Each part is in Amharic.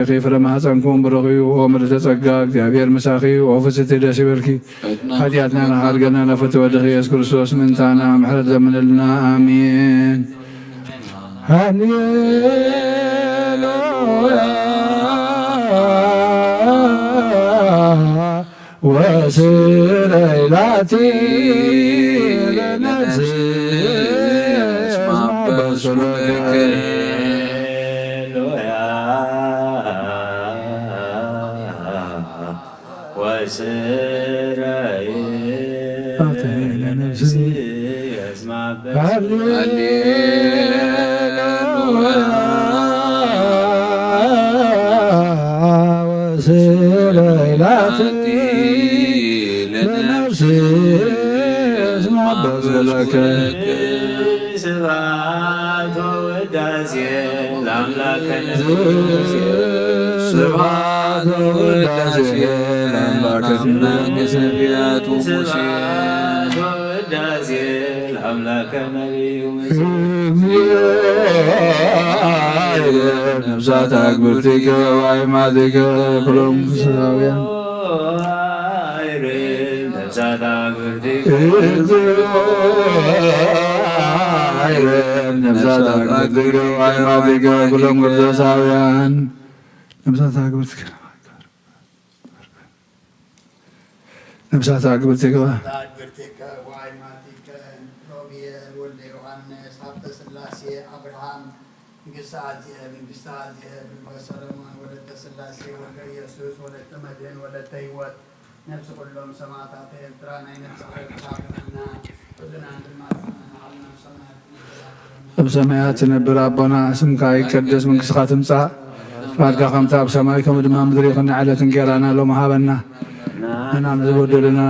خيفر ما حسنكم برغي ومر تسقى እግዚአብሔር مساخي وفست داس بركي ኃጢአትና ሀርገና ነፈተወ ኢየሱስ ክርስቶስ ምንታና ምሕረት ለምንልና አሜን ሃሌሉያ ወስረይላቲ ለነፍስ ማበሰለከ ስብሐት ወውዳሴ ለአምላክነ በሰማያት ወውዳሴ ለአምላከ ነቢዩ ነፍሳት አክብርቲከ ወአእማቲከ ኩሎም ስራውያን ነፍሳት አክብርቲከ ነፍሳት አክብርቲከ ወአእማቲከ ኩሎም ቅዱሳውያን ነፍሳት አክብርቲከ ነፍሳት አክብርቲከ ወአእማቲከ ሮቤል ወልደ ዮሐንስ ሀብተ ሥላሴ አብርሃም ንግሥት ሰሎሞን ወለተ ሥላሴ ወልደ ኢየሱስ ወለተ መድኅን ወለተ ሕይወት ነፍስ ሁሎም ሰማዕታተ ኤርትራ ናይ ነፍስ አለቃና በሰማያት ትነብር አቦና ስምካ ይቀደስ መንግሥትካ ትምጻእ ፈቃድካ ከምቲ ኣብ ሰማይ ከምኡ ድማ ምድሪ ይኹን ንዕለት እንጀራና ሎሚ ሃበና ንሕና ዝበደለና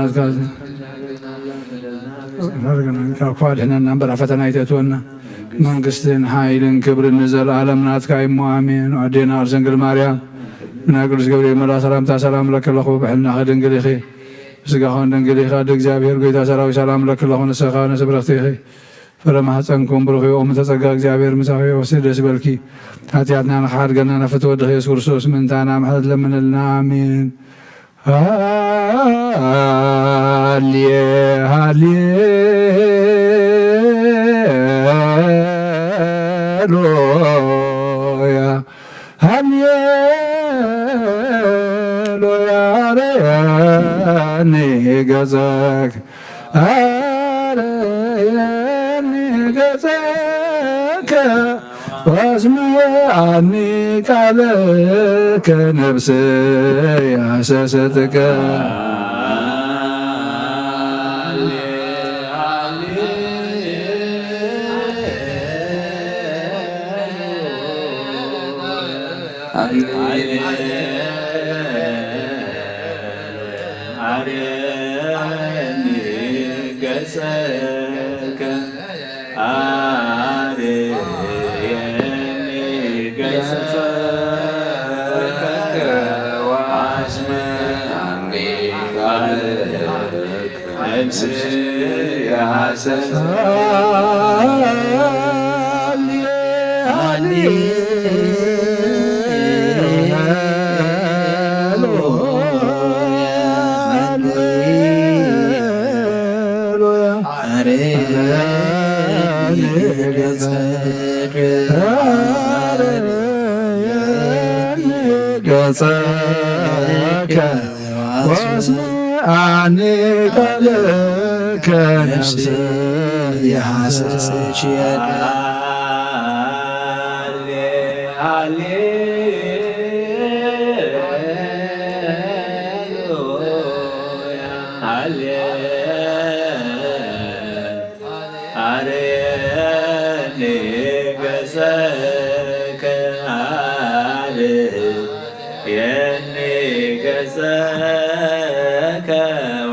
ካብ ኳድሕነና እምበር ፈተና ይተእትወና መንግስትን ሓይልን ክብርን ንዘለኣለም ናትካ እሞ ኣሜን ኣዴና ድንግል ማርያም ናይ ቅዱስ ገብርኤል መልአክ ሰላምታ ሰላም ለክለኹ ብሕልናኸ ድንግል ኢኺ ብስጋኹን ድንግል ኢኻ እግዚአብሔር ጎይታ ሰራዊት ሰላም ለክለኹ ንስኻ ነስብረኽቲ ኢኺ ፍረ ማሕፀንኩም ብሩኽ ኦም ተጸጋ እግዚአብሔር ምሳኺ ወስድ ደስ በልኪ ኃጢአትና ንኽሓድገና ነፍቲ ወድኺ ኢየሱስ ክርስቶስ ምንታና ምሕረት ለምንልና አሜን ሃሌሉያ ሃሌሉያ አርያኒ ገጸከ አርያኒ ገጸከ ወአስምዓኒ ቃለከ ነፍስየ ሐሰሰትከ አርያኒ ገጸከ አርያኒ ገጸከ ወአስምዓኒ ቃለከ ነፍስየ ገጸከ ወአስምዓኒ ቃለከ ነፍስየ ሐሰሰትከ አርያኒ ገጸከ አርያኒ ገጸከ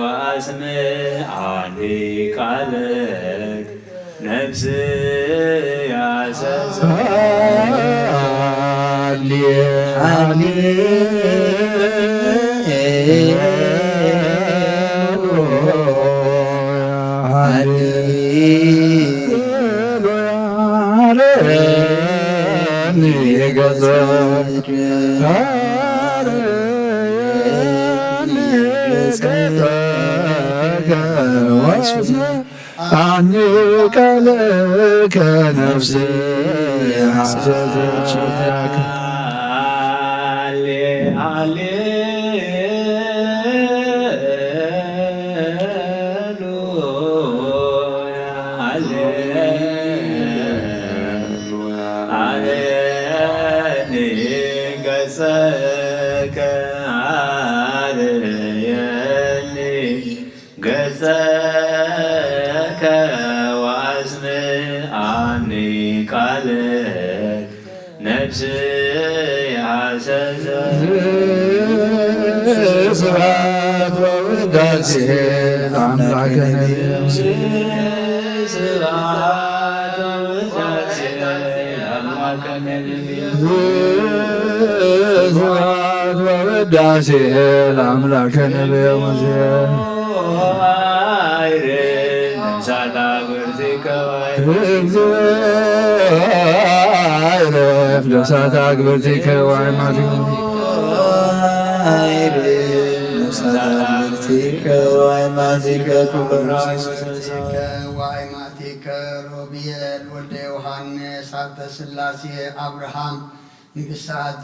ወአስምዓኒ ቃለከ ነፍስየ ገጸከ አኝቀለከ ነፍስ ሐሰተችያከ ስብሐት ወውዳሴ ለአምላክነ ስብሐት ወውዳሴ ለአምላክነ ነፍሳት አግብርቲከ ወአይማቲከ ወአይማቲከ ሮቤል ወልደ ዮሐንስ አተ ሥላሴ አብርሃም ንግሥት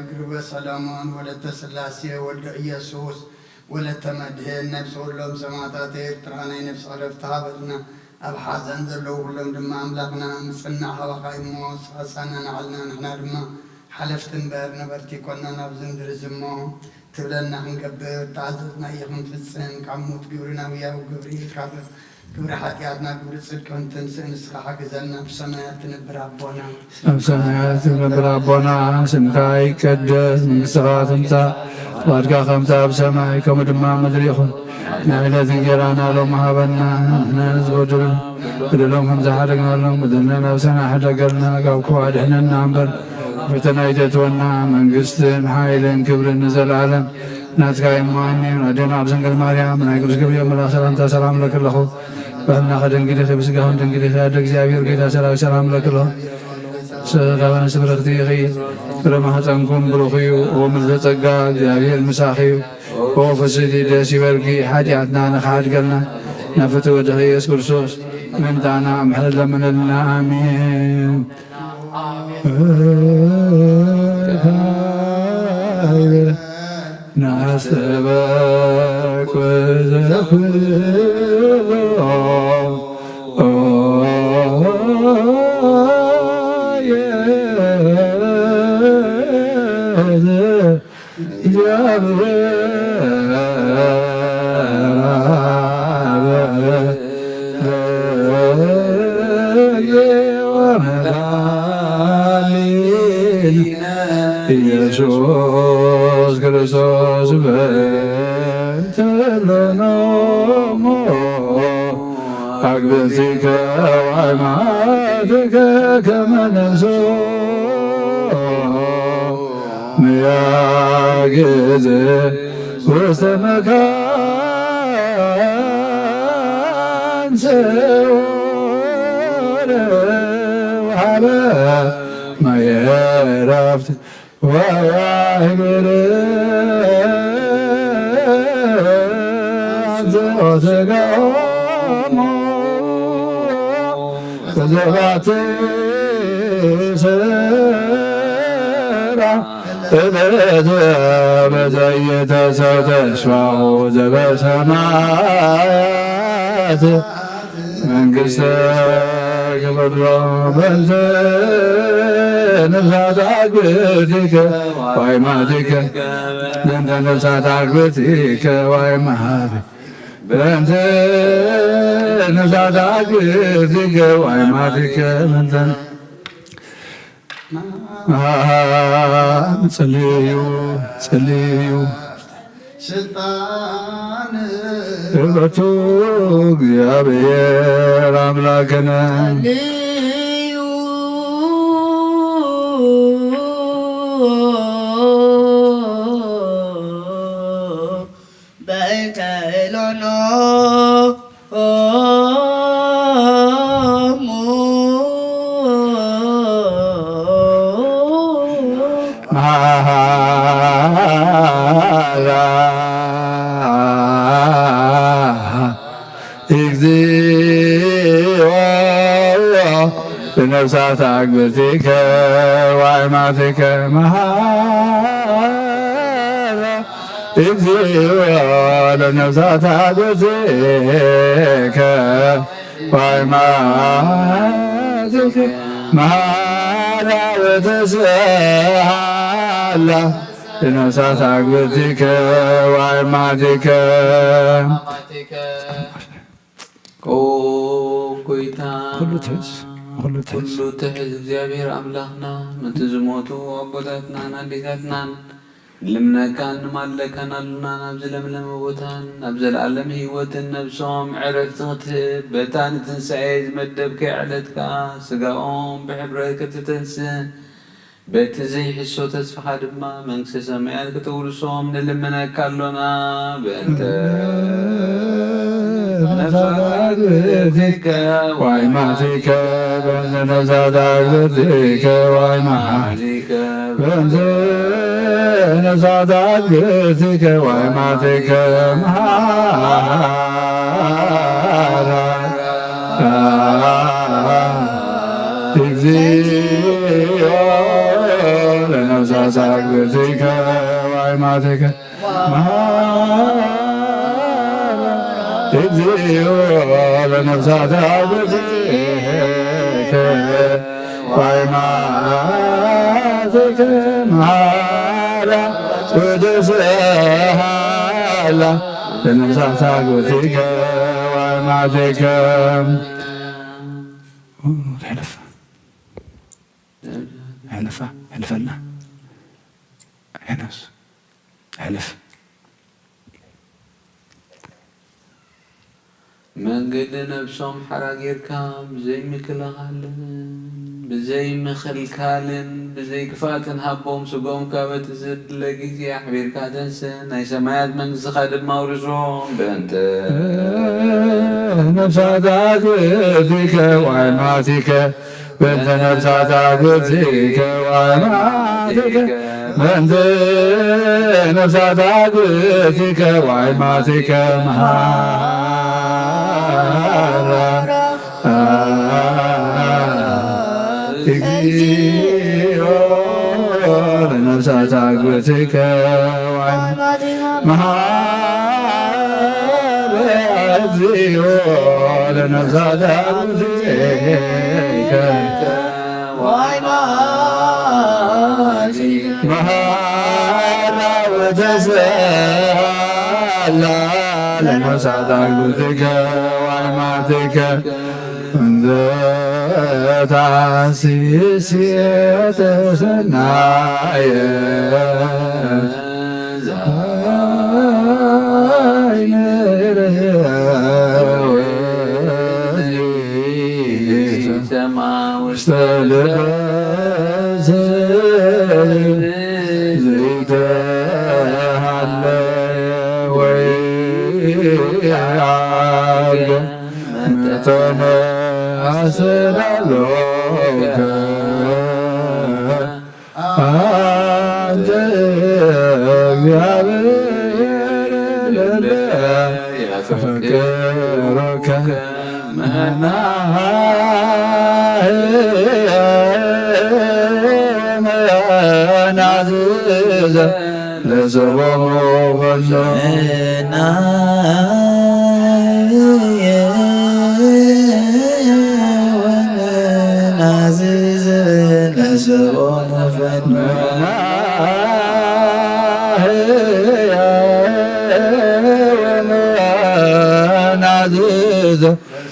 ግርበ ሰሎሞን ወለተ ሥላሴ ወልደ ኢየሱስ ወለተ መድህን ነፍሲ ኩሎም ሰማዕታት ኤርትራ ናይ ነፍሲ ዕረፍቲ ሃበልና ኣብ ሓዘን ዘለዉ ኩሎም ድማ ኣምላኽና ምፅናዕ ሃባኻ እሞ ስቐፃና ንዓልና ንሕና ድማ ሓለፍቲ እምበር ነበርቲ ኮና ናብ ዝንድርዝ እሞ ትብለና ክንገብር ተኣዘዝና እየ ክንፍፅም ካብ ሞት ግብሪ ናብያዊ ግብሪ ካብ ግብሪ ሓጢኣትና ግብሪ ፅድቂ እንትንስእ ንስኻ ሓግዘና ብሰማያት ትነብር ኣቦና ኣብ ሰማያት ትነብር ኣቦና ስምካ ይቀደስ መንግሥትኻ ትምጻእ ፈቃድካ ከምቲ ኣብ ሰማይ ከምኡ ድማ ምድሪ ይኹን ንዕለት እንጀራና ሎሚ ሃበና ንሕና ዝበድሉ በደሎም ከም ዝሓደግናሎም በደልና ነብስና ሕደገልና ካብ ክፉ ኣድሕነና እምበር ፈተና ይተትወና መንግስትን ሓይልን ክብርን ንዘለዓለም ናትካ ይማኒ ኣዴና ድንግል ማርያም ናይ ቅዱስ ገብርኤል መልአክ ሰላምታ ሰላም ለክለኹ ባህልና ከደንግዲኺ ብስጋኹን ደንግዲኺ ኣደ እግዚኣብሔር ጌታ ሰራዊት ሰላም ለክለኹ ሰላም ስብረኽቲ ይኺ ፍረ ማህፀንኩም ብሩኽ እዩ ኦ ምልዕተ ጸጋ እግዚኣብሔር ምሳኺ እዩ ኦ ፍስቲ ደስ ይበልኪ ሓጢኣትና ንኸሓድገልና ናብ ፍትሒ ወድኺ ኢየሱስ ክርስቶስ ምምጣና ምሕረት ለምነልና ኣሜን ናስተበቅ ወዘክሎ ኢየሱስ ክርስቶስ በእንተ ለኖሙ አግብርቲከ ወአይማቲከ ከመ ነፍሶ ምያግዝ ውስተ መካን ስውር ወሀበ ማየ ዕረፍት ወያህብር ዘወተጋሞ ዘባት ስራ እለተ በዘየተ ሰው ተስፋሁ ዘበሰማያት መንግሥተ ክብር በንተ ነፍሳት አግብርቲከ ወአይማቲከ በእንተ ነፍሳት አግብርቲከ ወአይማቲከ በእንተ ነፍሳት አግብርቲከ ወአይማቲከ በእንተ ጸልዩ ጸልዩ ስልጣን እበቱ እግዚአብሔር አምላክነ እግዚኦ ለነፍሳት አግብርቲከ ወአእማቲከ መሐራ እግዚኦ ለነፍሳት አግብርቲከ ወአእማቲከ መሐራ ወተስአላ ለነፍሳት አግብርቲከ ወአእማቲከ ጎይታ ሁሉ ትሕዝ እግዚአብሔር አምላኽና ምንቲ ዝሞቱ ኣቦታትናን ኣዴታትናን ልምነካን ንማለካን ኣሉና ናብ ዝለምለመ ቦታን ናብ ዘለኣለም ህይወትን ነብሶም ዕረፍቲ ክትህብ በታ ንትንሳኤ ዝመደብከ ዕለትካ ስጋኦም ብሕብረት ክትተንስእ በቲ ዘይሕሶ ተስፋኻ ድማ መንግስቲ ሰማያት ክትውርሶም ንልምነካ ኣሎና በእንተ ነፍሳት አግብርቲከ ወአእማቲከ በእንተ ነፍሳት አግብርቲከ ወአእማቲከ በእንተ ነፍሳት አግብርቲከ ወአእማቲከ መሐራ እግዚኦ ለነፍሳት አግብርቲከ ወአእማቲከ እግዚኦ ለነፍሳት አግብርቲከ ወአእማቲከ መሐራ ወተስአላ ለነፍሳት አግብርቲከ ወአእማቲከ ሕልፈና ሕነስ ሕልፍ መንገዲ ነብሶም ሓራ ጌርካ ብዘይ ምክልኻልን ብዘይ ምኽልካልን ብዘይ ክፋትን ሃቦም ስጎምካ በቲ ዘድለ ጊዜ ኣሕቢርካ ተንስእ ናይ ሰማያት መንግስትኻ ድማ ውርሶም በእንተ ነፍሳት አግብርቲከ ወአእማቲከ በእንተ ነፍሳት አግብርቲከ ወአእማቲከ በእንተ ነፍሳት አግብርቲከ ወአእማቲከ መሐራ እግዚኦ ለነፍሳት አግብርቲከ ወአእማቲከ መሐራ እግዚኦ ለነፍሳት አግብርቲከ ወአእማቲከ መሐራ ወተስአላ ለነፍሳት አግብርቲከ ወአእማቲከ እንዘ ተሐስስየተ ሰናየ ውስተ ልበ ዘይተሃለየ ወይአገ መጠነ አስተዳለወከ አንተ እግዚአብሔር ለለ ያፈቅረከ መናዝዘ ለሰቦሙ ፈሎ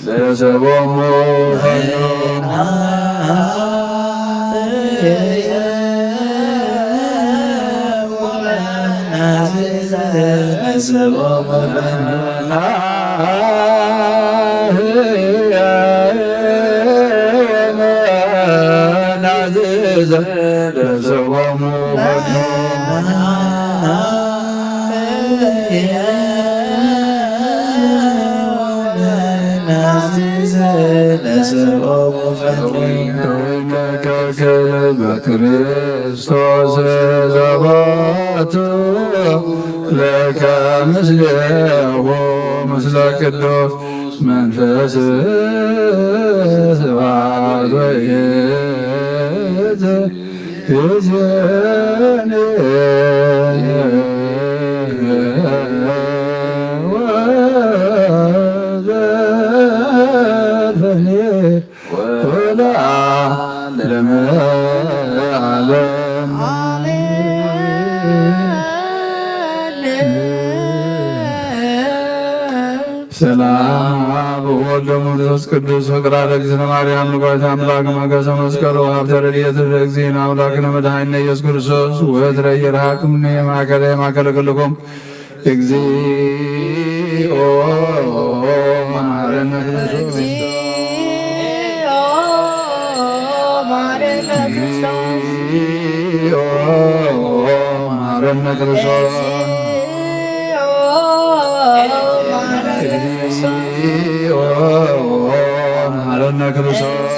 ለሰቦሙ ፈሎ ለሰቦሙ በክርስቶስ ዘበ ወቱ ለከ ምስሌሁ ምስለ ቅዱስ መንፈስ ስብሐት ወይእቲ ይእዜኒ ወዘልፈኒ ወለዓለመ ዓለም ሰላም አብ ወወልድ ወመንፈስ ቅዱስ ፍቅር ለእግዝእትነ ማርያም ንጓተ አምላክ መገሰ መስቀሉ ሀብተ ረድኤት ለእግዚእነ አምላክነ መድኃኒነ ኢየሱስ ክርስቶስ ወትረ ይርሐቅምነ ማእከለ ኩልክሙ እግዚኦ መሐረነ ክርስቶስ እግዚኦ መሐረነ ክርስቶስ እግዚኦ መሐረነ ክርስቶስ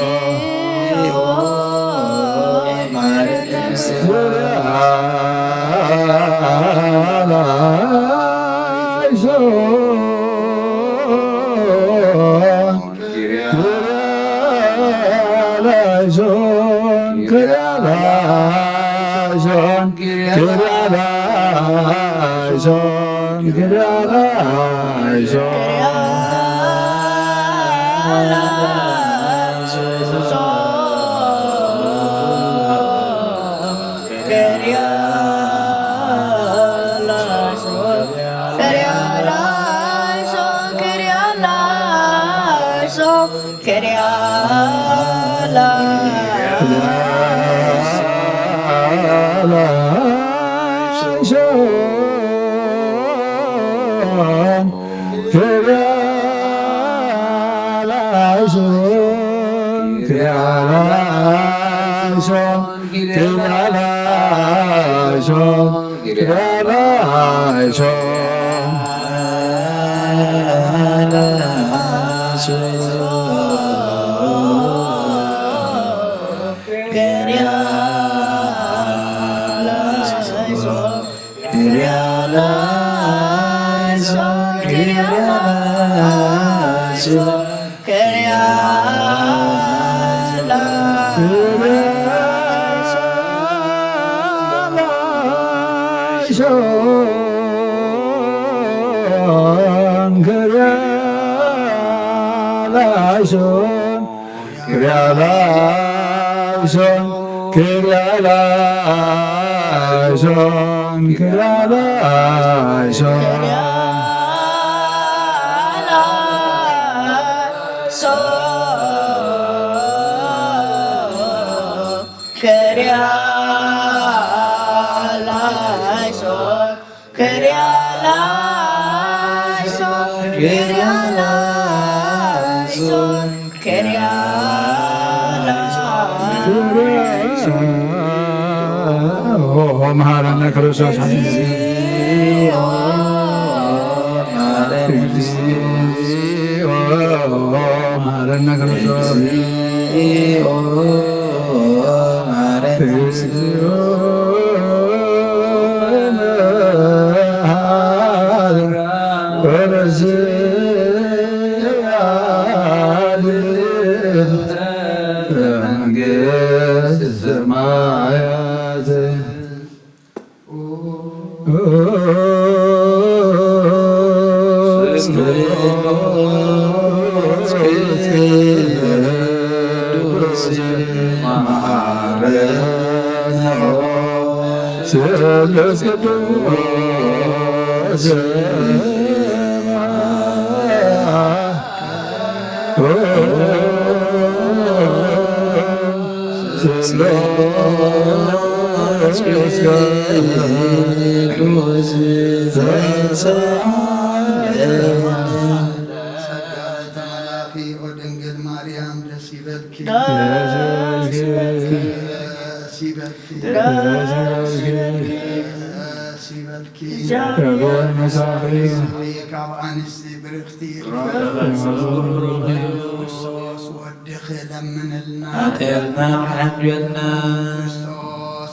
መሐረነ ክርስቶስ እግዚኦ መሐረነ ክርስቶስ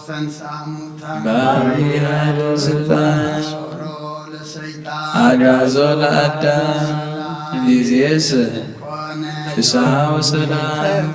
ተንሥአ እሙታን በኃያል ስልጣን ሶሮ ለሰይጣን አጋዞ ለአዳም ይእዜሰ ኮነ ፍስሐ ወሰላም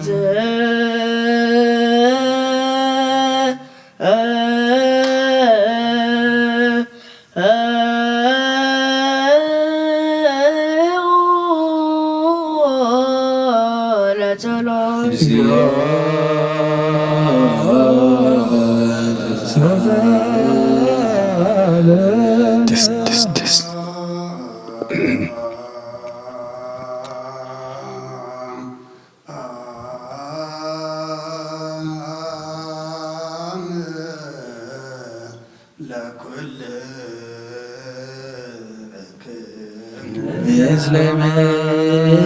ምስለ መንፈስ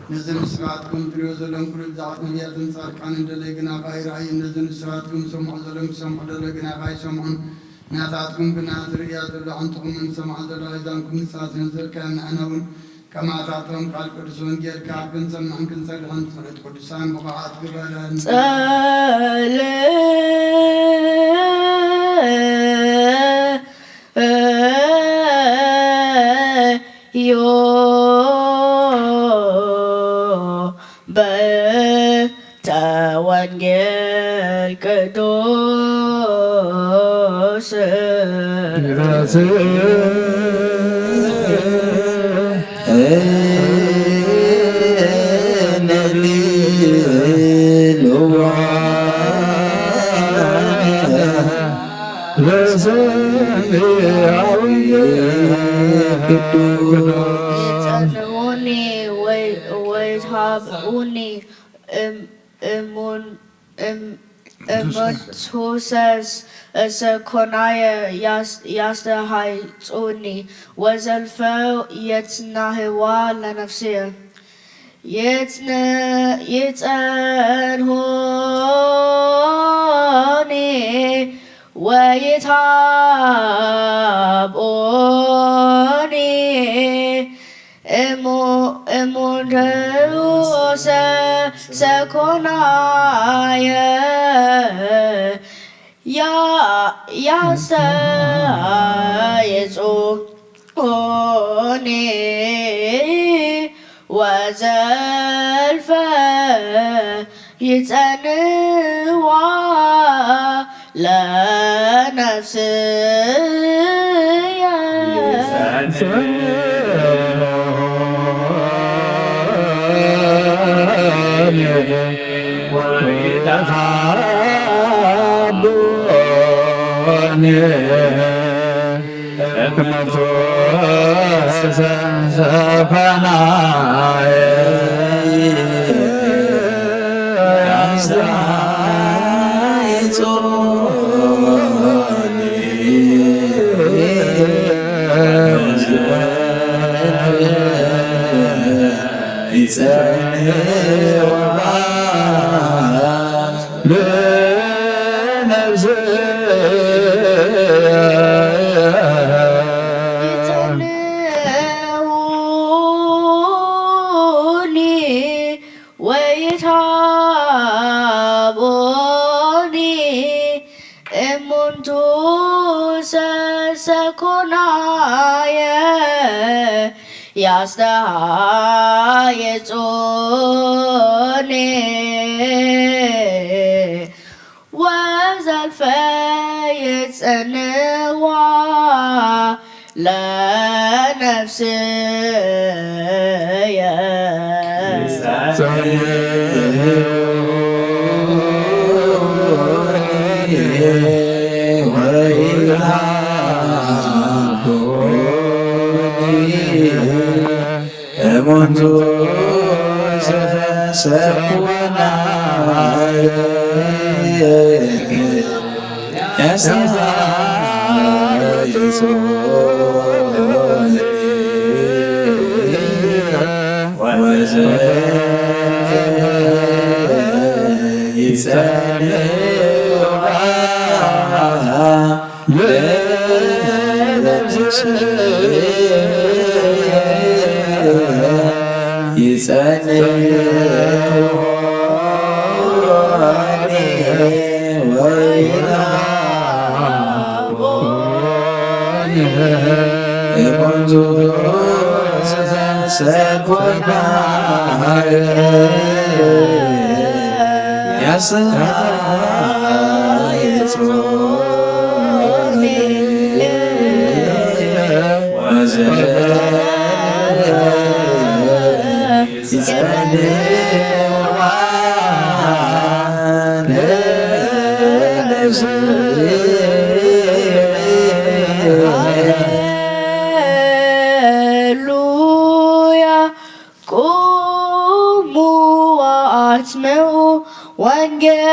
نزل سراتكم تريو زلم كل زعات نبيات صاركان دلقنا غير أي نزل سراتكم سمع زلم سمع دلقنا غير سمع ناتاتكم بناظر يا دل عنكم من سمع دل أيضاكم ساس نزل كان أنا كما تعطون قال قدسون جل كعبن سمع كن سرهم سرت قدسان بقعات قبلان ወንጌል ቅዱስ ይጸንዑኒ ወይትሃብኡኒ እምርቱሰስ እሰኮናየ ያስተሃይጹኒ ወዘልፈ የጽናህዋ ለነፍስየ ይጸንዑኒ ወይትሃብኡኒ እሙንተሩሰ ሰኮናየ ያስተሃይጹኒ ወዘልፈ ይጸንዋ ለነፍስየ ወይትሃብኡኒ እሙንቱሰ ሰኮናየ ያስተሃይጹኒ ወዘልፈ ይጸንዋ ለነፍስየ እሙንቱ ሰኮናየ ያስተሃይጹኒ ወዘልፈ ይጸንዋ ለነፍስየ ሃሌሉያ ቁሙ ወአስምዑ ወንጌለ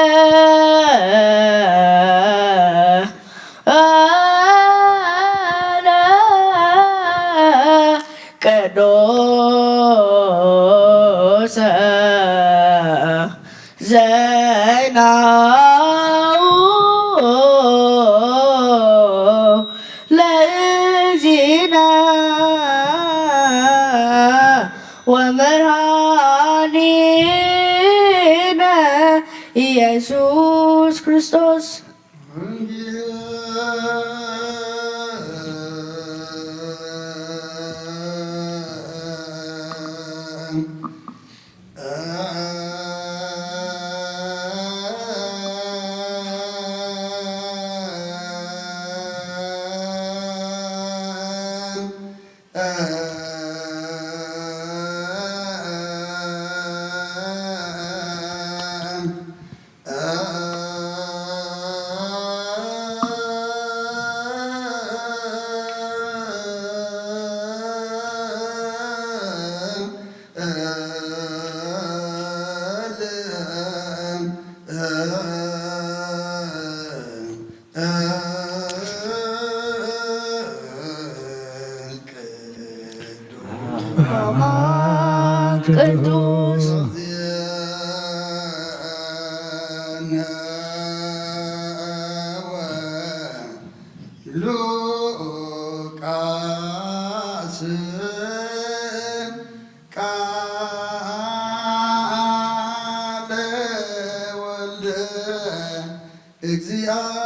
ቅዱሰ ዜናው ለእግዚእነ ወመድኃኒነ ኢየሱስ ክርስቶስ ቅዱስ ሉቃስ ቃለ ወልደ እግዚአብሔር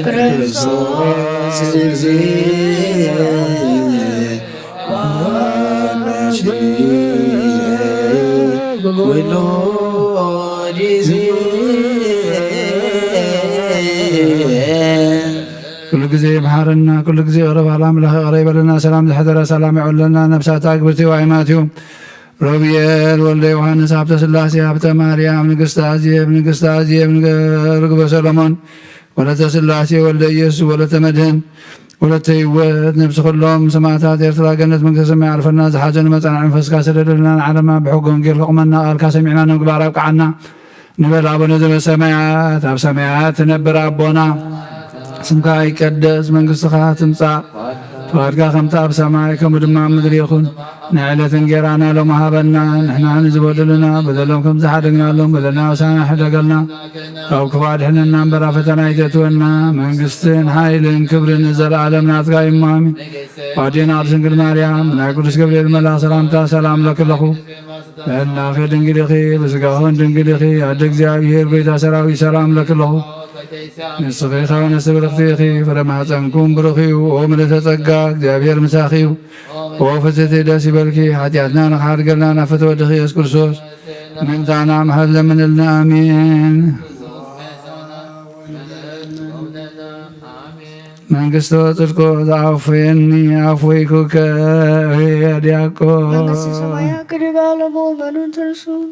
ክርስቶስ كل جزء بحرنا كل جزء غرب على أملاك قريب لنا سلام الحضرة سلام يعلنا نفسات أكبرتي وعماتهم روبيال ولد يوحنس عبد سلاسي عبد مريم نقصت عزيب رقب سلمان ولد سلاسي ولد يسوع ولد مدهن ولد تيوت نفس كلهم سماعات يرتلا جنة من كسم يعرف الناس حاجة مثلا عن فسكا سدلنا على ما بحكم غير لقمنا قال كسمعنا نقبل عنا نبل أبونا ذو السماعات أب سماعات نبر أبونا سمك يقدس من قصة تمسع فارقا خمتا بسماعكم ودماء مدري يخون نعلة انقرانا لو مهابنا نحن نزبط لنا بدلهم كم زحدقنا لهم بدلنا وسانا حدقلنا أو كفاد حنا ننبرا فتنا يتتونا من قصتين حايلين كبرين نزل عالمنا أتقاي مامي وعدينا عرسن قل مريم ناكل سكبرين الملا سلامتا سلام لك لخو لأننا خير دنقلقي بسقاهون دنقلقي عدق زيابير بيتا سراوي سلام لك لخو نسخي خاونا سبرختيخي فرما تنكم برخيو وملت تقاك زيابير مساخيو وفتت داسي بلكي حتياتنا نخار قلنا نفت ودخي اسكر سوس من تانا محل من لنا آمين من قستو تلكو ضعفيني عفويكو كهيادياكو መንግሥተ ሰማያት ቅድመ ዓለሙ መኑን ተርሱን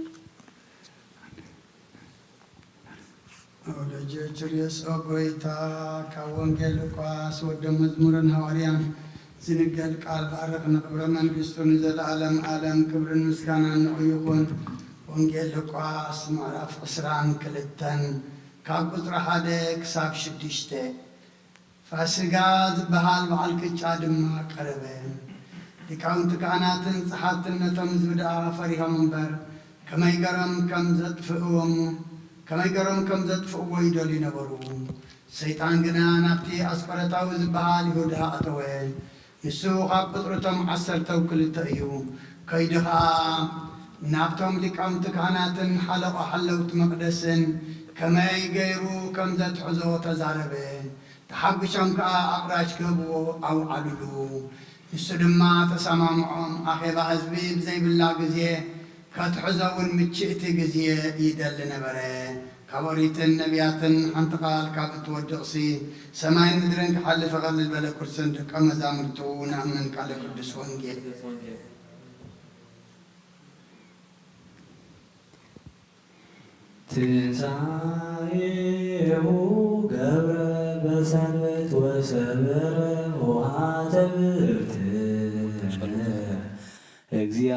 ወደጀችር የሰው ጎይታ ከወንጌል ሉቃስ ወደ መዝሙርን ሐዋርያን ዝንገል ቃል ባረክ ንክብረ መንግሥቱን ዘለዓለም ዓለም ክብርን ምስጋና ንዑ ይኹን። ወንጌል ሉቃስ ምዕራፍ 22 ካብ ቁፅሪ 1 ክሳብ 6 ፋሲጋ ዝበሃል በዓል ቅጫ ድማ ቀረበ። ሊቃውንቲ ካህናትን ጸሓፍትን ነቶም ዝብድኣ ፈሪሆም እምበር ከመይ ገሮም ከም ዘጥፍእዎሙ ከመይገሮም ከም ዘጥፍእዎ ይደልዩ ነበሩ። ሰይጣን ግና ናብቲ ኣስቆረታዊ ዝበሃል ይሁዳ ኣተወ። ንሱ ካብ ቁጥርቶም 12 እዩ። ከይዱ ኸዓ ናብቶም ሊቃውንቲ ካህናትን ሓለውቲ መቕደስን ከመይ ገይሩ ከም ዘትሕዞ ተዛረበ። ተሓጒሾም ከዓ ኣቕራሽ ክህብዎ ኣውዓሉሉ። ንሱ ድማ ተሰማምዖም ኣኼባ ህዝቢ ብዘይብላ ጊዜ ከትሕዞውን ምችእቲ ጊዜ ይደሊ ነበረ። ካብ ኦሪትን ነቢያትን ሓንቲ ቃል ካብ እትወድቕሲ ሰማይን ምድርን ክሓልፍ ቐልል በለ ኩርስን ደቀ መዛሙርቱ ንኣምን ቃለ ቅዱስ ወንጌል ትንሣኤሁ ገብረ በሰንበት ወሰበረ ውሃተ ብርት እግዚአ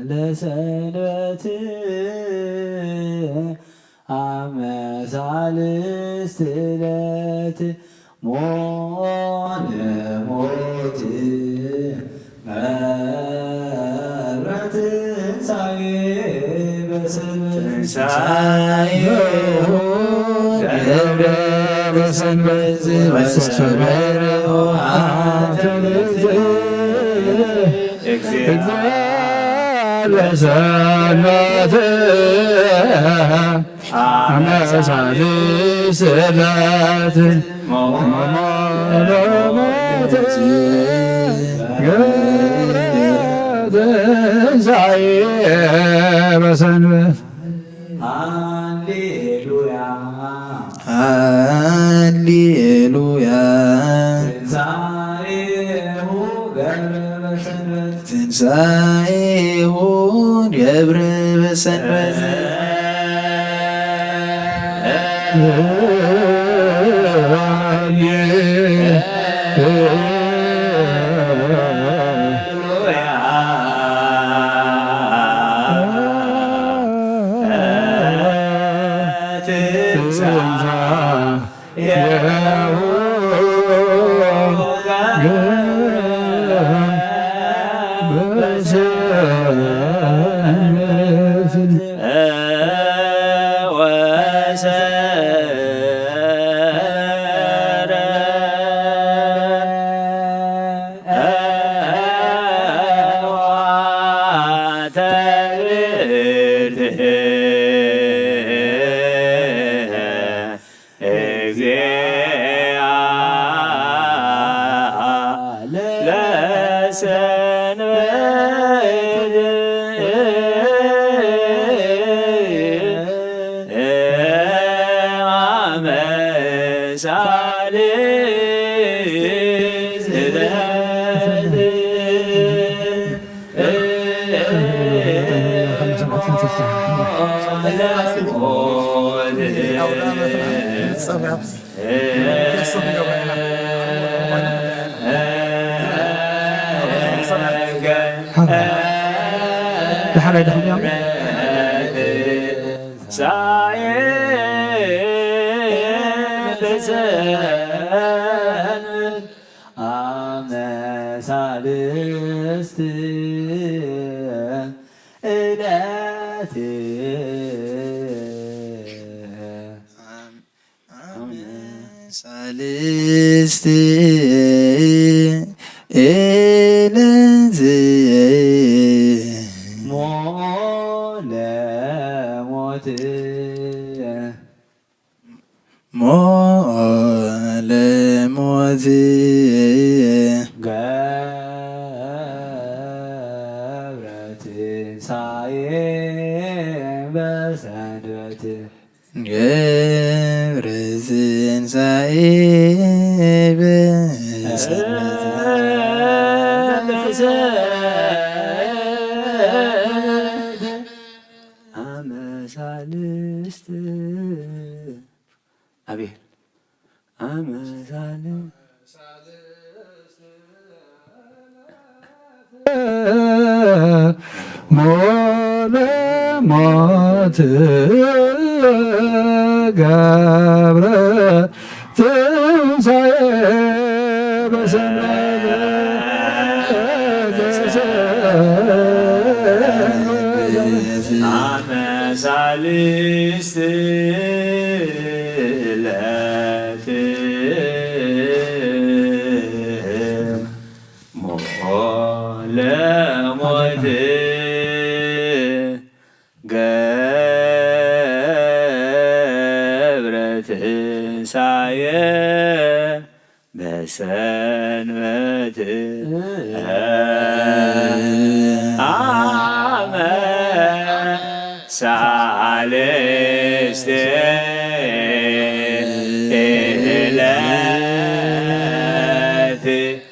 ለሰንበት አመ ሣልስት ዕለት ሞተ ሞት ገብረ ትንሣኤ ትንሣኤሁ ገብረ በሰንበት ወሰበረ ውሃተ ብርት እግዚአ ለሰንበት አመ ሣልስት ዕለት ሞተ ሞት ገብረ ትንሣኤ በሰንበት ሃሌሉያ ሃሌሉያ ትንሣኤሁ ገብረ በሰንበት ትንሣኤሁ ገብረ በሰንበት አመ ሣልስት ዕለት ሣልስት ዕለት ሞለ ሞት ሞለ ሞት ገብረ ትንሣኤ በሰንበት ገብረ ትንሣኤ በሰንበት አመ ሣልስት አቤት አመ ሞለ ሞት ገብረ ትንሣኤ በሰንበት አመ ሳልስት ዕለት ለሞት ገብረ ትንሣኤ በሰንበት አመ ሳልስት ዕለት ለሞት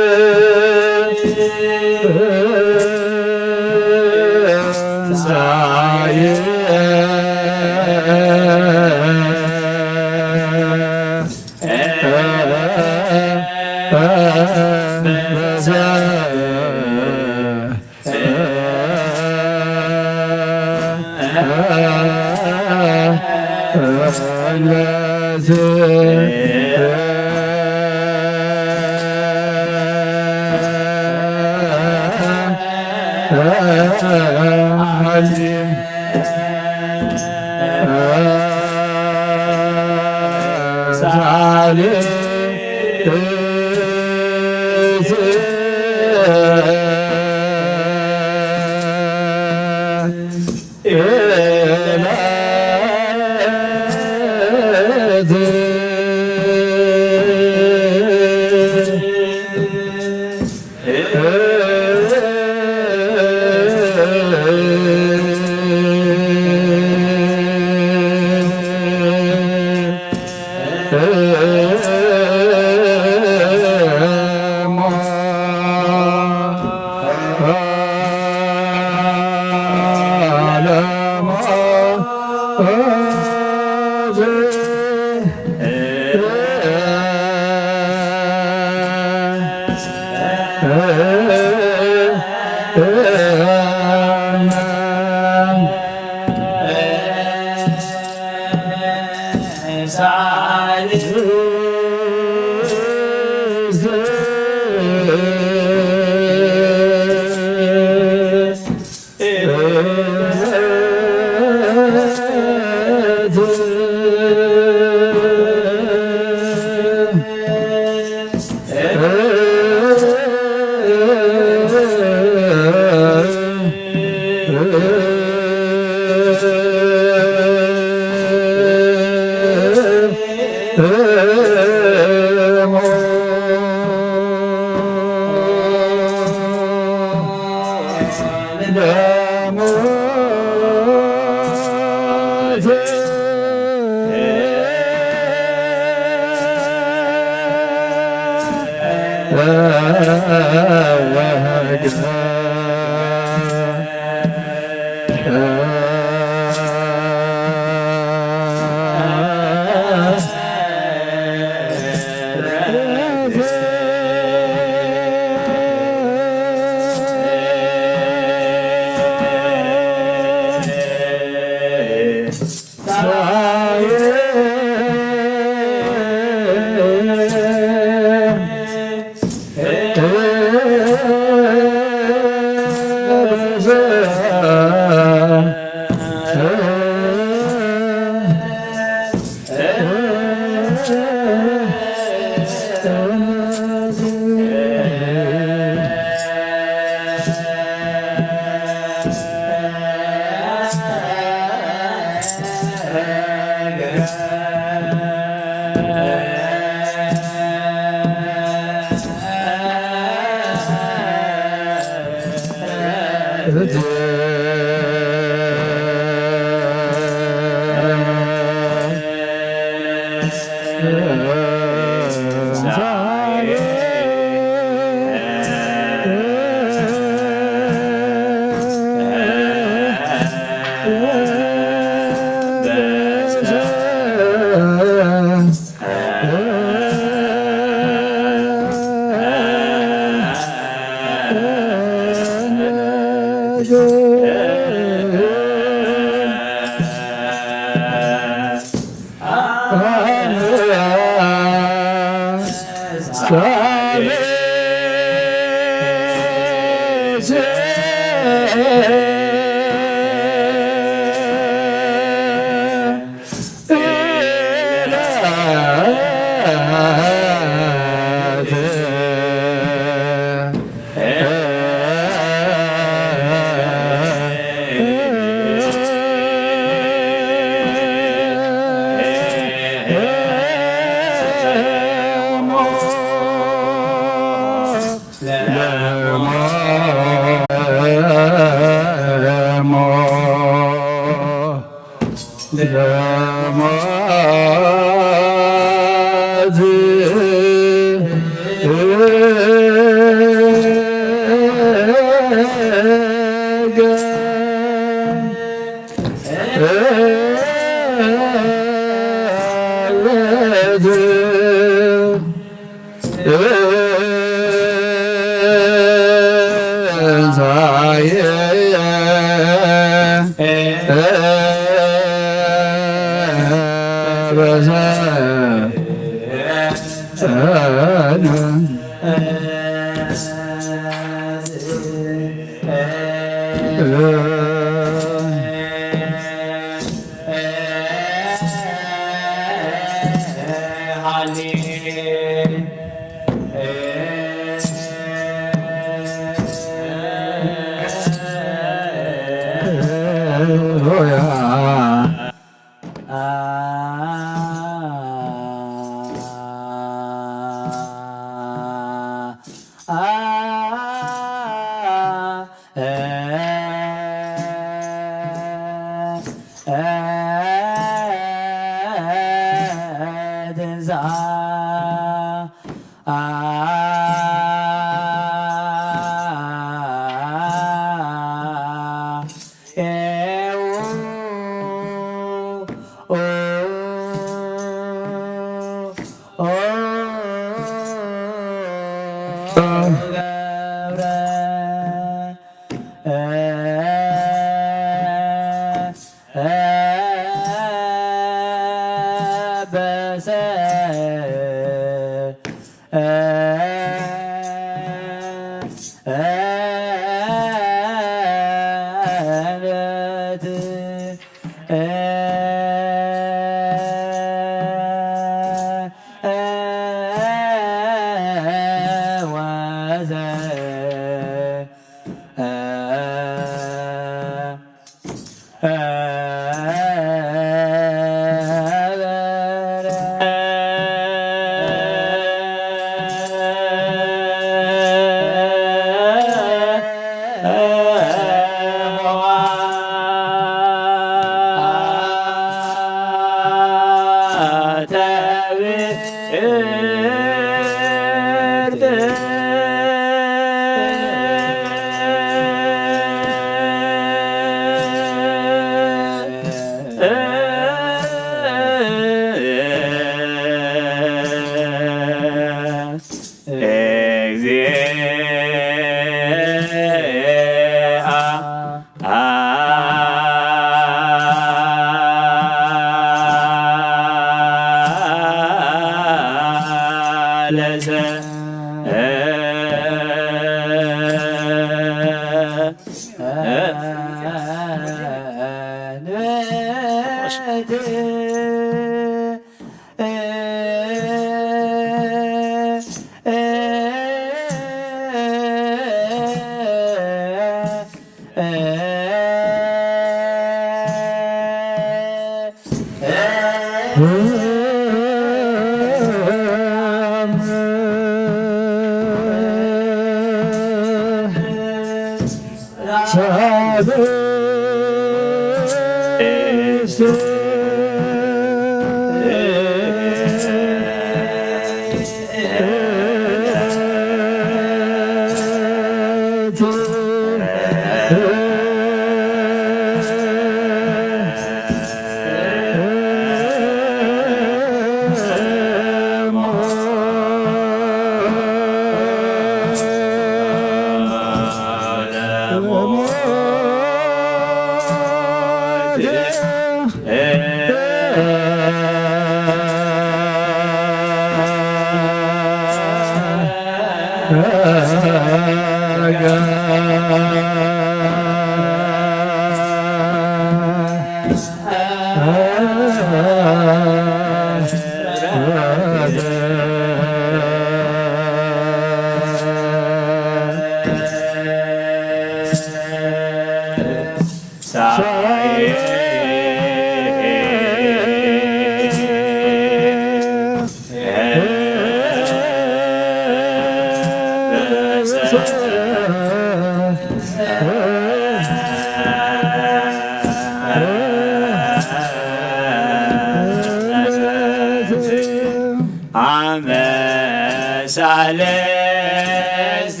ሳልስት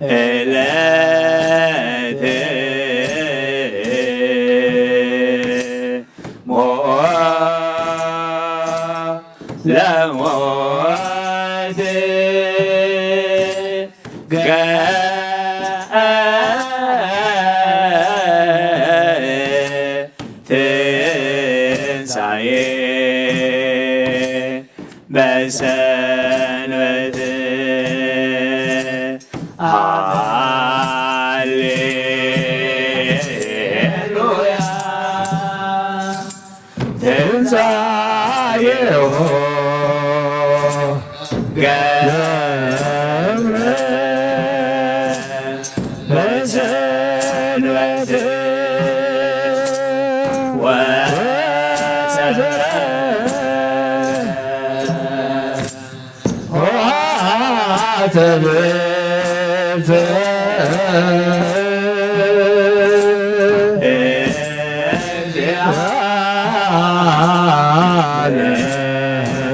ዕለት ለሞት ትንሣኤ በሰንበት ሃሌሉያ ትንሣኤሁ ገብረ በሰንበት ትምህርት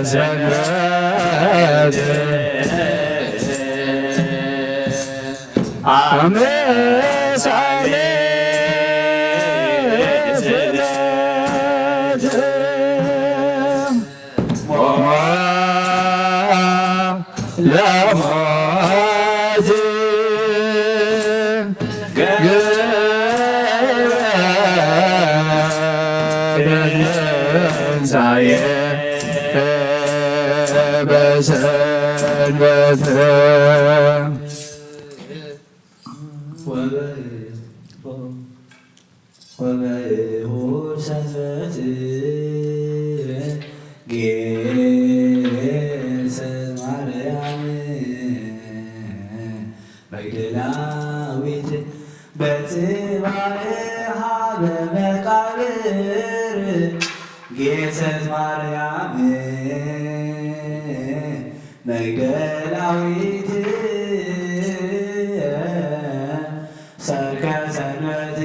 ሰንበት አመሳሌ ለሞት ትንሣኤ በሰንበት ወበእሁድ ሰንበት ማርያም መግደላዊት በጽባሕ በመቃብር ጌሰት ማርያም መግደላዊት ሰርከ ሰንበት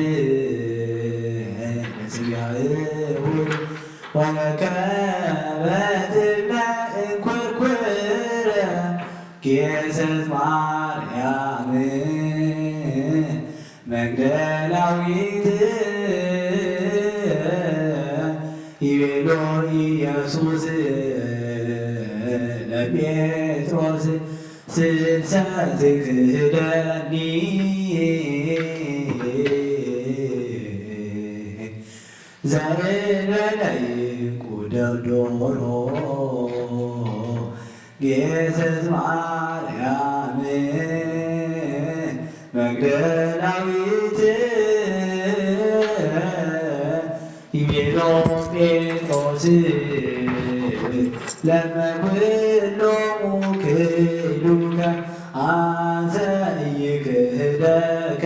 ለጽያእሁድ ወመከበት እንኩርኩር ጌሰት ማርያም መግደላዊት ይቤሎ ኢየሱስ ለጴጥሮስ ስልሰ ትክህደኒ ዘእንበለ ዕንቁ ደርዶሮ ጌሰት ማርያም መግደላዊት ይቤሎ ጴጥሮስ ለመኩሎሙ ክህሉከ አንተ ኢይክህደከ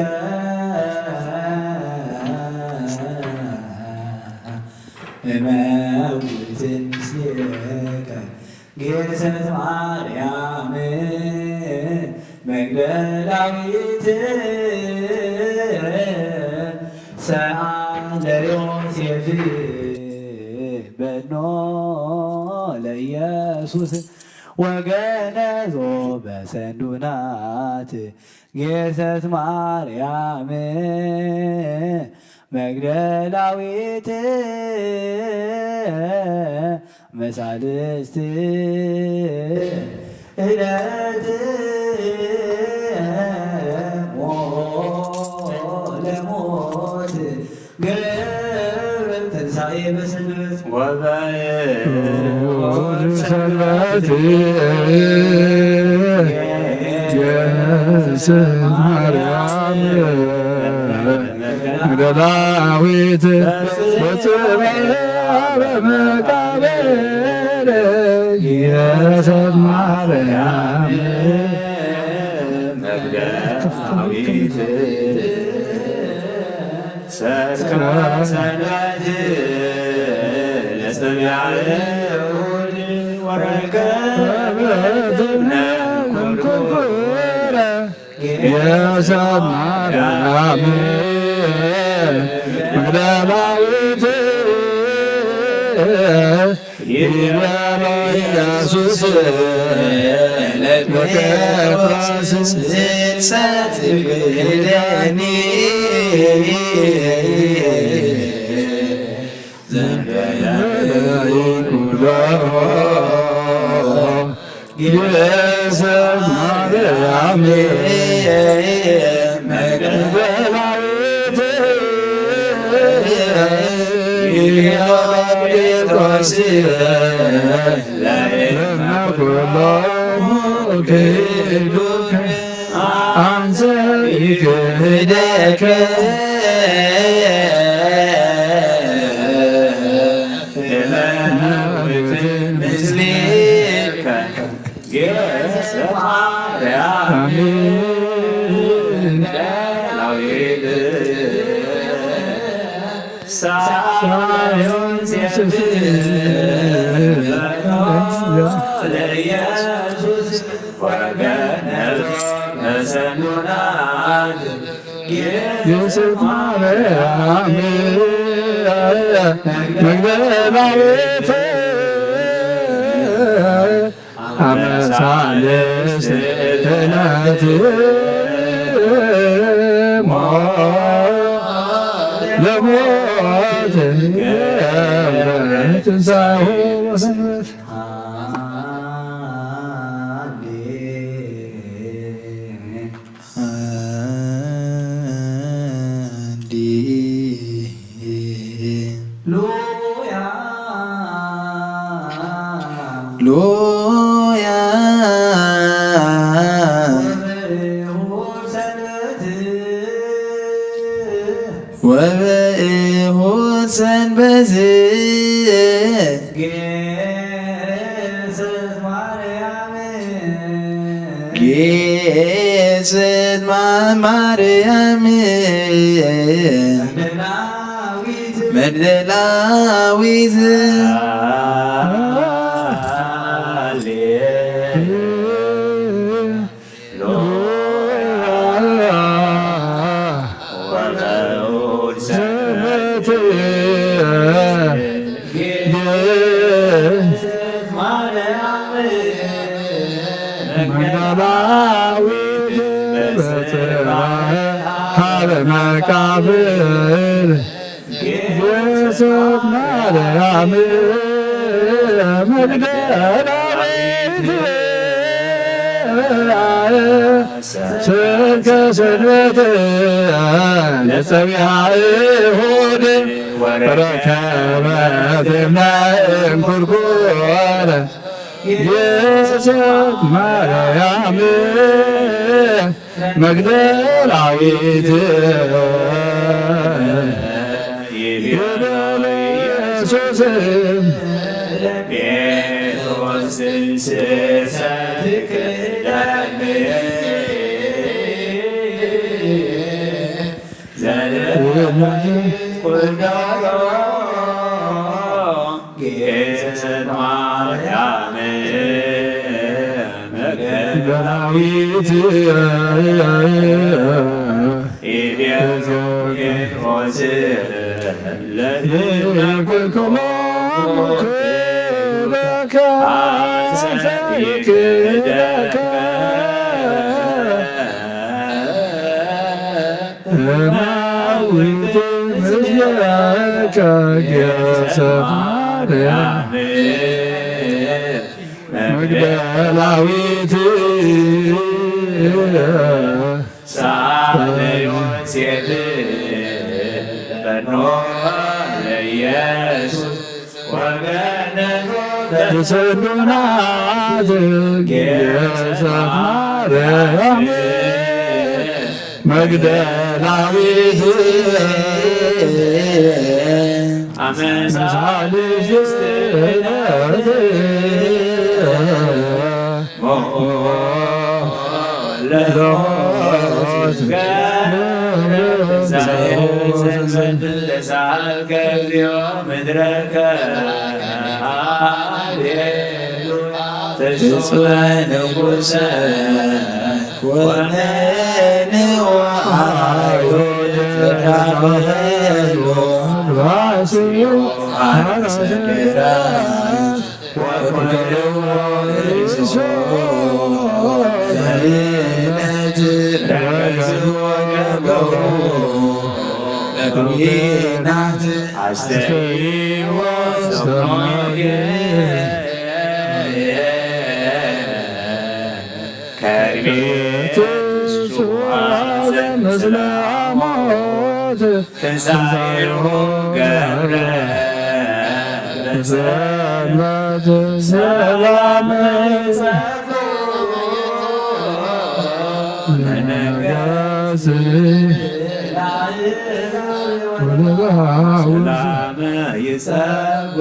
እመውት ምስሌከ ግዝእተ ማርያም መግደላዊት ሰአለ ዮሴፍ በኖ ለኢየሱስ ወገነዞ በሰንዱናት ግዝእተ ማርያም መግደላዊት መሳልስት ዕለት ለሞት ገብረ ትንሣኤ በሰንበት ወበእሑድ ሰንበት ግዝእተ ማርያም መግደላዊት በጽባሕ በመቃብር ግዝእተ ማርያም መግደላዊት ሰንበት ለሰብአ እሑድ ወረከበት ነኩርኩረ ግዝእተ ማርያም መግደላዊት ይቤሎ ኢየሱስ ለጴጥሮስ ስትክህደኒ ኩሎ ግዝእተ ማርያም መግደላዊት ይቤሎ ጴጥሮስ ለመኩሎሙ ክህሉከ አንተ ኢይክህደከ እመውት ምስሌከ ግዝእተ ማርያም መግደላዊት ሰአለ ዮሴፍ ለኢየሱስ ወገነዞ በሰንዱናት ግዝእተ ማርያም መግደላዊት አመሳልስት ዕለት ለሞት ገብረ ትንሣኤሁ በሰንበት ሎያ ወበእሑድ ሰንበት ግዝእተ ማርያም መግደላዊት መግደላዊት በጽባሕ በመቃብር ግዝእተ ማርያም መግደላዊት ስልከ ሰንበት ለሰብአ እሑድ ወረከበት እንኩርኩረ ግዝእተ ማርያም መግደላዊት ይቤሎ ኢየሱስም ጴጥሮስን ስትክዳኝ ጌሰን ማርያም መግደላዊት ኢቤሎ ጴጥሮስ ለድኩሞ ክብረከ አጸይቅደከ እማዊት ምስለከ ጌሰ ማርያም መግደላዊት ሳለ ዮሴፍ በኖ ለኢየሱስ ወገነቶ ተሰዶናት ጌሰ ማርያም መግደላዊት አመሳልስት ለሎት ተሳልከ እግዚኦ ምድረከ ሃሌሉያ ተስጽበ ንጉሰ ኮነንዋ አይሁድ ተካፈሉ ባስዩ አሰገራ ወኮነው ርሶ ለኩናት አስተይዎ ሰሞጌ ከርቤት ሱዋዘ ምስለ ሞት ትንሣኤሁ ገብረ በሰንበት ሰላም ለነገሥ ሰላም ይጸጎ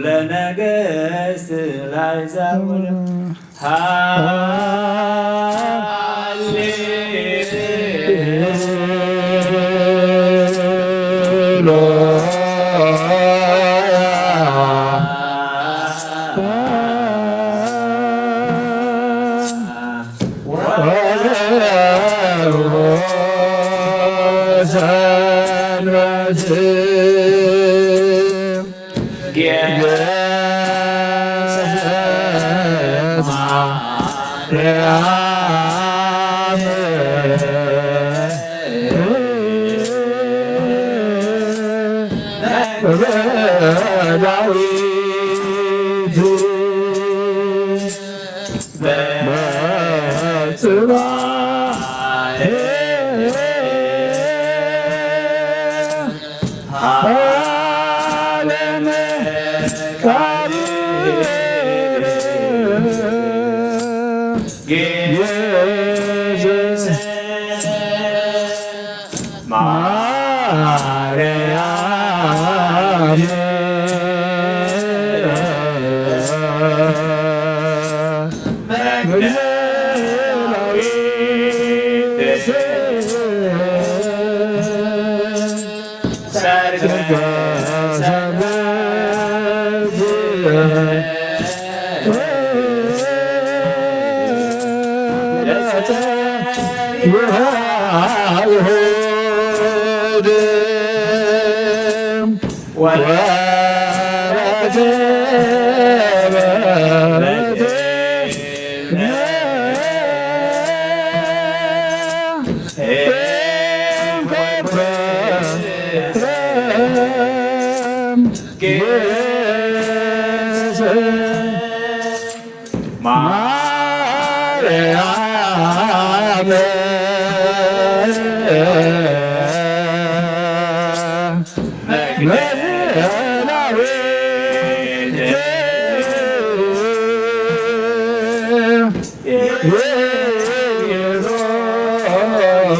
ለነገሥት ላሕዛብ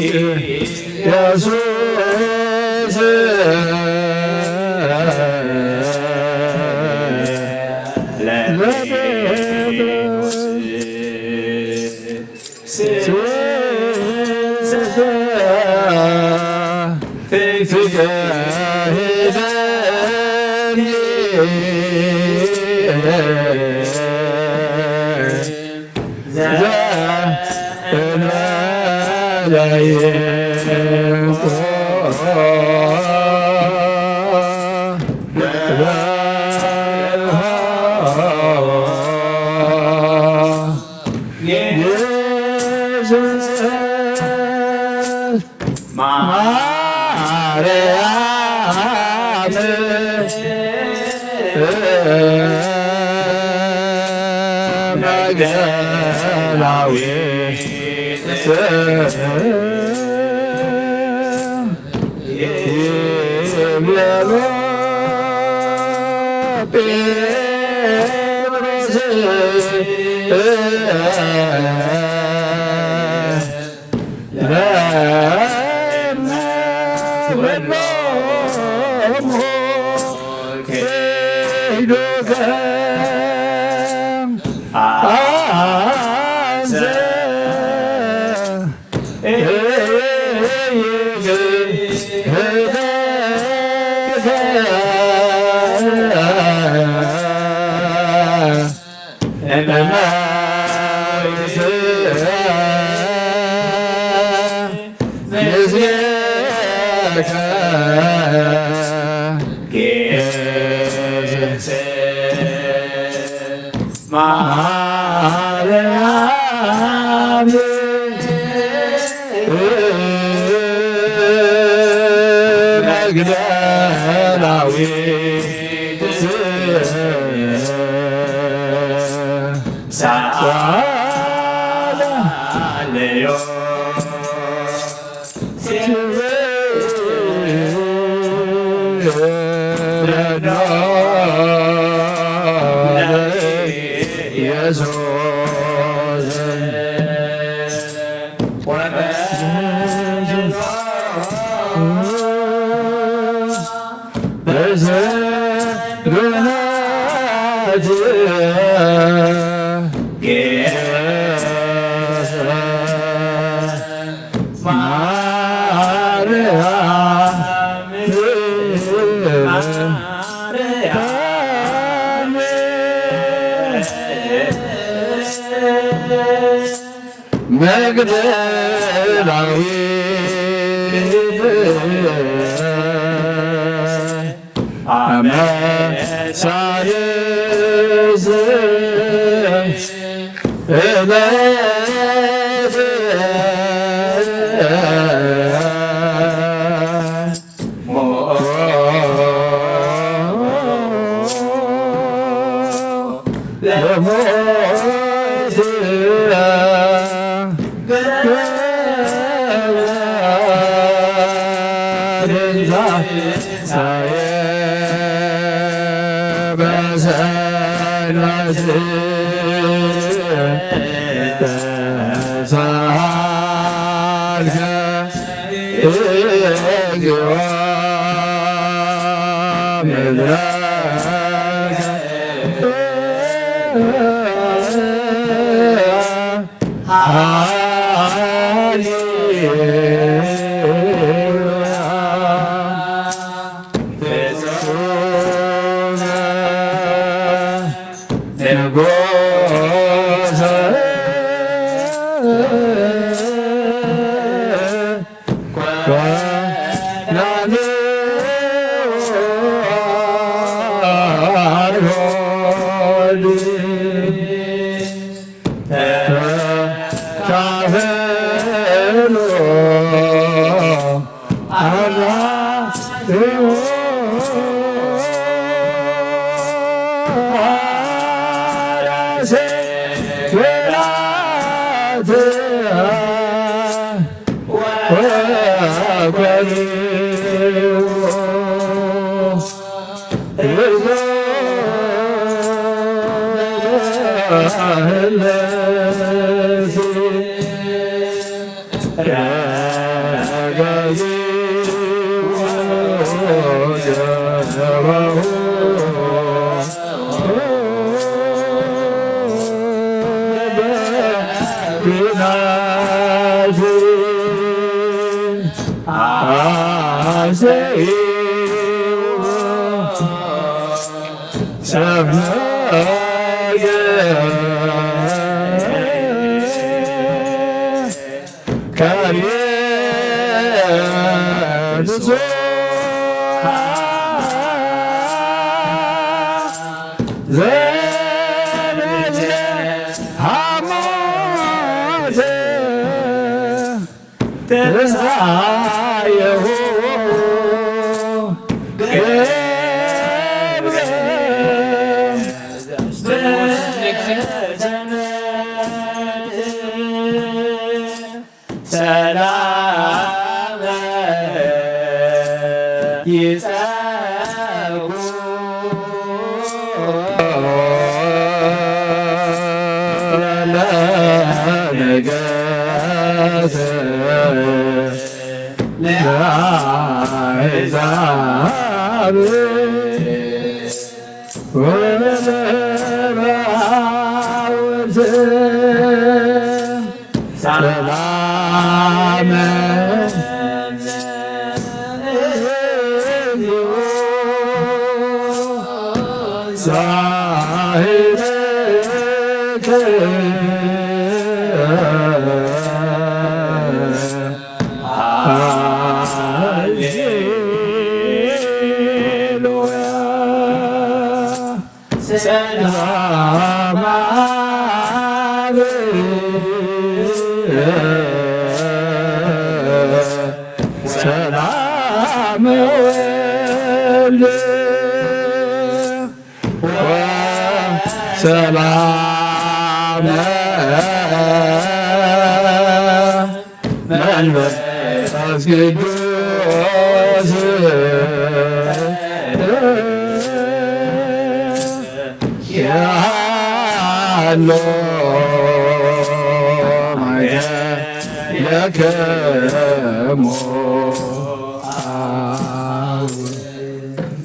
Yeah.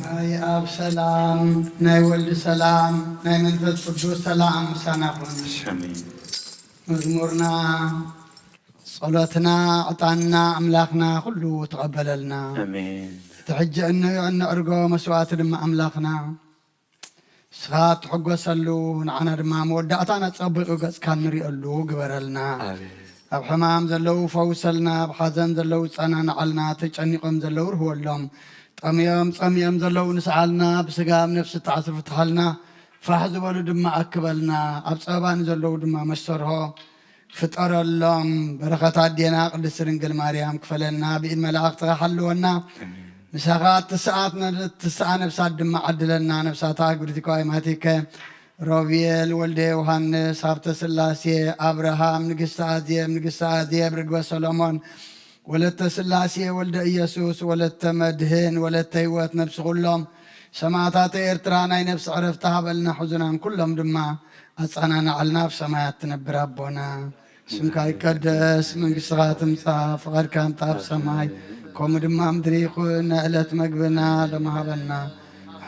ናይ ኣብ ሰላም ናይ ወልድ ሰላም ናይ መንፈስ ቅዱስ ሰላም ምሳና ኮን መዝሙርና ጸሎትና ዕጣንና ኣምላኽና ኩሉ ተቐበለልና ትሕጂ እንዕርጎ መስዋዕቲ ድማ ኣምላኽና ስኻ ትሕጐሰሉ ንዓና ድማ መወዳእታና ፀቢቑ ገጽካ ንሪእሉ ግበረልና ኣብ ሕማም ዘለው ፈውሰልና ኣብ ሓዘን ዘለው ጸናንዓልና ተጨኒቖም ዘለው ርህወሎም ጠምዮም ጸምዮም ዘለው ንስዓልና ብስጋ ብነፍሲ ተዓስር ፍትሓልና ፋሕ ዝበሉ ድማ ኣክበልና ኣብ ፀባን ዘለው ድማ መሰርሖ ፍጠረሎም በረኸት ኣዴና ቅድስት ድንግል ማርያም ክፈለና ብኢድ መላእኽትኻ ሓልወና ምሳኻ ትስዓ ነብሳት ድማ ዓድለና ነብሳታ ግብርቲከዋይ ማቲከ ሮቤል ወልደ ዮሐንስ ሃብተ ስላሴ አብርሃም ንግሥተ አዜብ ርግበ ሰሎሞን ወለተ ስላሴ ወልደ ኢየሱስ ወለተ መድህን ወለተ ሕይወት ነብሲ ኩሎም ሰማዕታተ ኤርትራ ናይ ነብሲ ዕረፍቲ ሃበልና ሕዙናን ኩሎም ድማ ኣጻናንዓልና ኣብ ሰማያት ትነብር ኣቦና ስምካ ይቀደስ መንግሥትኻ ትምጻእ ፍቓድካ እምታ ኣብ ሰማይ ከምኡ ድማ ምድሪ ይኹን ናይ ዕለት መግብና ለመሃበና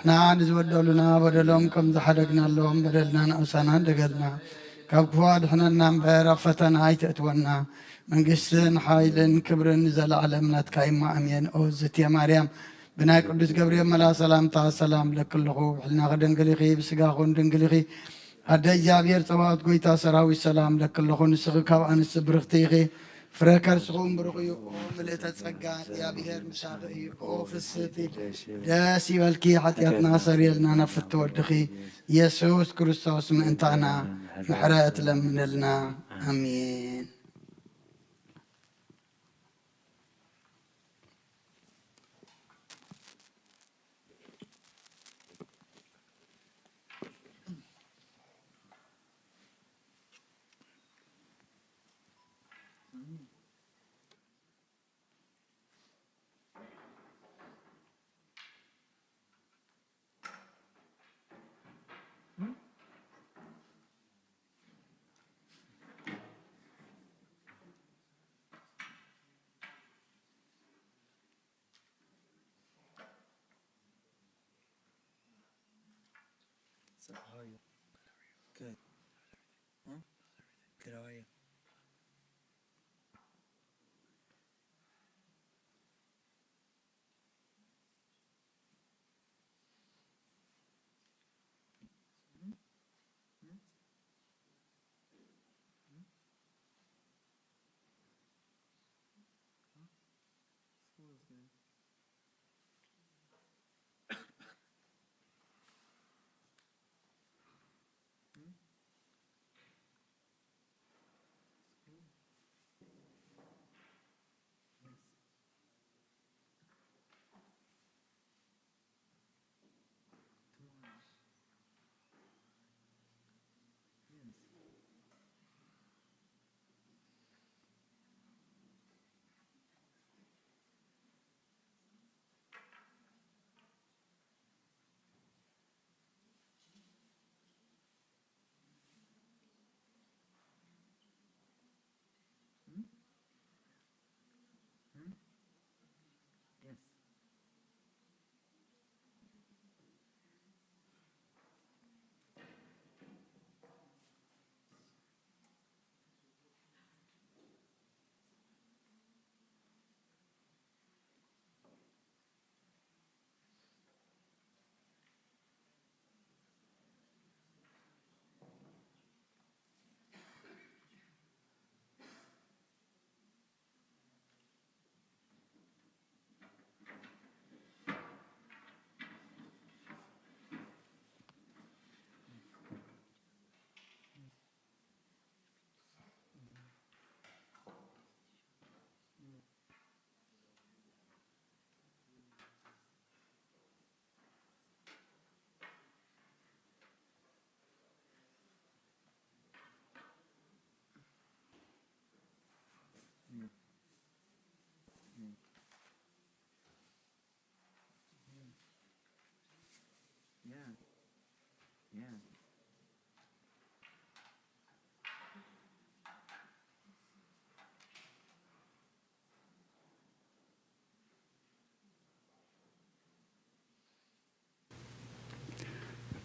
ንሕና ንዝበደሉና በደሎም ከም ዝሓደግናሎም በደልና ንእውሳና እንደገልና ካብ ክፉ ኣድሕነና እምበር ኣብ ፈተና ኣይተእትወና መንግሥትን ሓይልን ክብርን ዘለዓለም ናትካ እሞ ኣሜን። እግዝእትየ ማርያም ብናይ ቅዱስ ገብርኤል መልአክ ሰላምታ ሰላም ለክልኹ ብሕልናኸ ድንግል ኢኺ ብስጋኹን ድንግል ኢኺ ኣደ እግዚኣብሔር ፀባኦት ጎይታ ሰራዊት ሰላም ለክልኹ ንስኺ ካብ ኣንስቲ ብርኽቲ ኢኺ ፍረ ከርስኹም ብሩኽ እዩ ምልእተ ጸጋ እግዚኣብሔር ምሳኺ እዩ ፍስቲ ደስ ይበልኪ ሓጢአትና ሰሪየልና ነፍቲ ወድኺ ኢየሱስ ክርስቶስ ምእንታና ምሕረት ለምንልና ኣሜን።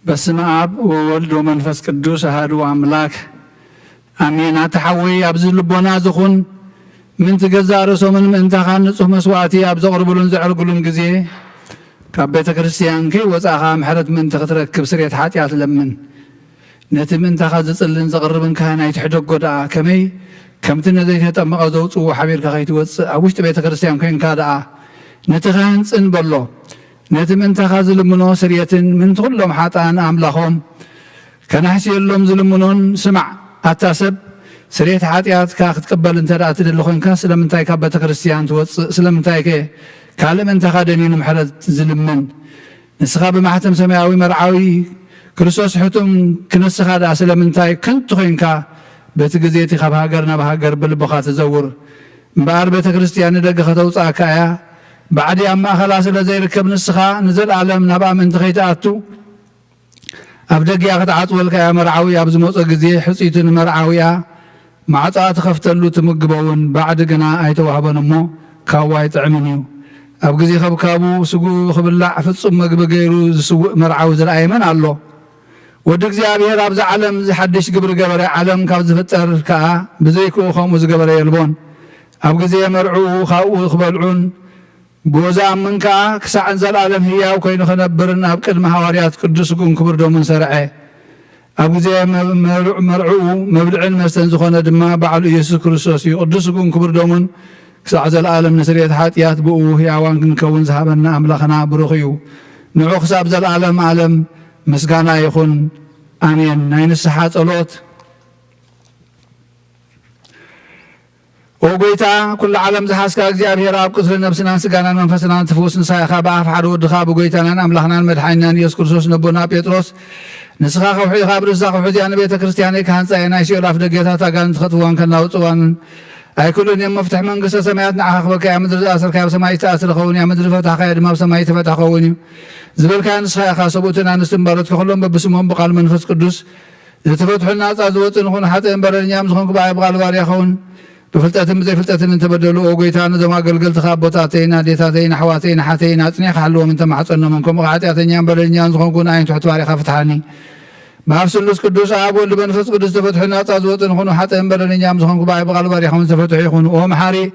በስመ አብ ወወልድ ወመንፈስ ቅዱስ አሐዱ አምላክ አሜን። አትሐወይ ኣብዚ ልቦና ዝኹን ምን ትገዛእ ርእሶምን ምእንታኻ ንጹህ መስዋዕቲ ኣብ ዘቕርብሉን ዘዕርግሉን ግዜ ካብ ቤተ ክርስቲያን ከይወፃእኻ ምሕረት ምእንቲ ክትረክብ ስርየት ሓጢኣት ለምን። ነቲ ምእንታኻ ዝጽልን ዘቕርብን ካህናይ ትሕደጎ ደኣ ከመይ ከምቲ ነዘይተጠመቐ ዘውፅዎ ሓቢርካ ከይትወፅእ ኣብ ውሽጢ ቤተ ክርስቲያን ኮንካ ደኣ ነቲ ካህን ጽንበሎ ነቲ ምእንታኻ ዝልምኖ ስርየትን ምንቲ ኩሎም ሓጣን ኣምላኾም ከናሕስየሎም ዝልምኖን ስማዕ ኣታሰብ ስርየት ሓጢኣትካ ክትቅበል እንተ ደኣ ትደሊ ኮይንካ ስለምንታይ ካብ ቤተ ክርስቲያን ትወፅእ? ስለምንታይ ከ ካልእ ምእንታኻ ደኒኑ ምሕረት ዝልምን? ንስኻ ብማሕተም ሰማያዊ መርዓዊ ክርስቶስ ሕቱም ክነስኻ ደኣ ስለምንታይ ከንቱ ኮይንካ በቲ ግዜ እቲ ካብ ሃገር ናብ ሃገር ብልብኻ ትዘውር? እምበኣር ቤተ ክርስቲያን ንደገ ከተውፃእካ እያ ባዕዲ ኣብ ማእኸላ ስለ ዘይርከብ ንስኻ ንዘለዓለም ናብ ኣመንቲ ከይተኣቱ ኣብ ደጊያ ክትዓፅወልካ እያ መርዓዊ ኣብ ዝመፀ ግዜ ሕፂቱ ንመርዓዊያ ማዕፃ ትኸፍተሉ ትምግበውን ባዕዲ ግና ኣይተዋህበን እሞ ካብ ዋይ ጥዕምን እዩ። ኣብ ግዜ ከብካቡ ስጉኡ ክብላዕ ፍጹም መግቢ ገይሩ ዝስውእ መርዓዊ ዝረኣየ መን ኣሎ? ወዲ እግዚኣብሔር ኣብዚ ዓለም ዝሓድሽ ግብሪ ገበረ ዓለም ካብ ዝፍጠር ከዓ ብዘይክኡ ከምኡ ዝገበረ የልቦን። ኣብ ግዜ መርዑኡ ካብኡ ክበልዑን ብወዛ እምን ከዓ ክሳዕን ዘለዓለም ህያው ኮይኑ ክነብርን ኣብ ቅድሚ ሃዋርያት ቅዱስ ስጉኡን ክቡር ደሙን ሰርዐ። ኣብ ግዜ መርዑኡ መብልዕን መስተን ዝኾነ ድማ ባዕሉ ኢየሱስ ክርስቶስ እዩ። ቅዱስ ስጉኡን ክቡር ደሙን ክሳዕ ዘለዓለም ንስርየት ሓጢኣት ብኡ ህያዋን ክንከውን ዝሃበና ኣምላኽና ብሩኽ እዩ። ንዑ ክሳብ ዘለዓለም ዓለም ምስጋና ይኹን ኣሜን። ናይ ንስሓ ጸሎት። ወጎይታ ኩሉ ዓለም ዝሓስካ እግዚኣብሔር ኣብ ቅፅሪ ነብስናን ስጋናን መንፈስናን ትፍውስ ንሳይኻ ብኣፍ ሓደ ወድኻ ብጎይታናን ኣምላኽናን መድሓኒናን ኢየሱስ ክርስቶስ ነቦና ጴጥሮስ ንስኻ ከውሒኻ ብርሳ ከውሑትያ ንቤተ ክርስቲያነይ ካህንፃየ ናይ ሲኦል ኣፍ ደገታት ኣጋንንት ከጥፍዋን ከናውፅዋን ኣይኩሉን እዮም መፍትሒ መንግስተ ሰማያት ንዓኻ ክበካ ያ ምድሪ ዝኣሰርካ ኣብ ሰማይ ዝተኣስረ ኸውን እያ ምድሪ ፈታሕካያ ድማ ኣብ ሰማይ ተፈታሕ ኸውን እዩ ዝበልካያ ንስኻ ኢኻ ሰብኡትን ኣንስትን ባሮት ከኩሎም በብስሞም ብቓል መንፈስ ቅዱስ ዝተፈትሑን ናፃ ዝወፅን ይኹን ሓጥእን በደለኛም ዝኾንኩ ብኣይ ብቓል ባርያ ኸውን ብፍልጠትን ብዘይፍልጠትን እንተበደሉ ኦ ጎይታ ነዞም ኣገልገልትኻ ኣቦታተይን ኣዴታተይን ኣሕዋተይን ሓተይን ኣፅኒዕካ ሓልዎም እንተማሕፀኖምን ከምኡ ኃጢአተኛን በደለኛን ዝኾንኩ ንኣይን ትሕቲ ባሪኻ ፍትሓኒ باب سلوس قدوس آب ولد بنفس قدوس تفتحنا تازوتن خنو حتى ينبرني نعم زخون كباي بقلب باري خمس تفتح يخون وهم حاري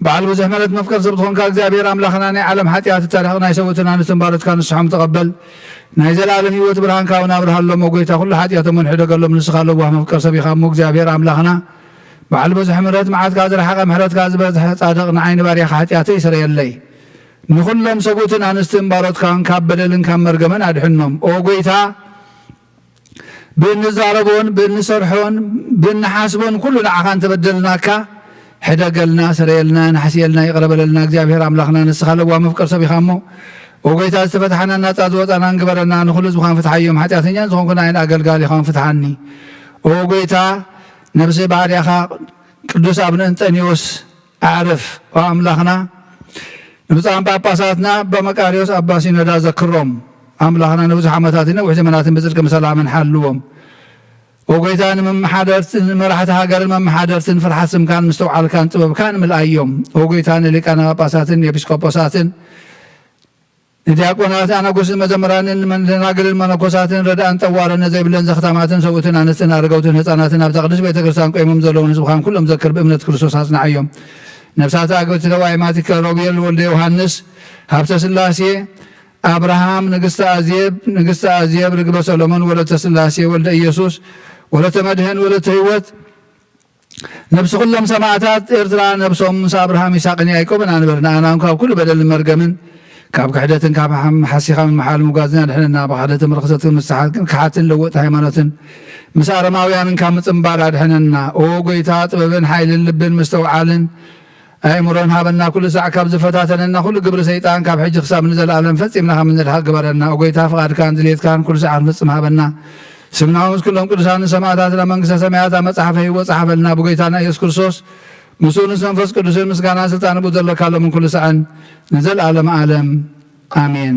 بعد بزحملت مفكر زبطون كاكزابير أملاخنا عالم حتيات التاريخنا يسوتنا نستنبارت كان الصحام تقبل نايزل عالم هيوت برهان كاونا برهان لهم وقويتا كل حتيات منحدة قال لهم نسخة له وهم مفكر سبيخا مكزابير أملاخنا بعد بزحملت معاد كازر حقا محرات كازر صادقنا عين باري حتياتي يسري اللي نخلهم سبوتنا نستنبارت كان كابدلن كان مرقمن أدحنهم وقويتا بنزاربون بنسرحون بنحاسبون كلنا عخان تبدلناك حدا قلنا سريلنا نحسيلنا يقرب لنا እግዚአብሔር አምላክና ንስኻለ ወመፍቀር ሰቢኻሞ ወጎይታ ዝተፈታሐና እናጣዝወጣና እንግበረና ንኹሉ ዝኻን ፍትሐዮም ኃጢአተኛ ዝኾንኩና አይን አገልጋሊ ኻን ፍትሐኒ ወጎይታ ነብሴ ባሪያኻ ቅዱስ አቡነ እንጠኒዎስ አዕርፍ ወአምላክና ንብፃን ጳጳሳትና በመቃሪዎስ አባ ሲኖዳ ዘክሮም አምላክና ንብዙሕ ዓመታትን ነዊሕ ዘመናትን ብጽድቅ ሰላምን ሓልዎም وقيتان من محادرتن مرحة هاجرن من محادرتن فرحة سمكان مستوعل كان طبب كان من الأيام وقيتان اللي كان باساتن يبسكوباساتن ندياقونات أنا قصد مزمران من ناقل المناقصاتن رد أن توارن زي بلن زختاماتن سوتن أنستن أرقوتن هتاناتن أبتقدس بيتكرسان قيمم زلون سبحان كلهم ذكر بإمنة كرسوس حسنا عيوم نفسات أقوت روايماتك روبيل ولد يوحنس هبت سلاسي أبراهام نقست أزيب رقب سلمان ولد سلاسي ولد إيسوس ولت مدهن ولت هيوت نفس كلهم سماعتات إرترا نفسهم موسى أبراهام يساق يعقوب أنا برنا أنا كاب كل بدل المرجمن كاب كحدة كاب حسيخا من محل مقازنا نحن بحدة مرخصة مستحق كحاتن لوت هيمانة مسار ماويان كام تنبار حننا أو قيتات ببن حيل اللبن مستوعالن أي مرون هابنا كل ساعة كاب زفتاتنا كل قبر سيطان كاب حج خصام نزل العالم فتمنا من الحق قبرنا أو قيتها فقد كان دليت كان كل ساعة نصم هابنا سمناوس كلهم قدسان سماعاتنا منقسة سماعات مصحفه وصحف لنا بقيتانا يسوع كريستوس مسؤول نفس قدس مسكانا سلطان بدل كلام من كل ساعة نزل عالم آمين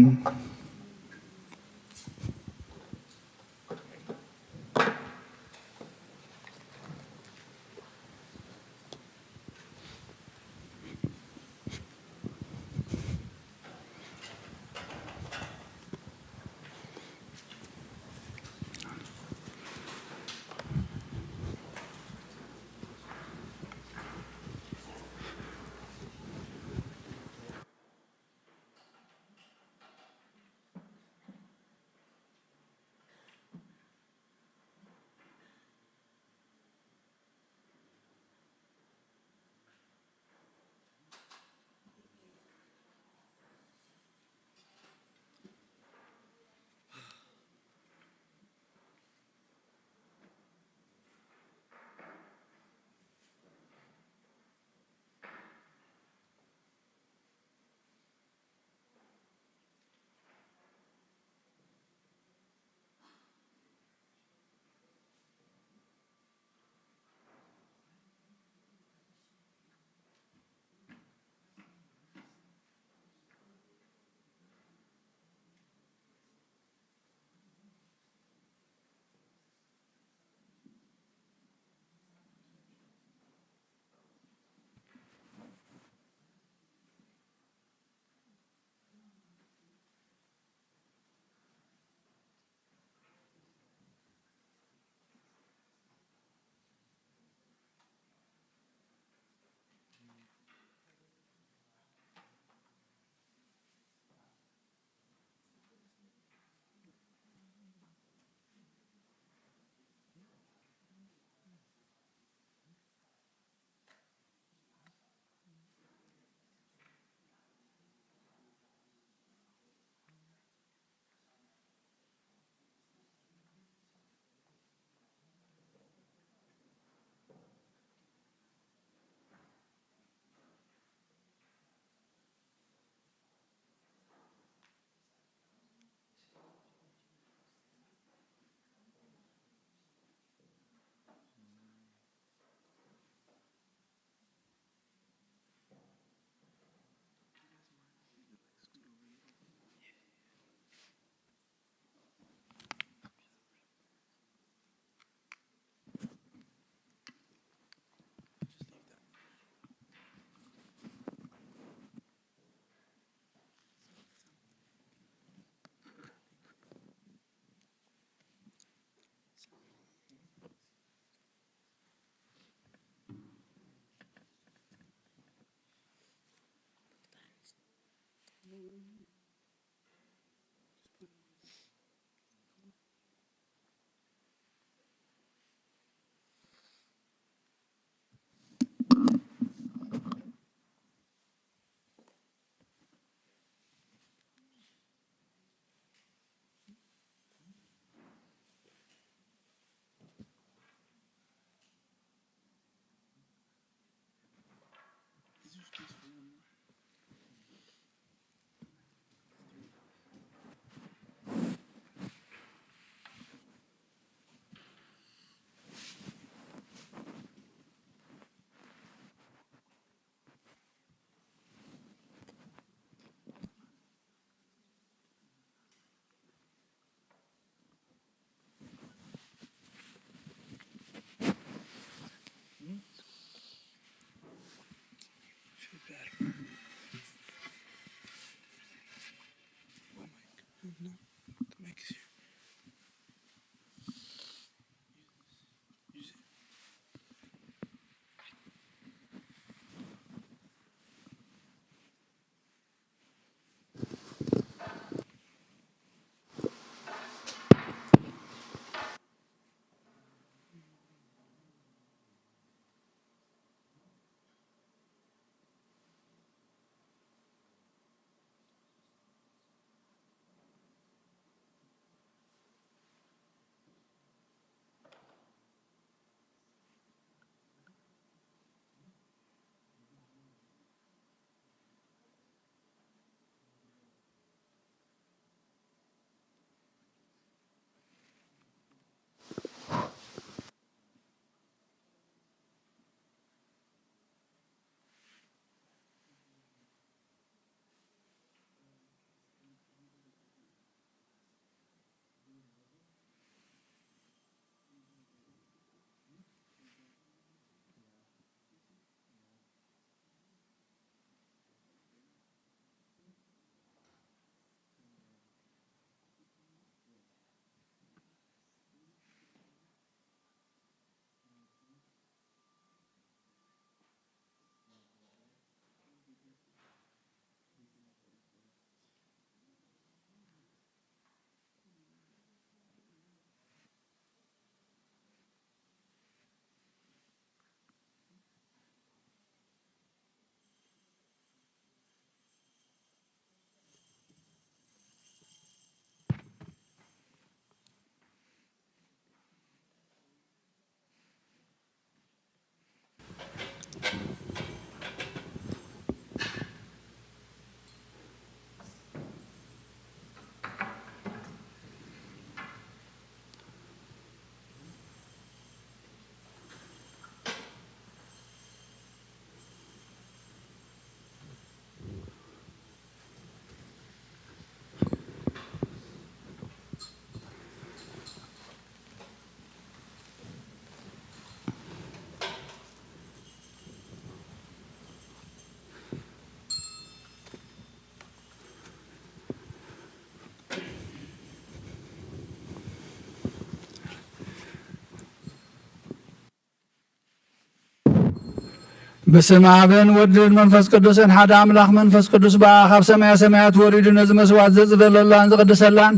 በስመ አብ ወወልድ መንፈስ ቅዱስን ሓደ አምላክ መንፈስ ቅዱስ በአብ ሰማያ ሰማያት ወሪዱ ነዝ መስዋዕት ዘጽደለላን ዘቅድሰላን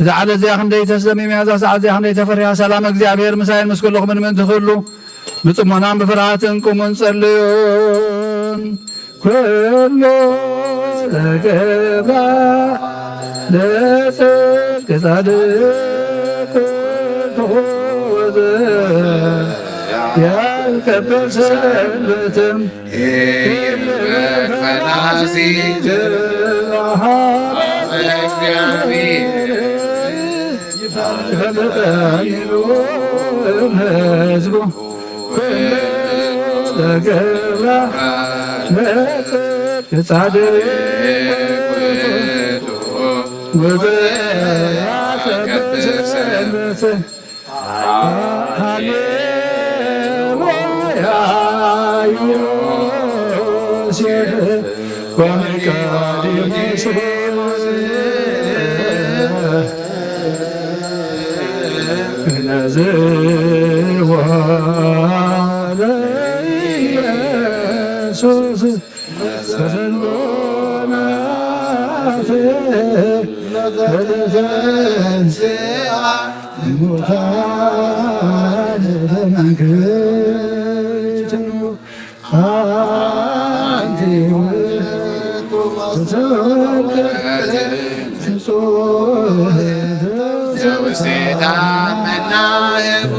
ዛዓለ እዚያ ክንደይ ተሰሚም ያዛ ሰዓት እዚያ ክንደይ ተፈሪያ ሰላም እግዚአብሔር ምሳይን ምስኩልኹም ምን ትኽሉ ብጽሞናን ብፍርሃትን ቁሙን ጸልዩን ኩሉ ለገባ ለጽድቅ ጻድቅ ወዘ ያልከበረ ሰንበትም ፈናሲ እግዚአብሔር ህዝቡ ለገብራ ለጻድቅ ወበያከበረ ሰንበትም ዮሴፍ ወኒቆዲሞስ ነዝዋ ለኢየሱስ ተሰሎና ለዘተንሥአ እሙታን በመንግሥቱ አንቲ ውእቱ ዘውስቴታ መናህብ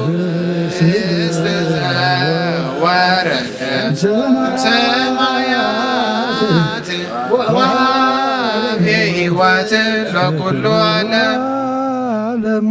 እስተ ዘወረደ ሰማያት ወሀበ ሕይወት ለኩሉ ዓለም።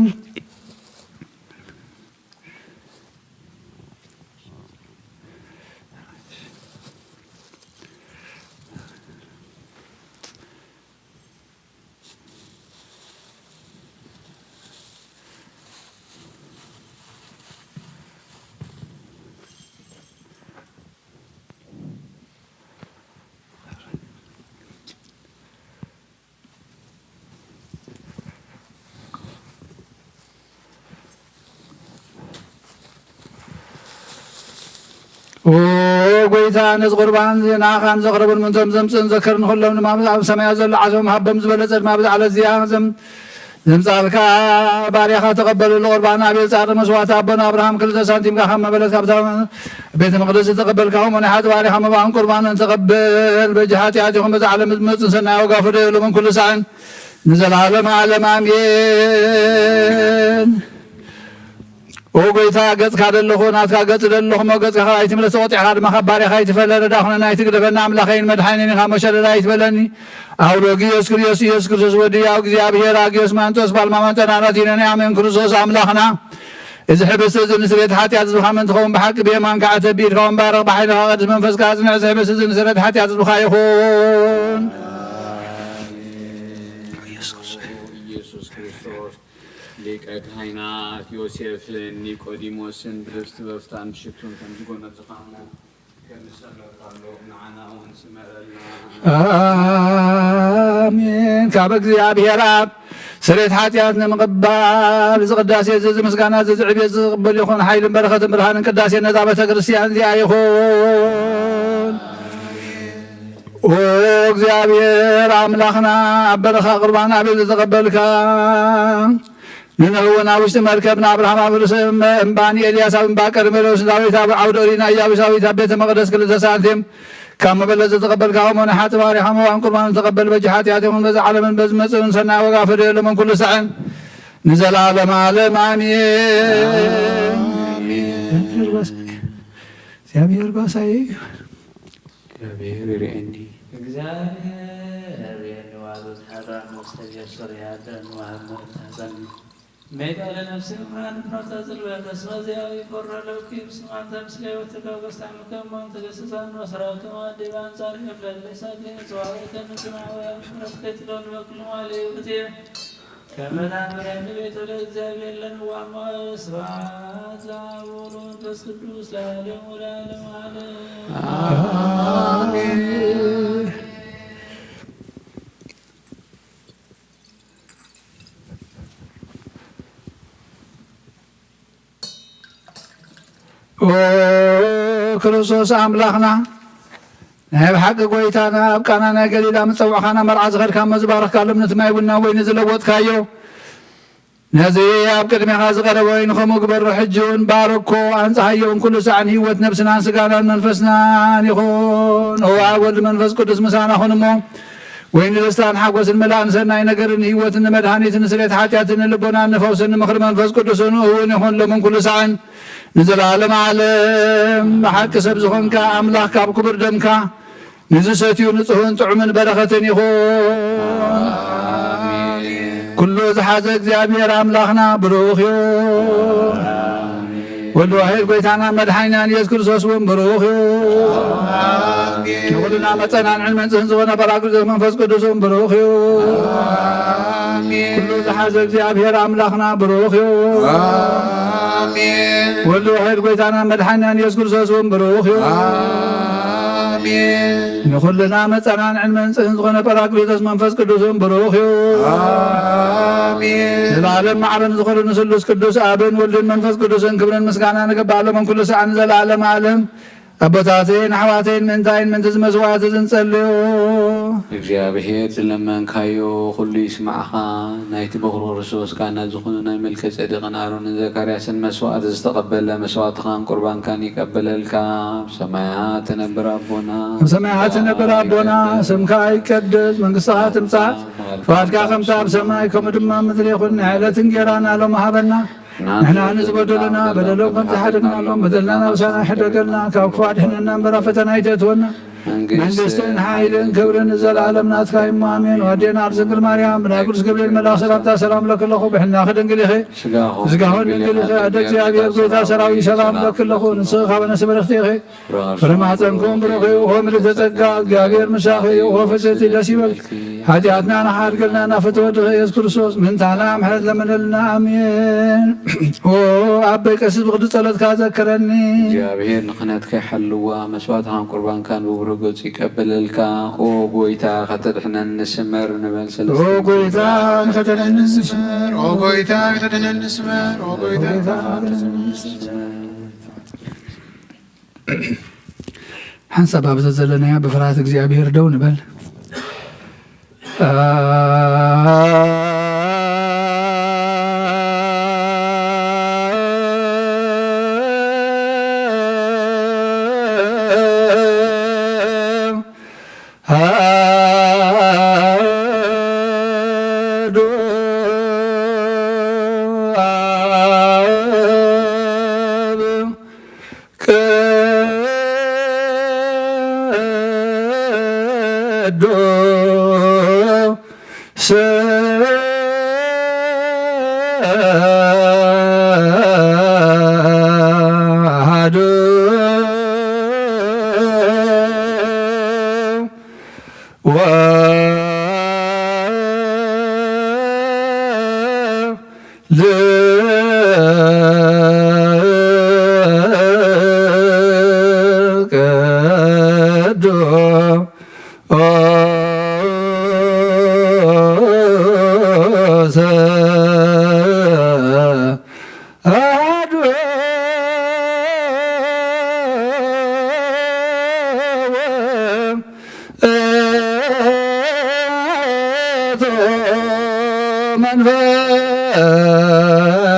ጎይታ ነዚ ቁርባን ናኻን ዘቕረቡን ምንቶም ዘምፅን ዘከርን ኩሎም ድማ ኣብ ሰማያት ዘሎ ዓሶም ሃቦም ዝበለፀ ድማ ብዛዕለ እዚያ ዘምፃልካ ባርያኻ ተቐበለሉ ቁርባን ኣብየ ፃሪ መስዋዕቲ ኣቦና ኣብርሃም 2 ሳንቲምካ ካብ መበለት ካብታ ቤተ መቅደስ ተቐበልካ ሆሞ ናይ ሓቲ ባርያኻ መባእን ቁርባንን ተቐበል በጂ ሓጢኣትኹም በዚ ዓለም ዝመፅን ሰናይ ወጋፍ ደየሎምን ኩሉ ሰዓን ንዘለዓለመ ዓለም ኣሜን። ጎይታ ገጽካ ደለኹ ናትካ ገጽ ደለኹሞ ገጽካ ኣይትምለስ ተቆጢዕካ ድማ ካብ ባርያኻ ይትፈለኒ ዳኹነና ይትግደፈና ኣምላኸይን መድሓኒን ኢኻ መሸለላ ይትበለኒ ኣውሎጊዮስ ክርስቶስ ኢየሱስ ክርስቶስ ወዲያው እግዚኣብሔር ኣጊዮስ ማንጦስ ባልማማን ጠናናት ኢነኒ ኣሜን። ክርስቶስ ኣምላኽና እዚ ሕብስቲ እዚ ንስርየት ሓጢኣት ዝብኻ ምን ትኸውን ብሓቂ ብየማንካ ዓተቢድካ ወንባረኽ ብሓይልኻ ቅዱስ መንፈስካ ኣጽንዕ እዚ ሕብስቲ እዚ ንስርየት ሓጢኣት ዝብኻ ይኹን። ኢየሱስ ክርስቶስ ሊቀ ካህናት ዮሴፍን ኒቆዲሞስን ብህብስቲ በፍታን ብሽቱን ከም ዝጎነት ዝኻኑ ከምዝሰለካሎ ንዓና እውን ስመረልና ኣሜን። ካብ እግዚኣብሔር ኣብ ስርየት ሓጢኣት ንምቕባል እዚ ቅዳሴ እዚ ምስጋና እዚ ዕብየት ዝቕበል ይኹን ሓይልን በረኸትን ብርሃንን ቅዳሴ ነዛ ቤተ ክርስቲያን እዚኣ ይኹን። ኦ እግዚኣብሔር ኣምላኽና ኣብ በረኻ ቁርባን ኣብየ ዝተቐበልካ ንነህውን ኣብ ውሽጢ መርከብ ንኣብርሃም ኣብ ርእሲ እምባን ኤልያስ ኣብ እምባ ቀርሜሎስ ዳዊት ኣብ ዓውደ ኦሪና ኢያቡሳዊት ኣብ ቤተ መቅደስ 2 ሳንቲም ካብ መበለት ዝተቐበልካ ሆሞ ናይ ሓቲ ባርያኻ መባእን ቁርባንን ተቐበል በጂ ሓጢኣት ይኹን በዚ ዓለምን በዚ መፅእን ሰናይ ወጋፍ ደየሎምን ኩሉ ሰዕን ንዘለዓለመ ዓለም ኣሜን። እግዚአብሔር ባሳይ እግዚአብሔር ይርአኒ እግዚአብሔር የንዋሉ ተሐራን መስተጀር ያደን ዋመታዘን ሜዳ ለነፍሴ ምራን ፍኖተ ጽልበት እስመዚያዊ ቆረለው ኪብስ ማንተ ምስለ ወተጋገስታ ምከመን ተገስሳን ወሰራቱ ማዲባ አንጻር ይፈል ለሳት ጽዋይ ከንስማው ያፍረት ከትሎን በኩል ማለ ይውቴ ከመናን ብረን ቤተ ለእግዚአብሔር ለንዋማ ስብሐት ለአብ ወመንፈስ ቅዱስ ለዓለሙ ለዓለም አሜን። ኦ ክርስቶስ ኣምላኽና ናይ ብሓቂ ጎይታና ኣብ ቃና ናይ ገሊላ ምፀውዕኻና መርዓ ዝኸድካ መዝባረኽካ ልምነት ማይ ቡና ወይኒ ዝለወጥካዮ ነዚ ኣብ ቅድሜኻ ዝቐረበ ወይኒ ከምኡ ግበሮ ሕጂ እውን ባረኮ ኣንፀሃዮውን ኩሉ ሰዓን ህይወት ነብስናን ስጋናን መንፈስናን ይኹን። ኦ ኣብ ወልዲ መንፈስ ቅዱስ ምሳና ኹን እሞ ወይኒ ደስታን ሓጎስን መላእን ሰናይ ነገርን ህይወትን ንመድሃኒትን ስርየት ሓጢኣትን ንልቦናን ንፈውስን ንምኽሪ መንፈስ ቅዱስን እውን ይኹን ሎምን ኩሉ ሰዓን ንዘለዓለመ ዓለም ብሓቂ ሰብ ዝኾንካ ኣምላኽ ካብ ክቡር ደምካ ንዝሰትዩ ንጹህን ጥዑምን በረኸትን ይኹን። ኩሉ ዝሓዘ እግዚአብሔር ኣምላኽና ብሩኽ እዩ። ወልድ ዋሕድ ጎይታና መድሓኒናን ኢየሱስ ክርስቶስ እውን ብሩኽ እዩ። ንኹልና መፀናንዕን መንጽህን ዝኾነ ጰራቅሊጦስ መንፈስ ቅዱስ እውን ብሩኽ እዩ። ኩሉ ዝሓዘ እግዚአብሔር ኣምላኽና ብሩኽ እዩ። ወልድ ዋሕድ ጎይታና መድሓኒናን ኢየሱስ ክርስቶስ እውን ብሩኽ እዩ። ንኹልና መፀናንዕን መንጽህን ዝኾነ ጰራቅሊጦስ መንፈስ ቅዱስ እውን ብሩኽ እዩ። ዘለዓለም ማዕረን ዝኾኑ ንስሉስ ቅዱስ ኣብን ወልድን መንፈስ ቅዱስን ክብርን ምስጋና ንግባእ ሎምን ኩሉ ሰዓን ዘለዓለም ዓለም ኣቦታትን ኣሕዋትን ምንታይን ምንቲ ዝመስዋዕቲ ዝንጸልዮ እግዚአብሔር ዝለመንካዮ ኩሉ ይስማዕኻ ናይቲ በኩር ክርስቶስ ካህና ዝኾኑ ናይ መልከ ጼዴቅን ኣሮንን ዘካርያስን መስዋዕቲ ዝተቐበለ መስዋዕትኻን ቁርባንካን ይቀበለልካ ሰማያት ትነብር ኣቦና ኣብ ሰማያት ትነብር ኣቦና ስምካ ይቀደስ መንግሥትኻ ትምጻእ ፈቃድካ ከምታ ኣብ ሰማይ ከምኡ ድማ ምድሪ ይኹን ዕለትን ጌራና ሎም ሃበና ንሕና ንዝበደሉና በደሎም ከም ዝሓደግናሎም በደልና ናብሳና ይሕደገልና ካብ ክፉ ኣድሕነና እምበራ ፈተና ይተእትወና መንግሥትን ሓይልን ክብርን ዘለዓለም ናትካ እሞ ኣሜን። ወዴና ኣርዝንግል ማርያም ብናይ ቅዱስ ገብርኤል መልኣኽ ሰላምታ ሰላም ለክለኹ ብሕናኺ ድንግል ኢኺ ዝጋሆን ድንግል ኢኺ ኣደ እግዚኣብሔር ጐይታ ሰራዊት ሰላም ለክለኹ ንስኺ ካብ ነፍሲ በረኽቲ ኢኺ ፍሬ ማኅፀንኩም ብሩኽ እዩ ኦ ምልዕተ ጸጋ እግዚኣብሔር ምሳኺ እዩ ኦ ፍጽምቲ ደስ ይበልኪ ኃጢአትና ናሓድገልና ናፍትወድኺ ኢየሱስ ክርስቶስ ምንታና ምሕረት ለመነልና ኣሜን። ኦ ኣበይ ቀሲስ ብቅዱስ ጸሎትካ ዘክረኒ እግዚአብሔር ንኽነትካ ይሓልዋ መስዋዕትኻን ቁርባንካን ብብሩህ ገጹ ይቀበለልካ ኦ ጐይታ ከተድሕነኒ ንስመር ንበል ኦ ጐይታ ንኸተድሕነኒ ንስመር ኦ ጐይታ ከተድሕነኒ ንስመር ኦ ጐይታ ሓንሳብ ኣብዘ ዘለናያ ብፍርሃት እግዚኣብሔር ደው ንበል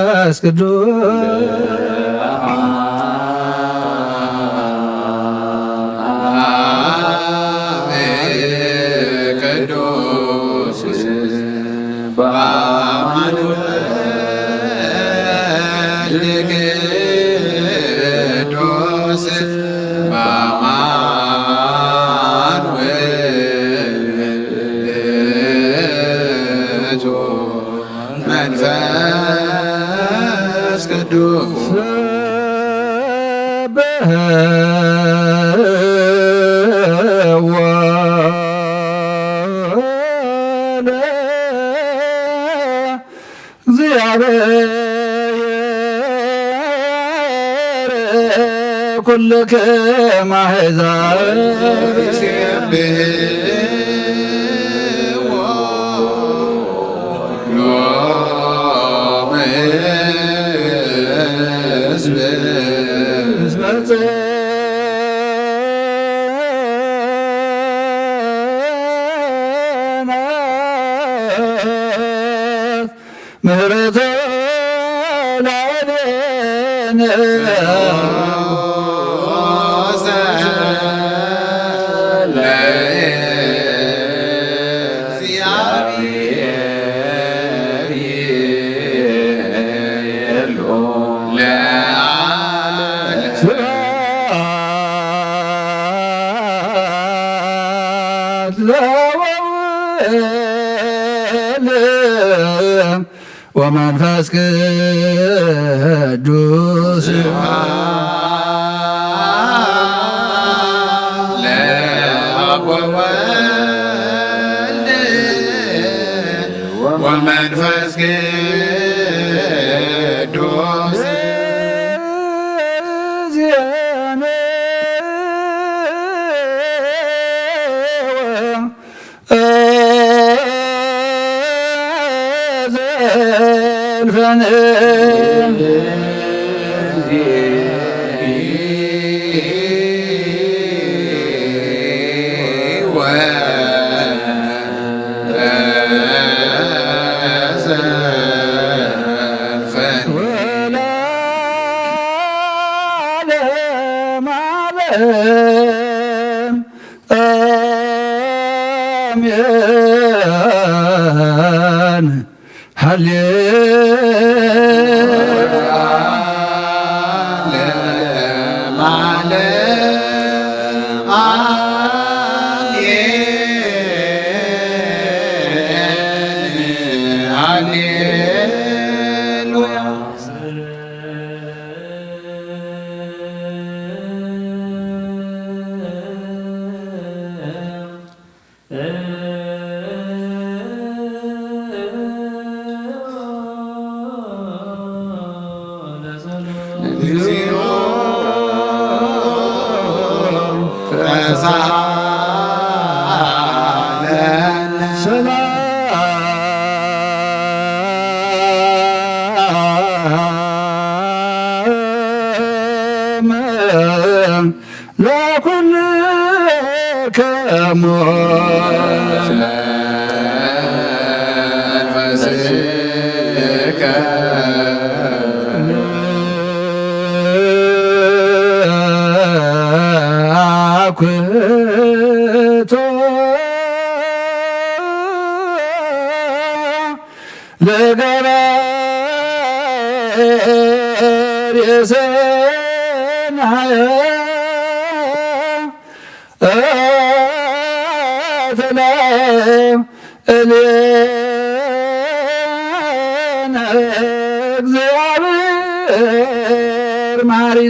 መንፈስ ቅዱስ በአማኑኤል ቅዱስ መንፈስ ቅዱስ እግዚአብሔር ኩልከ ማሕዛብ ምህረተ ላዕሌነ ወመንፈስ ቅዱስ ወመንፈስ ቅዱስ አሜን ሃሌሉያ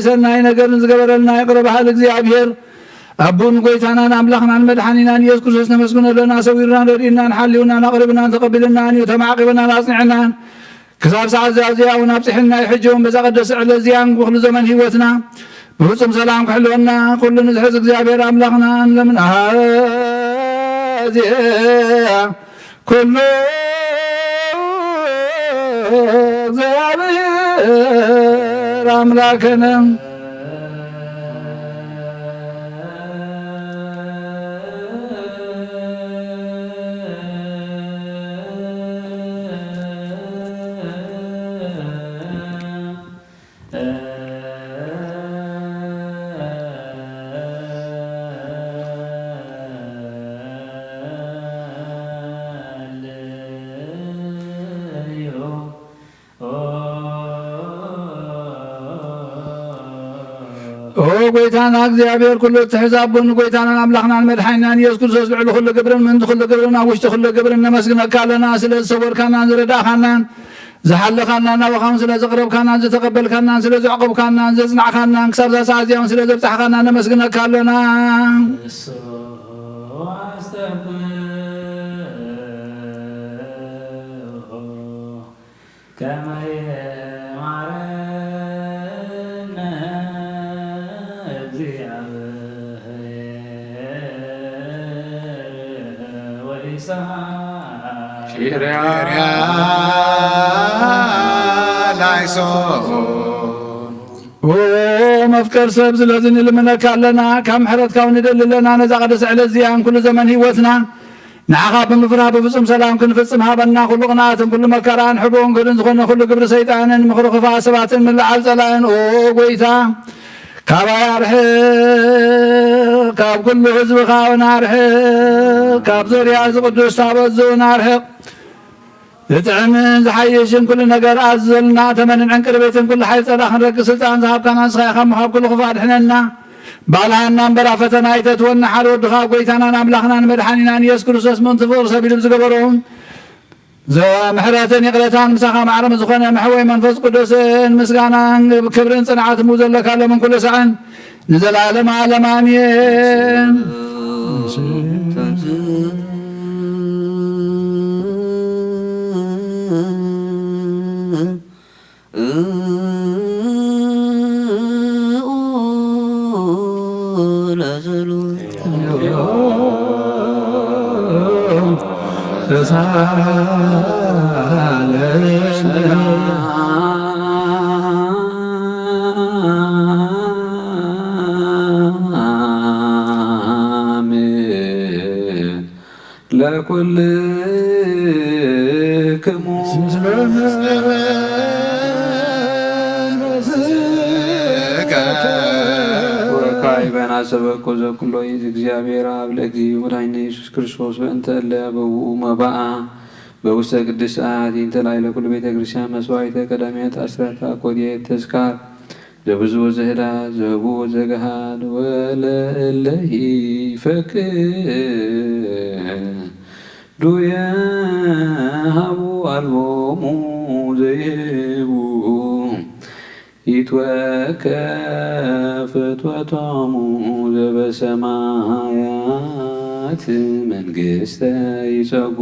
ሰናይ ነገርን ዝገበረልና ይቅር በሃል እግዚአብሔር አቡን ጎይታናን አምላኽናን መድኃኒናን ኢየሱስ ክርስቶስ ነመስግነለና ሰዊርናን ረዲእናን ሓልዩናን ኣቕሪብናን ተቐቢልናን እዩ ተማዕቂብናን ኣጽኒዕናን ክሳብ ሰዓት እዚኣ እውን ኣብፅሕልና ይሕጅውን በዛ ቀደስ ዕለት እዚያን ብኩሉ ዘመን ሂወትና ብፍጹም ሰላም ክሕልወና ኩሉ ንዝሕዝ እግዚአብሔር አምላኽና ለምን እዚኣ ኩሉ እግዚአብሔር አምላክነ ጎይታና እግዚአብሔር ኩሉ ትሕዛቡን ጎይታናን አምላኽናን መድኃኒናን ኢየሱስ ክርስቶስ ልዕሊ ኩሉ ግብርን ምንቲ ኩሉ ግብርን ኣብ ውሽጢ ኩሉ ግብርን ነመስግነካ ኣለና ስለ ዝሰወርካናን ዝረዳእኻናን ዝሓለኻናን ናብኻውን ስለ ዘቕረብካናን ዝተቐበልካናን ስለ ዘዕቆብካናን ዘጽናዕካናን ክሳብ ዛ ሰዓት እዚኦም ስለ ዘብፅሕካናን ነመስግነካ ኣለና መፍቀር ሰብ ስለዚ ንልምነካ ኣለና ካብ ምሕረትካ ንደልለና ነዛ ቀደስ ዕለት እዚኣን ኩሉ ዘመን ሂወትና ንዓኻ ብምፍራህ ብፍጹም ሰላም ክንፍጽም ሃበና ኩሉ ቅንኣትን ኩሉ መከራን ሕቡን ግድን ዝኾነ ኩሉ ግብሪ ሰይጣንን ምኽሪ ክፉእ ሰባትን ምልዓል ጸላእን ጎይታ ካባይ ኣርሕቕ ካብ ኩሉ ህዝብኻ እውን ኣርሕቕ ካብ ዙርያ ዝቅዱስ ታቦት እውን ኣርሕቕ ዝጥዕምን ዝሓይሽን ኩሉ ነገር ኣዘልና ተመንን ዕንቅርቤትን ኩሉ ሓይል ፀላእ ክንረክብ ስልጣን ዝሃብካና ንስኻ ኢኻ ካብ ኩሉ ክፉእ ኣድሕነና ባልሃና እምበራ ፈተና ኣይተትወና ሓደ ወድኻ ጎይታናን ኣምላኽናን መድሓኒናን ኢየሱስ ክርስቶስ ምእንቲ ፍቕሪ ሰቢሉ ዝገበሮም ምሕረትን ይቕረታን ምሳኻ ማዕረም ዝኾነ መሕወይ መንፈስ ቅዱስን ምስጋናን ክብርን ጽንዓትን ዘለካ ሎምን ኩሉ ሰዓን ንዘላለም ዓለም ኣሜን ለኩልክሙ ወካዕበና ዘሐሰበኮ ዘኩሎ ይእቲ እግዚአብሔር አብ ለእግዚእ ወመድኃኒነ ኢየሱስ ክርስቶስ በእንተ እለ ያበውኡ መባአ በውስተ ቅድስት ሰዓት እንተ ላዕለ ኩሉ ቤተ ክርስቲያን መስዋዕተ ቀዳሚያት አስራተ አኮቴት ተዝካር ዘብዙ ወዘህዳት ዘህቡ ወዘገሃድ ወለእለሂ ፈቅዱ የሀቡ አልቦሙ ዘይህቡ ይትወከፍ ፍትወቶሙ ዘበሰማያት መንግሥተ ይጸጉ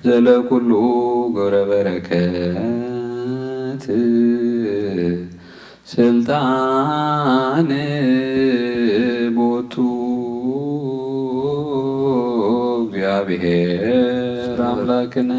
ዘለኩሉ ገብረ በረከት ስልጣን ቦቱ እግዚአብሔር አምላክነ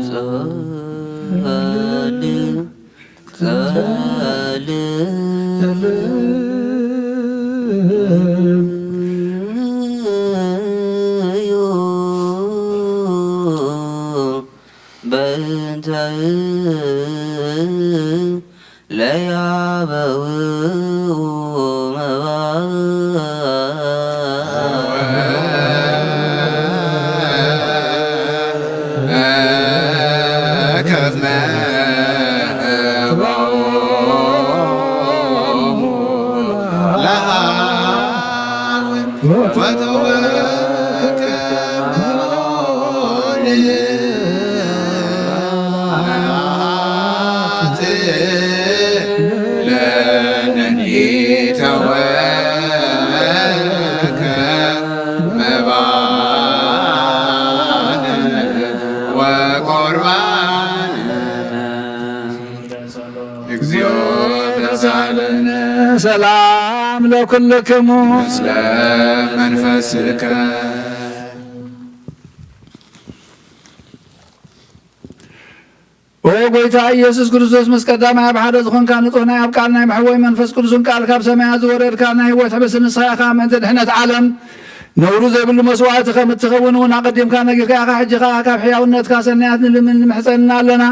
ሰላም ለኩልክሙ ምስለ መንፈስከ ኦ ጎይታ ኢየሱስ ክርስቶስ ምስ ቀዳማይ ኣብ ሓደ ዝኾንካ ንጹህ ናይ ኣብ ቃል ናይ መሕወይ መንፈስ ቅዱስን ቃል ካብ ሰማያት ዝወረድካ ናይ ህይወት ሕብሲ ንስኻ ኢኻ ምእንቲ ድሕነት ዓለም ነውሩ ዘይብሉ መስዋዕቲ ከም እትኸውን እውን ኣቐዲምካ ነጊርካ ኢኻ ሕጂ ኸ ካብ ሕያውነትካ ሰናያት ንምሕፀንና ኣለና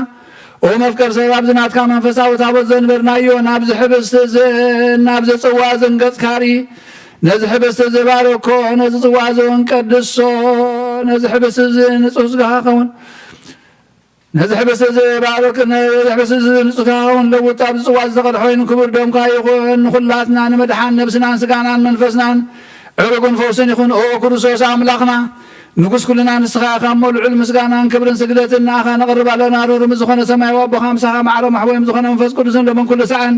ኦ መፍቀር ሰብ ኣብዚ ናትካ መንፈሳዊ ታቦት ዘንበርናዮ ናብዚ ሕብስቲ ናብዚ ጽዋ ዝንገጽካሪ ነዚ ሕብስቲ ዝባረኮ ነዚ ጽዋ ዝንቀድሶ ነዚ ሕብስቲ ንጹህ ስጋኻ ኸውን ነዚ ሕብስቲ ዝባረክ ነዚ ሕብስቲ ንጹህ ኸውን ለውጥ ኣብዚ ጽዋ ዝተቐድሐ ኮይኑ ክቡር ደምካ ይኹን ንኹላትና ንመድሓን ነብስናን ስጋናን መንፈስናን ዕሩግን ፈውስን ይኹን ኦ ክርስቶስ ኣምላኽና ንጉስ ኩልና ንስኻ ኢኻ እሞ ልዑል ምስጋናን ክብርን ስግደትን ንኣኻ ነቕርብ ኣለና ርህሩም ዝኾነ ሰማያዊ ኣቦኻ ምሳኻ ማዕረ ማሕወይም ዝኾነ መንፈስ ቅዱስን ሎምን ኩሉ ሰዓን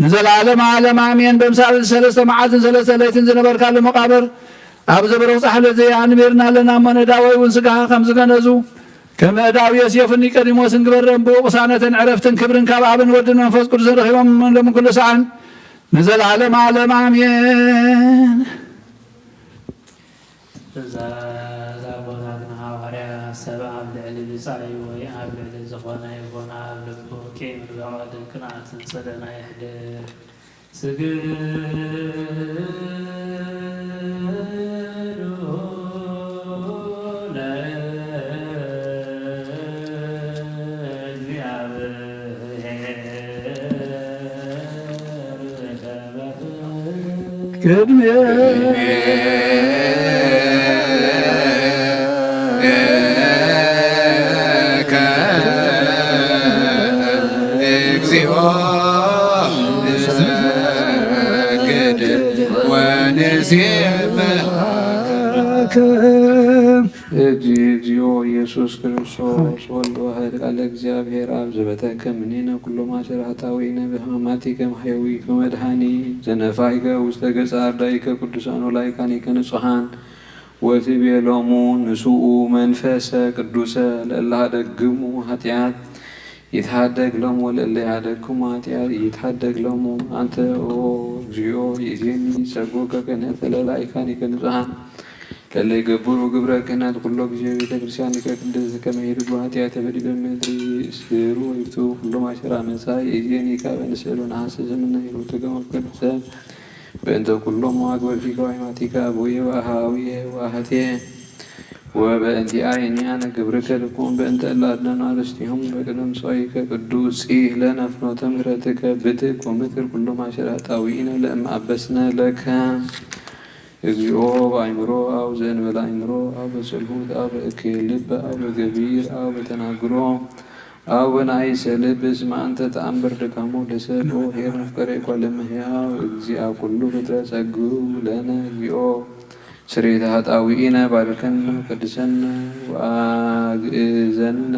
ንዘለዓለም ዓለም ኣሜን በምሳሌ 3 መዓልትን 3 ለይትን ዝነበርካሉ መቃብር ኣብ ዘበረቕ ፃሕሊ አንቢርና ኣለና እሞ ነዳወይ እውን ስጋኻ ከም ዝገነዙ ከም እዳው ዮሴፍን ኒቆዲሞስን ግበረን ብቕሳነትን ዕረፍትን ክብርን ካብ ኣብን ወድን መንፈስ ቅዱስን ረኺቦም ሎምን ኩሉ ሰዓን ንዘለዓለም ዓለም ኣሜን ዛቦታትን ሐዋርያ ሰብ ኣብ ልዕሊ ልፃዩ ወይ ኣብ ልዕሊ ዝኾነ ይኹን ኣብ ልቡ ቂም በቐልን ቅንዓትን ፀደና ይሕድር ስግዱ ቅድሜ እግዚኦ ንሰግድ ወንሴብሐከ እግዚኦ ኢየሱስ ክርስቶስ ወልድ ዋሕድ ቃለ እግዚአብሔር አብ ዘበተከ እምኔነ ኩሎ ማሰረ ኃጣውኢነ በሕማማቲከ ማሕየዊከ መድኃኒት ዘነፋይከ ውስተ ገጸ አርዳኢከ ቅዱሳን ወላይካኒከ ንጹሐን ወትቤሎሙ ንስኡ መንፈሰ ቅዱሰ ለእለ ኀደግሙ ኃጢአት ይትሐደግ ሎሙ ወለእለ ያደግሙ ኃጢአት ይትሐደግ ሎሙ አንተ ኦ እግዚኦ ይእዜኒ ጸጎከ ክህነተ ለላይካኒከ ንጹሐን ለእለ ይገብሩ ግብረ ክህነት ኩሎ ጊዜ ቤተ ክርስቲያኒከ ቅድስት ከመ ይርዱ ኃጢአተ በዲበ ምድሪ ይስሩ ወይብቱ ኩሎ ማእሰረ አመፃ ይእዜኒ ካበ ንስእሎ ነሐሰ ዘምነ ሂሩተ ገመ ሰብ በእንተ ኩሎም አግበርቲከ ወአይማቲከ አቡየ ወአኀዊየ ወአኀትየ ወበእንቲአየ ግብርከ ልኩን በእንተ እለ አድኅነነ አርእስቲሆሙ በቅድመ ምጽዋዕከ ቅዱስ ጺሕ ለነ ፍኖተ ምሕረትከ ብትክ ወምክር ኩሎ ማእሰረ ኃጣውኢነ ለእመ አበስነ ለከ እግዚኦ በአእምሮ አው ዘእንበለ አእምሮ አው በስልሁት አው በእክየ ልብ አው በገቢር አው በተናግሮ አው በናይሰ ልብ እስመ አንተ ተአምር ድካሞ ለሰብ ኦ ኄር መፍቀሬ እጓለ እመሕያው እግዚአ ኩሉ ፍጥረት ጸግኡ ለነ እግዚኦ ስርየተ ኃጣውኢነ ባርከነ ወቀድሰነ ወአግእዘነ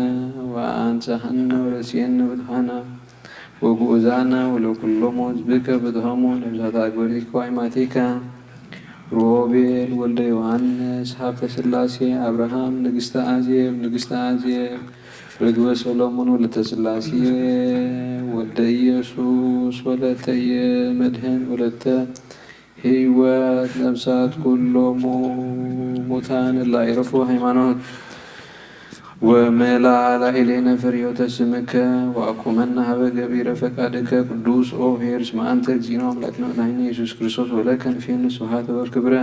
ወአንጽሐነ ወረስየነ ብርሃነ ወጉእዛነ ወለኩሎሙ ሕዝብከ ፍትሖሙ ነብሳተ አግብርቲከ ወአእማቲከ ሮቤል ወልደ ዮሐንስ ሀብተ ሥላሴ አብርሃም ንግሥተ አዜብ ርግበ ሰሎሞን ወለተ ሥላሴ ወልደ ኢየሱስ ወለተ የመድህን ወለተ ሕይወት ነብሳት ኩሎሙ ሙታን እለ አይረፉ ሃይማኖት ወመላእላ ኢሌነ ፍሬዮተ ስምከ ወአቁመና ሀበ ገቢረ ፈቃድከ ቅዱስ ኦ ኄር እስመ አንተ እግዚእነ አምላክነ ወመድኃኒነ ኢየሱስ ክርስቶስ ወለከ ንፌኑ ስብሐተ ወክብረ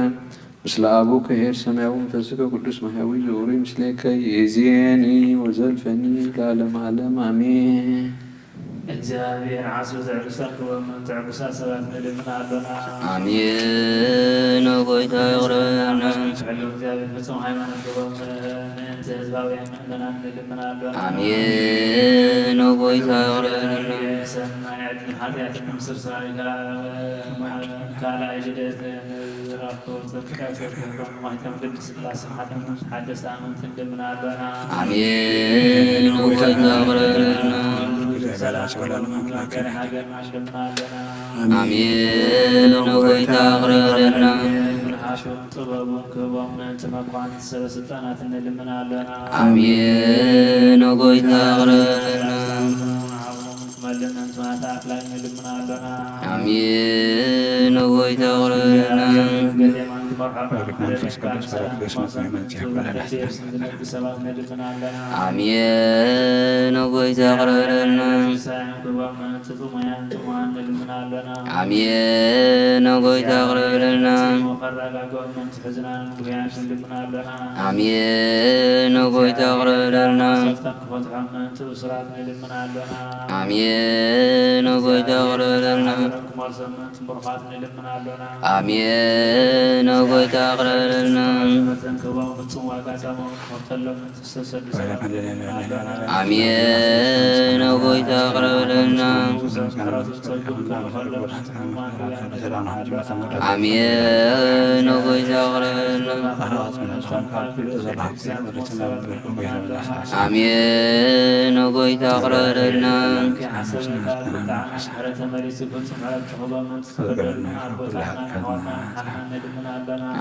ምስለ አቡከ ኄር ሰማያዊ መንፈስከ ቅዱስ ማሕያዊ ዘውሪ ምስሌከ ይእዜኒ ወዘልፈኒ ለዓለመ ዓለም አሜን። እግዚአብሔር ዓስብ ዘዕርሰን ክበም ትዕጉሳ ሰባት ንልምና ኣሎና አሜን። ጎይታ ይቕረበና። ሕሉ እግዚአብሔር ፍጹም ሃይማኖት ክበም ምእንቲ ህዝባውያን ምእመናን ንልምና ኣሎና አሜን። ጎይታ ይቕረበና። ሰናይ ዕድል ሓጢኣት ንምስር ሰራዊካ ካልኣይ ልደት ዝራክቦ ፅድቅታት ክብሮም ማሕተም ቅድስ ሥላሴ ሓደስቲ ኣመንቲ ንልምና ኣሎና አሜን። ጎይታ ይቕረበና። ሰላም ክበም መገረ ሃገር ንልምና ኣሎና አሜን። ጎይታ ይቕረበና። ብርሃቱን ጥበቡን ክህቦም ምእንቲ መኳንንቲ ሰበስልጣናት ንልምና ኣሎና አሜን። ጎይታ ይቕረበና። ክመልእ ምእንቲ ማእታ ኣፍላይ ንልምና ኣሎና አሜን። ጎይታ ይቕረበና። ገሌማን ክመርሖ ሰባት ንልምና ኣሎና አሜን። ጎይታ ይቕረበና። ሳይን ክህቦም ምእንቲ ጥሙያን ጥሙዋን ንልምና ኣሎና አሜን። ጎይታ ይቕረበና። ከረጋግኦም ምእንቲ ሕዝናን ጉያን ንልምና ኣሎና አሜን። ጎይታ ይቕረበና። ሰፍተን ክፈትሖም ምእንቲ እሱራት ንልምና ኣሎና አሜን። ጎይታ ይቕረበና። ክመልሶም ምእንቲ ምሩኻት ንልምና ኣሎና አሜን። ጎይታ ይቕረበና። መተን ክህቦም ፍጹም ዋጋ ፃሞም ክኸፍተሎም ምእንቲ ዝተሰዱ ሰባት ንልምና ኣሎና አሜን። ጎይታ ይቕረበና። ሕረቱ ዝፀጉም ከንኸሎም ምእንቲ ሕሙማን ጉያን ንልምና ኣሎና አሜን። ጎይታ ይቕረበና። አሜን። ጎይታ ይቕረበና።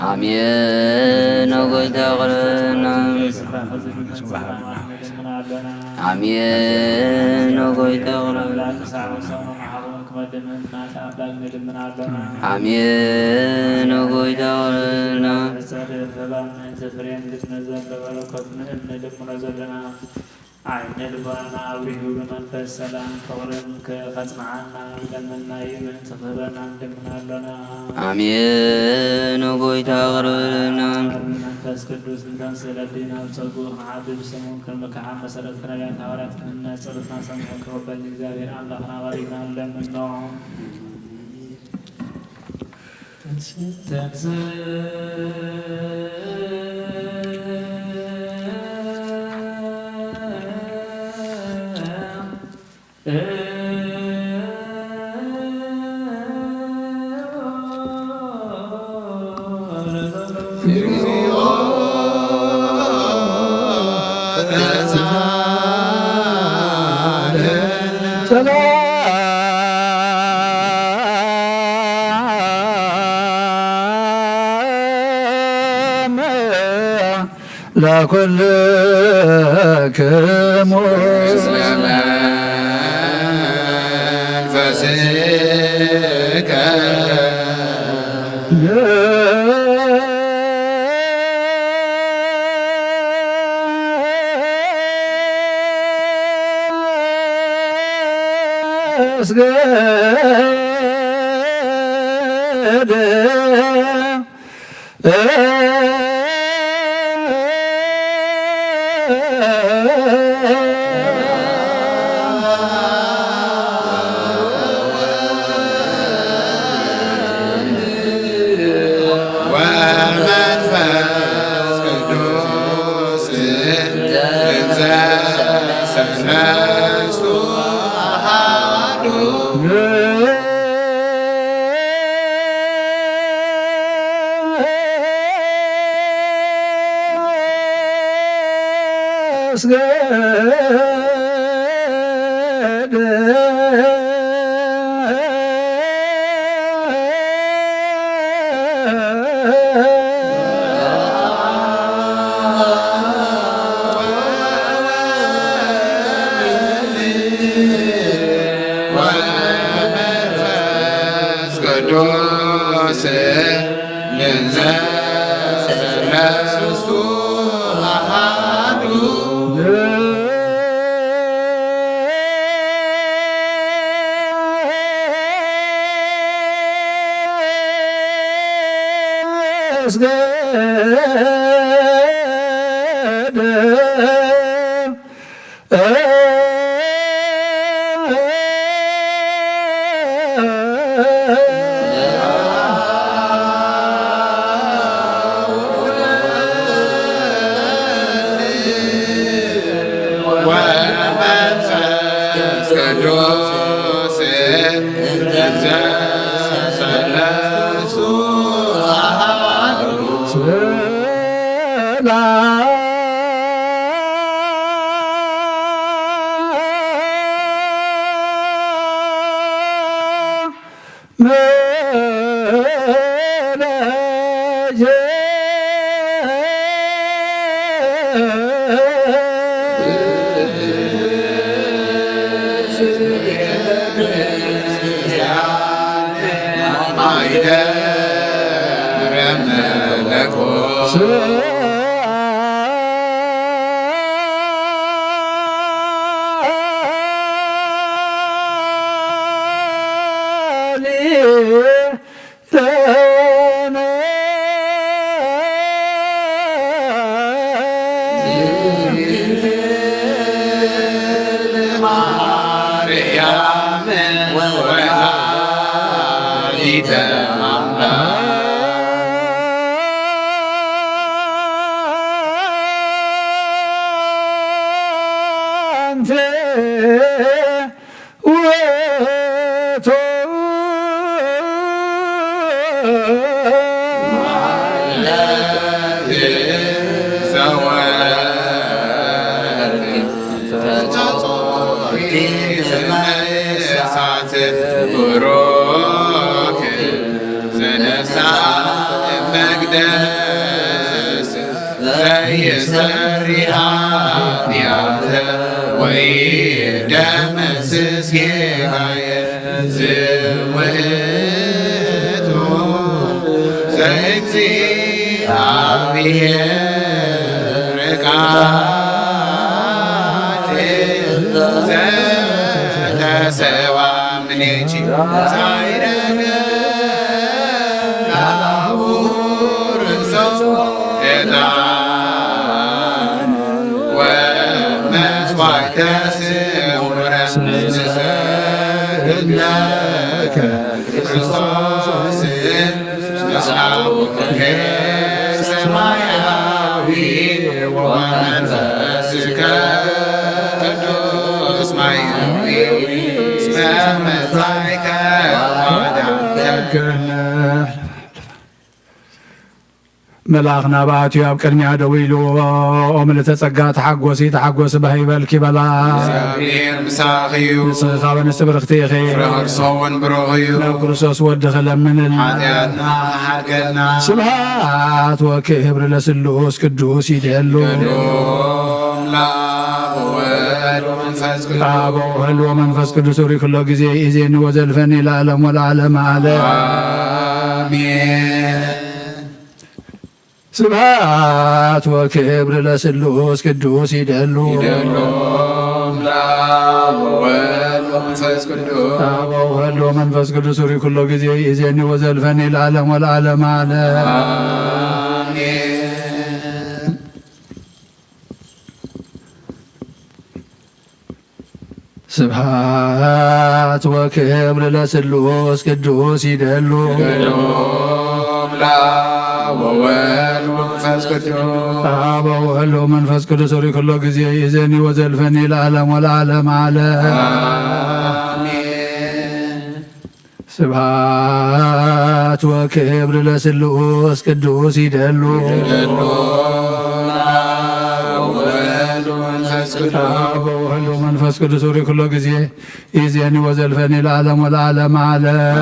አሜን። ጎይታ ይቕረበና። አሜን። ጎይታ ይቕረበና። አሜን። ጎይታ ይቕረበና። ዓይነ ልባና አብሪሁ በመንፈስ ሰላም ፍቅርን ከጽንዓና ለመናይ ምእንቲ ክህበና ንልምና ኣሎና አሜን። ጎይታ ይቕረበና። መንፈስ ቅዱስ እንተንስለዲና ብፀጉ ክዓብብ ስሙን ክንምክዓ መሰረት ክነቢያት ሃዋርያት ክህነ ጸሎትና ሰምዖ ክቅበል እግዚአብሔር ኣምላኽና ባሪክና ንለምኖ ለኩልክሙ መንፈስከ ملاخنا باتو ياب قدمي دويلو أملت تጸጋ ተሐጎሲ ተሐጎስ በይበልኪ በላ እግዚአብሔር ምሳኺዩ ንስኻ በንስብርኽቲኺ ፍርሶውን ብሩኽዩ ናብ ክርስቶስ ወድኸ ለምንን ኃጢአትና ሓገና ስብሐት ወክብር ለስሉስ ቅዱስ ይደሉ አብ ወወልድ ወመንፈስ ቅዱስ ሪ ኩሎ ጊዜ ኢዜኒ ወዘልፈኒ ለዓለም ወለዓለመ ዓለም አሜን። ስብሐት ወክብር ለስሉስ ቅዱስ ይደሉ አብ ወወልድ ወመንፈስ ቅዱስ አብ ወወልድ ወመንፈስ ቅዱስ ሪ ኩሎ ጊዜ ኢዜኒ ወዘልፈኒ ለዓለም ወለዓለመ ዓለም አሜን። ስብሐት ወክብር ለስሉስ ቅዱስ ይደሉ አብ ወወልድ ወመንፈስ ቅዱስ አብ ወወልድ ወመንፈስ ቅዱስ ሪ ኩሎ ጊዜ ኢዜኒ ወዘልፈኒ ለዓለም ወለዓለመ ዓለም አሜን። ስብሐት ወክብር ለስሉስ ቅዱስ ይደሉ አብ ወወልድ ወመንፈስ ቅዱስ አብ ወወልድ ወመንፈስ ቅዱስ ሪ ኩሎ ጊዜ ይእዜኒ ወዘልፈኒ ለዓለም ወለዓለመ ዓለም።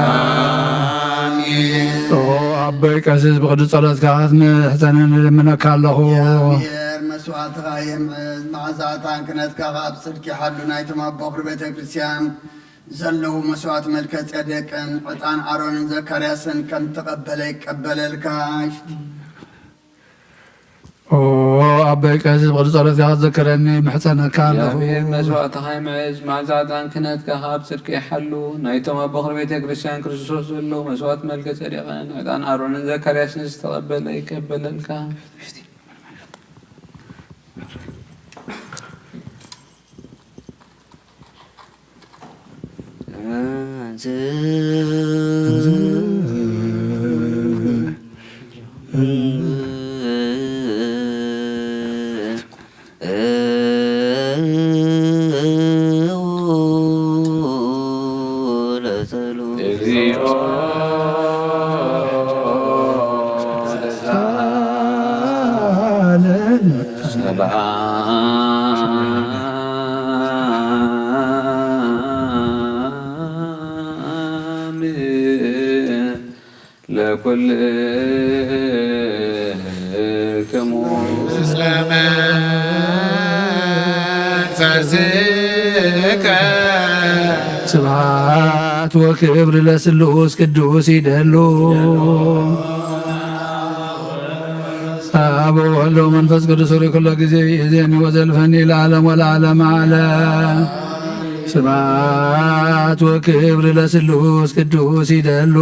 አሜን። ኦ አበይ ቀሲስ ብቅዱስ ጸሎትካ ክትንሕፀንን ንልምነካ ኣለኹ። እግዚአብሔር መስዋዕትኻ የምዕዝ መዓዛታን ክነትካ ኣብ ጽድቂ ይሓሉ ናይቶም ኣብ በኩሪ ቤተ ክርስቲያን ዘለዉ መስዋዕት መልከ ጼዴቅን ዕጣን አሮንን ዘካርያስን ከም ተቐበለ ይቀበለልካ። ኦ አበይ ቀሲስ ብቅዱስ ጸሎትካ ክትዘክረኒ ምሕፀነካ ኣለኹ። እግዚአብሔር መስዋዕትኻ ይምዕዝ መዓዛታን ክህነትካ ኣብ ጽድቂ ይሓሉ ናይቶም ኣብ በኩሪ ቤተ ክርስቲያን ክርስቶስ ዘለዉ መስዋዕት መልከ ጼዴቅን ዕጣን አሮንን ዘካርያስን ዝተቐበለ ይቀበለልካ። እግዚኦ ሰላም ለኩልክሙ ምስለ መንፈስከ ስብሐት ወክብር ለስሉስ ቅዱስ ይደሉ አብ ወወልድ ወመንፈስ ቅዱስ ሪ ኩሎ ጊዜ ይእዜኒ ወዘልፈኒ ለዓለም ወለዓለመ ዓለም። ስብሐት ወክብር ለስሉስ ቅዱስ ይደሉ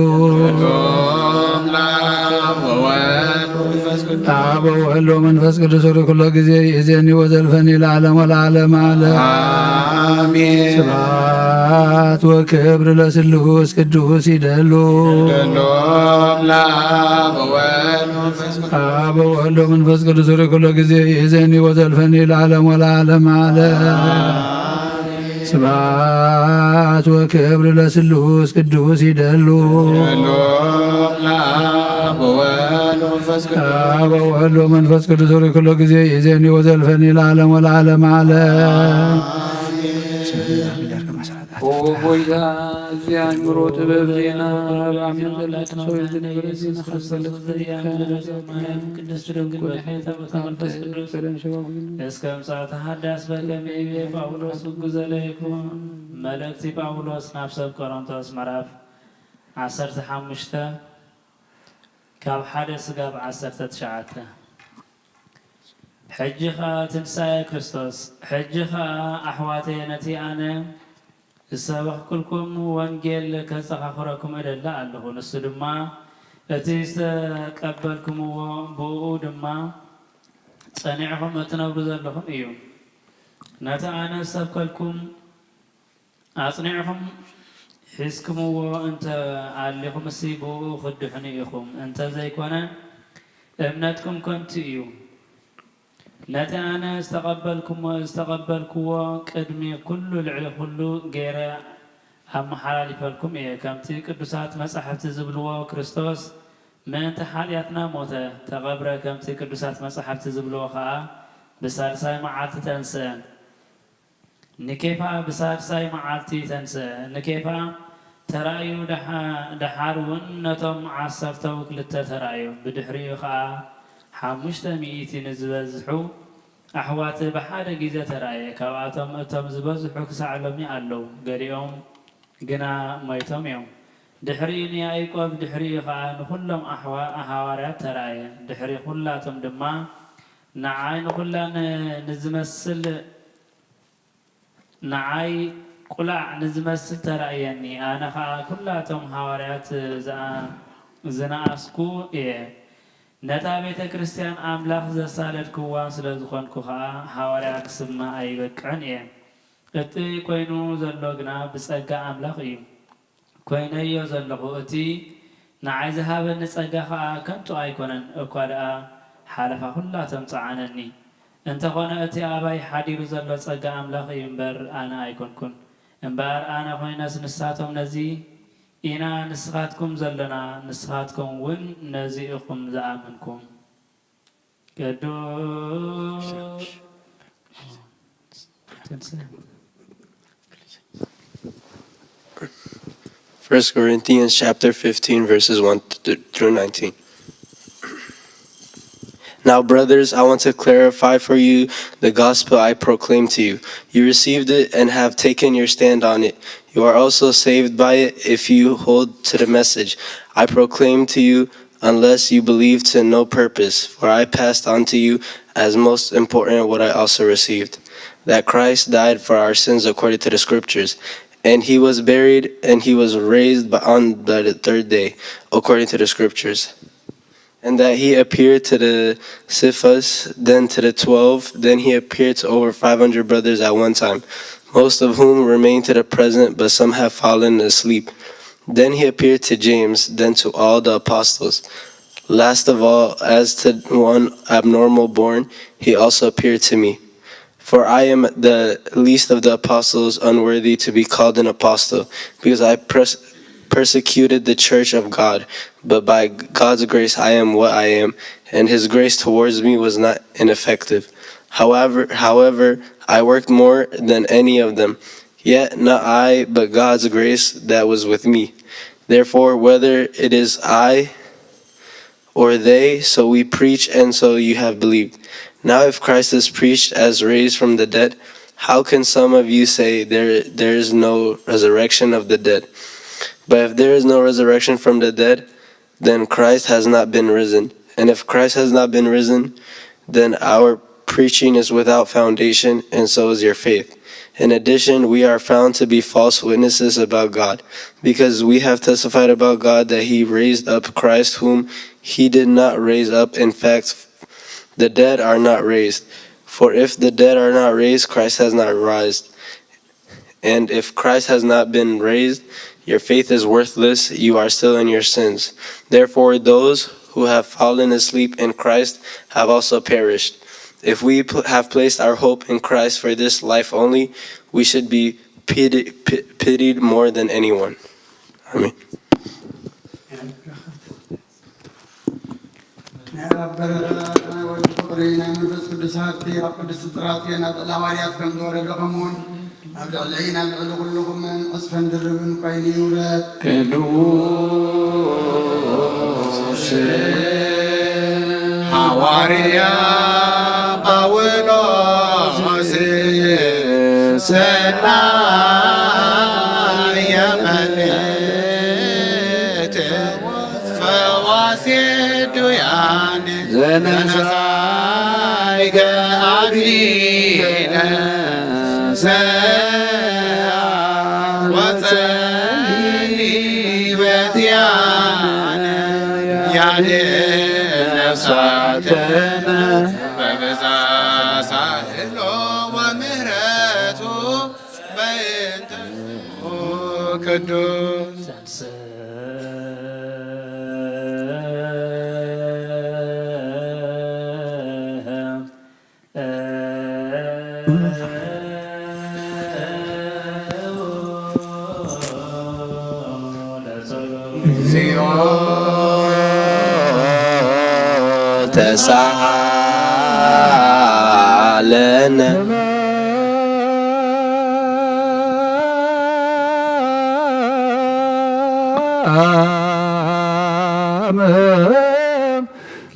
አብ ወወልድ ወመንፈስ ቅዱስ ሪ ኩሎ ጊዜ ይእዜኒ ወዘልፈኒ ለዓለም ወለዓለመ ዓለም። አሜን። ስብሐት ወክብር ለስሉስ ቅዱስ ይደሉ አብ ወወልድ ወመንፈስ ቅዱስ ሪ ኩሎ ጊዜ ይእዜኒ ወዘልፈኒ ለዓለም ወለዓለመ ዓለም። ስብሐት ወክብር ለስሉስ ቅዱስ ይደሉ አብ ወወልድ ወመንፈስ ቅዱስ ሪ ኩሎ ጊዜ ይእዜኒ ወዘልፈኒ ለዓለም ወለዓለመ ዓለም። ኦ ሆይታ እዚያ አእምሮ ጥበብ ዜና በአምነት ዘላት ሰው የዝነበረ ዜና ከሰለት እስከ ምጽአተ ሀዳስ በከመይቤ ጳውሎስ ውጉዘለ ይኩን መልእክቲ ጳውሎስ ናብ ሰብ ቆሮንቶስ ምዕራፍ 15 ካብ 1 ስጋብ 19 ሕጂ ኸ ትንሣኤ ክርስቶስ ሕጂ ኸ ኣሕዋተየ ነቲ ኣነ ዝሰበኽኩልኩም ወንጌል ከዘኻኽረኩም እደላ ኣለኹ። ንሱ ድማ እቲ ዝተቀበልኩምዎ ብኡ ድማ ጸኒዕኹም እትነብሩ ዘለኹም እዩ። ነቲ ኣነ ዝሰብከልኩም ኣጽኒዕኹም ሒዝኩምዎ እንተ ኣሊኹም እሲ ብኡ ክድሕኑ ኢኹም። እንተ ዘይኮነ እምነትኩም ከንቱ እዩ። ነቲ ኣነ ዝተቐበልክዎ ቅድሚ ኩሉ ልዕሊ ኩሉ ገይረ ኣመሓላሊፈልኩም እየ። ከምቲ ቅዱሳት መጻሕፍቲ ዝብልዎ ክርስቶስ ምእንቲ ሓጢኣትና ሞተ ተቐብረ። ከምቲ ቅዱሳት መጻሕፍቲ ዝብልዎ ከዓ ብሳልሳይ መዓልቲ ተንስአ። ንኬፋ ብሳልሳይ መዓልቲ ተንስአ። ንኬፋ ተራእዩ ደሓር እውን ነቶም 12 ተራእዩ። ብድሕሪኡ ከዓ 500 ንዝበዝሑ ኣሕዋት ብሓደ ግዜ ተራእየ። ካብኣቶም እቶም ዝበዝሑ ክሳዕ ሎሚ ኣለዉ፣ ገሊኦም ግና ሞይቶም እዮም። ድሕሪኡ ንያዕቆብ ድሕሪኡ ከዓ ንኩሎም ሃዋርያት ተራእየ። ድሕሪ ኩላቶም ድማ ንዓይ ንኩላን ንዝመስል ንዓይ ቁላዕ ንዝመስል ተራእየኒ። ኣነ ከዓ ኩላቶም ሃዋርያት ዝነኣስኩ እየ። ነታ ቤተ ክርስቲያን ኣምላኽ ዘሳለድክዋ ስለ ዝኾንኩ ከዓ ሃዋርያ ክስማ ኣይበቅዕን እየ። እቲ ኮይኑ ዘሎ ግና ብጸጋ ኣምላኽ እዩ። ኮይነዮ ዘለኹ እቲ ንዓይ ዝሃበኒ ጸጋ ከዓ ከንቱ ኣይኮነን፣ እኳ ደኣ ሓለፋ ኩላቶም ፀዓነኒ። እንተኾነ እቲ ኣባይ ሓዲሩ ዘሎ ጸጋ ኣምላኽ እዩ እምበር ኣነ ኣይኮንኩን። እምበር ኣነ ኮይነስ ንሳቶም ነዚ ኢና ንስኻትኩም ዘለና፣ ንስኻትኩም እውን ነዚ ኢኹም ዝኣመንኩም። ቅዱስ 1 Corinthians chapter 15, verses 1 through 19. Now, brothers, I want to clarify for you the gospel I proclaimed to you. You received it and have taken your stand on it. You are also saved by it if you hold to the message I proclaimed to you, unless you believe to no purpose. For I passed on to you as most important what I also received, that Christ died for our sins according to the Scriptures, and he was buried, and he was raised on the third day according to the Scriptures. And that he appeared to the Cephas, then to the 12, then he appeared to over 500 brothers at one time, most of whom remain to the present, but some have fallen asleep. Then he appeared to James, then to all the apostles. Last of all, as to one abnormal born, he also appeared to me. For I am the least of the apostles, unworthy to be called an apostle, because I persecuted the church of God. But by God's grace I am what I am, and his grace towards me was not ineffective. However, I worked more than any of them, yet not I, but God's grace that was with me. Therefore, whether it is I or they, so we preach, and so you have believed. Now if Christ is preached as raised from the dead, how can some of you say there is no resurrection of the dead? But if there is no resurrection from the dead, then Christ has not been risen. And if Christ has not been risen, then our preaching is without foundation, and so is your faith. In addition, we are found to be false witnesses about God, because we have testified about God that he raised up Christ, whom he did not raise up. In fact, the dead are not raised. For if the dead are not raised, Christ has not risen. And if Christ has not been raised, your faith is worthless, you are still in your sins. Therefore, those who have fallen asleep in Christ have also perished. If we have placed our hope in Christ for this life only, we should be pitied more than anyone. Amen. ሐዋርያ ጳውሎስ ሰናይ የመልእክት ፈዋሴ ዱያን ዘነሳይ ገአግሊለ ወጸሊበትያነ ነፍሳተነ በበዛ ሳህሎ ወምህረቱ በእንተ ቅዱስ ተሳሃለነ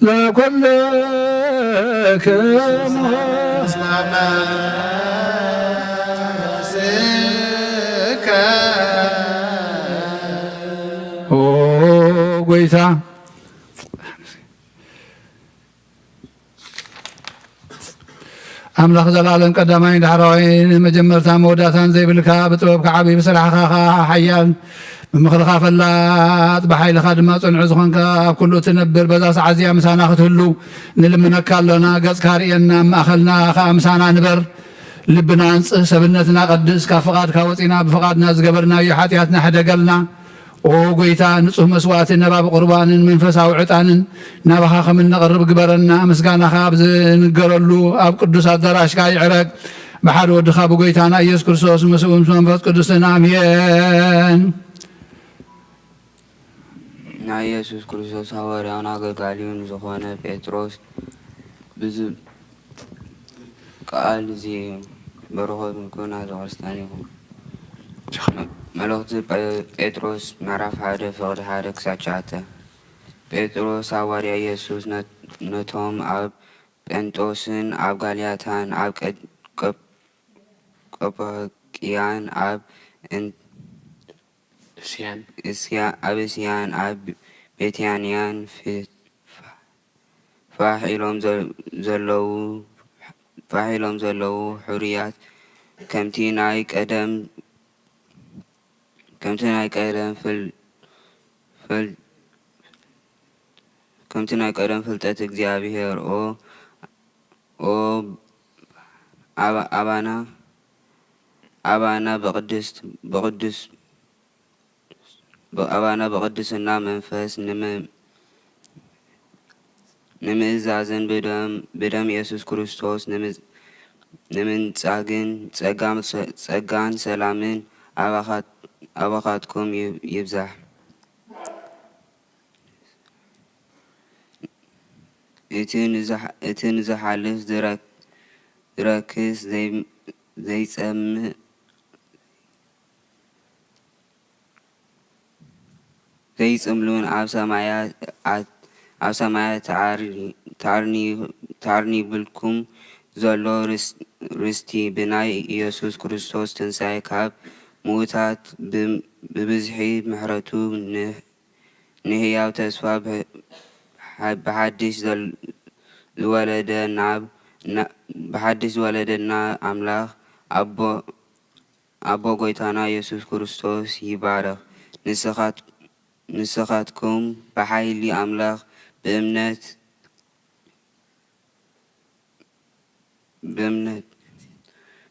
ለኩልክሙ ኦ ጎይታ أملاخ زلالن قدامين دحراوين مجمرتا موداتان زي بلكا بطببك عبي بسرعخا حيان بمخلخا فلات بحيل خادمة صنع زخنكا كله تنبر بزاس عزيا مسانا ختهلو نلمنك لنا قز كارينا مأخلنا خامسانا نبر لبنا سبنتنا قدس كفقاد كاوطينا بفقادنا زقبرنا يحاتياتنا حدقلنا او ጎይታ ንጹህ መስዋዕት ነባብ ቁርባንን መንፈሳዊ ዕጣንን ናባኻ ኸምን ነቕርብ ግበረና ምስጋናኻ ብዝንገረሉ ኣብ ቅዱስ አዳራሽካ ይዕረግ በሓደ ወድኻ ብጎይታና ኢየሱስ ክርስቶስ ምስኡን መንፈስ ቅዱስን አሜን። ናይ ኢየሱስ ክርስቶስ ሐዋርያውን አገልጋሊውን ዝኾነ ጴጥሮስ ብዙ ቃል እዚ በረኸት ምኩና ዘክርስቲያን ይኹን። መልእኽቲ ጴጥሮስ ምዕራፍ 1 ፍቕዲ 1 ክሳብ 9 ጴጥሮስ ሐዋርያ ኢየሱስ ነቶም ኣብ ጴንጦስን ኣብ ጋልያታን ኣብ ቀጳዶቅያን ኣብ እስያን ኣብ ቤትያንያን ፋሒሎም ዘለዉ ሕሩያት ከምቲ ናይ ቀደም ፍልጠት እግዚአብሔር አባና በቅድስና መንፈስ ንምእዛዝን ብደም ኢየሱስ ክርስቶስ ንምንጻግን ጸጋን ሰላምን አባኻትኩም ይብዛሕ። እቲ ንዝሓልፍ ዝረክስ ዘይጸምእ ዘይጽምሉን ኣብ ሰማያት ተዓርኒብልኩም ዘሎ ርስቲ ብናይ ኢየሱስ ክርስቶስ ትንሣኤ ካብ ምዉታት ብብዝሒ ምሕረቱ ንህያው ተስፋ ብሓድሽ ዝወለደና ኣምላኽ ኣቦ ጐይታና ኢየሱስ ክርስቶስ ይባረኽ። ንስኻትኩም ብሓይሊ ኣምላኽ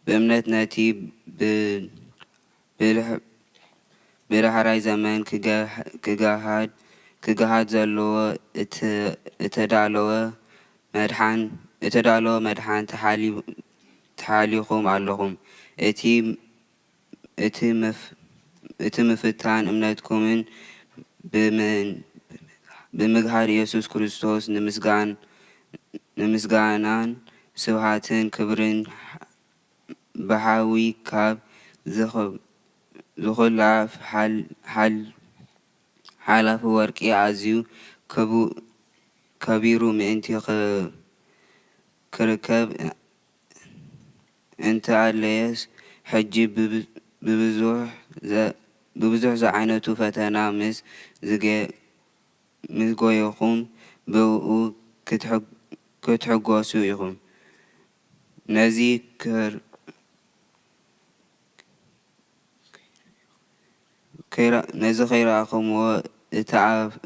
ብእምነት ነቲ ብዳሕራይ ዘመን ክገሃድ ዘለዎ እተዳለወ መድሓን ተሓሊኹም ኣለኹም። እቲ ምፍታን እምነትኩምን ብምግሃድ ኢየሱስ ክርስቶስ ንምስጋናን ስብሃትን ክብርን ብሓዊ ካብ ዝኹላፍ ሓላፊ ወርቂ ኣዝዩ ከቢሩ ምእንቲ ክርከብ እንተኣለየስ ሕጂ ብብዙሕ ዝዓይነቱ ፈተና ምስ ጎየኹም ብኡ ክትሕጐሱ ኢኹም። ነዚ ከይረኣኹምዎ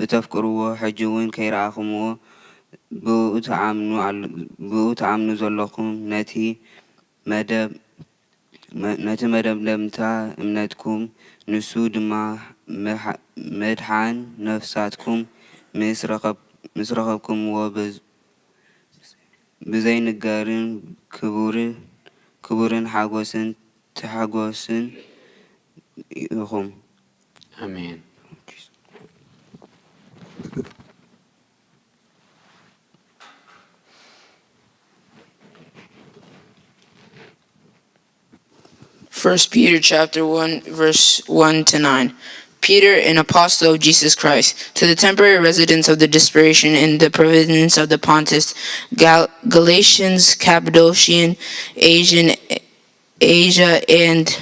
እተፍቅርዎ ሕጂ እውን ከይረኣኹምዎ ብኡ ተኣምኑ ዘለኹም ነቲ መደምደምታ እምነትኩም ንሱ ድማ መድሓን ነፍሳትኩም ምስ ረኸብኩምዎ ብዘይንገርን ክቡርን ሓጐስን ተሓጐስን ኢኹም። አሜን። First Peter chapter 1, verse 1 to 9. Peter, an apostle of Jesus Christ, to the temporary residents of the dispersion in the province of the Pontus, Galatians, Cappadocian, Asia, and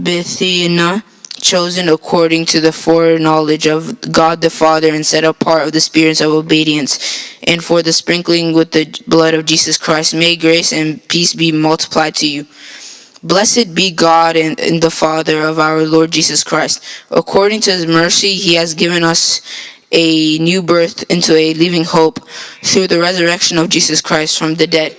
Bithynia, chosen according to the foreknowledge of God the Father and set apart of the spirits of obedience, and for the sprinkling with the blood of Jesus Christ, may grace and peace be multiplied to you. Blessed be God and the Father of our Lord Jesus Christ. According to his mercy, he has given us a new birth into a living hope through the resurrection of Jesus Christ from the dead,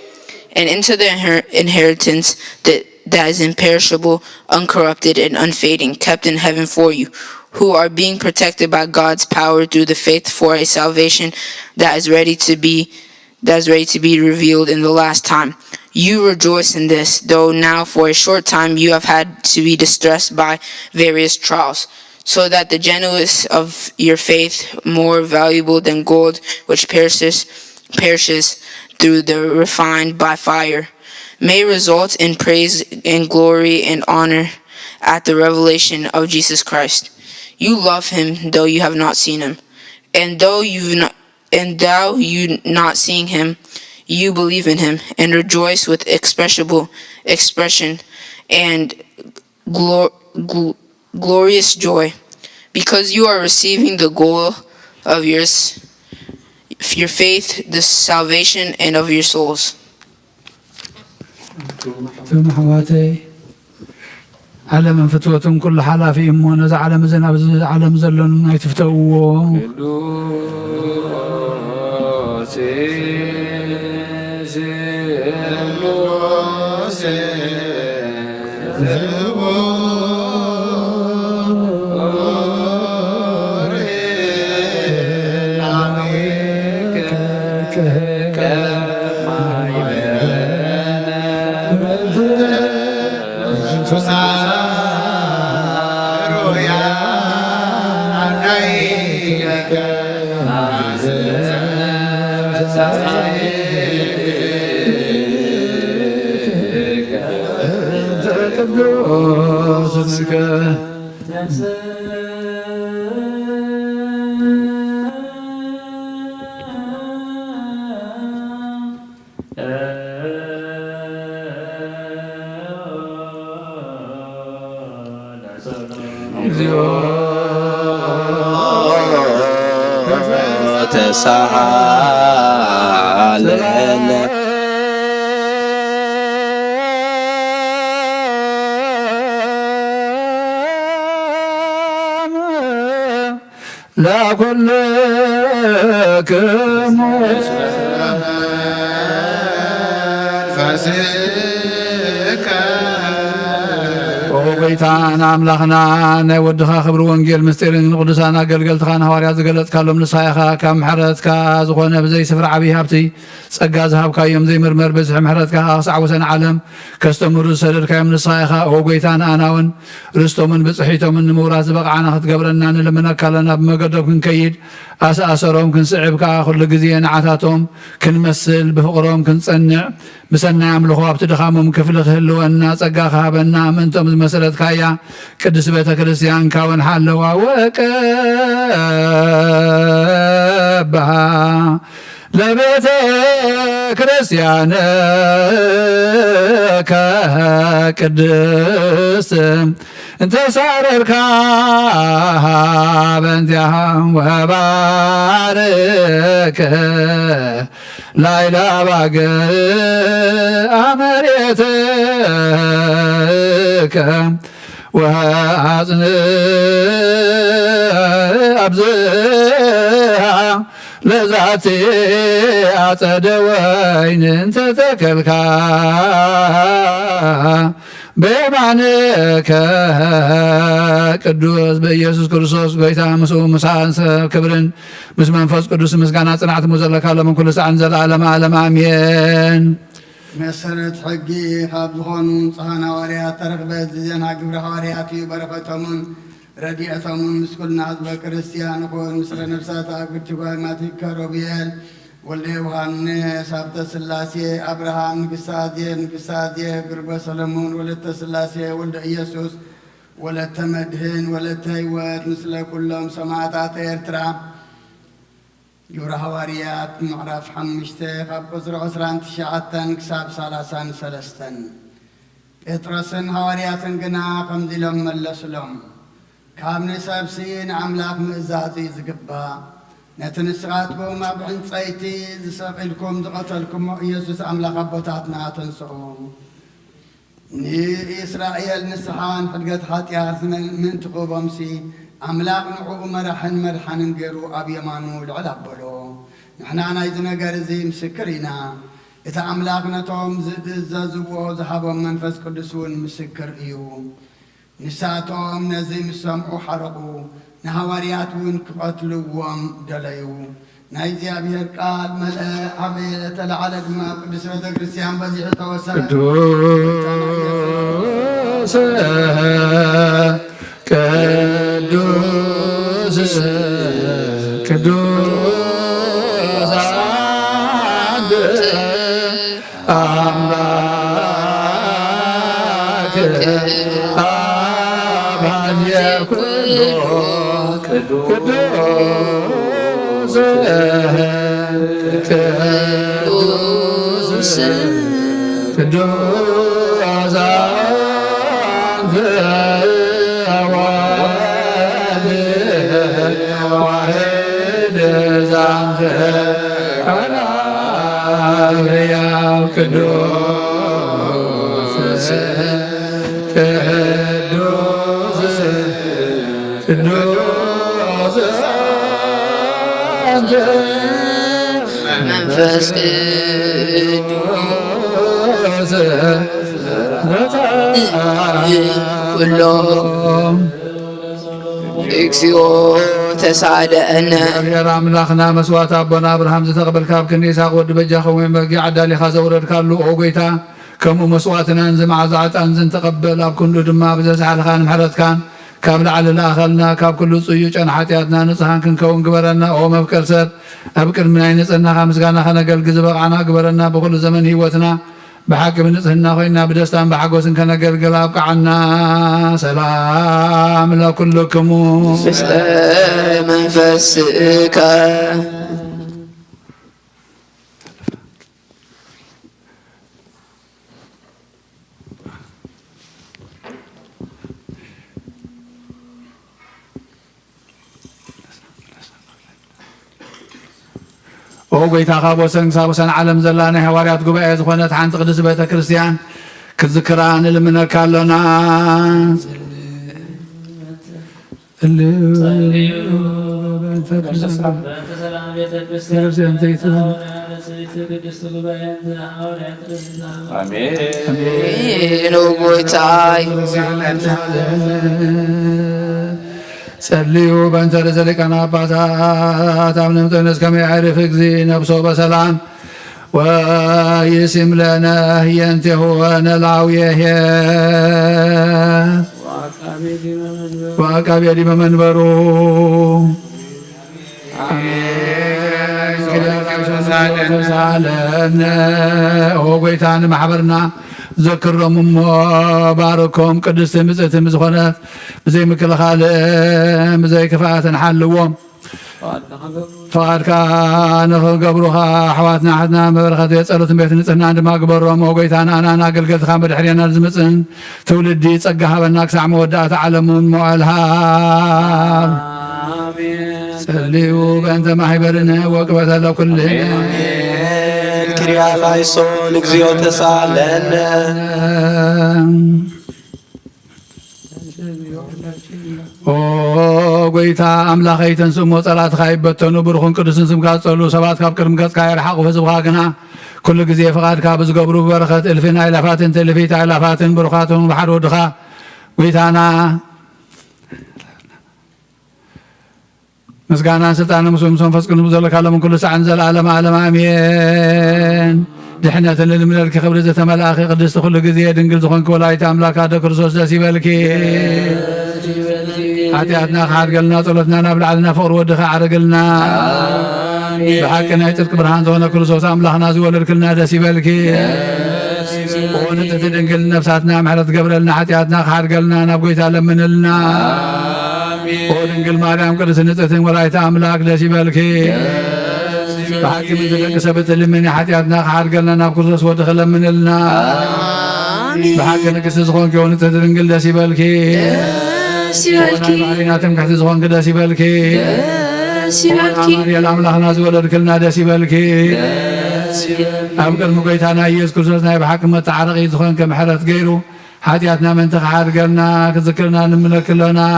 and into the inheritance that is imperishable, uncorrupted, and unfading, kept in heaven for you, who are being protected by God's power through the faith for a salvation that is ready to be revealed in the last time. You rejoice in this, though now for a short time you have had to be distressed by various trials, so that the genuineness of your faith, more valuable than gold, which perishes through the refined by fire, may result in praise and glory and honor at the revelation of Jesus Christ. You love him though you have not seen him, and though you not seeing him, you believe in him and rejoice with expression and glorious joy, because you are receiving the goal of your faith, the salvation and of your souls. ثم حواتي ዓለም ፍትወቱም ኩሉ ሓላፊ እሞ ነዚ ዓለም እዚ ናብ ዓለም ዘሎን ናይ ትፍተውዎ ተሳሃለነ ለኩልክሙ ጎይታና አምላኽና ናይ ወድኻ ክብሪ ወንጌል ምስጢርን ንቅዱሳን ኣገልገልትኻ ንሃዋርያት ዝገለጽካሎም ንሳይኻ ካብ ምሕረትካ ዝኾነ ብዘይ ስፍራ ዓብዪ ሃብቲ ጸጋ ዝሃብካዮም ዘይምርመር በዝሒ ምሕረትካ ክሳዕ ወሰን ዓለም ከስተምሩ ዝሰደድካዮም ንሳይኻ ኦ ጎይታና ኣና እውን ርስቶምን ብፅሒቶምን ንምውራስ ዝበቕዓና ክትገብረና ንልምነካ ኣለና ብመገዶም ክንከይድ ኣሰኣሰሮም ክንስዕብ ከዓ ኩሉ ግዜ ንዓታቶም ክንመስል ብፍቕሮም ክንጸንዕ ብሰናይ ኣምልኾ ኣብቲ ድኻሞም ክፍሊ ክህልወና ጸጋ ክሃበና ምእንቶም ዝመሰረትካያ ቅዱስ ቤተ ክርስቲያን ካውን ሓለዋ ወቀባሃ ለቤተ ክርስቲያን ከቅድስት እንተሳረርካ በእንቲአሃ ወባርክ ላይላ ባገ አመሬትከ ወአጽንዕ አብዝሃ ለዛቲ አጸደ ወይን ተተከልካ በየማንከ ቅዱስ በኢየሱስ ክርስቶስ ጎይታ ምስኡ ምሳን ሰብ ክብርን ምስ መንፈስ ቅዱስ ምስጋና ጽናዕት ሙዘለካ ሎምን ኩሉ ሰዓን ዘለዓለመ ዓለም አሜን። መሰረት ሕጊ ካብ ዝኾኑ ንጹሓን ሃዋርያት ተረኽበት ዜና ግብሪ ሃዋርያት እዩ። በረኸቶምን ረድኤቶምን ምስ ኩልና ህዝበ ክርስቲያን ይኹን። ምስለ ነፍሳት ኣግብርቲ ጓይማቲከ ሮቤል ወልደ ዮሃንስ ሃብተ ሥላሴ አብርሃም ንግሳዜ ግርበ ሰሎሞን ወለተ ሥላሴ ወልደ ኢየሱስ ወለተ መድህን ወለተ ሕይወት ምስለ ኩሎም ሰማዕታት ኤርትራ ግብረ ሃዋርያት ምዕራፍ 5 ካብ ቁፅሪ 29 ክሳብ 33 ጴጥሮስን ሃዋርያትን ግና ከምዚ ኢሎም መለሱሎም ካብ ንሰብሲ ንኣምላኽ ምእዛዝ እዩ ዝግባእ ነቲ ንስኻትኩም ኣብ ዕንፀይቲ ዝሰቒልኩም ዝቐተልኩሞ ኢየሱስ ኣምላኽ ኣቦታትና ተንስኡ ንእስራኤል ንስሓን ሕድገት ኃጢአት ምእንቲ ቁቦምሲ ኣምላኽ ንዕኡ መራሕን መድሓንን ገይሩ ኣብ የማኑ ልዕል ኣበሎ ንሕና ናይዚ ነገር እዚ ምስክር ኢና። እቲ ኣምላኽ ነቶም ዝእዘዝዎ ዝሃቦም መንፈስ ቅዱስ እውን ምስክር እዩ። ንሳቶም ነዚ ምስ ሰምዑ ሓረቑ ንሃዋርያት እውን ክቐትልዎም ደለዩ። ናይ እግዚኣብሔር ቃል መልአ ዓበየ ተለዓለ ድማ ቅዱስ ቤተ ክርስቲያን በዚሑ ተወሰነ ቅዱስ አምላክ አባየ ኩሉ ቅዱስ ቅዱስ ቅዱስ አንተ ዋሕድ ዛንተ አርያም ቅዱስ ቅዱስ ቅዱስ አንተ መንፈስ ቅዱስ ኩሎ እግዚኦ ተሳለአነ እግዚአብሔር አምላኽና መስዋዕት አቦና አብርሃም ዝተቐበልካ ኣብ ክንዲ ይስሐቅ ወዲ በጃኸ ወይ መርጊዕ ዓዳሊኻ ዘውረድካሉ ኦ ጎይታ ከምኡ መስዋዕትናን ዝመዓዛ ዕጣን ተቐበል ኣብ ክንዱ ድማ ብዘዝሓልካ ንምሕረትካን ካብ ላዕሊ ለኣኸልና ካብ ኩሉ ፅዩዕ ጨና ሓጢኣትና ንፅሃን ክንከውን ግበረና ኦ መፍቀር ሰብ ኣብ ቅድሚ ናይ ንፅህናኻ ምስጋና ከነገልግል ዝበቕዓና ግበረና ብኩሉ ዘመን ሂወትና بحق بنصحنا خوينا بدستان بحقوسن كنقلقل أبقعنا سلام لكلكم بسلام منفسك او ጎይታኻ ወሰን ክሳብ ወሰን ዓለም ዘላና ሐዋርያት ጉባኤ ዝኾነት ሓንቲ ቅድስት ቤተ ክርስቲያን ክዝክራ ንልምነካ ኣለና ጸልዩ በእንተ ርእሰ ሊቃነ ጳጳሳት አቡነ እንጦንዮስ ከመ ያዕርፍ እግዚእ ነፍሶ በሰላም ወይስም ለነ ህየንቴሁ ወነላውየሄ ወአቃቤ ዲበ መንበሩ ተሳለነ ኦ ጎይታን ማሕበርና ዘክሮም እሞ ባርኮም ቅድስት ምጽእት ዝኾነት ብዘይ ምክልኻል ብዘይ ክፍኣትን ሓልዎም ፈቃድካ ንኽገብሩኻ ኣሕዋትና ሓትና መበረኸት የፀሎትን ቤት ንፅህና ድማ ግበሮም ኦ ጎይታና ኣናና ኣገልገልትካ መድሕርና ዝምፅን ትውልዲ ፀጋ ሃበና ክሳዕ መወዳእታ ዓለሙን መዋእልሃ ጸልዩ በእንተ ማሕበርነ ወቅበተ ለኩልነ ክሪያ ላይሶን እግዚኦ ተሳለነ ኦ ጎይታ ኣምላኸይ ተንስእሞ ጸላትካ ይበተኑ ብሩኹን ቅዱስን ስምካ ዝጸልዩ ሰባት ካብ ቅድሚ ገጽካ ይርሓቑ ህዝብኻ ግና ኩሉ ግዜ ፍቓድካ ብዝገብሩ በረኸት እልፍን ኣእላፋትን ትእልፊት ኣእላፋትን ብሩኻትን ብሓደ ወድኻ ጎይታና مسكانا سلطان مسلم منفس كن زلك على من كل ساعة نزل على عالم آمين دحنة للملك خبر ذات ملاك قدس كل جزية دنقل زخون كولايت أملاك هذا كرسوس داسي بالكي حتياتنا خارج لنا طلتنا نبلع لنا فور ودخا عرقلنا بحقنا يترك برهان زونا كرسوس أملاكنا زول لنا داسي بالكي ونتت دنقل نفساتنا محرت قبرلنا حتياتنا خارج لنا نبقيت لمن لنا ودنقل مريم قدس نتتن ولايت أملاك داسي بالكي بحق من ذلك سبت لمن حتياتنا خارج لنا بكرسوس ودخل من لنا بحق نكس زخون كون تدنقل داسي بالكي علينا تمكح زخون داسي بالكي يا الأملاك نازل ولركلنا داسي بالكي أبقى المقيتانا يذكر سوسنا بحق متعرقي زخون كمحرت غيره حياتنا من تخار قلنا كذكرنا نملك لنا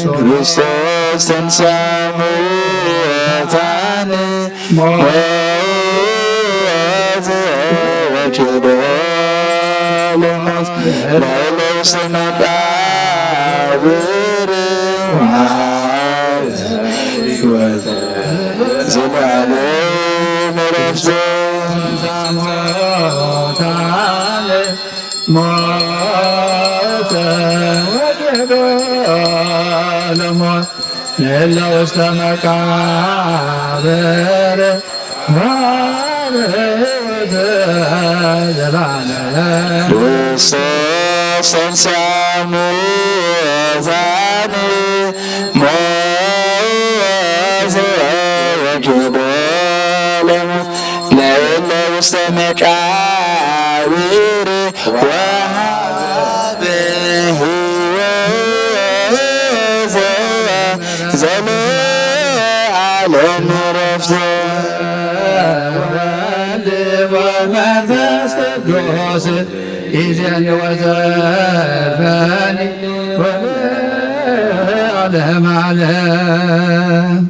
كريستوس تنسامو تاني موز وجدو لمس لمس مدابر وعاز زمانو مرفزون تاني موت وجبال موت لله واستمكابر መንፈስ ቅዱስ ይዜን ወዘልፈኒ ወለዓለመ ዓለም።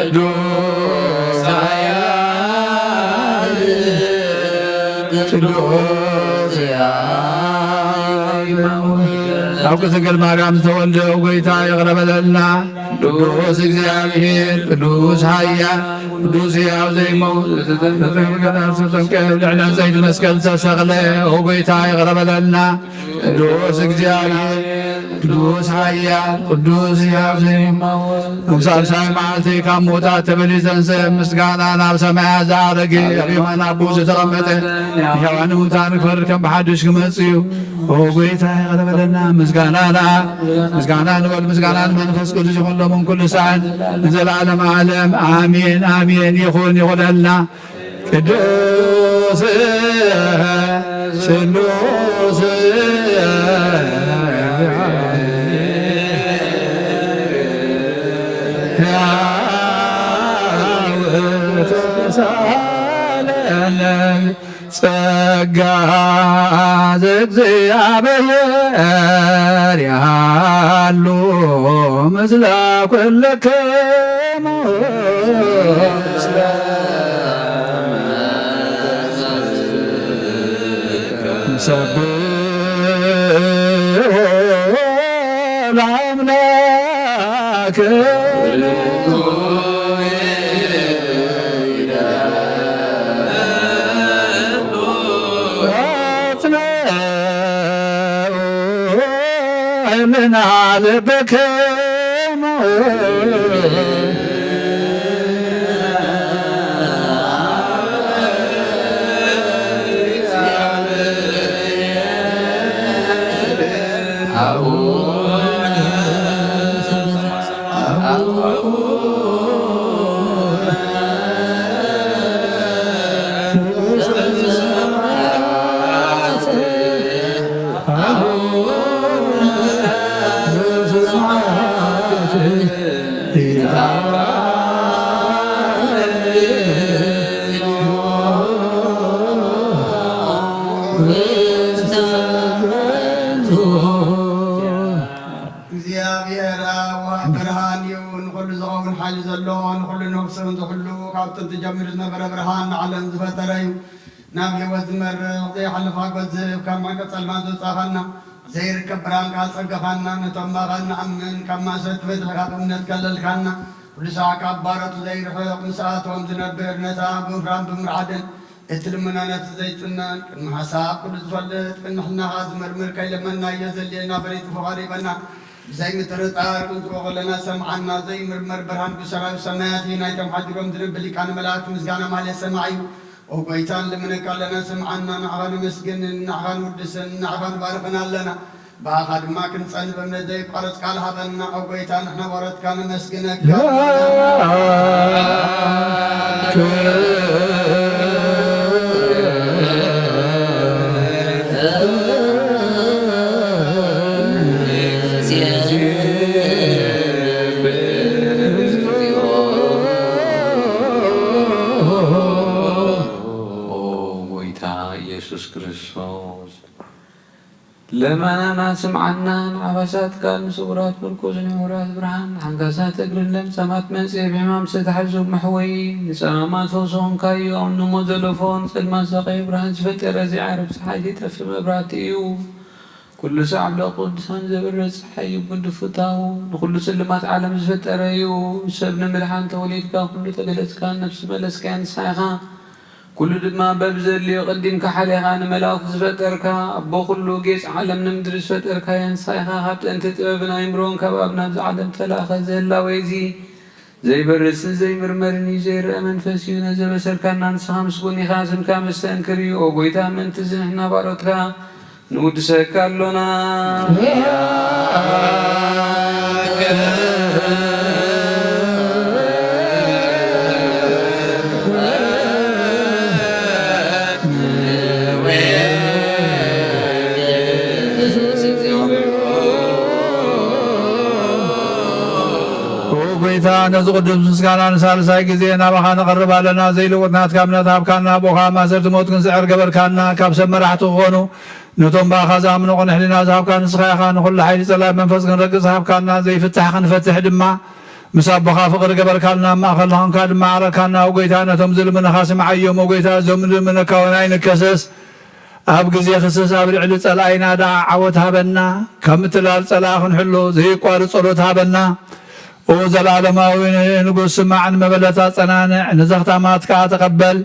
ቅዱስ አውቅ ድንግል ማርያም ተወልደ ጌታ የቀረበለና ቅዱስ እግዚአብሔር ቅዱስ ኃያል ቅዱስ ሕያው ዘይሞት ልዕለ ዘይት መስቀል ተሰቅለ ጌታ የቀረበለና ቅዱስ እግዚአብሔር ቅዱስ ኃያል ቅዱስ ሕያው ዘይሞት ሳልሳይ መዓልቲ ካብ ሞታት ተበሊተንሰ ምስጋና ናብ ሰማያት ዝዓረገ ሪማን አቡ ዝተቐመጠ ሕያዋን ሙታን ክፈር ከም ብሓዱሽ ክመጽ እዩ ጌታ የቀረበለና ምስጋና ንበል ምስጋና ንመንፈስ ቅዱስ ይኹን ሎምን ኩሉ ሰዓት ንዘለዓለመ ዓለም አሜን አሜን ይኹን ይኹነልና ቅዱስ ስሉስ ጸጋ ዘእግዚአብሔር ያሉ ምስለ ኩልክሙ ሰብሖ ለአምላክነ ልብክሙ እግዚአብሔር ብርሃን ይሁን ኩሉ ዝኸውን ሓይሊ ዘለዎ ንኩሉ ንክስን ዝኩሉ ካብ ጥንቲ ጀሚሩ ዝነበረ ብርሃን ንዓለም ዝፈጠረ እዩ ናብ ሂወት ዝመርቕ ዘይሓልፋ ጎዝብ ካብ ማንቀ ፀልማ ዘውፃእኻና ዘይርከብ ብርሃንካ ፀገኻና ነቶም ማኻት ንኣምን ካብ ማእሰት በዝሕካ እምነት ከለልካና ኩሉ ሰዓት ካብ ባሮቱ ዘይርሕቕ ንስኣቶም ዝነብር ነታ ብምፍራን ብምርዓድን እቲ ልመና ነቲ ዘይፅነን ቅድሚ ሓሳብ ኩሉ ዝፈልጥ ቅንሕናኻ ዝምርምር ከይለመና እየ ዘልየና ፈሊጡ ፈቐሪበና ብዘይ ምጥርጣር ክንጥሮ ከለና ሰምዓና ዘይምርመር ብርሃን ብሰራዊ ሰማያት ናይቶም ሓዲሮም ዝንብል ሊቃነ መላእክቲ ምስጋና ማለት ሰማዕ እዩ ጎይታን ልምንካ ኣለና ስምዓና ንዕኻ ንመስግን ንዕኻ ንውድስን ንዕኻ ንባርኽን ኣለና ብኣኻ ድማ ክንፀንብ እምነት ዘይቋረፅ ቃል ሃበና ኣብ ጎይታ ንሕና ወረድካ ንመስግነካ ኢየሱስ ክርስቶስ لمنانا سمعنا عباسات كان سورات مركوز نورات برهان حنكاسات اقرن لم سمات منسي بحمام ستحزب محوي نسامات فوصون كايو او نمو زلوفون سلما ساقي برهان سفتر رزي عرب سحاجي تفي مبراتيو كل ساعة لقدسان زبرز حي بند فتاو نخلو سلمات عالم سفتريو سبن ملحان توليد كان كل تقلت كان نفس ملس كان سايخان كل دما ببزل يقدم كحليها ملاك زفتركا أبو كله جيس عالم نمدر زفتركا ينسايها هبت أنت تبنا يمرون كبابنا زعلم تلاخة زهلا ويزي زي برسن زي مرمرني زي رأمن فسيونا زي بسركانا نسخام سبوني خازم كامستنكريو وقويتا من تزنحنا باروتكا نود سكالونا وقيتا نزقدم مسكانا نسالساي ጊዜ ናባኻ ነቐርብ ኣለና ዘይልውጥናት ካብ ነታብካና ቦኻ ማሰርት ሞትክን ስዕር ገበርካና ካብ ሰብ መራሕቲ ክኾኑ ነቶም ባኻ ዝኣምኑ ቁንሕሊና ዝሃብካ ንስኻ ኢኻ ንኹሉ ሓይሊ ጸላይ መንፈስ ክንረግፅ ዝሃብካና ዘይፍታሕ ክንፈትሕ ድማ ምስ ኣቦኻ ፍቕሪ ገበርካልና ማእኸል ንኾንካ ድማ ዓረካና ወጎይታ ነቶም ዝልምነኻ ስምዓዮም ወጎይታ እዞም ልምነካ እውን ኣይንከሰስ ኣብ ግዜ ክስስ ኣብ ልዕሊ ጸላእና ደዓ ዓወት ሃበና ካብ ምትላል ጸላእ ክንሕሉ ዘይቋርፅ ጸሎት ሃበና وزلالماوي نقول سمعن مبلتا صنانع نزختامات كا تقبل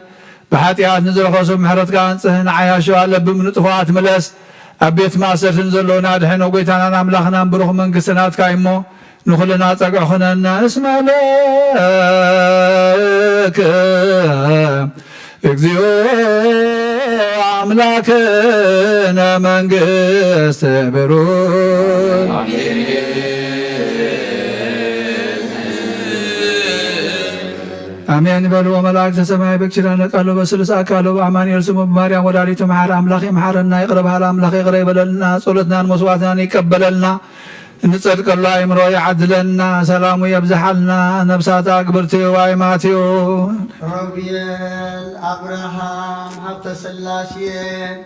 بحاتيات نزرخص محرت كان صهن عياشو على بمن طفات ملس ابيت ما سرتن زلونا دحين وقيتانا املاخنا بروح منكسنات كايمو نخلنا صقخنا اسمع لك اكزيو املاكنا منقست برون آمين بلو وملائكة السماء بكشران قالوا بسلس أكالوا بأمان يرسموا بماريم وداريتو محار أملاخي محارنا يقربها الأملاخي قريب لنا صولتنا المصواتنا يقبلنا نصدق الله يمرو يعدلنا سلام يبزحلنا نفسات أكبرتي وإيماتيو روبيل أبراهام هبت سلاسيين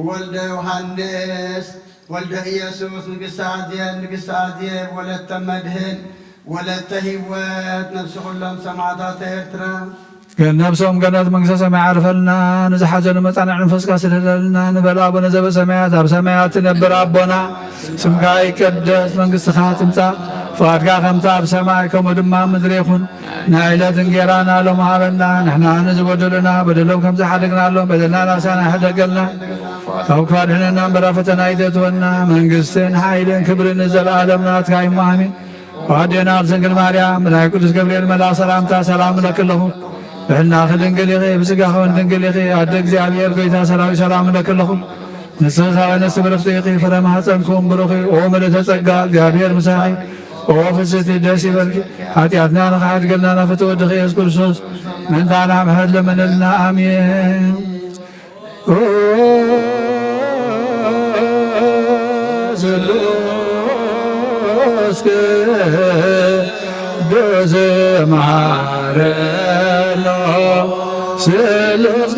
ولد يوحنس ولد يسوس نقصادين ولد مدهن ولدت هيوات نفس كلهم سمعتات إرترا كان نفسهم قنات منقصة سماع عرفلنا نزحجن مطعنع نفسك سلسلنا نبل أبونا زب سماعات أب سماعات نبر أبونا سمكا يكدس منقصة خاتمتا فاتكا خمتا بسماعكم ودما مدريخون نايلة نقيرانا لهم هابنا نحنا نزود لنا بدلهم كم زحدقنا لهم بدلنا ناسانا حدقلنا فوقفادنا نمبر فتنا يدتونا منقصتين حايلين كبرين نزل آدمنا تكاين مهمين وعدينا زنقل مريم ملاك قدس جبريل ملا سلامتا سلام لك لهم بحنا خدنقل يغي بسقاخ وندنقل يغي عدك زعبير قيتا سلام لك لهم نسخة ونسب رفتيقي فرمها تنكم بروخي وملت تسقى زعبير مساحي وفستي داسي بركي حاتياتنا نخعد قلنا نفتو الدخي يسكر سوس من دعنا محد لمن لنا آمين دوز معارنا سلوز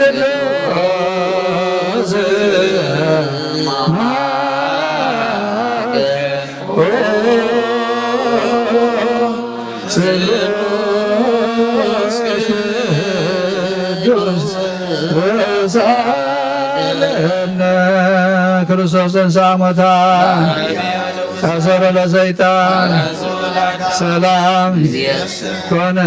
دوز ክርስቶስ ተንሥአ አሰረ ለሰይጣን ሰላም ኮነ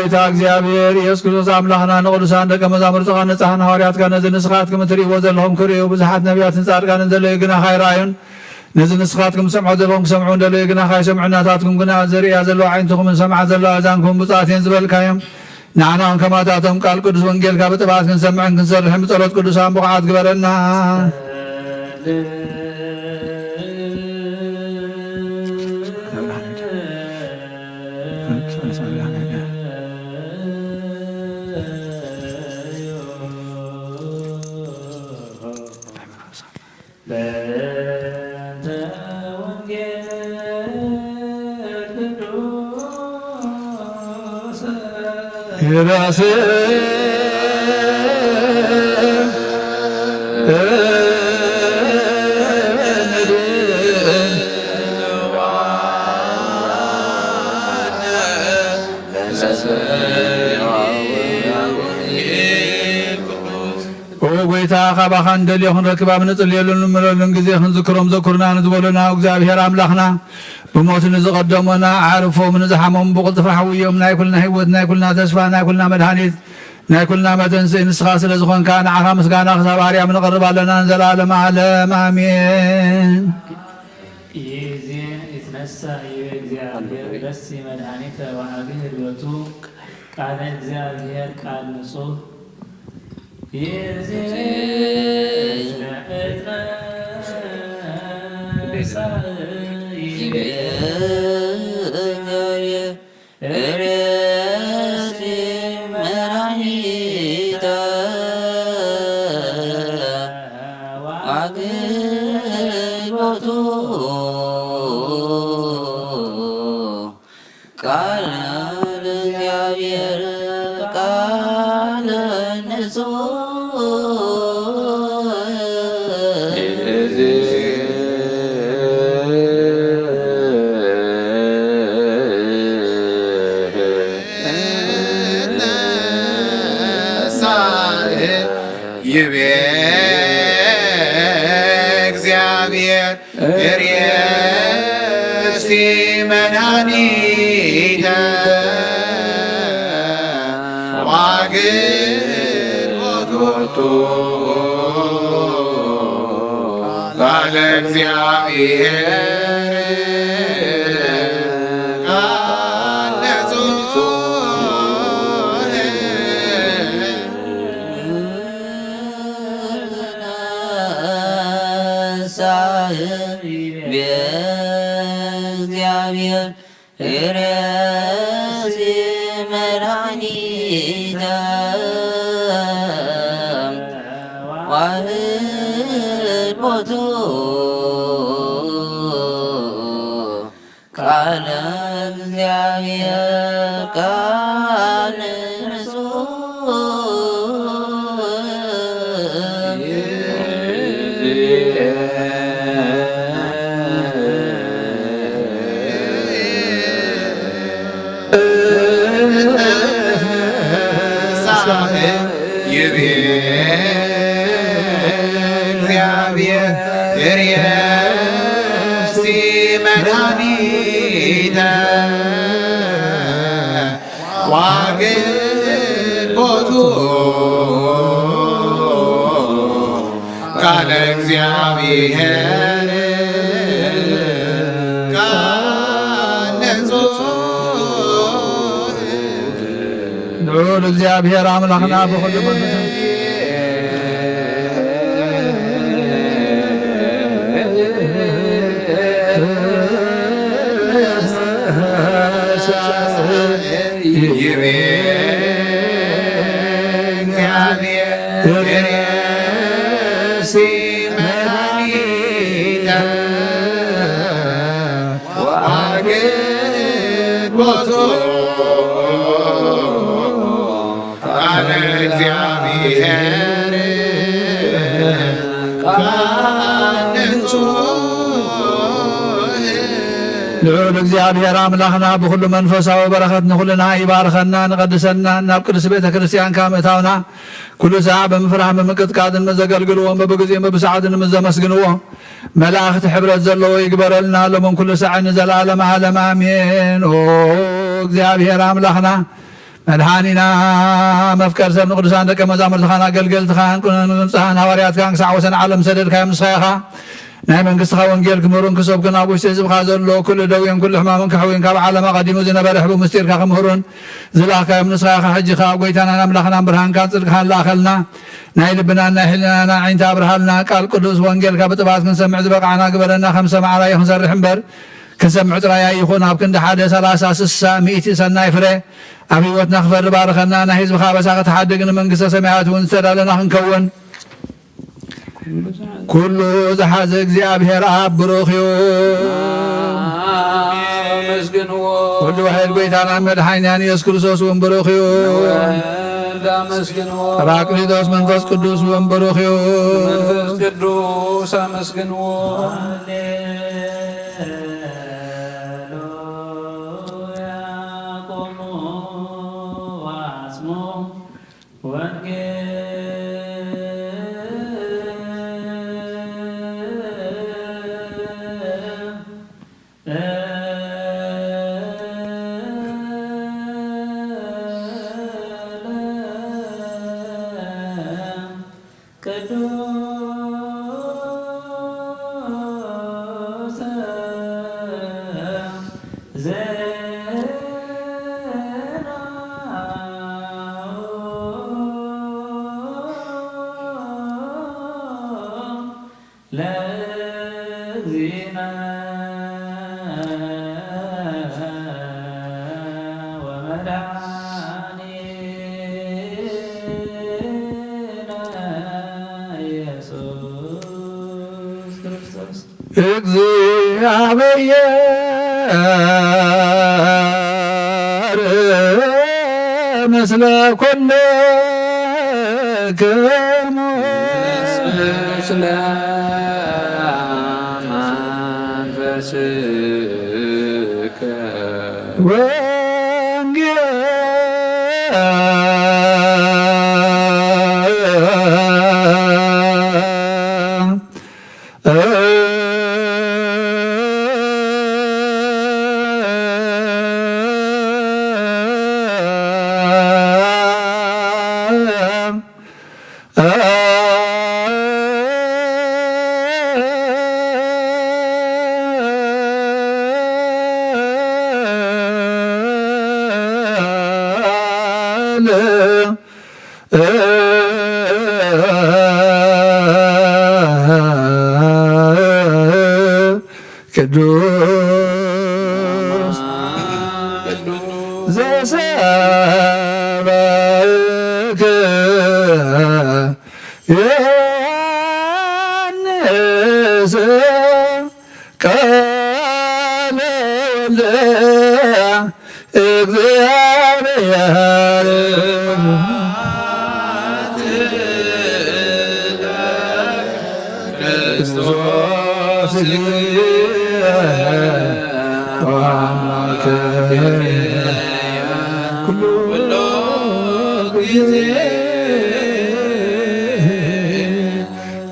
ጌታ እግዚአብሔር ኢየሱስ ክርስቶስ አምላኽና ንቅዱሳን ደቀ መዛሙርትኻ ንጻሕና ሐዋርያትካ ነዚ ንስኻትኩም እትርእይዎ ዘለኹም ክርእዩ ብዙሓት ነቢያትን ጻድቃንን ዘለዩ ግና ኸይረኣዩን ነዚ ንስኻትኩም ሰምዖ ዘለኹም ክሰምዑ እንደለዩ ግና ካይሰምዑ እናታትኩም ግና ዘርእያ ዘለዋ ዓይንትኹምን ሰምዓ ዘለዋ እዛንኩም ብፅዓት እየን ዝበልካዮም ንዓና እውን ከማታቶም ቃል ቅዱስ ወንጌልካ ብጥባት ክንሰምዕን ክንሰርሕን ብፀሎት ቅዱሳን ብቕዓት ግበረና የራስ ጎይታ ካባኻ እንደልዮ ክንረክባ ብንፅልየሉን ንምለሉን ግዜ ክንዝክሮም ዘኩርና ንዝበሉና እግዚአብሔር ኣምላኽና ብሞት ንዝቐደሙና ዓርፎም ንዝሓሞም ብቕልጥፋ ሓውዮም ናይ ኩልና ህይወት ናይ ኩልና ተስፋ ናይ ኩልና መድሃኒት ናይ ኩልና መተንስእ ንስኻ ስለ ዝኾንካ ንዓኻ ምስጋና ክሳብ ኣርያም ንቐርብ ኣለና ንዘለዓለመ ዓለም ኣሜን። ደስ መድኃኒተ ወአግህ ህይወቱ ቃለ እግዚአብሔር ቃል ንጹህ ይቤ እግዚአብሔር ርእሲ መድኃኒተ ወአግቦቱ ቃለ እግዚአብሔር ይቤ እግዚአብሔር ርእሲ መድኃኒተ ወአግቦቱ ቃለ እግዚአብሔር ንዑል እግዚአብሔር አምላኽና በኩሉ ይቤ እግዚአብሔር ርእሲ መድኃኒተ ወአግቦቱ ቃለ እግዚአብሔር ልዑል እግዚአብሔር አምላኽና ብኩሉ መንፈሳዊ በረኸት ንኹልና ይባርከና ንቐድሰና ናብ ቅዱስ ቤተ ክርስቲያን ካምእታውና ኩሉ ሰዓት ብምፍራሕ ብምቅጥቃጥን መዘገልግልዎም በብግዜን በብሰዓትን ምዘመስግንዎ መላእኽቲ ሕብረት ዘለዎ ይግበረልና ሎምን ኩሉ ሰዓት ንዘለዓለመ ዓለም አሜን። ኦ እግዚአብሔር አምላኽና መድኃኒና መፍቀር ሰብ ንቅዱሳን ደቀ መዛሙርትኻን ኣገልገልትኻን ቁኑን ምምፅኻን ሃዋርያትካን ክሳዕ ወሰን ዓለም ሰደድካዮም ንስኻ ኢኻ ናይ መንግስትኻ ወንጌል ክምህሩን ክሰብኩን ኣብ ውሽጢ ህዝብካ ዘሎ ኩሉ ደዌን ኩሉ ሕማምን ካሕዊን ካብ ዓለማ ቀዲሙ ዝነበረ ሕቡብ ምስጢርካ ክምህሩን ዝለኣኻዮም ንስኻ ሕጂ ካብ ጎይታናን ኣምላኽናን ብርሃንካን ጽድቅኻን ላእኸልና ናይ ልብናን ናይ ሕሊናና ዓይንታ ኣብርሃልና ቃል ቅዱስ ወንጌልካ ብጥባት ክንሰምዕ ዝበቕዓና ግበረና ከም ሰማዕራዮ ክንሰርሕ እምበር ክንሰምዕ ጥራይ ይኹን ኣብ ክንዲ 1 30 60 100 ሰናይ ፍረ ኣብ ህይወትና ክፈሪ ባርከና ናይ ህዝብካ በሳ ክትሓድግ ንመንግስተ ሰማያት እውን ዝተዳለና ክንከውን ኩሉ ዝሓዘ እግዚአብሔር ኣብ ብሩኽ እዩ መስግንዎ ወዲ ዋሕድ ጎይታና መድሓኒያን ኢየሱስ ክርስቶስ እውን ብሩኽ እዩ መስግንዎ ጰራቅሊጦስ መንፈስ ቅዱስ እውን ብሩኽ እዩ መንፈስ ቅዱስ አመስግንዎ እግዚአብሔር ምስለ ኩልክሙ ምስለ መንፈስከ ቅዱስ ዘሰበከ ዮሐንስ ቃለ ወልደ እግዚአብሔር ክርስቶስ ወአምላከ ኩሉ ጊዜ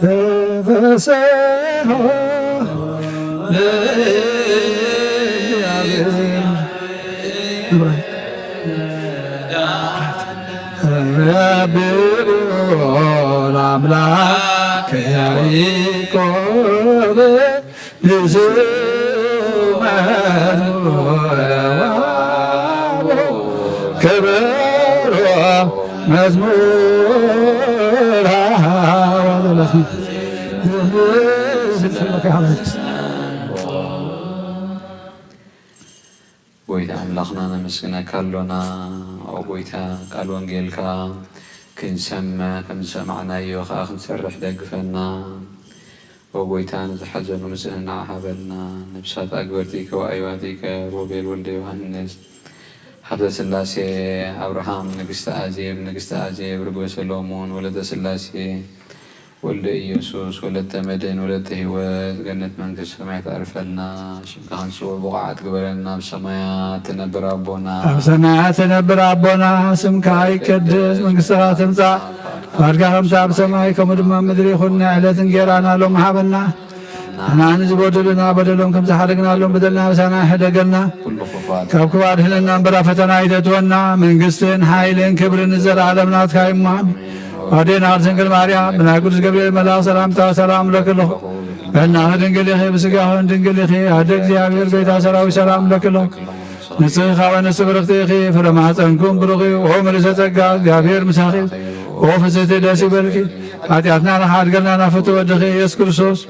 ተፈስሖ ረቢዑ ለአምላከ ያዕቆብ ንስብሐት ክብሮ መዝሙር ጎይታ አምላኽና ነመስግነካ ኣሎና ኣብ ጎይታ ቃል ወንጌልካ ክንሰምዕ ከም ዝሰማዕናዮ ከዓ ክንሰርሕ ደግፈና ወጎይታ ንዝሓዘኑ ምስእና ሃበልና ነብሳት ኣግበርቲ ከዋእዩዋቲከ ሮቤል ወልደ ዮሃንስ ሃብተ ስላሴ አብርሃም ንግስተ አዜብ ርግበ ሰሎሞን ወለተ ስላሴ ወልደ ኢየሱስ ወለተ መድን ወለተ ህይወት ገነት መንግስት ሰማያት አርፈልና ሽምካ ክንጽውዕ ብቑዓት ግበረና ኣብ ሰማያት ትነብር ኣቦና ኣብ ሰማያት ትነብር ኣቦና ስምካ ይቀድስ መንግስትኻ ትምጻእ ፈቃድካ ከምቲ ኣብ ሰማይ ከምኡ ድማ ምድሪ ይኹን ናይ ዕለት እንጀራና ሎም ሃበና ንሕና ዝበደሉና በደሎም ከም ዝሓደግናሎም በደልና በሳና ሕደገልና ካብ ክባድ ህለና እምበራ ፈተና ይተትወና መንግስትን ሓይልን ክብርን ዘለዓለም ናትካ ይሙሃን ኣዴና ድንግል ማርያም ብናይ ቅዱስ ገብርኤል መልኣክ ሰላምታ ሰላም ለክለኹ በእናትህ ድንግል ይኼ በሥጋህን ድንግል ይኼ አደ እግዚአብሔር ቤታ ሰራዊት ሰላም ለክሎ ንጽሕኻ ወንጽሕ ብርክቲ ኢኺ ፍረ ማኅፀንኩም ብሩኽ እዩ ኦ ምልዕተ ጸጋ እግዚአብሔር ምሳኺ ኦ ፍጽሕቲ ደስ ይበልኪ ኃጢአትና ንሓድገልና ናፍቲ ወድኺ ኢየሱስ ክርስቶስ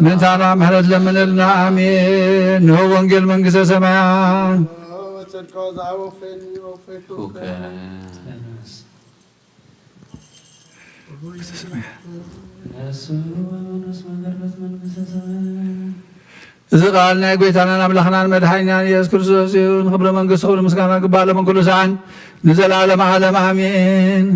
ምንታና ምሕረት ለምንልና አሜን። ንሆ ወንጌል መንግሥተ ሰማያት እዚ ቃል ናይ ጎይታናን አምላኽናን መድሓኒናን ኢየሱስ ክርስቶስ እዩ። ንክብሪ መንግሥቲ ክብሪ ምስጋና ግባእ ለመን ኩሉ ሰዓን ንዘለዓለመ ዓለም አሜን።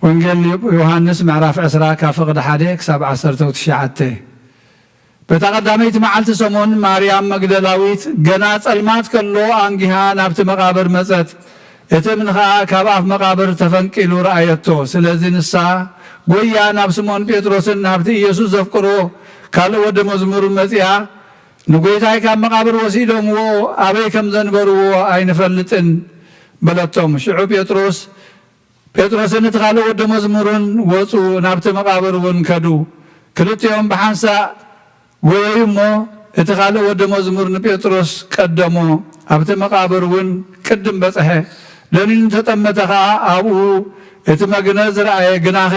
ወንጌል ዮሐንስ ምዕራፍ 10 ካብ ፍቕዲ 1 ክሳብ 19 በታ ቀዳመይቲ መዓልቲ ሰሙን ማርያም መግደላዊት ገና ጸልማት ከሎ አንጊሃ ናብቲ መቃብር መጸት እቲ እምኒ ኸዓ ካብ ኣፍ መቃብር ተፈንቂሉ ረኣየቶ። ስለዚ ንሳ ጐያ ናብ ስሞን ጴጥሮስን ናብቲ ኢየሱስ ዘፍቅሮ ካልእ ወዲ መዝሙር መጺኣ ንጐይታይ ካብ መቃብር ወሲዶምዎ ኣበይ ከም ዘንበርዎ ኣይንፈልጥን በለቶም። ሽዑ ጴጥሮስን እቲ ካልእ ወዲ መዝሙርን ወፁ ናብቲ መቃብር እውን ከዱ። ክልቲኦም ብሓንሳእ ጐየዩ እሞ እቲ ካልእ ወዲ መዝሙር ንጴጥሮስ ቀደሞ። ኣብቲ መቃብር እውን ቅድም በጽሐ ደኒኑ ተጠመተ ኸዓ ኣብኡ እቲ መግነዝ ረአየ ግናኸ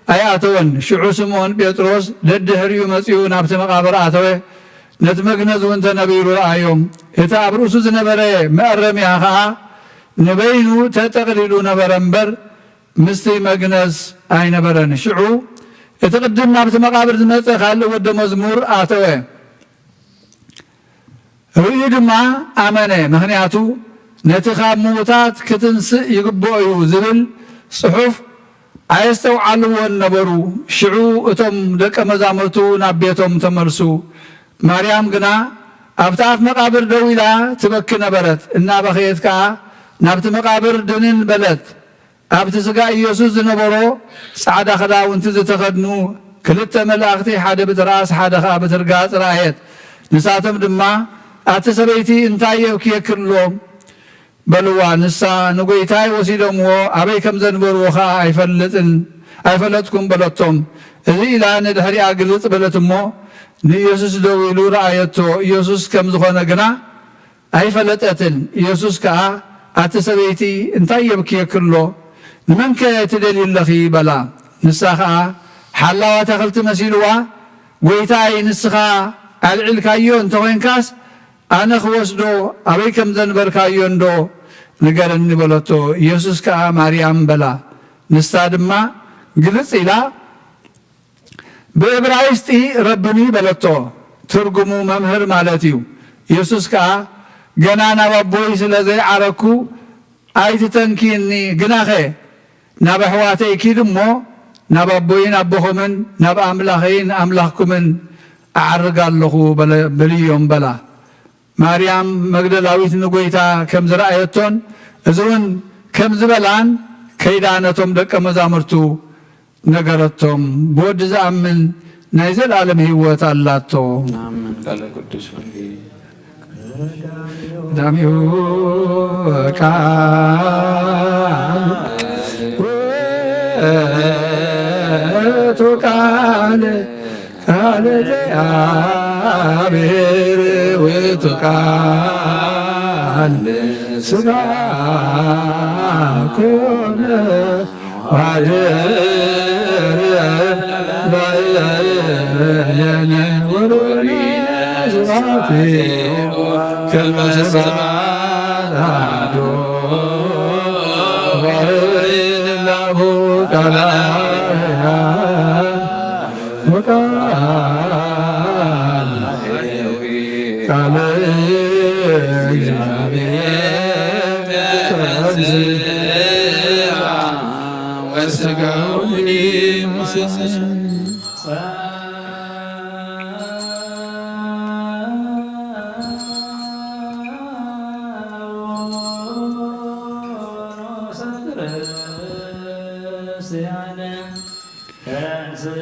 ኣይኣተወን። ሽዑ ስምዖን ጴጥሮስ ደድሕሪኡ መጺኡ ናብቲ መቃብር ኣተወ። ነቲ መግነዝ እውን ተነቢሩ ረአዮም። እቲ ኣብ ርእሱ ዝነበረ መእረምያ ኸዓ ንበይኑ ተጠቕሊሉ ነበረ እምበር ምስቲ መግነዝ ኣይነበረን። ሽዑ እቲ ቅድም ናብቲ መቃብር ዝመጸ ካልእ ወዲ መዝሙር ኣተወ። ርእዩ ድማ ኣመነ። ምክንያቱ ነቲ ካብ ምዉታት ክትንስእ ይግብኦ እዩ ዝብል ጽሑፍ ኣየስተውዓልዎን ነበሩ። ሽዑ እቶም ደቀ መዛሙርቱ ናብ ቤቶም ተመልሱ። ማርያም ግና ኣብቲ ኣፍ መቃብር ደው ኢላ ትበኪ ነበረት። እናበኸየት ከዓ ናብቲ መቃብር ድንን በለት። ኣብቲ ሥጋ ኢየሱስ ዝነበሮ ጻዕዳ ክዳውንቲ ዝተኸድኑ ክልተ መላእኽቲ ሓደ ብትራእስ ሓደ ከዓ ብትርጋጽ ረአየት። ንሳቶም ድማ ኣቲ ሰበይቲ እንታይ የብክየክሎ በልዋ። ንሳ ንጐይታይ ወሲዶምዎ ኣበይ ከም ዘንበርዎ ከዓ ኣይፈለጥኩም በለቶም። እዚ ኢላ ንድሕሪኣ ግልጽ በለት እሞ ንኢየሱስ ደው ኢሉ ረአየቶ። ኢየሱስ ከም ዝኾነ ግና ኣይፈለጠትን። ኢየሱስ ከዓ ኣቲ ሰበይቲ እንታይ የብክየክሎ ንመንከ ትደልይለኺ በላ። ንሳ ከዓ ሓላዋ ተኽልቲ መሲልዋ ጐይታይ ንስኻ ኣልዒልካዮ እንተኾይንካስ ኣነ ክወስዶ ኣበይ ከም ዘንበርካዮ እንዶ ንገረኒ በለቶ። ኢየሱስ ከዓ ማርያም በላ። ንሳ ድማ ግልጽ ኢላ ብዕብራይስጢ ረብኒ በለቶ። ትርጉሙ መምህር ማለት እዩ። ኢየሱስ ከዓ ገና ናብ ኣቦይ ስለ ዘይዓረኩ ኣይትተንኪኒ፣ ግናኸ ናብ ኣሕዋተይ ኪድ እሞ ናብ ኣቦይን ኣቦኹምን ናብ ኣምላኸይን ኣምላኽኩምን ኣዓርጋ ኣለኹ ብልዮም በላ። ማርያም መግደላዊት ንጐይታ ከም ዝረአየቶን እዚ እውን ከም ዝበላን ከይዳ ነቶም ደቀ መዛሙርቱ ነገረቶም። ብወዲ ዝኣምን ናይ ዘለዓለም ህይወት ኣላቶ። ቀዳሚኡ ቃል ውእቱ ቃል ቃለ እግዚአብሔር ውእቱ ቃል ሥጋ ኮነ ወሐደረ ወሮሪነ ስብሐቲሁ ከመ ሰማዕት አሐዱ ወእላሁ ቃለ ቃለ እግዚአብሔር ወሥጋውኒ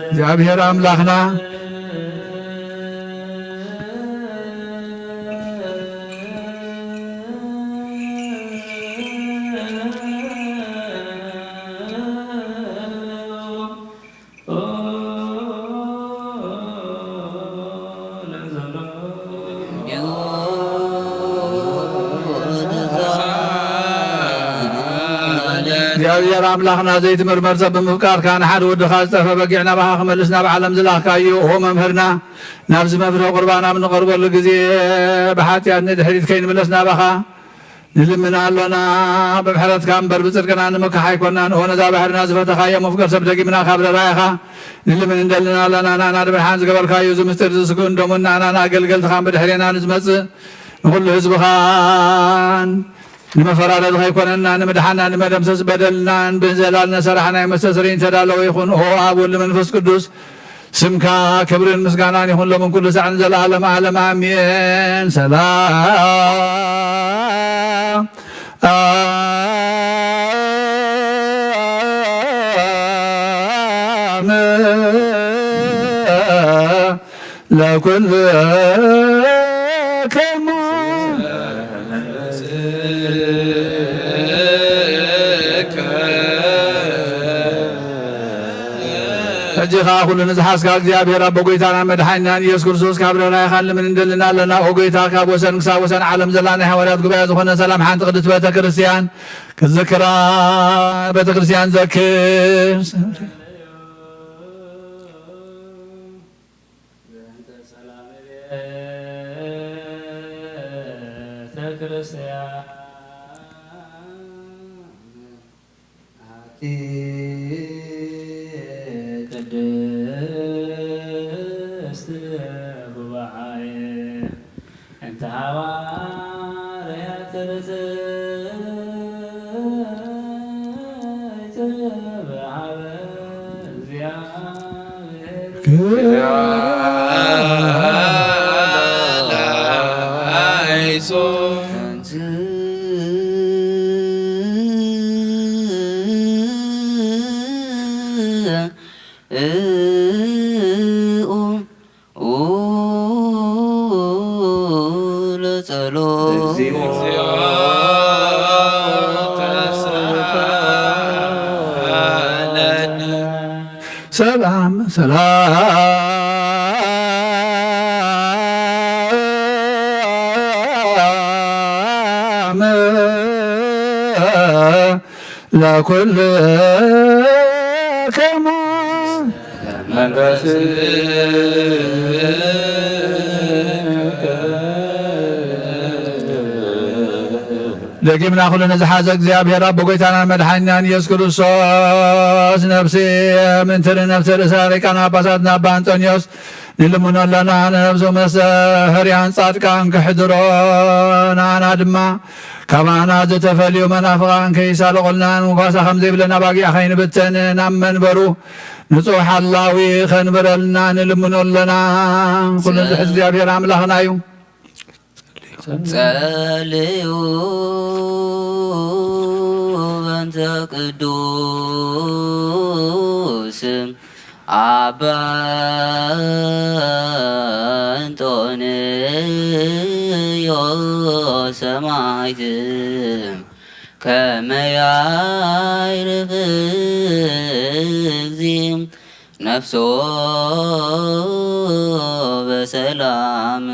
እግዚአብሔር አምላኽና እግዚአብሔር አምላኽና ዘይትምርመር ሰብ ብምፍቃርካ ንሓደ ወድኻ ዝጠፈ በጊዕ ናባኻ ክመልስና ብዓለም ዝላኽካዮ ኦ መምህርና ናብዚ መፍትሒ ቁርባና ብንቐርበሉ ግዜ ብሓጢኣት ንድሕሪት ከይንምለስ ናባኻ ንልምና ኣሎና ብምሕረትካ እምበር ብፅድቅና ንምክሕ ኣይኮናን ኦ ነዛ ባሕርና ዝፈተኻዮ መፍቀር ሰብ ደጊምና ካብ ረራእኻ ንልምን እንደልና ኣለና ናና ድብርሓን ዝገበርካዮ እዚ ምስጢር ዝስግኡ እንደሙና ናና ኣገልገልትኻ ብድሕሪና ንዝመፅእ ንኩሉ ህዝብኻን ንመፈራረድ ከይኮነና ንምድሓና ንመደምሰስ በደልናን ብንዘላልነ ሰራሕናይ መስተስሪን ተዳለወ ይኹን ኦ ኣብ ወልድ መንፈስ ቅዱስ ስምካ ክብርን ምስጋናን ይኹን ሎምን ኩሉ ሳዕን ዘለዓለም ዓለም ኣሜን ሰላም ለኩልክሙ ሕጂኻ ኩሉ ንዝሓስካ እግዚኣብሔር ኣቦ ጎይታና መድሓኒናን ኢየሱስ ክርስቶስ ካብ ረራይኻ ልምን እንደልና ኣለና ኦ ጎይታ ካብ ወሰን ክሳብ ወሰን ዓለም ዘላ ናይ ሃዋርያት ጉባኤ ዝኾነ ሰላም ሓንቲ ቅድስት ቤተ ክርስቲያን ክዝክራ ቤተ ክርስቲያን ዘክር ቅድስት ጉባኤ እንተ ሐዋርያት ርትዕት በሃበ ሰላም ሰላም ለኩልክሙ መንፈስ ደጊምና ኩሉ ንዝሓዘ እግዚኣብሔር ኣቦ ጎይታናን መድሓኒናን ኢየሱስ ክርስቶስ ነፍሲ ምንትር ነፍሲ ርእሰ ሊቃነ ጳጳሳት ኣባ አንጦንዮስ ንልምኖ ኣለና ንነብሶ መሰህርያን ጻድቃን ክሕድሮ ንኣና ድማ ካባና ዝተፈልዩ መናፍቃን ከይሳልቁልናን ዋሳ ከምዘይብለና ባጊዕ ከይንብትን ናብ መንበሩ ንጹሕ ሓላዊ ከንብረልና ንልምኖ ኣለና ኩሉ ዝሕዝ እግዚኣብሔር ኣምላኽና እዩ ጸልዩ በእንተ ቅዱስም አባ አንጦንዮስ ሰማዕት ከመ ያዕርፍ እግዚእ ነፍሶ በሰላም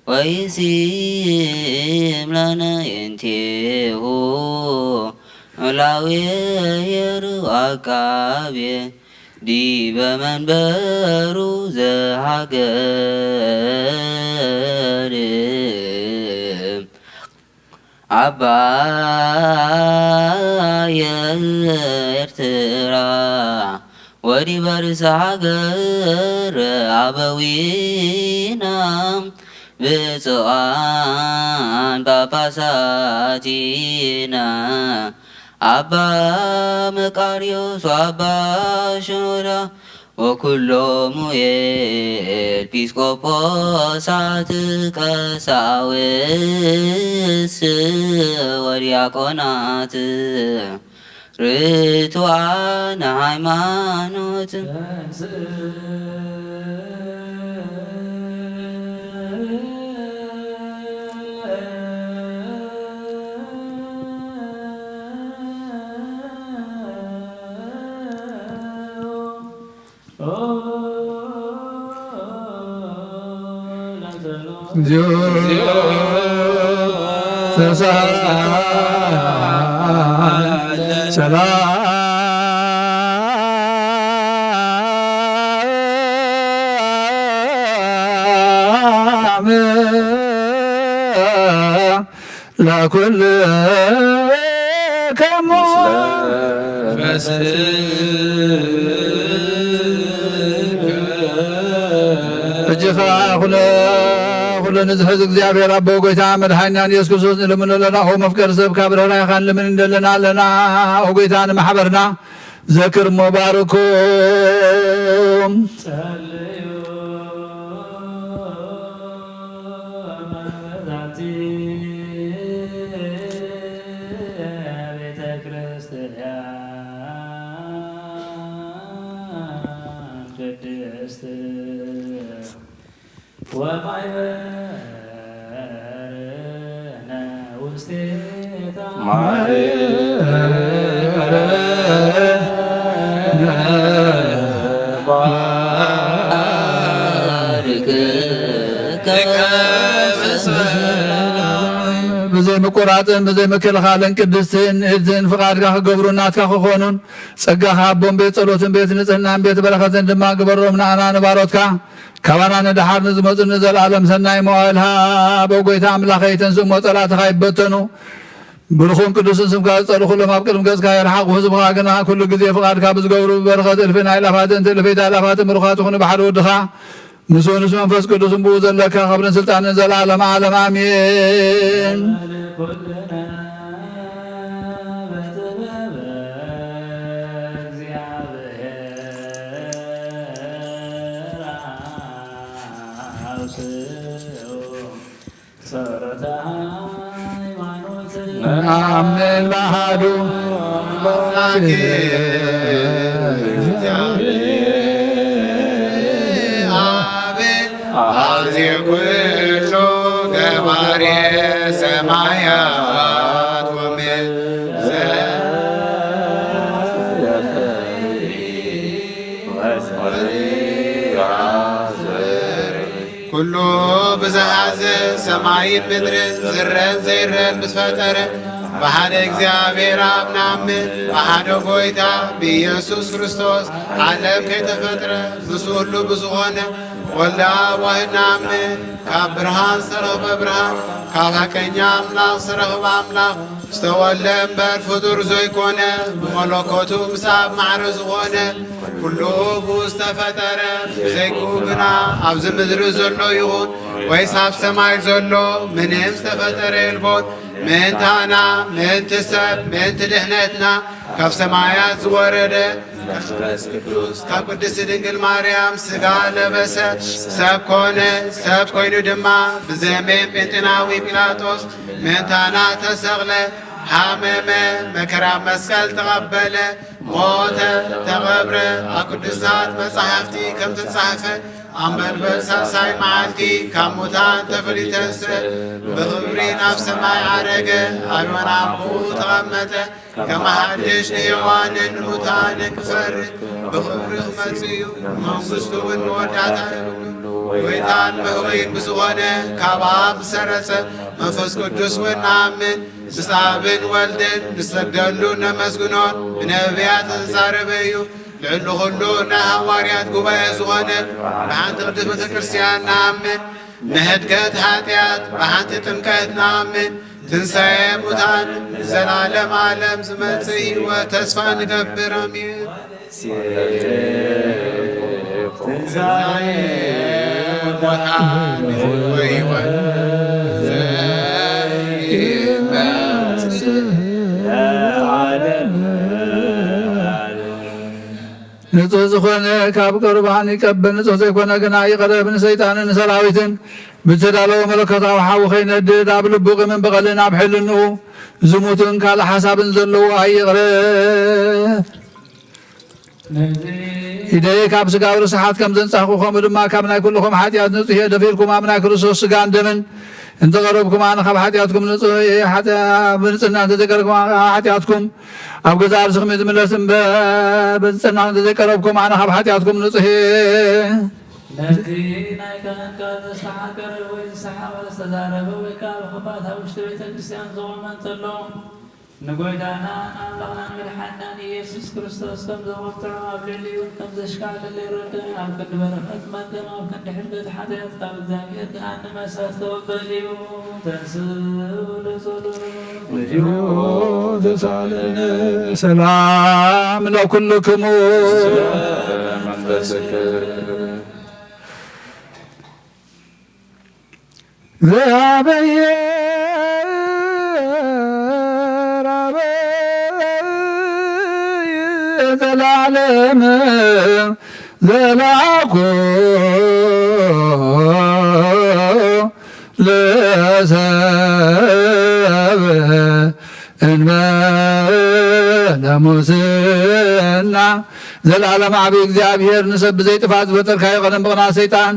ወይሲም ለነ የንቴሁ ላዊየር አቃቤ ዲበ መንበሩ ዘሃገር አባየ ኤርትራ ወዲበ ርእሰ ሃገር አበዊና ብፁዓን ጳጳሳቲና አባ መቃርዮስ ወአባ ሽኖዳ ወኩሎሙ ኤጲስቆጶሳት ቀሳውስት ወዲያቆናት ርቱዓነ ሃይማኖት ተሳለ ሰላም ለኩል ከሞ እጅኻ ኩለን ዝሕዝ እግዚአብሔር አቦ ጎይታ መድኃኒና ኢየሱስ ክርስቶስ ንልምኖ ለና ኦ መፍቀር ሰብ ካብ ርህራይኻን ልምን እንደለና ኣለና ኦ ጎይታ ንማሕበርና ዘክር ሞ ባርኩም بزي مقراتن بزي مكلخالن قدستن اذن فقادك خغبرو ناتك خخونن صغاخ ابون بيت ጸሎትን ቤት ንጽህናን ቤት በረከትን ድማ ግበሮም ናና ንባሮትካ ካባና ነዳሃር ንዝመጽን ዘላለም ሰናይ መዋልሃ በጎይታ አምላኸ ይተንስሞ ጸላትኻ ይበተኑ ብርኹን ቅዱስን ስምካ ጸልኹ ለማብቀልም ገጽካ ይርሐቁ ህዝብኻ ግና ኩሉ ግዜ ፍቃድካ ብዝገብሩ በረከት እልፍን አይላፋትን ትልፌት አይላፋትን ምሩኻት ይኹኑ ባሕሪ ወድኻ مسونس منفس قدس بوز لك خبر سلطان زلالم عالم آمين آمين بحدو አዚር ኩሉ ገባሬ ሰማያት ኩሉ ብዝሓዘ ሰማይን ምድርን ዝረን ዘይረን ብዝፈጠረ በሓደ እግዚአብሔር አብ ናምን በሓደ ጎይታ ብኢየሱስ ክርስቶስ ዓለም ከይተፈጥረ ምስ ሁሉ ብዝኾነ ወልደ አብ ዋሕድ ናምን ካብ ብርሃን ዝተረኽበ ብርሃን ካብ ሓቀኛ አምላኽ ዝተረኽበ አምላኽ ዝተወልደ እምበር ፍጡር ዘይኮነ ብመለኮቱ ምስ አብ ማዕረ ዝኾነ ኩሉ ብኡ ዝተፈጠረ ብዘይክኡ ግና ኣብዚ ምድሪ ዘሎ ይኹን ወይስ ኣብ ሰማይ ዘሎ ምንም ዝተፈጠረ የልቦን ምእንታና ምእንቲ ሰብ ምእንቲ ድሕነትና ካብ ሰማያት ዝወረደ መንፈስ ቅዱስ ካብ ቅድስት ድንግል ማርያም ሥጋ ለበሰ ሰብ ኮነ ሰብ ኮይኑ ድማ ብዘመን ጴንጤናዊ ጲላጦስ ምእንታና ተሰቕለ ሓመመ መከራ መስቀል ተቐበለ ሞተ ተቐብረ ኣብ ቅዱሳት መጻሕፍቲ ከም ዝተጻሕፈ ኣብ መንበል ሳልሳይ መዓልቲ ካብ ሙታን ተፈሊተንሰ ብኽብሪ ናብ ሰማይ ዓረገ ኣብ የማነ አቡኡ ተቐመጠ ከመ ሓድሽ ንሔዋንን ንሙታንን ክፈርድ ብኽብሪ ክመጽእ እዩ መንግሥቱ እውን መወዳእታ ጎይታን መህወይን ብዝኾነ ካብ ኣብ ዝሰረጸ መንፈስ ቅዱስ እውን ንኣምን ምስ ኣብን ወልድን ንሰግደሉ ነመስግኖን ብነቢያት ዝተዛረበ እዩ ልዕሊ ኩሉ ናይ ሃዋርያት ጉባኤ ዝኾነ ብሓንቲ ቅድስት ቤተ ክርስቲያን ንኣምን ንህድገት ኃጢአት ብሓንቲ ጥምቀት ንኣምን ትንሣኤ ሙታን ዘላለም ዓለም ዝመጽእ ሕይወት ተስፋ ንገብር አሜን። ትንሣኤ ሙታን ሕይወት ንጹሕ ዝኾነ ካብ ቁርባን ይቀበል ንጹሕ ዘይኮነ ግና ይቐርብ ንሰይጣንን ንሰራዊትን ብዝተዳለወ መለኮታዊ ሓዊ ኸይነድድ ኣብ ልቡ ቂምን በቐልን ኣብ ሕልንኡ ዝሙትን ካልእ ሓሳብን ዘለዎ ኣይቕረብ። ኢደየ ካብ ስጋዊ ርስሓት ከም ዘንጻሕኩ ከምኡ ድማ ካብ ናይ ኩልኹም ሓጢአት ንጹሕ እየ ደፊርኩም ኣብ ናይ ክርስቶስ ስጋን ደምን እንተቐረብኩም ኣነ ካብ ሓጢአትኩም ንጹሕ እየ ብንጽህና እንተዘይቀረብኩም ሓጢአትኩም ኣብ ገዛ ርስኹም ዝምለስ እምበር ብንጽህና እንተዘይቀረብኩም ኣነ ካብ ሓጢአትኩም ንጹሕ እየ። ነቲ ናይ ካህንካ ዘስተሓከረ ወይ ዝሰሓበ ዝተዛረበ ወይ ከዓ ብኽፋት ኣብ ውሽጢ ቤተ ክርስቲያን ዝቖመ እንተሎ ንጎይታና ናምላኽናን መድሓናን ኢየሱስ ክርስቶስ ከም ዘወትሮ ኣብ ልዕሊኡን ከም ዘሽካዕለለ ይረድእ ኣብ ክንዲ በረኸት መገም ኣብ ክንዲ ሕርገት ሓጢአት ካብ እግዚኣብሔር ከዓ ንመሳት ተወበል እዩ ተሳለነ ሰላም ለኩልክሙ እግዚአብሔር አበይ ዘላለም ዘላኩ ለሰብ እንበለ ሙስና ዘላለም ዓብ እግዚአብሔር ንሰብ ዘይጥፋት ዝፈጠርካዮ ቀደም ብቕና ሰይጣን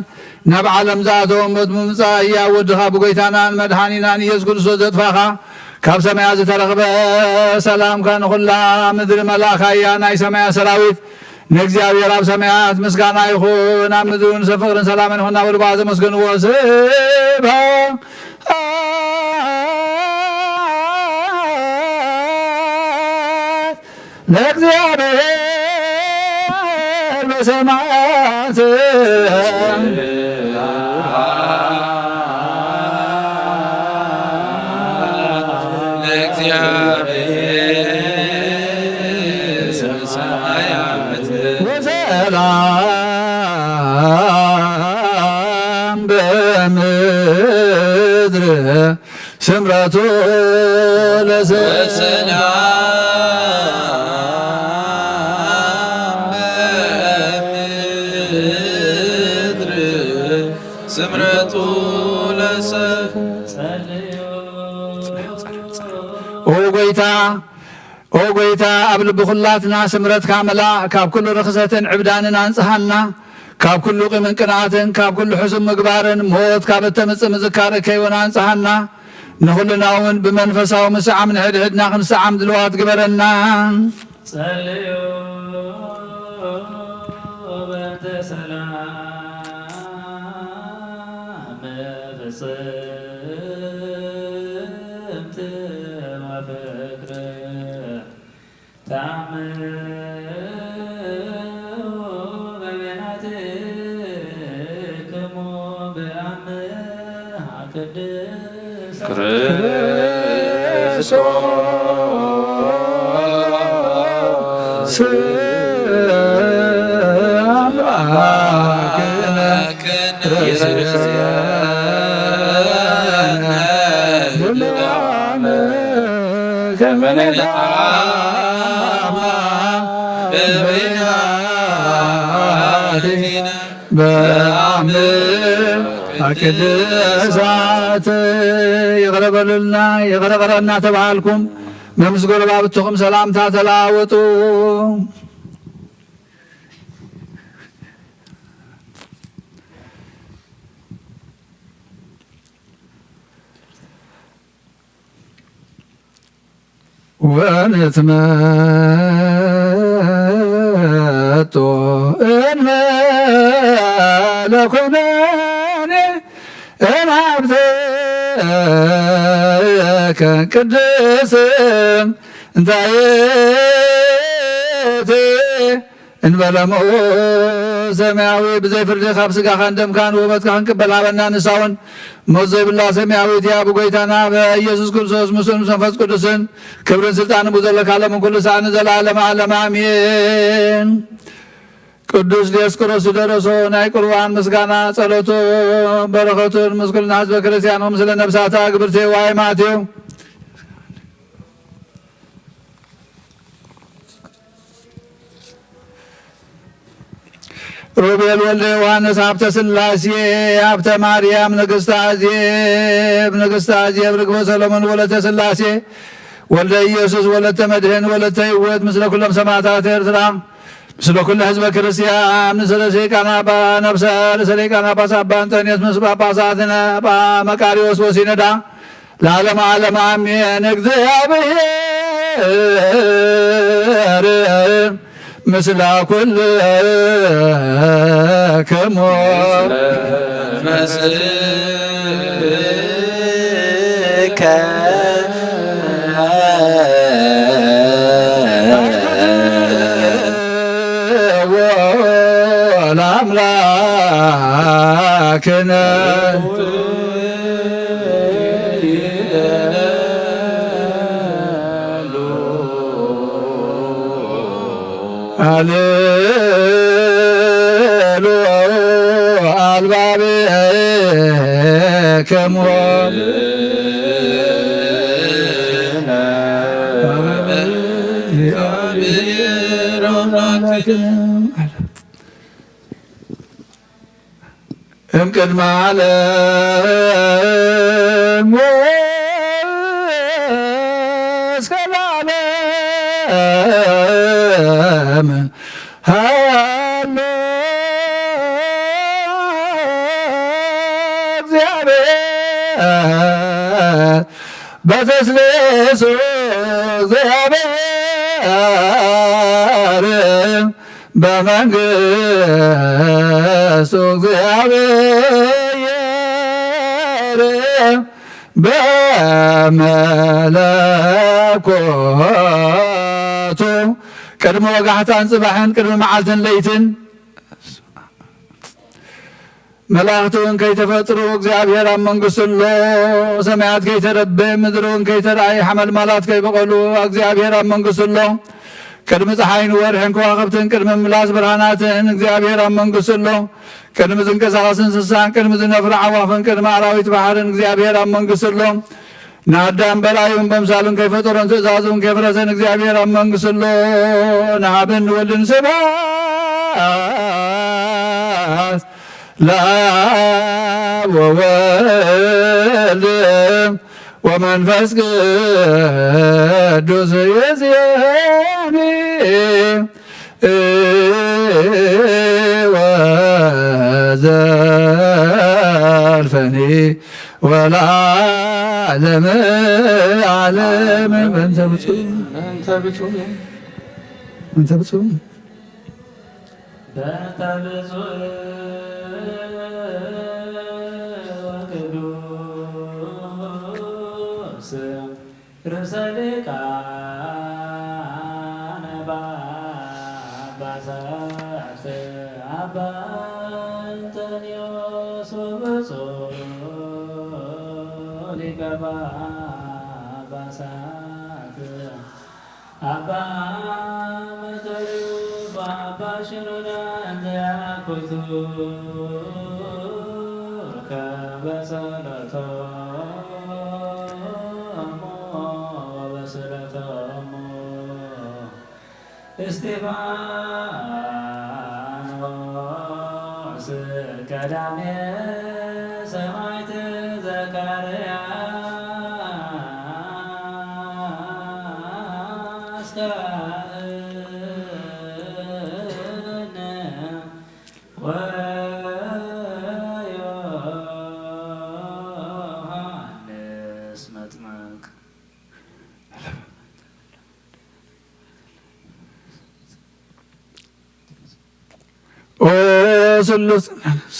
ናብ ዓለም ዝኣተዎም ሞት ምምፃእ እያ ወድኻ ብጎይታናን መድሓኒናን ኢየሱስ ክርስቶስ ዘጥፋኻ ካብ ሰማያ ዝተረኽበ ሰላምካ ንኹላ ምድሪ መላእኻ እያ ናይ ሰማያ ሰራዊት ንእግዚአብሔር ኣብ ሰማያት ምስጋና ይኹን ኣብ ምድሪ እውን ሰብ ፍቕርን ሰላምን ይኹን ናብ ልባ ዘመስግንዎ ስብሐት ለእግዚአብሔር በሰማያት ወሰላም በምድር ስምረቱ ስምረቱ ለሰብ ኦ ጎይታ ኣብ ልቢ ኩላትና ስምረትካ መላእ ካብ ኩሉ ርክሰትን ዕብዳንን አንጽሃና ካብ ኩሉ ቂምን ቅንዓትን ካብ ኩሉ ሕሱም ምግባርን ሞት ካብ እተምፅእ ምዝካር ከይውን አንጽሃና ንኹልና እውን ብመንፈሳዊ ምስዓም ንሕድሕድና ክንሰዓም ድልዋት ግበረና ጸልዩ በእንተ ሰላም ፍጽምት ወፍቅር ተአምሩ በቤናትክሙ በአምሃ ቅድስት ክርስቶስ ቅድሳት ይቅረበልና ይቅረበረና ተባልኩም በምስጎር ባብትኹም ሰላምታ ተለዋወጡ። ወንትመጦ እንበለ ኩነኔ እንሃብተከ ቅድስም እንታየት እንበለሞ ሰማያዊ ብዘይ ፍርዲ ካብ ስጋኻን ደምካን ውበትካ ክንቅበል ሃበና ንሳውን ሞት ዘይብላ ሰማያዊት ያ ብጎይታና በኢየሱስ ክርስቶስ ምስሉን መንፈስ ቅዱስን ክብርን ስልጣንን ብዘለካ ለምን ኩሉ ሰዓት ንዘለዓለመ ዓለም አሜን። ቅዱስ ዲዮስቆሮስ ደረሶ ናይ ቁርባን ምስጋና ጸሎቱ በረከቱን ምስኩልና ህዝበ ክርስቲያኖም ስለ ነብሳታ ግብርቴ ዋይማቴው ሮቤል ወልደ ዮሐንስ ሀብተ ስላሴ ሀብተ ማርያም ንግሥተ አዜብ ርግበ ሰሎሞን ወለተ ስላሴ ወልደ ኢየሱስ ወለተ መድህን ወለተ ሕይወት ምስለ ኩሎም ሰማዕታት ኤርትራ ምስለ ኩሉ ህዝበ ክርስቲያን ምስለ ሊቃነ ጳጳሳት አባ አንጦንዮስ ምስ ጳጳሳትነ አባ መቃርዮስ ወሲነዳ ለዓለመ ዓለም አሜን። እግዚአብሔር ምስለ ኩልክሙ መስከ አምላክነ አሌሉ አልባቤ ከሞል እምቅድመ ዓለም ወእስከ ለዓለም ሃሎ እግዚአብሔር በተስሌሱ እግዚአብሔር በመንግሥቱ እግዚአብሔር በመለኮቱ ቅድመ ወጋሕታን ጽባሕን ቅድመ መዓልትን ለይትን መላእክቱን ከይተፈጥሩ እግዚአብሔር ኣብ መንግሥቱሎ ሰማያት ከይተረበ ምድሩን ከይተረአይ ሓመልማላት ከይበቐሉ እግዚአብሔር ኣብ መንግሥቱሎ ቅድሚ ፀሓይን ወርሕን ከዋኽብትን ቅድሚ ምላስ ብርሃናትን እግዚአብሔር ኣብ መንግሥቱሎ ቅድሚ ዝንቀሳቐስ እንስሳን ቅድሚ ዝነፍሩ ዓዋፍን ቅድሚ ኣራዊት ባሕርን እግዚአብሔር ኣብ መንግሥቱሎ ንኣዳም በላዩን በምሳሉን ከይፈጠሮን ትእዛዙን ከይፍረሰን እግዚአብሔር ኣብ መንግሥቱሎ ንኣብን ወልድን ስብሐት ለአብ ወወልድ ወመንፈስ ቅዱስ ይእዜኒ ወዘልፈኒ ወለዓለመ ዓለም በእንተ ብፁዕ በእንተ ብፁዕ በእንተ ብፁዕ በእንተ ብፁዕ ወቅዱስ ርእሰ ሊቃነ ጳጳሳት አባ እንጦንዮስ ወብፁዕ ሊቀ ጳጳሳት አባ መተርዮስ ወአባ ሽኖዳ እንዘያኩቱ በጸሎቶሙ ወበስእለቶሙ እስጢፋኖስ ቀዳሜ ሰማዕት ዘካርያስ ካህን ወዮሐንስ መጥምቅ ኦ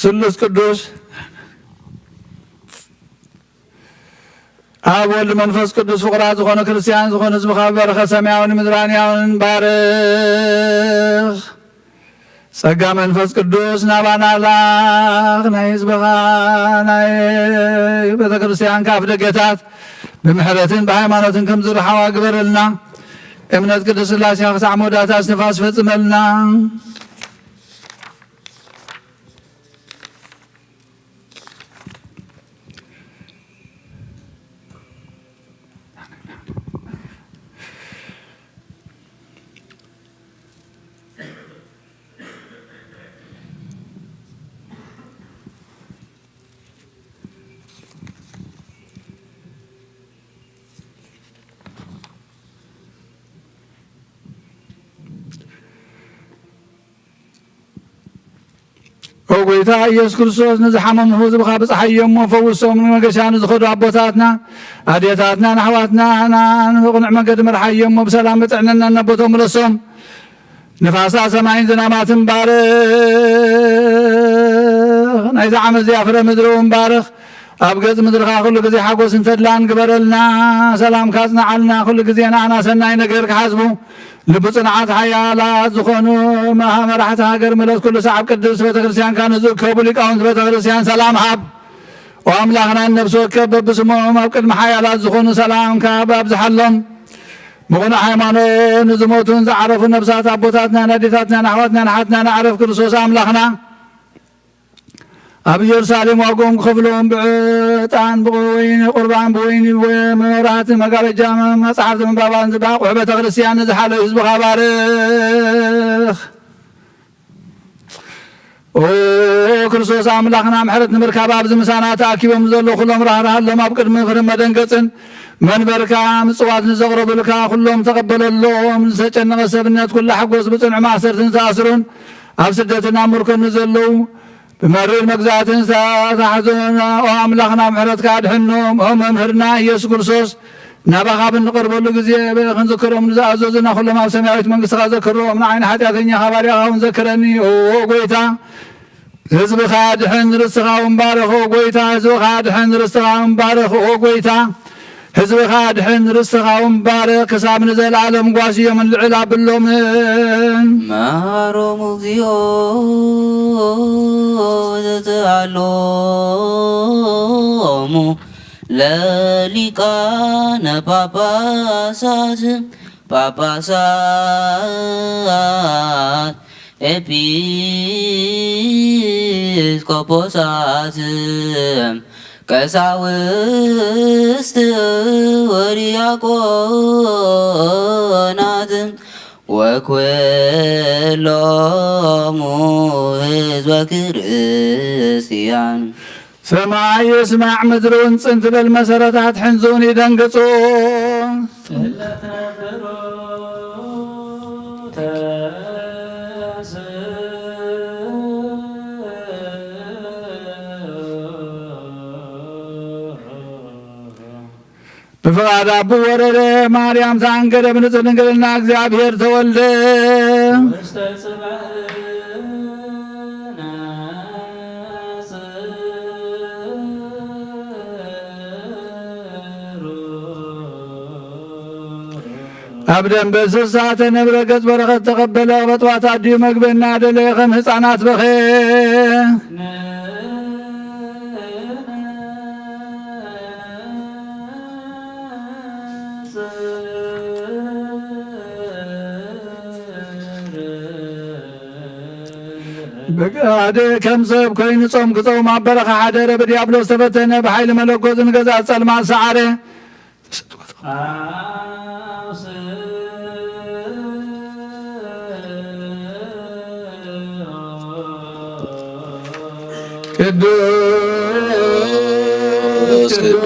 ስሉስ ቅዱስ ኣብ ወልድ መንፈስ ቅዱስ ፍቁራት ዝኾኑ ክርስቲያን ዝኾኑ ህዝብኻ በረኸ ሰማያውን ምድራንያውን ባርኽ ጸጋ መንፈስ ቅዱስ ናባና ላኽ ናይ ህዝብኻ ናይ ቤተ ክርስቲያን ካፍ ደገታት ብምሕረትን ብሃይማኖትን ከም ዝርሓዋ ግበረልና እምነት ቅዱስ ሥላሴ ክሳዕ መወዳእታ እስትንፋስ ፈጽመልና ኦ ጎይታ ኢየሱስ ክርስቶስ ንዝሓመሙ ህዝብኻ ብፀሓዮሞ ፈውሶም ንመገሻ ንዝኸዱ ኣቦታትና ኣዴታትናን ኣሕዋትናና ንቕኑዕ መንገዲ መርሓዮሞ ብሰላም በፅዕነና እናቦቶም ምለሶም ንፋሳ ሰማይን ዝናማትን ባርኽ ናይዚ ዓመት እዚኣ ፍረ ምድሪ እውን ባርኽ أبقت مدرخا كل جزي حقوس انتدلان قبرلنا سلام كازنا علنا كل جزي أنا سناي نقرك حاسبو لبصنعات حيالات زخونو ما مرحت هاجر ملت كل ساعة قدس بيتكريستيان كانوا زكوا لقاون بيتكريستيان سلام حب وأملاخنا النفس وكبب بسمهم أبقت محيالات زخونو سلام كاباب زحلهم مغنى حيمانو نزموتون زعرفوا النفسات أبوتاتنا نديتاتنا نحواتنا نحاتنا نعرف كرسوس أملاخنا أبي يرسالم وقوم خفلهم بعطان بغوين قربان بوين ومرات مقال الجامع مصحف من بابان زباق وحبة غرسيان زحالة يزبخ بارخ وكرسوس أملاخنا محرت نمركا بابز مسانات أكيبهم زلو خلهم راه لهم أبقر من فرم مدنقصن من بركا مصوات نزغر بلكا كلهم تقبل اللهم نسجن غسبنات كل حقوس بطنع معسر تنساسرون أفسدتنا مركن نزلو بمرر مجزاتن ساحزونا وأملاخنا محرتك أدحنهم هم مهرنا يسوع كرسوس نبغى بنقرب له جزية بخنذكرهم نزازوزنا كلهم سمعت من قصة ذكرهم من عين حياتنا خبرها ونذكرني وقويتا حزب خادحن رسخاهم بارخ وقويتا حزب خادحن رسخاهم بارخ وقويتا حزب خادحن رسخاهم بارخ كساب نزل العالم قاسية من العلاب اللومن مهارو مغزيو تتعلمو لليقان باباسات ኤጲስቆጶሳት ቀሳውስት ወዲያቆናት ወኩሎሙ ሕዝበ ክርስቲያን ሰማይ يسمع ምድሩን ጽንት በልመሰረታት ሕንዙን ይደንግጹ بفقاد أبو ورد مريم تانقر ابن تنقلنا እግዚአብሔር ተወልደ أبداً بسسات نبرقت برخت تقبل بطوات عدي مقبلنا دليخم حصانات بخير بقاد كم سب كوين صوم كصوم ما برخ حدر بديابلو استفتنا بحيل ملكوت نقزع سلمى سعره قدوس قدوس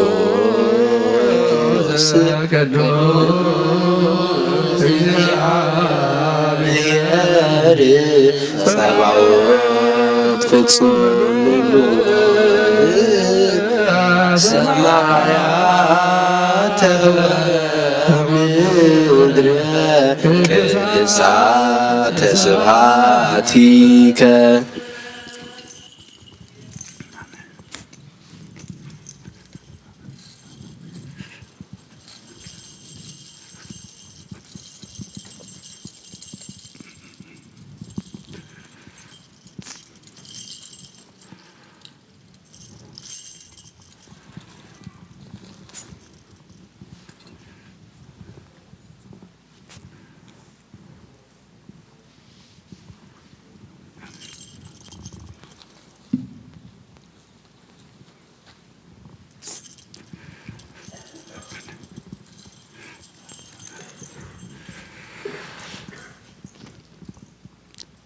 قدوس እግዚአብሔር ሰማያት ፍጹም ሰማያት ምድር ቅድሳተ ስብሐቲከ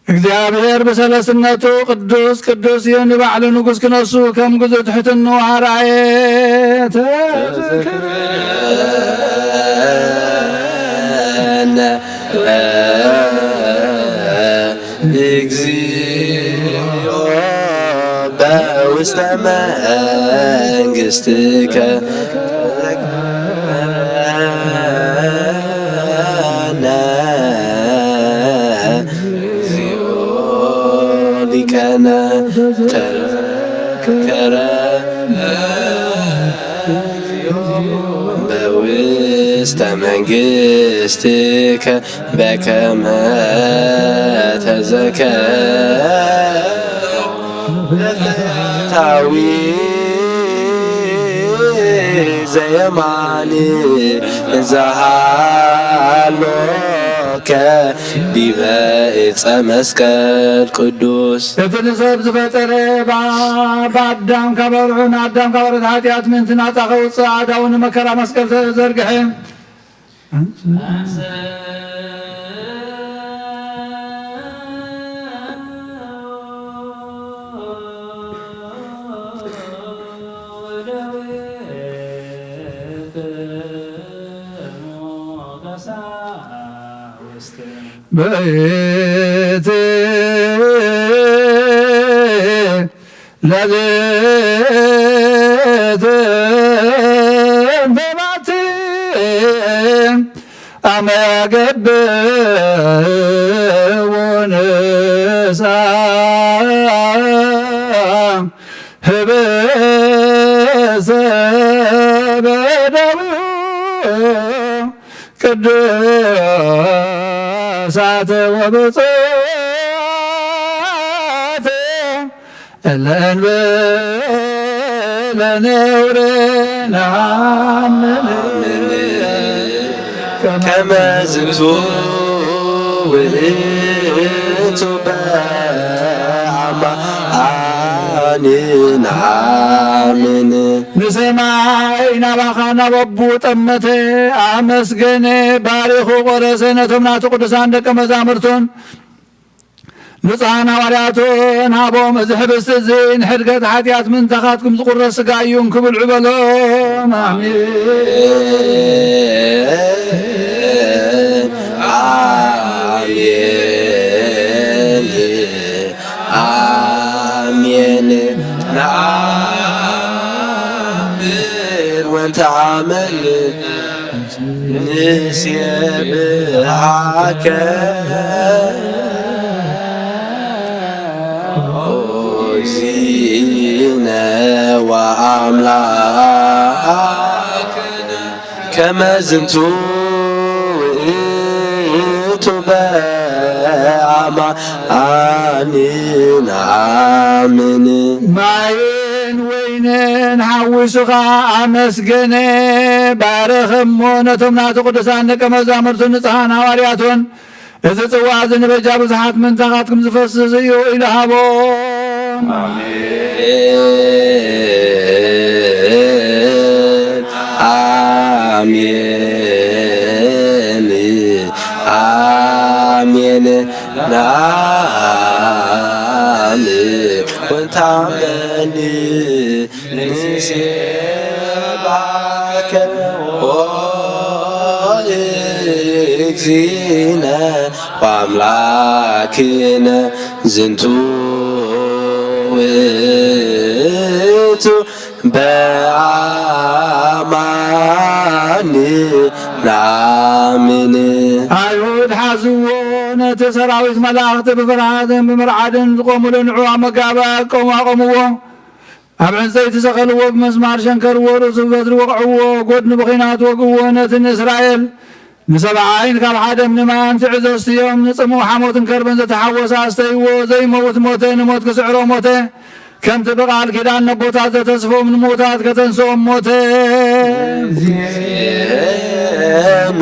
እግዚአብሔር በሰለስነቱ ቅዱስ ቅዱስ ይሁን ባዕሉ ንጉሥ ክነሱ ከም ጉዞ ትሕትኑ አርአየ ተዘክረነ እግዚኦ በውስተ መንግሥትከ كان تذكر ውስተ መንግሥትከ በከመ ተዘከርታዊ ዘየማን ዘሃሎከ ዲበ ዕፀ መስቀል ቅዱስ እትን ሰብ ዝፈጠረ በአዳም ካበልዑን አዳም ካበረት ኃጢአት ምንትን ናፃ ከውፅእ ኣዳውን መከራ መስቀል ተዘርግሐ በየት ለቤት በባት አመገብ ወነሳ ህበሰ በደው ቅዱሳት ወብፁዓት እለእንበለ ነውር ነአምን ከመ ዝንቱ ውእቱ በአማን ነአምን ንሰማይ ናባኻ ናበቡ ጠመተ አመስገነ ባሪኹ ቆረሰ ነቶም ናቱ ቅዱሳን ደቀ መዛሙርቱን ንጹሓን ሐዋርያቱን ሃቦም እዚ ሕብስቲ እዚ ንሕድገት ሓጢአት ምንተኻትኩም ዝቁረስ ሥጋ እዩ ክብልዑ በሎም አሜን አሜን ነአምን ወንተአመን ንሴብሐከ እግዚእነ ወአምላክነ ከመ ዝንቱ ውእቱ በአማን ነአምን ማይን ወይንን ሓዊሱኻ አመስገነ ባረኸሞ ነቶም ናቱ ቅዱሳን ደቀ መዛሙርቱን ንጹሓን ሐዋርያቱን እዚ ጽዋ እዚ ንበጃ ብዙሓት ምንታኻትኩም ዝፈስስ እዩ ኢሉ ሃቦም አሜን አሜን ነአምን ወንተአመን ንሴብሐከ እግዚእነ ወአምላክነ ዝንቱ ውእቱ በአማን ነአምን አይሁድ ሓዝዎ ነቲ ሰራዊት መላእኽቲ ብፍርሃትን ብምርዓድን ዝቆሙሉ ንዑ መጋባእ ቆምዎ ኣብ ዕንፀይቲ ሰቐልዎ ብመስማር ሸንከርዎ ርእሱ በትሪ ወቕዕዎ ጎድኒ ብኺናት ወግዎ ነቲ ንእስራኤል ንሰብዓይን ካብ ሓደ ምንማን ትዕዘዝትዮም ንጽምኡ ሓሞትን ከርበን ዘተሓወሰ ኣስተይዎ ዘይመውት ሞተ ንሞት ክስዕሮ ሞተ ከምቲ ብቓል ኪዳን ነቦታት ዘተስፎም ንሞታት ከተንስኦም ሞተ ኑ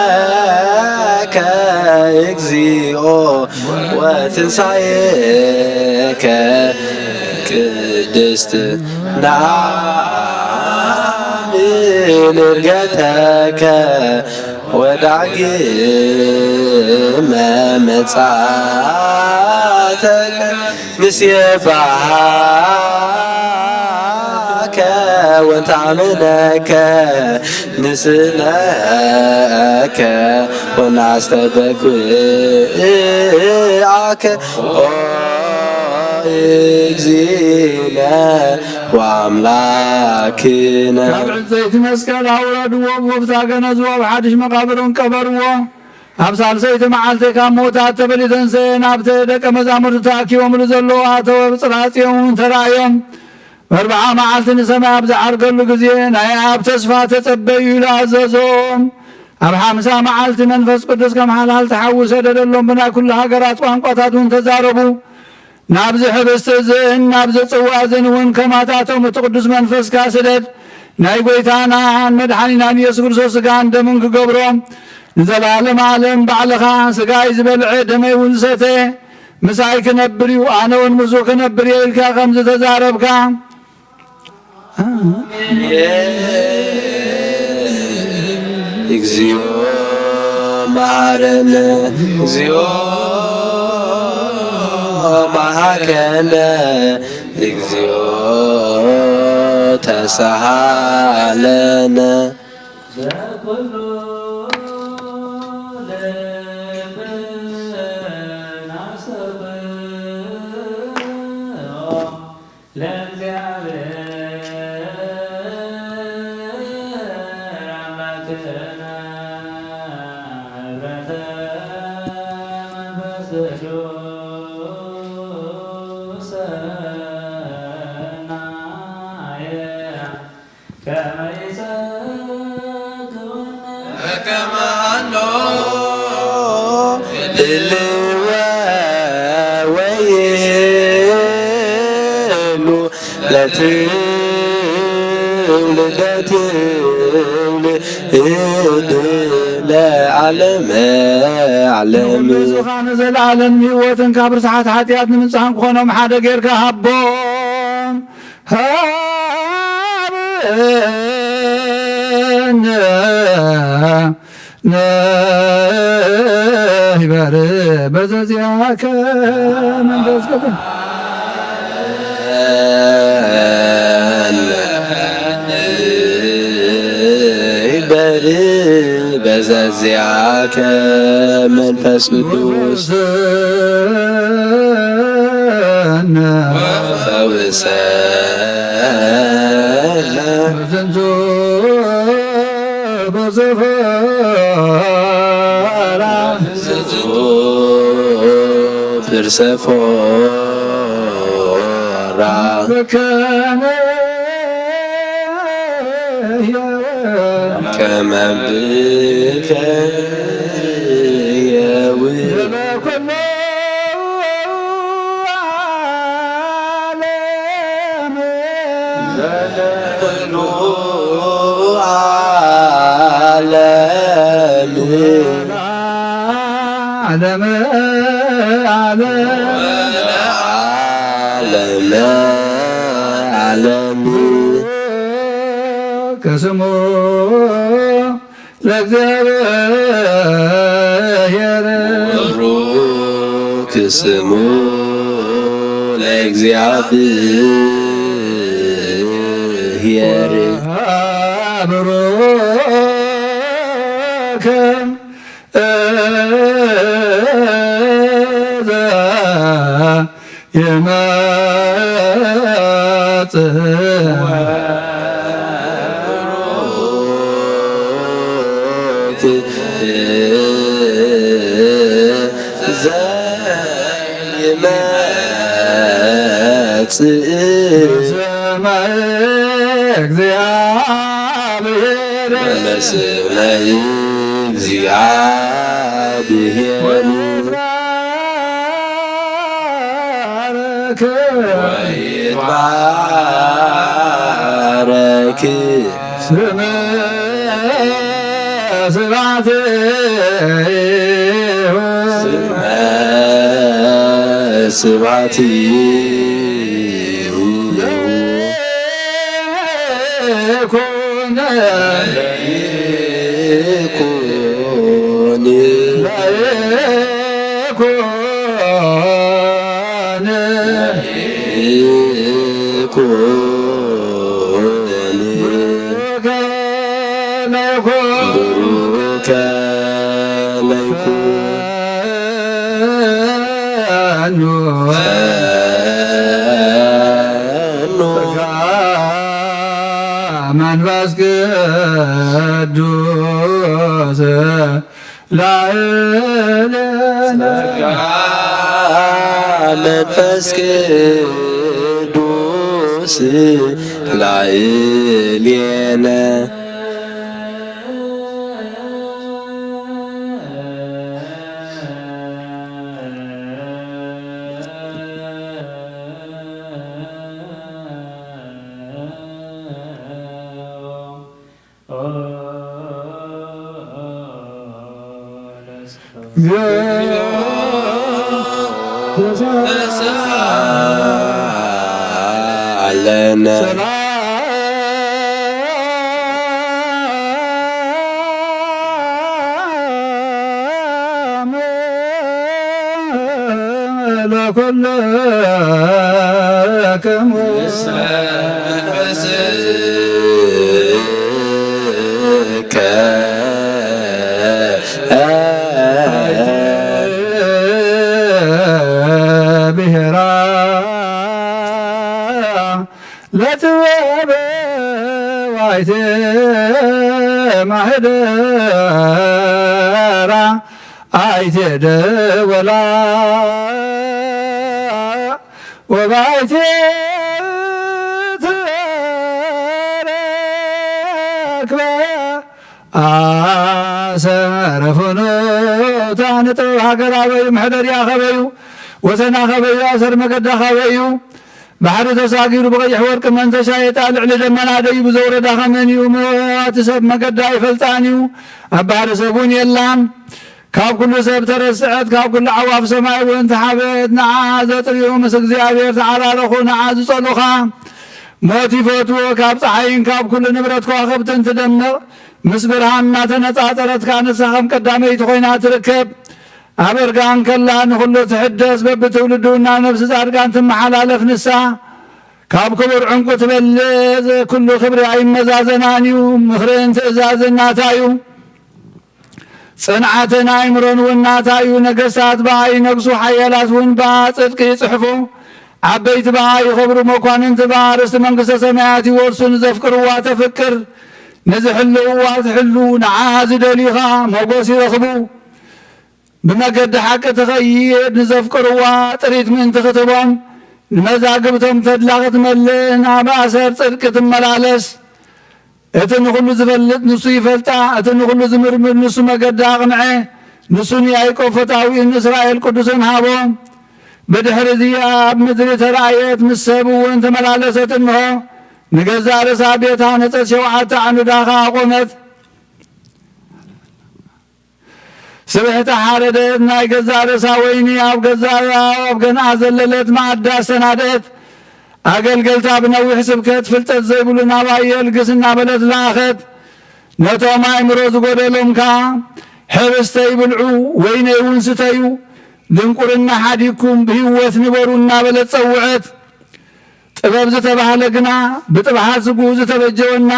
ሞተከ እግዚኦ ወትንሣኤከ ቅድስት ነአምን ዕርገተከ ወዳግመ ምጽአተከ ንሴብሐከ ወንተአምነከ ንስእለከ ወናስተበኩዓከ እግዚእነ ወአምላክነ ካብ ዕንፀይቲ መስቀል ኣውረድዎ ብወፍታ ገነዝዎ ብሓድሽ መቃብርን ቀበርዎ ኣብ ሳልሰይቲ መዓልቲ ካብ ሞታት ተበሊተን ናብቲ ደቀ መዛሙርቱ ተኣኪቦምሉ ዘለዎ ኣተወ ብፅራጽዮም ተራእዮም በርብዓ መዓልትን ሰማይ ኣብ ዝዓርገሉ ግዜ ናይ ኣብ ተስፋ ተጸበዩ ኢሉ ኣዘዞም። ኣብ 50 መዓልቲ መንፈስ ቅዱስ ከም ሓልሓል ተሓዊ ሰደደሎም። ብናይ ኩሉ ሃገራት ቋንቋታት እውን ተዛረቡ። ናብዚ ሕብስቲ እዝን ናብዚ ጽዋ እዝን እውን ከማታቶም እቲ ቅዱስ መንፈስካ ስደድ ናይ ጎይታና መድሓኒናን ኢየሱስ ክርስቶስ ስጋን ደምን ክገብሮም ንዘላለም ዓለም ባዕልኻ ስጋይ ዝበልዐ ደመይ እውን ዝሰተየ ምሳይ ክነብር እዩ ኣነ እውን ምስኡ ክነብር እየ ኢልካ ከም ዝተዛረብካ እግዚኦ መሐረነ እግዚኦ መሐከነ እግዚኦ ተሳሃለነ ዘኩሉ ለዓለመ ዓለም ብዙኻን ዘለዓለም ህይወትን ካብ ርስሓት ሓጢኣት ንምንጽሓን ክኾኖም ሓደ ጌርካ ሃቦም ሃብነ ነይበር በዘዚያከ መንፈስ ቅዱስ በዘዚያከ መንፈስ ቅዱስ ፈውሰነ በዝንቱ በዘፈራ ብርሰፎራ በከመ ከመ ብከ የውእ በኩሉ ዓለም ዓለም ዓለም ከስሙ ለእግዚአብሔር ቡሩክ ስሙ ለእግዚአብሔር ብሩክ በሰማይ እግዚአብሔር በሰማይ እግዚአብሔር ወይትባረክ ስመ ስብሐቲሁ ኮነ ይኩን ብሩከ መንፈስ ቅዱስ ላዕለነ መንፈስ ቅዱስ ላዕሌነ አለነ ለኩልክሙ ብሔራ ለጥበብ ዋይቴ ማህደራ አይቴ ደወላ ወባይቴ ተረክበ አሰረፍኖ ታንጥብ ሃገራ በዩ ምሕደርያ ኸበዩ ወሰና ኸበዩ አሰር መገዳ ኸበዩ ባሕሪ ተሳጊሩ ብቀይሕ ወርቂ መንተሻ የጣልዕ ልደመና ደዩ ብዘውረዳ ኸመን እዩ መዋቲ ሰብ መገዳ ይፈልጣን እዩ ኣብ ባሕሪ ሰብን የላን ካብ ኩሉ ሰብ ተረስዐት ካብ ኩሉ ዓዋፍ ሰማይ እውን ተሓበት ንዓ ዘጥርዩ ምስ እግዚኣብሔር ተዓራረኹ ንዓ ዝጸልኻ ሞት ይፈትዎ ካብ ፀሓይን ካብ ኩሉ ንብረት ከዋኽብትን ትደምቕ ምስ ብርሃን እናተነጻጸረትካ ንሳ ከም ቀዳመይቲ ኮይና ትርከብ ኣብ እርጋን ከላ ንኹሉ ትሕደስ በብትውልዱ እና ነብሲ ጻድቃን ትመሓላለፍ ንሳ ካብ ክቡር ዕንቁ ትበልፅ ኩሉ ክብሪ ኣይመዛዘናን እዩ ምኽርን ትእዛዝን ናታ እዩ ጽንዓትን ኣእምሮን እውን ናታ እዩ ነገሥታት በኣ ይነግሱ ሓያላት እውን በኣ ጽድቂ ይጽሕፉ ዓበይቲ በኣ ይኸብሩ መኳንንቲ በኣ ርስቲ መንግሥተ ሰማያት ይወርሱ ንዘፍቅርዋ ተፍቅር ንዝሕልውዋ ትሕሉ ንዓ ዝደልዩኻ መጎስ ይረኽቡ ብመገዲ ሓቂ ትኸይድ ንዘፍቅርዋ ጥሪት ምእንቲ ክትቦም ንመዛግብቶም ተድላ ክትመልእ ናብ ኣሰር ጽድቂ ትመላለስ እቲ ንኹሉ ዝፈልጥ ንሱ ይፈልጣ እቲ ንኹሉ ዝምርምር ንሱ መገዲ ኣቕንዐ ንሱ ንያዕቆብ ፈታዊን እስራኤል ቅዱስን ሃቦም ብድሕሪ እዚ ኣብ ምድሪ ተረኣየት ምስ ሰብ እውን ተመላለሰት እንሆ ንገዛ ርእሳ ቤታ ነፀት 7 ዓንዳኻ ኣቆመት ስብሕቲ ሓረደት ናይ ገዛ ርእሳ ወይኒ ኣብ ገንኣ ዘለለት ማዕዳ ሰናደት ኣገልገልታ ብነዊሕ ስብከት ፍልጠት ዘይብሉ ናባየል ግስ እናበለት ለኣኸት ነቶም ኣእምሮ ዝጐደሎምካ ሕብስተ ይብልዑ ወይነይ እውን ስተዩ ድንቁርና ሓዲግኩም ብህይወት ንበሩ እናበለት ጸውዐት ጥበብ ዝተባህለ ግና ብጥብሓት ስጉ ዝተበጀወና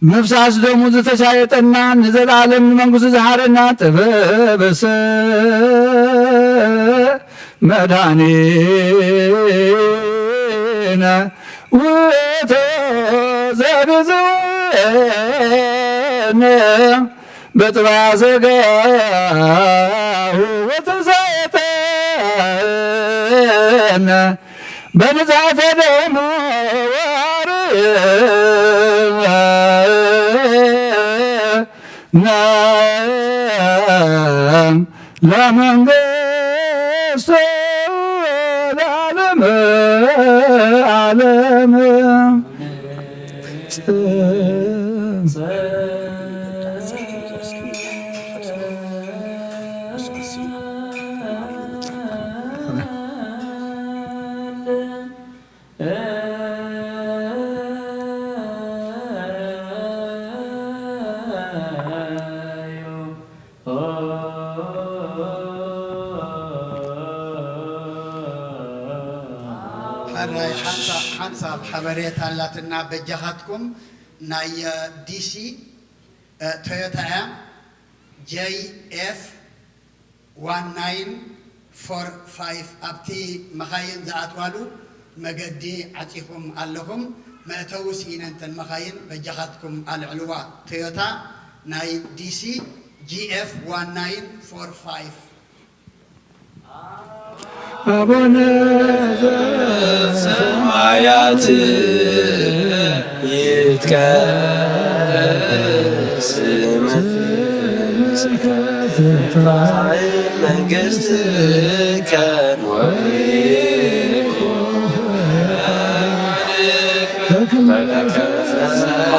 ምፍሳስ ደሙ ዝተሻየጠና ንዘለዓለም ንመንግሥቱ ዝሓረና ጥበበሰ መድኃኒነ ውእቱ ዘብዝወነ በጥብዓ ሥጋሁ ወተሰጠነ በንጽሐተ ደሙ ናም ለመንግሥቱ ለዓለመ ዓለም ሓንሳብ ሓበሬታ ኣላትና በጃኻትኩም ናይ ዲሲ ቶዮታ JF 1945 ኣብቲ መኻይን ዝኣትዋሉ መገዲ ዓፂኹም ኣለኹም መእተዊ ሲነንተን መኻይን በጃኻትኩም ኣልዕልዋ ቶዮታ ናይ ዲሲ GF 1945 አቡነ ዘበሰማያት ይትቀደስ ስምከ ትምጻእ መንግሥትከ ወይኩን ፈቃድከ በሰማይ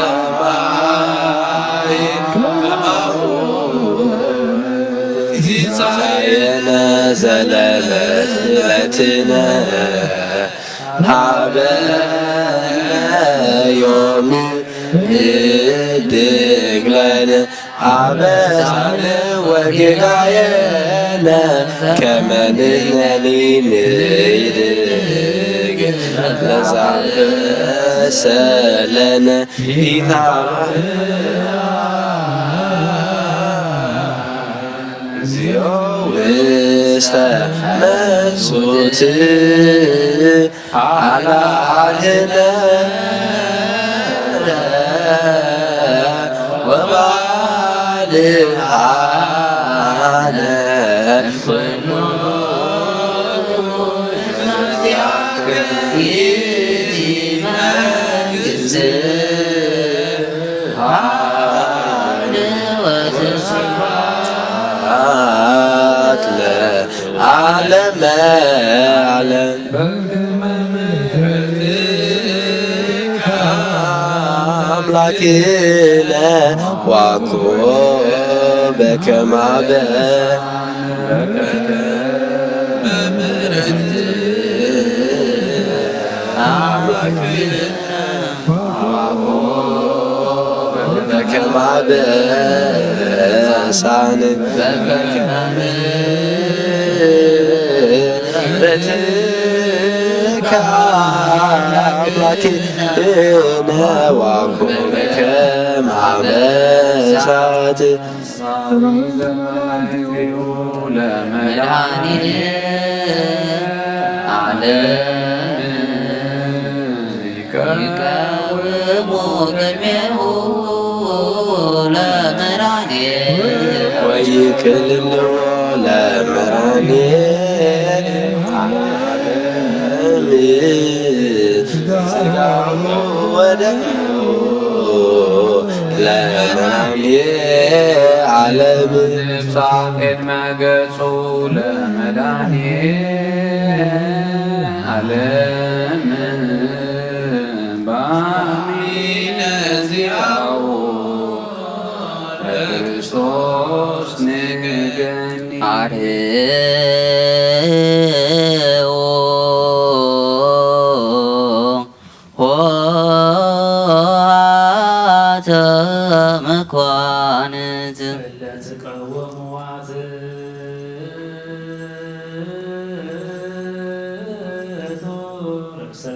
ከማሁ ሲሳየነ ዘለለዕለትነ ሀበነ ዮም ንኅድግ ለነ አበሳነ ወጌጋየነ ከመ ንሕነኒ ንኅድግ ለዘአበሰ ለነ እግዚኦ ውስተ መንሱት አላልህነ ወባልሃነ ኩሉ ይእቲ መንግሥትከ ወስብሐት ለዓለመ ዓለም አምላክነ ዋኮበ ከመ በከመ አበሳነ በትከ አምላክነ ዋኮበ ከመ አበሳት ለመድኃኒነ ዓለም ይቀውሙ ቅድሜሁ ለመድኃኒነ ወይክልዎ ለመድኃኒነ ዓለም ሥጋሁ ወደሙ ለመድኃኒነ ዓለም ቅድመ ገጹ ለመድኃኒነ ዓለም በአሚነ ዚአሁ ለክርስቶስ ንገኒ አርኅዎ ኆኃተ መኳንንት ለተቃወሙዋት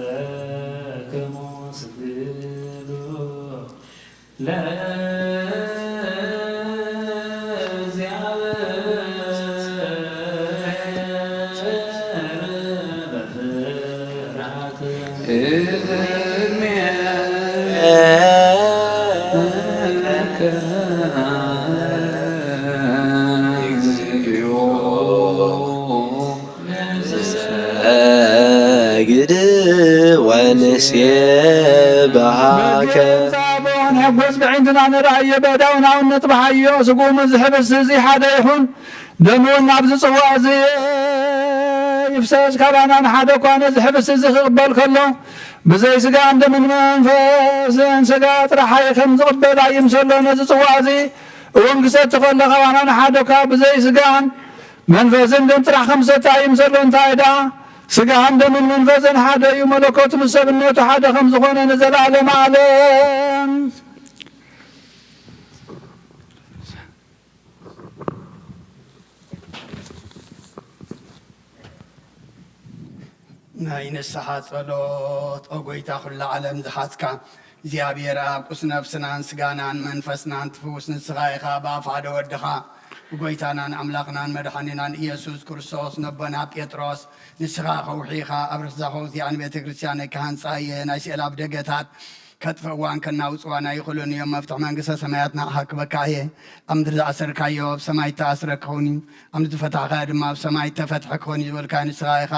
ርእሰክሙ ስግዱ ለእግዚአብሔር በፍርሃት ሰግድ ወንሴብሐከ በሆነ ሕጐስ ብዒንትና ንርአዮ በዳውናውነት ባሃዮ ስጉሙ ዝሕብስ እዚ ሓደ ይኹን ደሙን ኣብዚ ጽዋ እዚ ይፍሰስ ካባና ንሓደ ኳነ ዝሕብስ እዚ ክቕበል ከሎ ብዘይ ስጋ እንደምን መንፈስን ስጋ ጥራሓይ ከም ዝቕበል ኣይምሰሎ ነዚ ጽዋ እዚ እውን ክሰቲ ከሎ ካባና ንሓደኳ ብዘይ ስጋን መንፈስን ደም ጥራሕ ከም ዝሰቲ ኣይምሰሎ እንታይ ዳ ስጋን ደምን መንፈስን ሓደ እዩ መለኮቱ ምስ ሰብነቱ ሓደ ከም ዝኾነ ንዘለዓለመ ዓለም ናይ ንስሓ ጸሎት ኦ ጐይታ ኩሉ ዓለም ዝሓትካ እግዚኣብሔር ኣብ ቁስ ነፍስናን ስጋናን መንፈስናን ትፍውስ ንስኻ ኢኻ ብኣፍ ሓደ ወድኻ ብጐይታናን ኣምላኽናን መድሓኒናን ኢየሱስ ክርስቶስ ነቦና ጴጥሮስ ንስኻ ኸውሒኻ ኣብ ርስዛኸው እዚኣን ቤተ ክርስቲያን ናይ ካህንፃየ ናይ ስእላ ብደገታት ከጥፈዋን ከናውፅዋና ይኽእሉን እዮም መፍትሒ መንግስተ ሰማያት ንዓኻ ክበካየ ኣብ ምድሪ ዝኣሰርካዮ ኣብ ሰማይ ተኣስረ ክኸውን እዩ ኣብ ምድሪ ዝፈታሕካዮ ድማ ኣብ ሰማይ ተፈትሐ ክኸውን እዩ ዝበልካ ንስኻ ኢኻ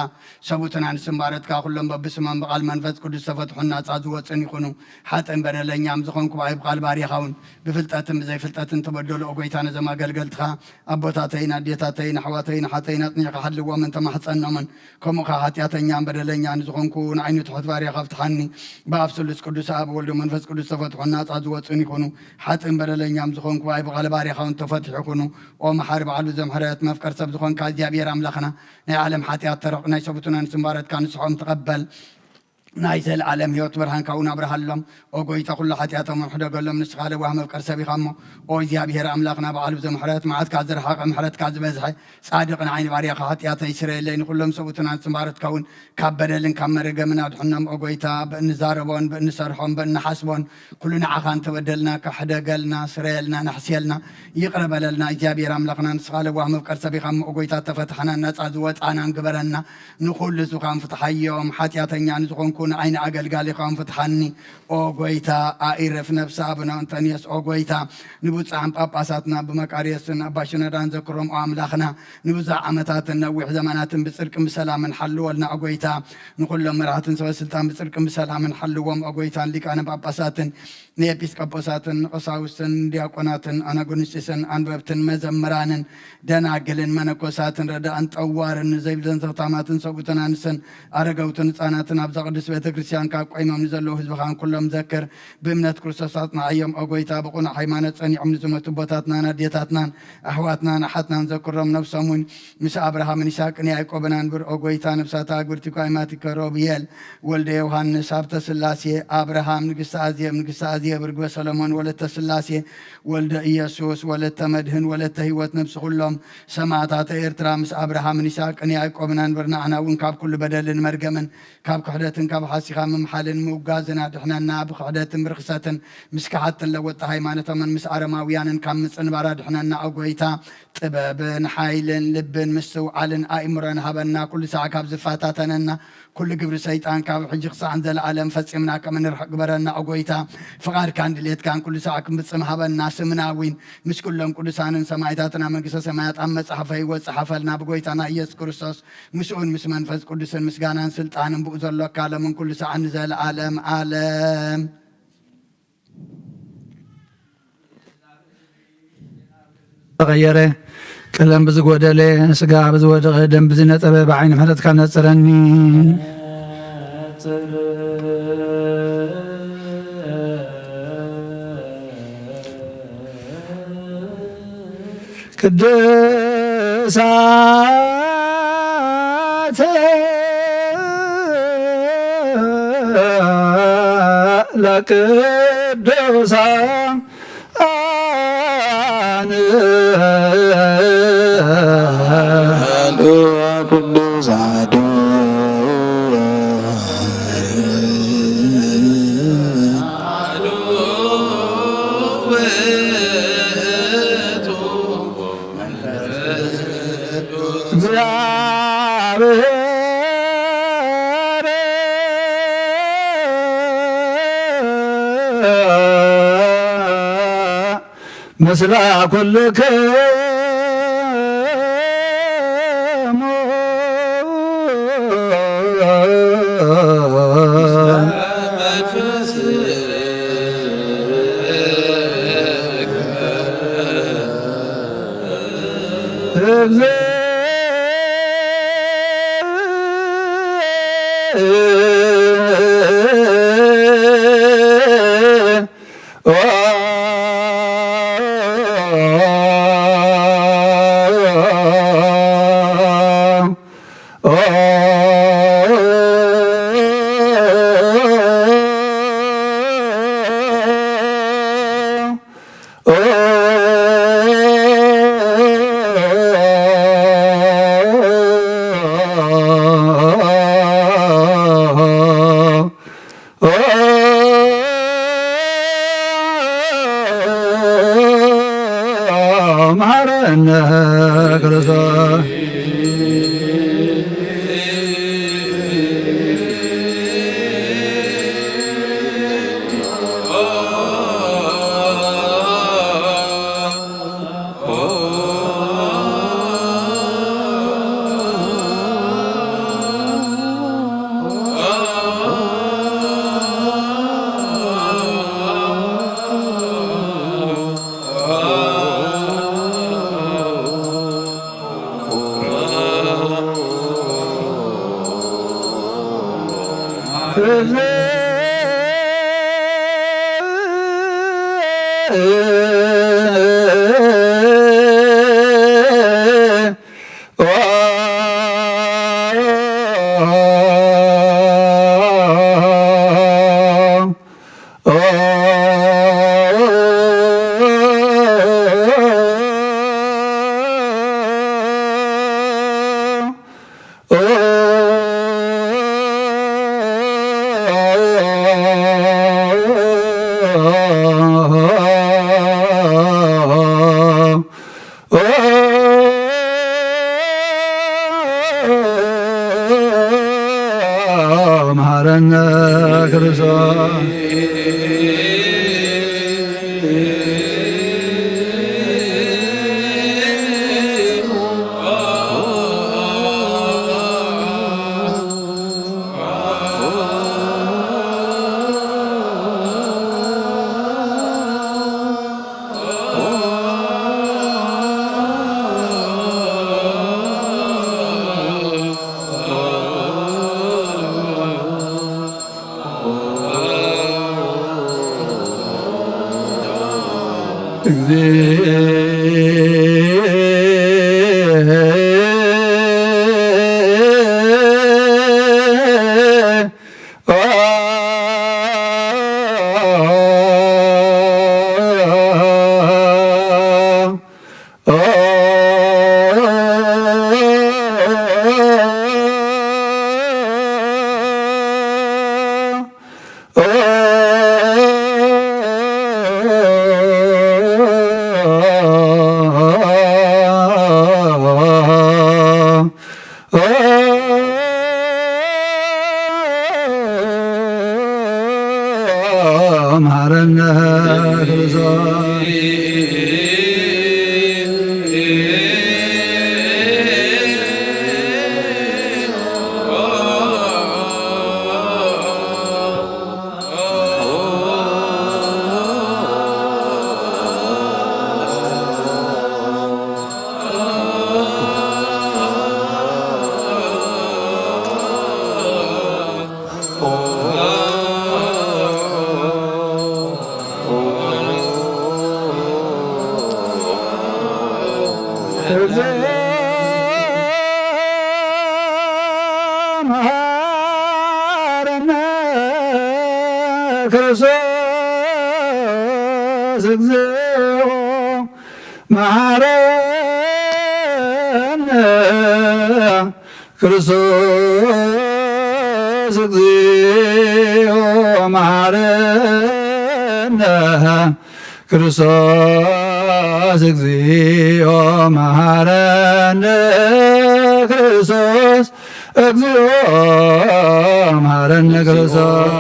ሰቡትና ንስምባረትካ ኩሎም በብስሞም ብቓል መንፈስ ቅዱስ ተፈትሑን ናፃ ዝወፅን ይኹኑ ሓጥን በደለኛም ዝኾንኩ ባይ ብቓል ባሪኻ እውን ብፍልጠትን ብዘይፍልጠትን ተበደሉ ጎይታ ነዞም ኣገልገልትኻ ኣቦታተይን ኣዴታተይን ኣሕዋተይን ሓተይን ኣፅኒዕካ ሓልዎምን ተማሕፀኖምን ከምኡ ኸ ሓጢኣተኛን በደለኛን ዝኾንኩ ንዓይኑ ትሑት ባሪኻ ፍትሓኒ ብኣብ ስሉስ ቅዱስ ኣብ ወልዱ መንፈስ ቅዱስ ተፈትሑን ናፃ ዝወፅን ይኹኑ ሓጥን በደለኛም ዝኾንኩ ባይ ብቓል ባሪኻ እውን ተፈትሑ ይኹኑ ኦ መሓሪ በዓል ብዘምሕረት መፍቀር ሰብ ዝኾንካ እግዚኣብሔር ኣምላኽና ናይ ዓለም ሓጢኣት ተረቕ ናይ ሰቡትና ንስምባረትካ ንስሖም ተቐበል ናይ ዘለዓለም ህይወት ብርሃንካ እውን ኣብርሃሎም ኦ ጎይታ ኩሉ ሓጢኣቶም ሕደገሎም ንስኻ ለዋህ መፍቀር ሰብ ኢኻ እሞ ኦ እግዚኣብሔር ኣምላኽና በዓል ብዘምሕረት መዓትካ ዝረሓቐ ምሕረትካ ዝበዝሐ ጻድቕ ንዓይኒ ባርያኻ ሓጢኣተይ ይስረየለይ ንኩሎም ሰቡትና ንስምባረትካ እውን ካብ በደልን ካብ መረገምን ኣድሕኖም ኦ ጎይታ ብእንዛረቦን ብእንሰርሖም ብእንሓስቦን ኩሉ ንዓኻ እንተበደልና ካሕደገልና ስረየልና ናሕስየልና ይቕረበለልና እግዚኣብሔር ኣምላኽና ንስኻ ለዋህ መፍቀር ሰብ ኢኻ እሞ ኦ ጎይታ ተፈትሐና ነፃ ዝወፃናን ግበረና ንኩሉ ህዝብካ ንፍትሓዮም ሓጢኣተኛ ንዝኾንኩ ንዓይኒ ኣገልጋሊኻም ፍትሓኒ ኦ ጎይታ ኣኢረፍ ነብሲ ኣቡነ አንቶኒዮስ ኦ ጎይታ ንቡፃን ጳጳሳትና ብመቃርየስን ኣባ ሽኖዳን ዘክሮም ኦ ኣምላኽና ንብዙሕ ዓመታትን ነዊሕ ዘመናትን ብፅድቅን ብሰላምን ሓልወልና ኦ ጎይታ ንኩሎም መራሕትን ሰበስልጣን ብፅድቅን ብሰላምን ሓልዎም ኦ ጎይታ ሊቃነ ጳጳሳትን ንኤጲስቆጶሳትን ንቀሳውስትን ዲያቆናትን ኣናጉንስጢስን ኣንበብትን መዘምራንን ደናግልን መነኮሳትን ረዳእን ጠዋርን ዘይብለን ተኽታማትን ሰቡትን ኣንስን ኣረገውትን ህፃናትን ኣብዛ ቅዱስ ቤተ ክርስቲያን ካብ ቆይሞም ንዘለዉ ህዝብኻን ኩሎም ዘክር ብእምነት ክርስቶስ ኣፅናዕዮም ኦ ጎይታ ብቑኑዕ ሃይማኖት ፀኒዖም ንዝመቱ ቦታትናን ኣዴታትናን ኣሕዋትናን ኣሓትናን ዘክሮም ነብሶም እውን ምስ ኣብርሃምን ይስሐቅን ያዕቆብን ኣንብር ኦ ጎይታ ነብሳታ ኣግብርቲኳ ይማቲከ ሮብየል ወልደ ዮሃንስ ሃብተ ስላሴ ኣብርሃም ንግስተ ኣዝየብ ንግስተ ኣዝየብ ርግበ ሰሎሞን ወለተ ስላሴ ወልደ ኢየሱስ ወለተ መድህን ወለተ ህይወት ነብሲ ኩሎም ሰማዕታተ ኤርትራ ምስ ኣብርሃምን ይስሐቅን ያዕቆብን ኣንብር ንዓና እውን ካብ ኩሉ በደልን መርገምን ካብ ክሕደትን ካብ ሓሲኻ ምምሓልን ምውጋዝን ኣድሕነና ብክሕደትን ብርክሰትን ምስ ክሓትን ለወጣ ሃይማኖቶምን ምስ ኣረማውያንን ካብ ምፅንባር ኣድሕነና ኦ ጎይታ ጥበብን ሓይልን ልብን ምስትውዓልን ኣእምሮን ሃበና ኩሉ ሰዓ ካብ ዝፋታተነና ኩሉ ግብሪ ሰይጣን ካብ ሕጂ ክሳዕን ዘለዓለም ፈፂምና ከም ንርሕቕ ግበረና ኦ ጎይታ ፍቓድካን ድሌትካን ኩሉ ሰዓ ክምፅም ሃበና ስምናዊን ምስ ኩሎም ቅዱሳንን ሰማዕታትና መንግስተ ሰማያት ኣብ መፅሓፈ ህይወት ፀሓፈልና ብጎይታና ኢየሱስ ክርስቶስ ምስኡን ምስ መንፈስ ቅዱስን ምስጋናን ስልጣንን ብኡ ዘሎ ካለምን ኩሉ ሰዓ ንዘለዓለም ዓለም ተቀየረ ቀለም ብዝጎደለ ስጋ ብዝወደቐ ደም ብዝነጠበ ብዓይኒ ምሕረትካ ነፅረኒ ቅድሳት ለቅዱሳን ቅዱሳዶ ምስላ ኩልክሙ መሐረነ ክርስቶስ መሐረነ ክርስቶስ መሐረነ ክርስቶስ መሐረነ ክርስቶስ እግዚኦ መሐረነ ክርስቶስ እግዚኦ መሐረነ ክርስቶስ እግዚኦ መሐረነ ክርስቶስ እግዚኦ መሐረነ ክርስቶስ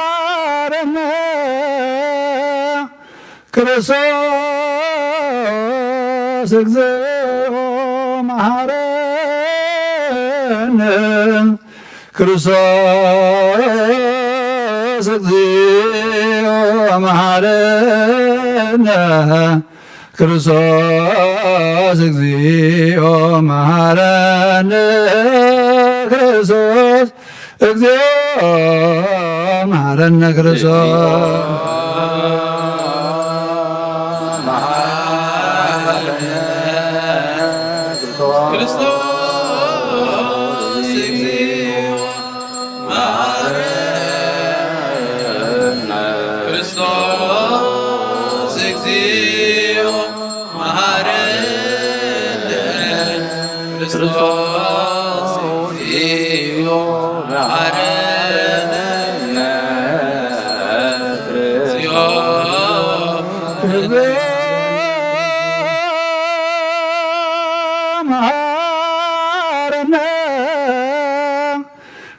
መሐረነ ክርስቶስ እግዚኦ መሐረነ ክርስቶስ እግዚኦ መሐረነ ክርስቶስ እግዚኦ መሐረነ ክርስቶስ እግዚኦ መሐረነ ክርስቶስ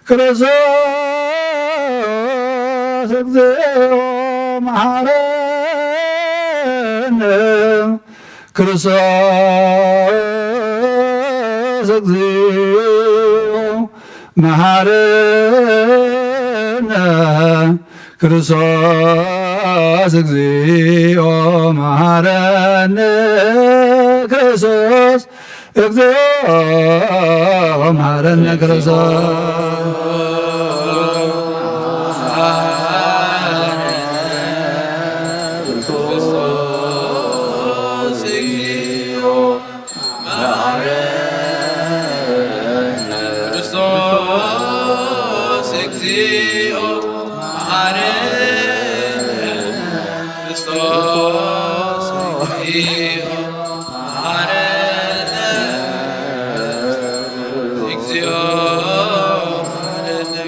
ክርስቶስ እግዚኦ መሐረነ ክርስቶስ እግዚኦ መሐረነ ክርስቶስ እግዚኦ መሐረነ ክርስቶስ እግዚኦ መሐረነ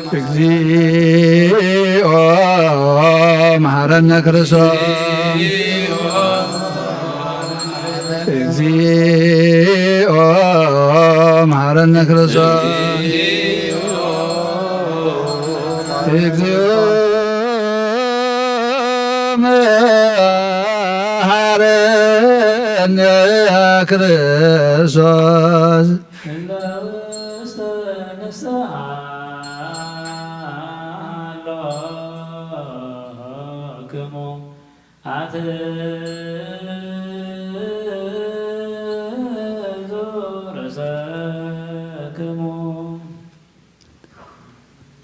እግዚኦ መሐረነ ክርስቶስ እግዚኦ መሐረነ ክርስቶስ እግዚኦ መሐረነ ክርስቶስ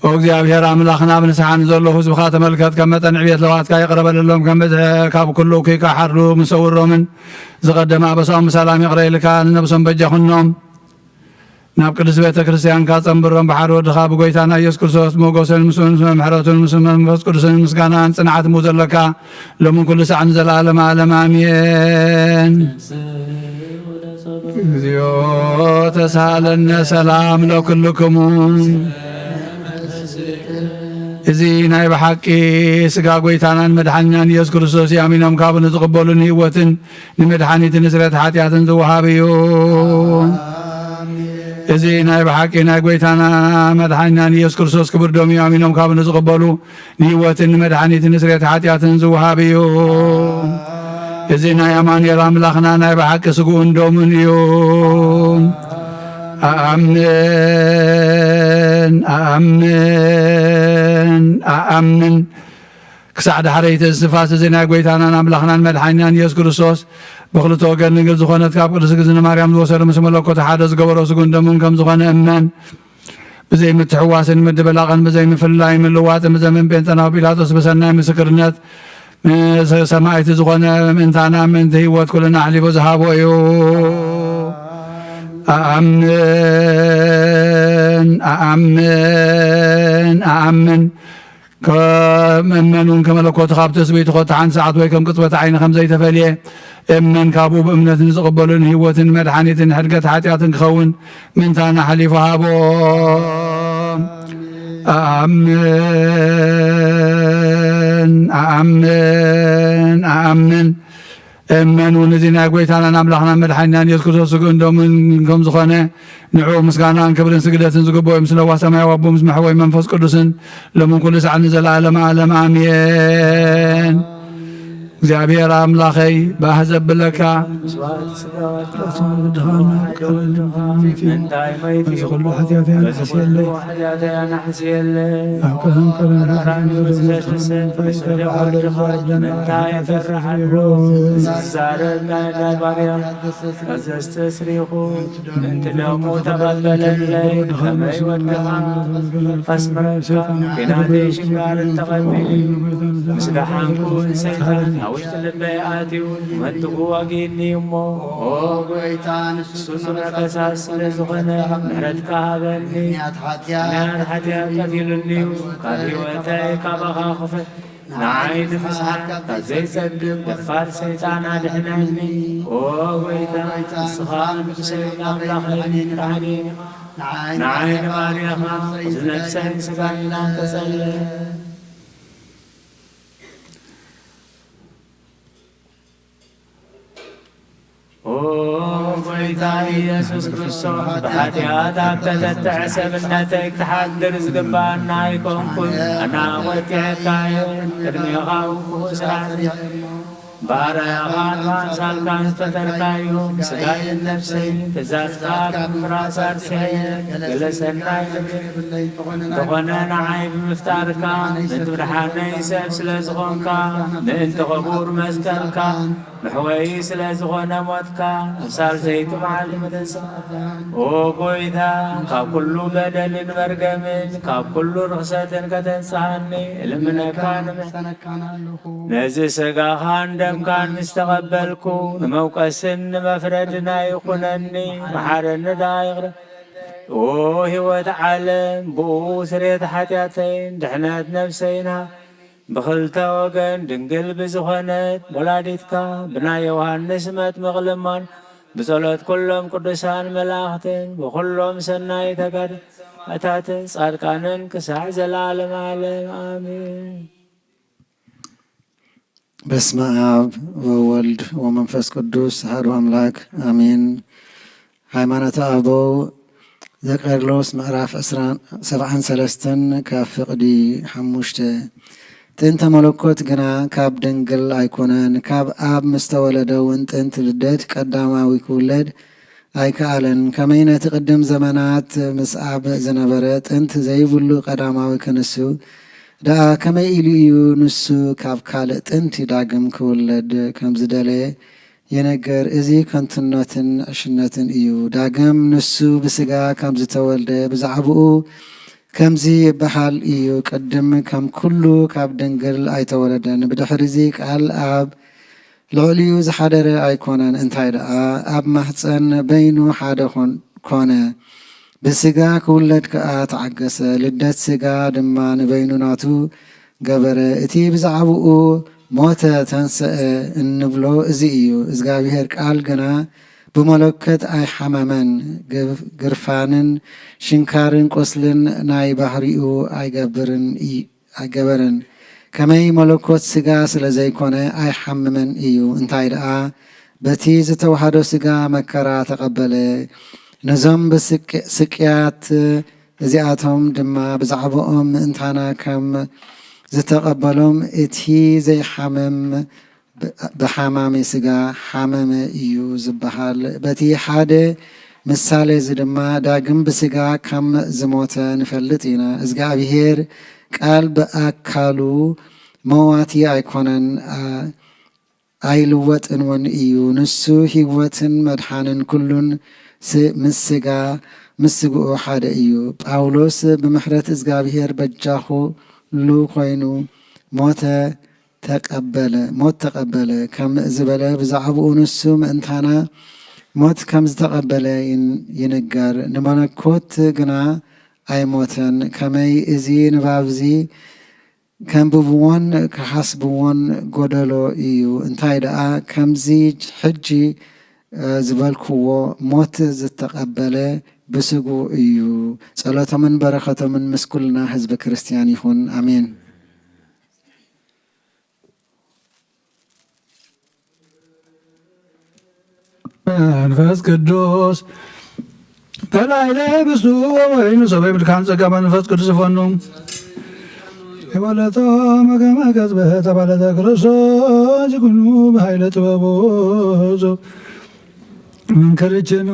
እግዚአብሔር አምላኽና ብንስሓን ዘሎ ህዝብኻ ተመልከት ከም መጠን ዕብየት ለዋትካ ይቕረበለሎም ከም በዝሒ ካብ ኩሉ ኪካ ሓርዱ ምሰውሮምን ዝቐደመ ኣበሳኦም ብሰላም ይቕረይልካ ንነብሶም በጃኹኖም ናብ ቅዱስ ቤተ ክርስቲያንካ ጸንብሮም ብሓደ ወድኻ ብጎይታና ኢየሱስ ክርስቶስ ሞገስን ምስኡን ምሕረቱን ምስ መንፈስ ቅዱስን ምስጋናን ጽንዓት ሙ ዘለካ ሎምን ኩሉ ሰዓት ንዘለዓለመ ዓለም አሜን። እግዚኦ ተሳለነ ሰላም ለኩልክሙ እዚ ናይ ብሓቂ ስጋ ጎይታናን መድሓኒናን ኢየሱስ ክርስቶስ ኣሚኖም ካብ ንዝቕበሉን ህይወትን ንመድሓኒትን ንስርየት ሓጢኣትን ዝወሃብ እዩ። እዚ ናይ ብሓቂ ናይ ጎይታና መድሓኒናን ኢየሱስ ክርስቶስ ክብር ደሙ ኣሚኖም ካብ ንዝቕበሉ ንህይወትን ንመድሓኒትን ንስርየት ሓጢኣትን ዝወሃብ እዩ። እዚ ናይ ኣማኑኤል ኣምላኽና ናይ ብሓቂ ስጉኡን ደሙን እዩ። ኣአምን ኣአምን ኣአምን ክሳዕ ድሕረይቲ ዝስፋስ እዚ ናይ ጎይታናን ኣምላኽናን መድሓኒናን ኢየሱስ ክርስቶስ ብኽልተ ወገን ንግል ዝኾነት ካብ ቅድስቲ እግዝእትነ ማርያም ዝወሰደ ምስ መለኮት ሓደ ዝገበሮ ስጉን ደሙን ከም ዝኾነ እመን። ብዘይ ምትሕዋስን ምድበላቕን ብዘይ ምፍልላይ ምልዋጥን ብዘመን ጴንጤናዊ ጲላጦስ ብሰናይ ምስክርነት ሰማዕቲ ዝኾነ ምእንታና ምእንቲ ህይወት ኩልና ኣሕሊፉ ዝሃቦ እዩ። ኣአምን ኣአምን ኣአምን ከመመኑን ከመለኮት ካብ ትስብእቲ ኮታ ሓንቲ ሰዓት ወይ ከም ቅጽበት ዓይኒ ከም ዘይተፈልየ እመን ካብኡ ብእምነት ንዝቕበሉን ህይወትን መድሓኒትን ሕድገት ሓጢኣትን ክኸውን ምእንታና ሓሊፉ ሃቦም። ኣአምን ኣአምን ኣአምን እመኑን እዚ ናይ ጎይታናን ኣምላኽናን መድሓኒናን ኢየሱስ ክርስቶስ ስጉኡን ደሙን ከም ዝኾነ ንዕኡ ምስጋናን ክብርን ስግደትን ዝግብኦ ምስ ለዋ ሰማያዊ ኣቦ ምስ መሕወይ መንፈስ ቅዱስን ሎምን ኩሉ ሰዓት ንዘለዓለመ ዓለም አሜን። እግዚአብሔር አምላኸይ ባህ ዘብለካ ውሽጥ ልበይ ኣትዩ መንጥጉ ኣጊኒ እሞ ኦ ጎይታ ንሱስ ረከሳስ ስለ ዝኾነ ምሕረትካ ሃበኒ ንያት ሓጢኣት ቀቲሉኒ ካብ ህይወተይ ካባኻ ክፍል ንዓይኒ ምስሓት ካብ ዘይጸግብ ደፋር ሰይጣን ኣድሕነኒ ኦ ጎይታ ንስኻ ንጉሰይ ኣምላኸይ ራሕኒ ንዓይኒ ባርያኻ ዝነፍሰን ስጋና ተጸለ ኦ ጎይታ ጎይታ ኢየሱስ ክርስቶስ በኃጢአት አበተት ተዕሰብነተይ ክትሓድር ዝግባአና ኣይኮንኩን ኣና ወጢዕካዮን ቅድሚኻ ውኩእ ስራሕ ባርያኻን ማንሳልካን ዝተፈተርካዮ ስጋይን ነፍሰይን ትእዛዝካ ብምፍራስ ኣርሰየን ገለ ሰናይ ዝኾነ ንዓይ ብምፍጣርካ ምእንቲ ብድሓነይ ሰብ ስለ ዝኾንካ ምእንቲ ኽቡር መስቀልካ ንሕወይ ስለ ዝኾነ ሞትካ ኣብሳር ዘይትበዓል ምትንስኻ ኦ ጎይታ ካብ ኩሉ በደልን መርገምን ካብ ኩሉ ርኽሰትን ከተንጽሓኒ እልምነካ ነዚ ስጋኻን ደምካን ምስ ተቐበልኩ ንመውቀስን ንመፍረድና ይኹነኒ መሓረኒ ዳ ይቕረ ኦ ህይወት ዓለም ብኡ ስርየት ሓጢአተይን ድሕነት ነፍሰይና ብኽልተ ወገን ድንግል ብዝኾነት ወላዲትካ ብናይ ዮሃንስ መጥምቕ ልማን ብጸሎት ኩሎም ቅዱሳን መላእኽትን ብኹሎም ሰናይ ተጋድላትን ጻድቃንን ክሳዕ ዘለዓለም ዓለም አሜን። በስመ አብ ወወልድ ወመንፈስ ቅዱስ አሐዱ አምላክ አሜን። ሃይማኖተ አበው ዘቄርሎስ ምዕራፍ 73 ካብ ፍቕዲ 5 ጥንተ መለኮት ግና ካብ ድንግል ኣይኮነን ካብ ኣብ ምስ ተወለደ እውን ጥንቲ ልደት ቀዳማዊ ክውለድ ኣይከኣለን። ከመይ ነቲ ቅድም ዘመናት ምስ ኣብ ዝነበረ ጥንቲ ዘይብሉ ቀዳማዊ ክንሱ ደኣ ከመይ ኢሉ እዩ ንሱ ካብ ካልእ ጥንቲ ዳግም ክውለድ ከም ዝደለየ የነገር። እዚ ከንቱነትን ዕሽነትን እዩ። ዳግም ንሱ ብስጋ ከም ዝተወልደ ብዛዕብኡ ከምዚ ይበሃል እዩ። ቅድም ከም ኩሉ ካብ ድንግል ኣይተወለደን። ብድሕሪዚ ቃል ኣብ ልዕልዩ ዝሓደረ ኣይኮነን። እንታይ ደኣ ኣብ ማሕፀን በይኑ ሓደ ኮነ። ብስጋ ክውለድ ከኣ ተዓገሰ። ልደት ስጋ ድማ ንበይኑ ናቱ ገበረ። እቲ ብዛዕብኡ ሞተ ተንስአ እንብሎ እዚ እዩ። እግዚኣብሔር ቃል ግና ብመለከት ኣይሓመመን። ግርፋንን ሽንካርን ቆስልን ናይ ባህሪኡ ኣይገበረን። ከመይ መለኮት ስጋ ስለ ዘይኮነ ኣይሓምመን እዩ። እንታይ ደኣ በቲ ዝተዋሃዶ ስጋ መከራ ተቐበለ። ነዞም ብስቅያት እዚኣቶም ድማ ብዛዕባኦም ምእንታና ከም ዝተቐበሎም እቲ ዘይሓመም ብሓማሜ ስጋ ሓመመ እዩ ዝበሃል። በቲ ሓደ ምሳሌ እዚ ድማ ዳግም ብስጋ ከም ዝሞተ ንፈልጥ ኢና። እግዚኣብሔር ቃል ብኣካሉ መዋቲ ኣይኮነን ኣይልወጥን እውን እዩ። ንሱ ህይወትን መድሓንን ኩሉን ምስ ስጋ ምስ ስግኡ ሓደ እዩ። ጳውሎስ ብምሕረት እግዚኣብሔር በጃኹሉ ኮይኑ ሞት ተቐበለ ከም ዝበለ ብዛዕብኡ ንሱ ምእንታና ሞት ከም ዝተቐበለ ይንገር። ንመለኮት ግና ኣይሞተን። ከመይ እዚ ንባብዚ ከንብብዎን ክሓስብዎን ጎደሎ እዩ። እንታይ ደኣ ከምዚ ሕጂ ዝበልክዎ ሞት ዝተቐበለ ብስጉ እዩ። ጸሎቶምን በረኸቶምን ምስ ኩልና ህዝቢ ክርስቲያን ይኹን አሜን። መንፈስ ቅዱስ በላዕለ ብሱ ወወይኑ ሰበይ ብድካን ጸጋ መንፈስ ቅዱስ ይፈኑ የወለቶ መገመገዝ በተባለተ ክርስቶስ ይኩኑ በኃይለ ጥበቦ መንከርችኑ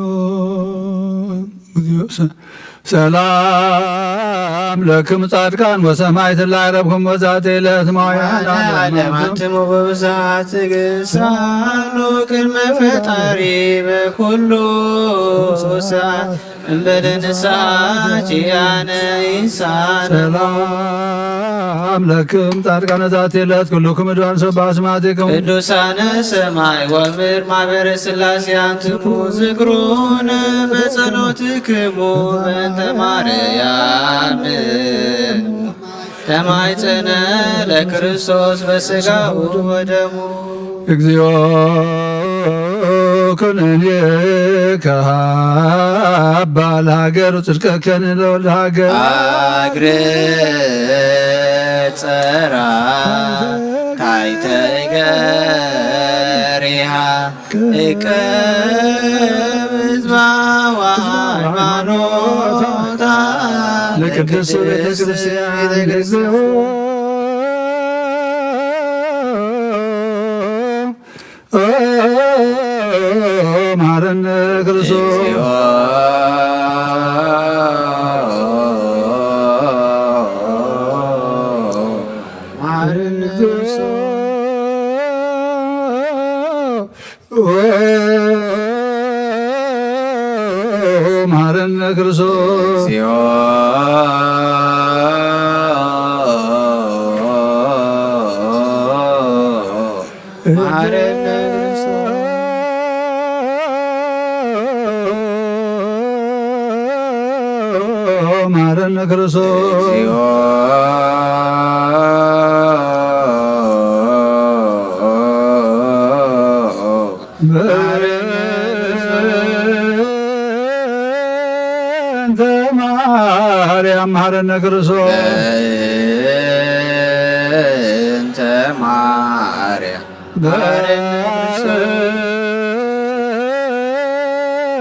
ሰላም ለክም ጻድቃን ወሰማዕት ላዕረብኩም በዛቲ ዕለት ማውያን ዓለማትሙ በብዛት ግሳኑ ቅድመ ፈጣሪ በኩሉ ሰዓት እንበለንሳች ያነ ይንሳን ሰላም ለክም ጻድቃነ ዛቲ ዕለት ኩልኩም እድዋን ሰባ አስማቲክሙ ቅዱሳነ ሰማይ ወምድር ማኅበረ ሥላሴ አንትሙ ዝክሩነ በጸሎትክሙ በእንተ ማርያም ተማይጸነ ለክርስቶስ በሥጋው ወደሙ እግዚኦ ኩነኔ ከሃባ ለሀገር ጽድቀከን ለወልደ ሀገር አግረ ጸራ ታይተይ ገሪሃ እቀብ ህዝባ ሃይማኖታ ለቅድስት ቤተ ክርስቲያን እግዚኦ መሐረነ ክርስቶስ መሐረነ ክርስቶስ መሐረነ ክርስቶስ በእንተ ማርያም መሐረነ ክርስቶስ በእንተ ማርያም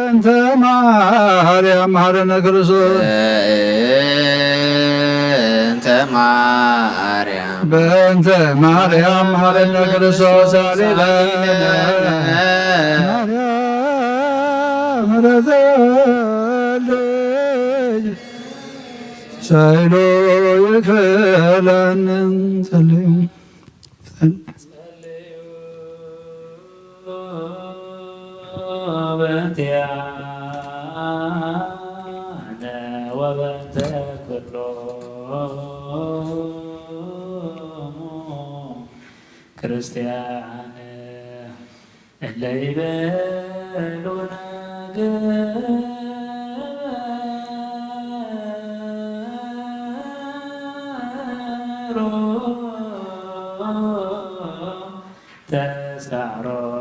በእንተ ማርያም መሐረነ ክርስቶስ በእንተ ማርያም በእንተ ማርያም መሐረነ ክርስቶስ ሃሌሉያ ሳይሎ ይክፈለን ጸልዩ በእንቲአነ ወበእንተ ኩሎሙ ክርስቲያን እለ ይቤሉነ ግበሩ ተስካሮሙ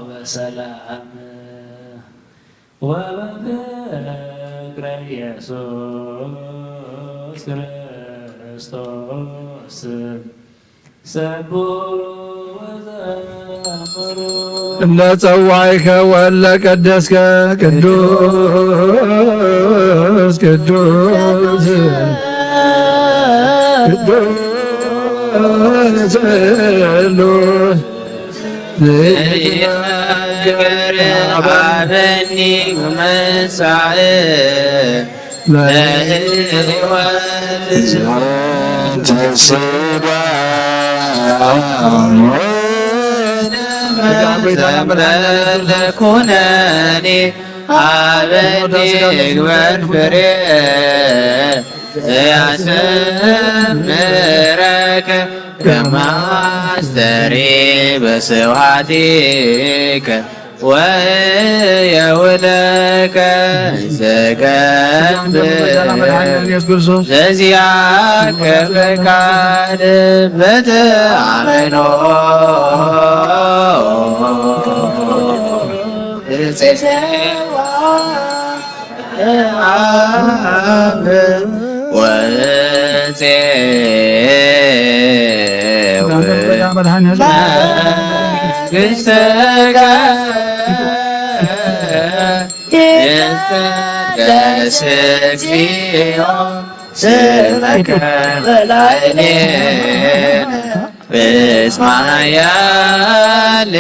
በሰላም ወበፍቅረ ኢየሱስ ክርስቶስ ሰብሑ ወዘምሩ እለ ጸዋዕከ ወእለ ቀደስከ ቅዱስ ቅዱስ ቅዱስ ቅዱስ ዘይነገር አበኒ መሳእ ለሕይወት ተስባ ለኩነኔ አበኒ ግበር ፍሬ ያሰምረከ ከማስተሪ በስብሐቲከ ወየውለከ ዘገብር ዘዚአከ ፈቃድ በተአምኖ ይትቀደስ እግዚኦ ስምከ በላዕሌነ በስመ ያልዓል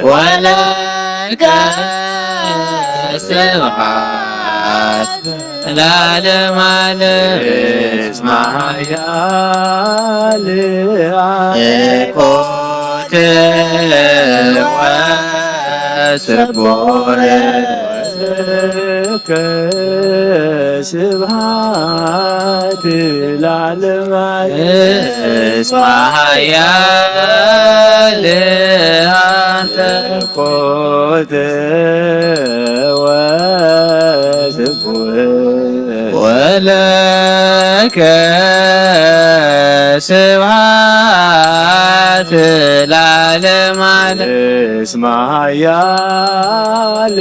ወለከ ስብሐት ለዓለመ ዓለም እስመ ያልዓል ኮት ወስቡሕ ስብሐት ለዓለመ እስመ ያልዓል ኮት ወለከ ስብሐት ለዓለመ እስመ ያልዓል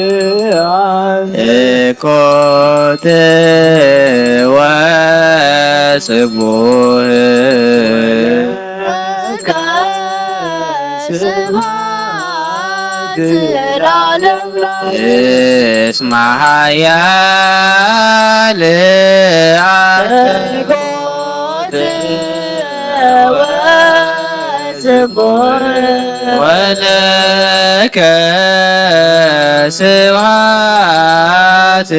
ኮት ወስቡህ ስብሐት ለዓለም እስመ ኃያል አንተ ወለከ ስብሐት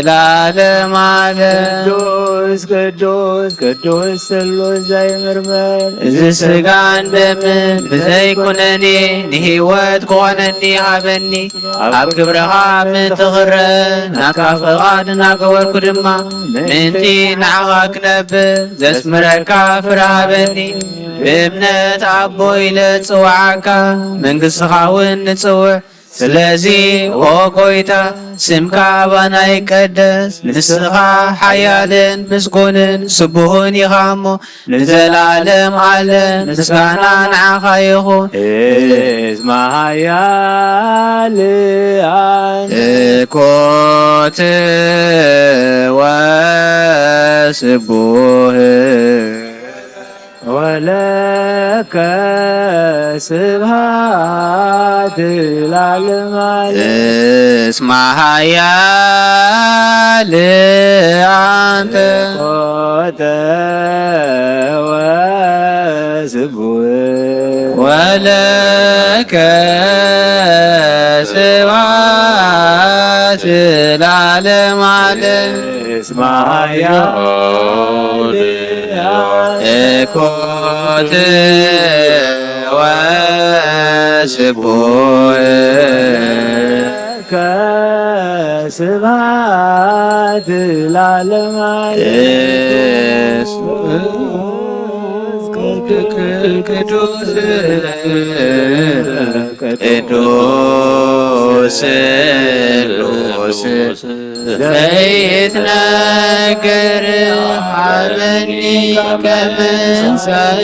ለዓለመ ዓለም። ቅዱስ ቅዱስ ቅዱስ ስሉስ ዘይምርምር እዚ ሥጋ እንደምን ብዘይኩነኒ ንህይወት ክኾነኒ ሃበኒ ኣብ ክብረኻ ምንትኽረ ናካ ፍቓድ እናገበርኩ ድማ ምንቲ ንዓኻ ክነብር ዘስምረካ ፍረ ሃበኒ ብእምነት ኣቦ ኢለ ጽዋዓካ መንግሥትኻ እውን ንጽውዕ ስለዚ ኦ ጐይታ ስምካ ኣባና ይቀደስ ንስኻ ሓያልን ምስጉንን ስቡህን ኢኻ እሞ ንዘላለም ዓለም ምስጋና ንዓኻ ይኹን። እስመ ኃያል እኮት ወስቡህ ወለከ ስብሐት ለዓለመ ዓለም። እስመ ኃያል አንተ ኮተ ወስቡህ ወለከ ስብሐት ለዓለመ ዓለም። እስመ ኃያል እኮት ወስቡህ ስብሐት ለዓለመ ዓለም። ቅዱስ ቅዱስ ስሉስ ዘይትነገር ሀበኒ ከምንሣእ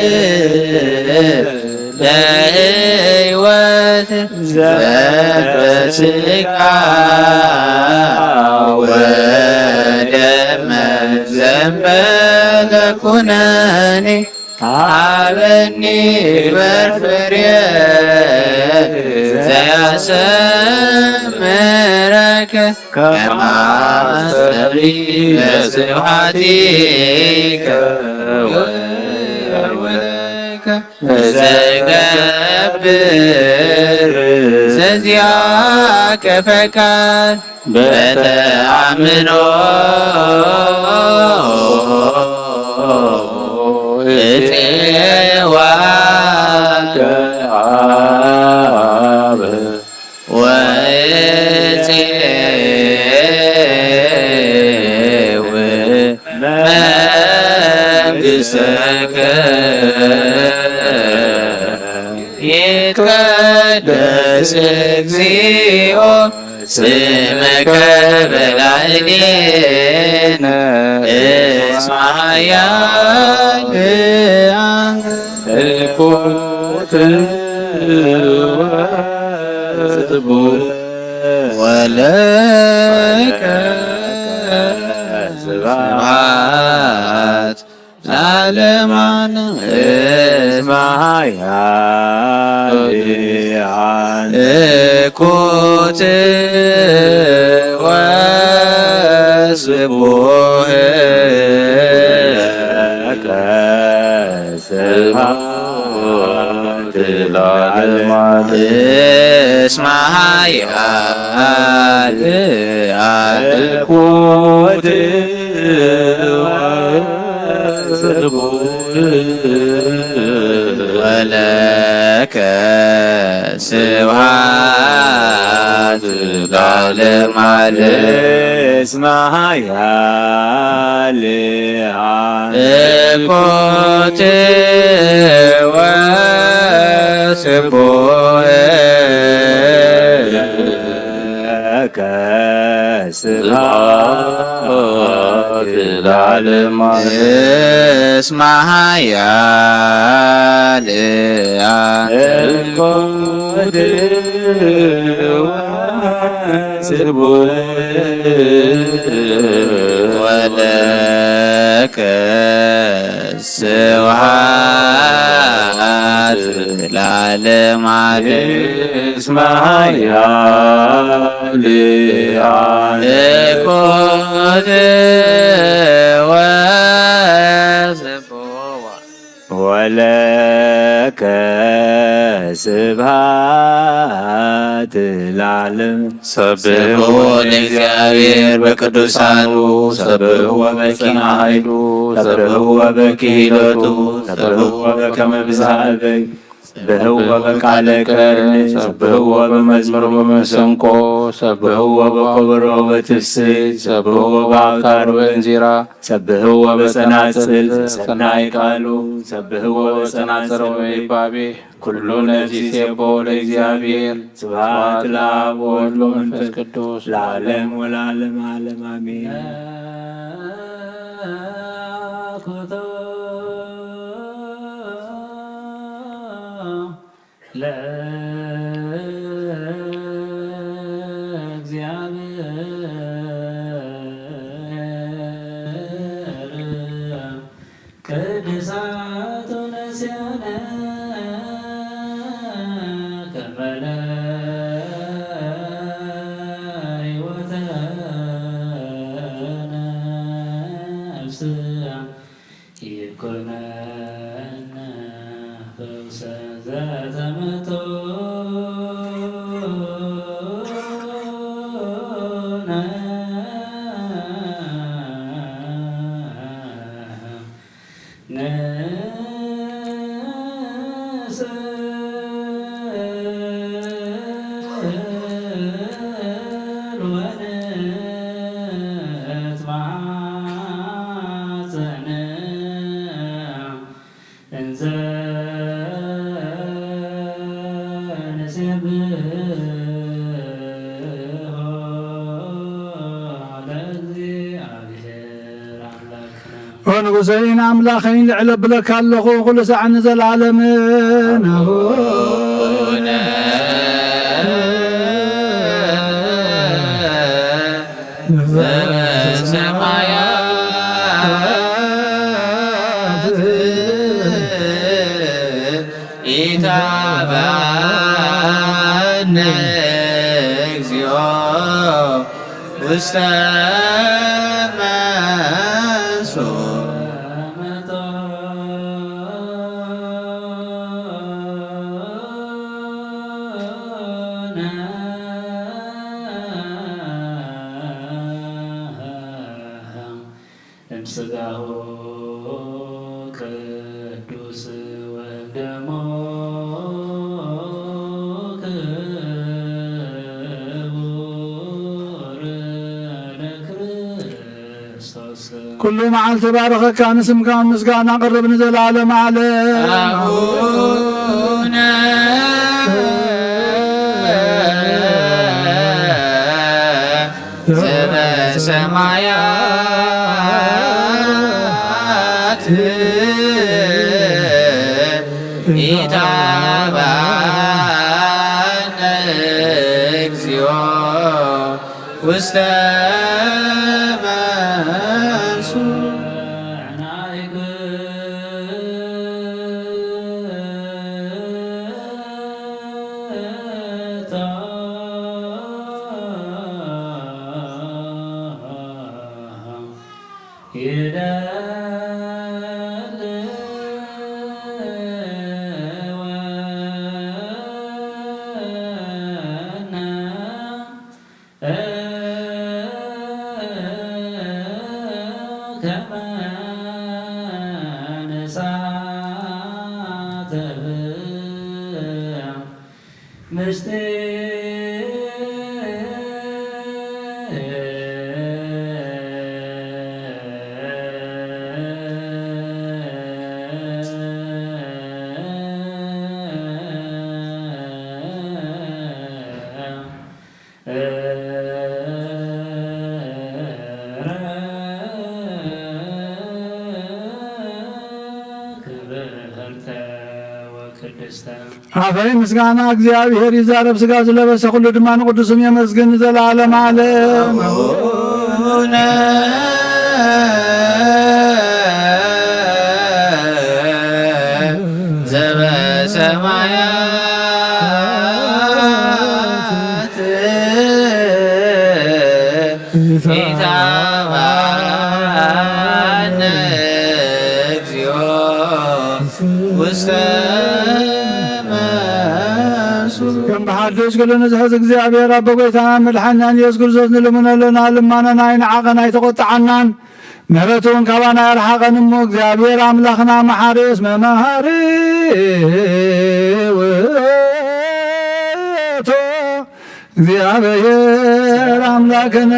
ለሕይወት ዘበሥጋ ወደመ ዘእንበለ ኩነኔ ሀበኒ በፍሬ ዘያሰምረከ ከማስተሪ ለስብሐቲከ ወወልከ ዘይገብር ዘዚአከ ፈቃድ በተአምኖ እፄዋከ አብ ወእፄው መንግሥተከ ይትቀደስ እግዚኦ ስመከ በላዕሌነ እስመ ኃያል እኮት ወስቡህ ወለከ ስብሐት ለዓለመ ዓለም። እስመ ኃያል እኮት ወስቡህ ስብሐት ለዓለመ ዓለም። እስመ ኃያል እኮት ወስቡህ ወለከ ስብሐት ለዓለመ ዓለም። እስመ ኃያል እኮት ወስቡህ ለከ ስብሐት ለዓለመ ዓለም። እስመ ኃያል እኮት ወስቡህ ወለከ ስብሐት ለዓለም እስመ ኃያል እኮት ወለከ ስብሐት ለዓለም ሰብሖ ለእግዚአብሔር በቅዱሳኑ ሰብሖ በኪነ ኃይሉ ሰብሖ በክህሎቱ ሰብሖ በከመ ብዝሃ እበይ ሰብሕዎ በቃለ ቀርን ሰብሕዎ በመዝሙር በመሰንቆ ሰብሕዎ በኮበሮ በትፍስሕት ሰብሕዎ በአውታር በእንዚራ ሰብሕዎ በጸናጽል ሰናይ ቃሉ ሰብሕዎ በጸናጽል ወይባቤ ኩሉ ነፍስ ይሴብሖ ለእግዚአብሔር ስብሐት ለአብ ወወልድ ወመንፈስ ቅዱስ ለዓለም ወለዓለመ ዓለም አሜን። ونقصين أملاخين لعلب لك اللخو كل ساعة نزل عالمين ስጋሁ ቅዱስ ወደሙ ክቡር ለክርስቶስ كل معال تبارك كان اسمك مسكانا قرب نزل عالم ሰማያት ኢታባነ እግዚኦ ውስተ አፈይ ምስጋና እግዚአብሔር ይዛረብ ስጋ ስለበሰ ሁሉ ድማን ቅዱስም የመስገን ዘላለም ዓለም ውስተ ከም ብሓድሽ ኩሉ ንዝሕዝ እግዚአብሔር ኣቦ ጎይታና መድሓኒና ኢየሱስ ክርስቶስ ንልምነለና ልማነና ይንዓቐና ይተቆጥዓናን ምሕረቱ እውን ካባና ያርሓቐን እሞ እግዚአብሔር ኣምላኽና መሓሪ እስመ መሃሪ ውእቱ እግዚአብሔር ኣምላክነ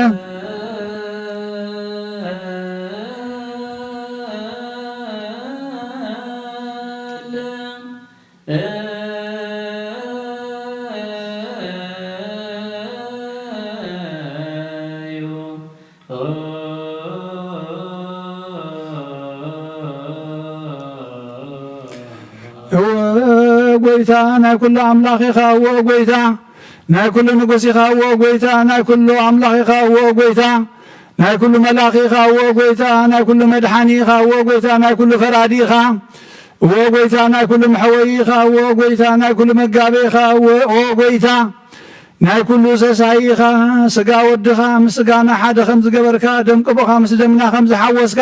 ጎይታ ናይ ኩሉ ኣምላኽ ኢኻ ዎ ጎይታ ናይ ኩሉ ንጉስ ኢኻ ዎ ጎይታ ናይ ኩሉ ኣምላኽ ኢኻ ዎ ጎይታ ናይ ኩሉ መላኺ ኢኻ ዎ ጎይታ ናይ ኩሉ መድሓኒ ኢኻ ዎ ጎይታ ናይ ኩሉ ፈራዲ ኢኻ ዎ ጎይታ ናይ ኩሉ መሕወይ ኢኻ ዎ ጎይታ ናይ ኩሉ መጋቢ ኢኻ ዎ ጎይታ ናይ ኩሉ ሰሳይ ኢኻ ስጋ ወድኻ ምስ ስጋና ሓደ ከም ዝገበርካ ደም ቅቡኻ ምስ ደምና ከም ዝሓወስካ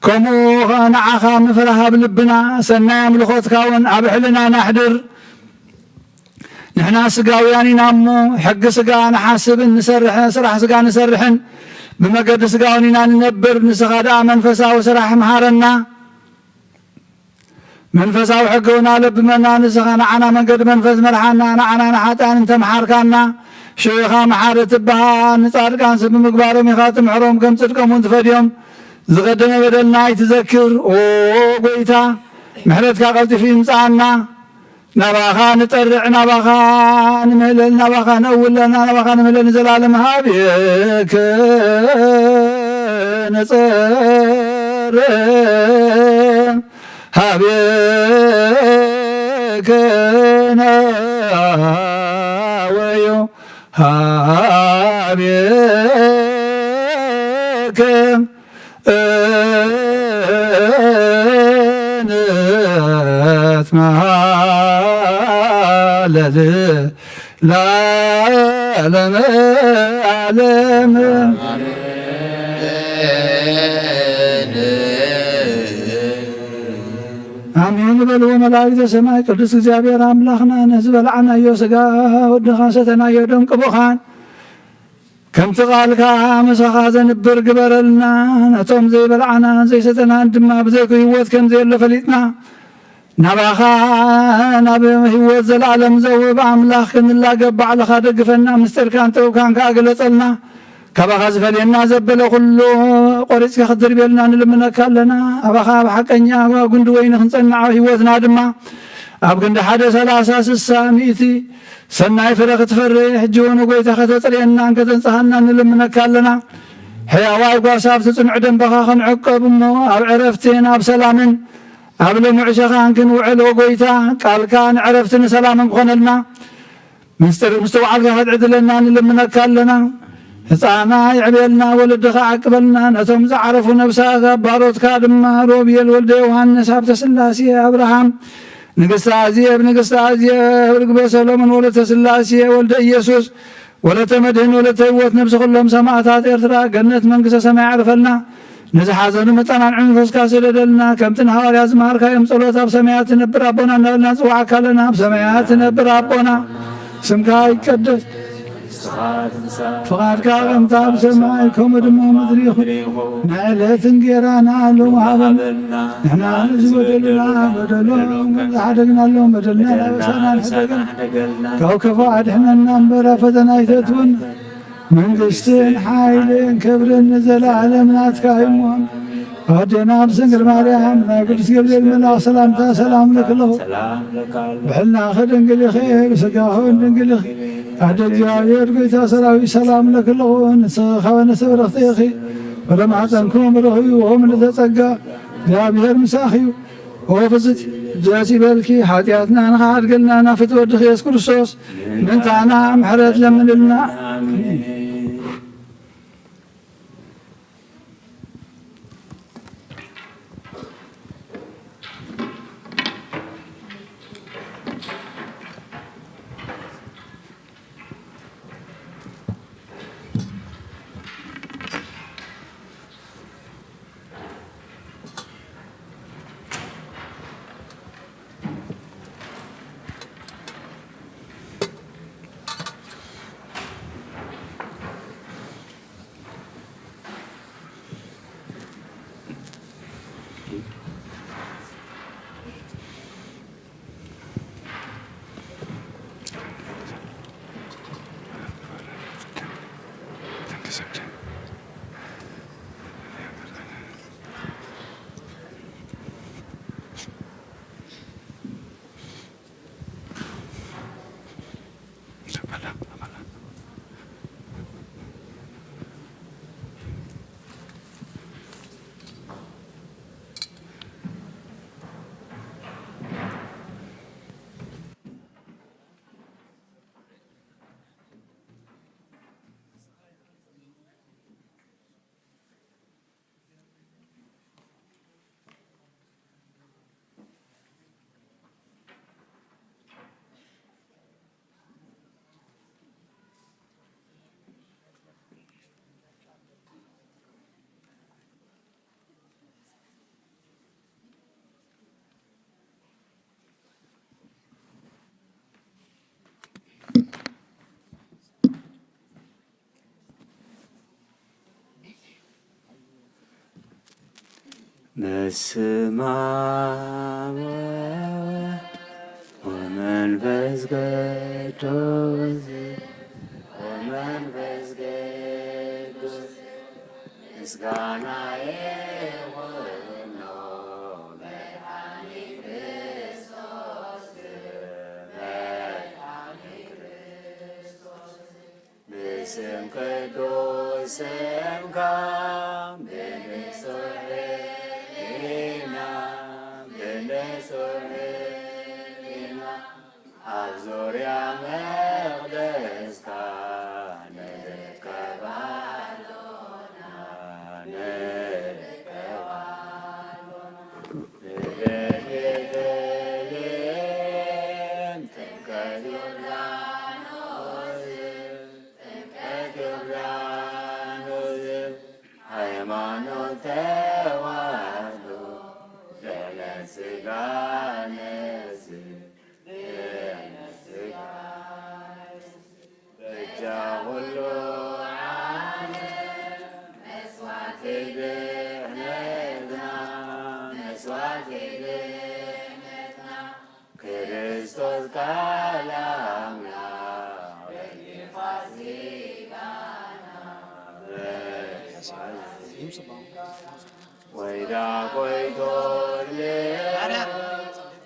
ከምኡ ንዓኻ ምፍራህ ኣብ ልብና ሰናይ ኣምልኾትካ እውን ኣብ ሕልና ናሕድር ንሕና ስጋውያን ኢና እሞ ሕጊ ስጋ ንሓስብን ንሰርሕ ስራሕ ስጋ ንሰርሕን ብመገዲ ስጋውን ኢና ንነብር ንስኻ ደኣ መንፈሳዊ ስራሕ ምሃረና መንፈሳዊ ሕጊ እውን ኣለብመና ንስኻ ንዓና መንገዲ መንፈስ መርሓና ንዓና ንሓጣን እንተመሓርካና ሽኻ መሓሪ ትበሃል ንፃድቃን ሰብ ብምግባሮም ኢኻ ትምሕሮም ከም ፅድቆም እውን ትፈድዮም ዝቀደመ በደልና ይትዘክር ኦ ጎይታ ምሕረትካ ቀልጢፉ ይምፃኣና ናባኻ ንጠርዕ ናባኻ ንምህለል ናባኻ ነውለና ናባኻ ንምህለል ንዘላለም ሃብየከ ነፀር ሃብየከ ናወዮ ሃብየከ نتمهلل لعالم عالم آمين بلو ملاك سماء قدس እግዚአብሔር አምላኽና ነዝበልዓና ዮ ስጋ ወድኻ ሰተና ዮ ደም ቅቡኻን ከምቲ ቃልካ መሳኻ ዘንብር ግበረልና ነቶም ዘይበልዓና ዘይሰተና ድማ ብዘይኩ ህይወት ከም ዘየለ ፈሊጥና ናባኻ ናብ ህይወት ዘለዓለም ዘውብ ኣምላኽ ክንላገብ ባዕልኻ ደግፈና ምስጢርካን ጥበብካን ከኣገለፀልና ካባኻ ዝፈልየና ዘበለ ኩሉ ቆሪፅካ ክትድርቤልና ንልምነካ ኣለና ኣባኻ ብሓቀኛ ጉንዲ ወይኒ ክንፀንዓ ህይወትና ድማ ኣብ ክንዲ 1:30:60 ሰናይ ፍረ ክትፈርሕ ሕጂ እውን ጎይታ ከተፅርየና ከተንፅሃና ንልምነካ ኣለና ሕያዋይ ጓሳብ ትፅንዑ ደንበኻ ክንዕቀብ እሞ ኣብ ዕረፍትን ኣብ ሰላምን ኣብ ልሙዕ ሸኻን ክንውዕል ጎይታ ቃልካ ንዕረፍትን ሰላምን ክኾነልና ምስቲ ባዕልካ ክትዕድለና ንልምነካ ኣለና ህፃና ይዕብየልና ወለድኻ ዓቅበልና ነቶም ዝዓረፉ ነብሳት ባሮትካ ድማ ሮብየል ወልደ ዮሃንስ ሃብተ ስላሴ አብርሃም ንግስተ አዜብ ርግበ ሰሎሞን ወለተ ስላሴ ወልደ ኢየሱስ ወለተ መድህን ወለተ ህይወት ነብሲ ኩሎም ሰማዕታት ኤርትራ ገነት መንግስተ ሰማይ ዓርፈልና ንዝሓዘኑ መጠናንዕ መንፈስካ ስደደልና ከምቲ ንሃዋርያት ዝመሃርካዮም ጸሎት ኣብ ሰማያት ትነብር ኣቦና እናበልና ንፅዋዕካ ኣለና ኣብ ሰማያት ትነብር ኣቦና ስምካ ይቀደስ ፍቃድካ ከምቲ ኣብ ሰማይ ከምኡ ድማ ምድሪ ይኹን ንዕለት እንጀራና ሎሙ ሃበና ንሕና ንዝበደሉና በደሎም ዝሓደግናሎም በደልና ናበሳና ንሕደገን ካብ ክፉእ ኣድሕነና እምበር ኣብ ፈተና ኣይተእትወና መንግስትን ሓይልን ክብርን ንዘለዓለም ናትካ ይሞን ኣዴና ብድንግል ማርያም ናይ ቅዱስ ገብርኤል መልኣኽ ሰላምታ ሰላም ለክለኹ ብሕልና ድንግል ኢኺ ብስጋኹ ድንግል ኢኺ ኣደ እግዚአብሔር ጎይታ ሰራዊት ሰላም ለክለኹ ንስኻ ወነሰብ በረኽቲ ኢኺ ወለማሕፀንኩም ረኽዩ ወምልዕተ ጸጋ እግዚአብሔር ምሳኺ እዩ ኦ ፍስቲ ደስ ይበልኪ ሓጢኣትና ንኸሓድገልና ናብ ፍትወ ወድኺ ኢየሱስ ክርስቶስ ምንታና ምሕረት ለምንልና በስመ አብ ወመንፈስ ቅዱስ ምስጋና ይሁን መድኃኒተ ክርስቶስ በስመ ቅዱስ ስምከ ዙሪያ መቅደስካ ንርከባሎና ንቤተልሔም ጥምቀት ዮርዳኖስ ሃይማኖት ተዋሕዶ ለነሥጋ ሁሉ መስዋዕት ድኅነትና ክርስቶስ ቃለ አምላክ ወይዳ ቆይቶልህ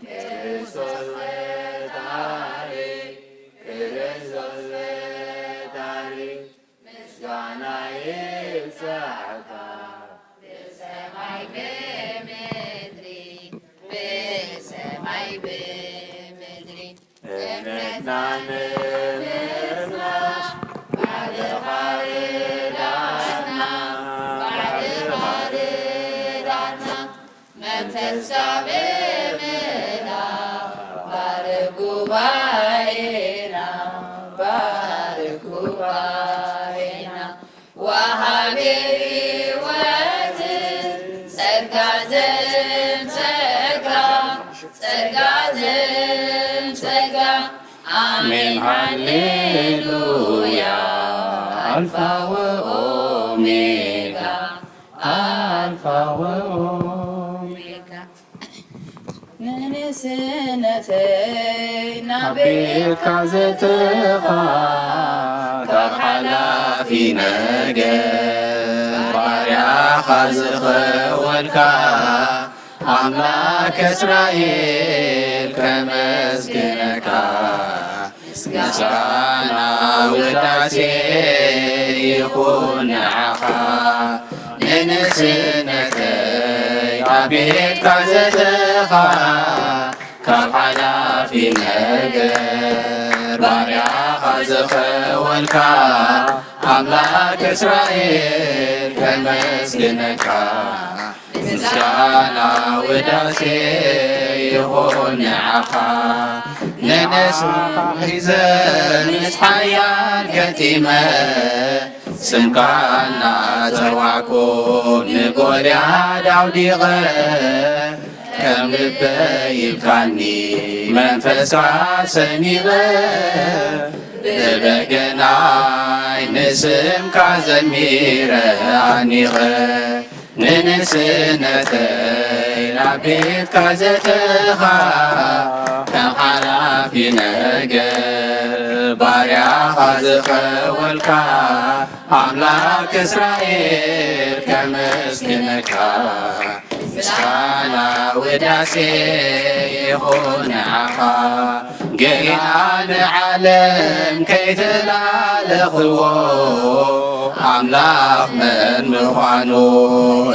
ክርስቶስ ፈጣሪ ክርስቶስ ምስጋና ይብዛታ በሰማይ በምድር እምነትና ምርምርና ባለማርዳና መንፈሳዊ ምላ ባርጉባኤና ወሃቤ ሕይወት ጸጋ ዘእምጸጋ አሜን ሃሌሉያ አልፋ ወኦሜጋ ንንስነተይና ቤትካ ዘትኻ ካብ ሓላፊ ነገር ባርያኻ ዝኸወልካ ኣምላክ እስራኤል ከመስግነካ ምስጋና ውዳሴ ይኹን ንዓኻ ንንስነተይ ኣብ ቤትካ ዘትኻ ካብ ሓላፊ ነገር ባርያኻ ዝኸወልካ ኣምላክ እስራኤል ከመስግነካ ምስጋና ውዳሴ ይኹን ንዓኻ ንንስኻ ሒዘ ምስ ሓያል ገጢመ ስምካ እናፀዋዕኩ ንጎልያድ ኣውዲቐ ከም ልበይ ይብካኒ መንፈስካ ሰኒቐ ብበገናይ ንስምካ ዘሚረ ኣኒቐ ንንስነተይ ናቤትካ ዘተኻ ከም ሓላፊ ነገር ባርያኻ ዝኸወልካ ኣምላክ እስራኤል ከመስግነካ ምስጋና ውዳሴ ይኹን ንዓኻ ገና ንዓለም ከይተላለኽዎ ኣምላኽ መን ምዃኑ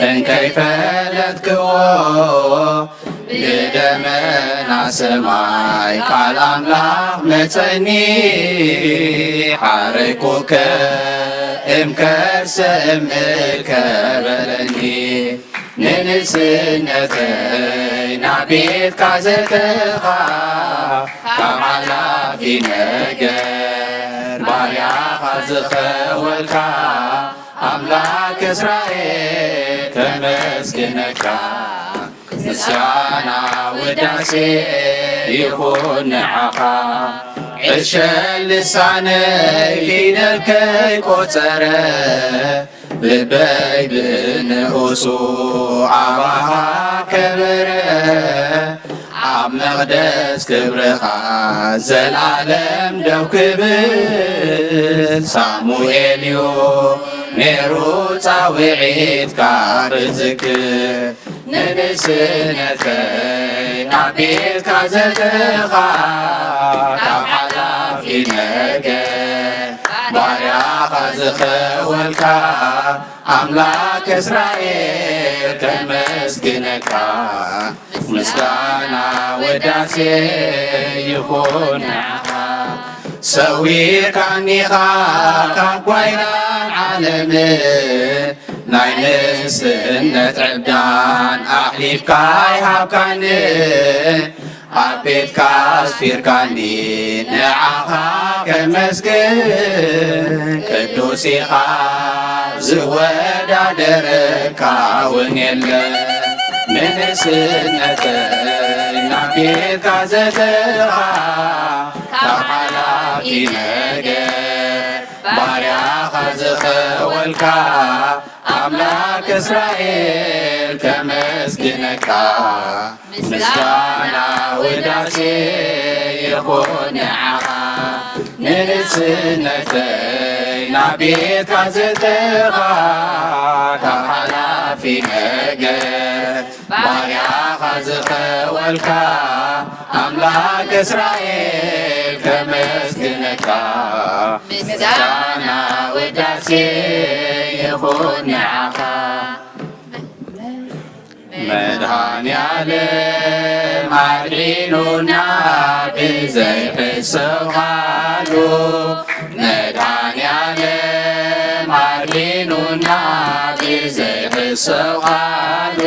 እንከይፈለጥክዎ ብደመና ሰማይ ቃል ኣምላኽ መፀኒ ሓረይኩከ እምከርሰ እምእከ በለኒ ንንእስነተይ ናብ ቤትካ ዘተኻ ካብ ሓላፊ ነገር ባርያኻ ዝኸወልካ ኣምላክ እስራኤል ከመስግነካ ምስጋና ውዳሴ ይኹን ንዓኻ ዕሸል ልሳነይ ፊደል ከይቆፀረ ልበይ ብንኡሱ ዓባኻ ከበረ ኣብ መቕደስ ክብርኻ ዘለዓለም ደው ክብል ሳሙኤል እዩ ነይሩ ፃውዒትካ ብዝክር ንንእስነተይ ናብ ቤትካ ዘተኻ ካብ ሓላፊ ነገር ባርያኻ ዝኸወልካ ኣምላክ እስራኤል ከመስግነካ ምስጋና ውዳሴ ይኹን ንዓኻ ሰዊርካኒኻ ካብ ጓይናን ዓለምን ናይ ንእስነት ዕብዳን ኣሕሊፍካ ይሃብካኒ ኣብ ቤትካ ኣስፊርካኒ ንዓኻ ከመስግን ቅዱስ ኢኻ ዝወዳደረካ እውን የለን ንንእስነተይ ናብ ቤትካ ዘተኻ ካብ ሓላፊ ነገር ባርያኻ ዝኸወልካ ኣምላክ እስራኤል ከመስግነካ ምስጋና ውዳሴ ይኹን ንዓኻ ንንእስነተይ ናብ ቤትካ ዘተኻ ካብ ሓላፊ ነገር ባርያኻ ዝኸወልካ ኣምላክ እስራኤል ከመስግነካ ምስጋና ውዳሴ ይኹን ንዓኻ መድኃኔዓለም አድኖና ብዘይሕሰብ ቃሉ መድኃኔዓለም አድኖና ብዘይሕሰብ ቃሉ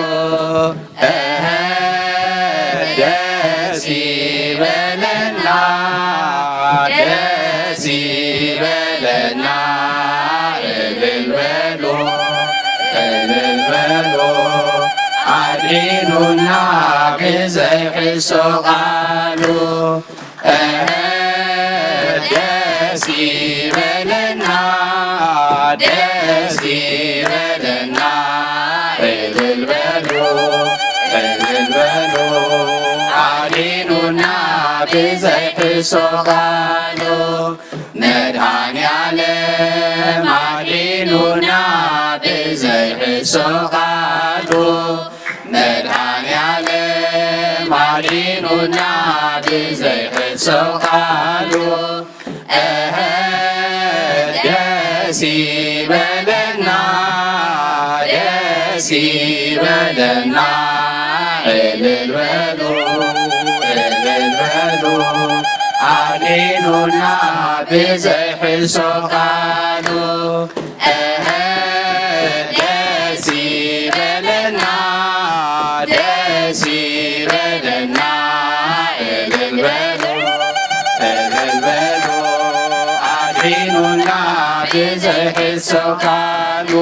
ደስ ይበለና ደስ ይበለና እልል በሉ እልል በሉ አድኖና ብዘይሕሰብ ቃሉ ደስ ይበለና ደስ ይበለና እልል በሉ እልል በሉ አድኖና ብዘይሕሰብ ቃሉ መድኃኔዓለም አድኖና ብዘይሕሰብ ቃሉ መድኃኔዓለም አድኖና ብዘይሕሰብ ቃሉ ደስ ይበለና ደስ ይበለና እልል በሉ እልል በሉ አድኖና ብዘይሕሰብ ቃሉ ደስ ይበለና ደስ ይበለና እልል በሉ እልል በሉ አድኖና ብዘይሕሰብ ቃሉ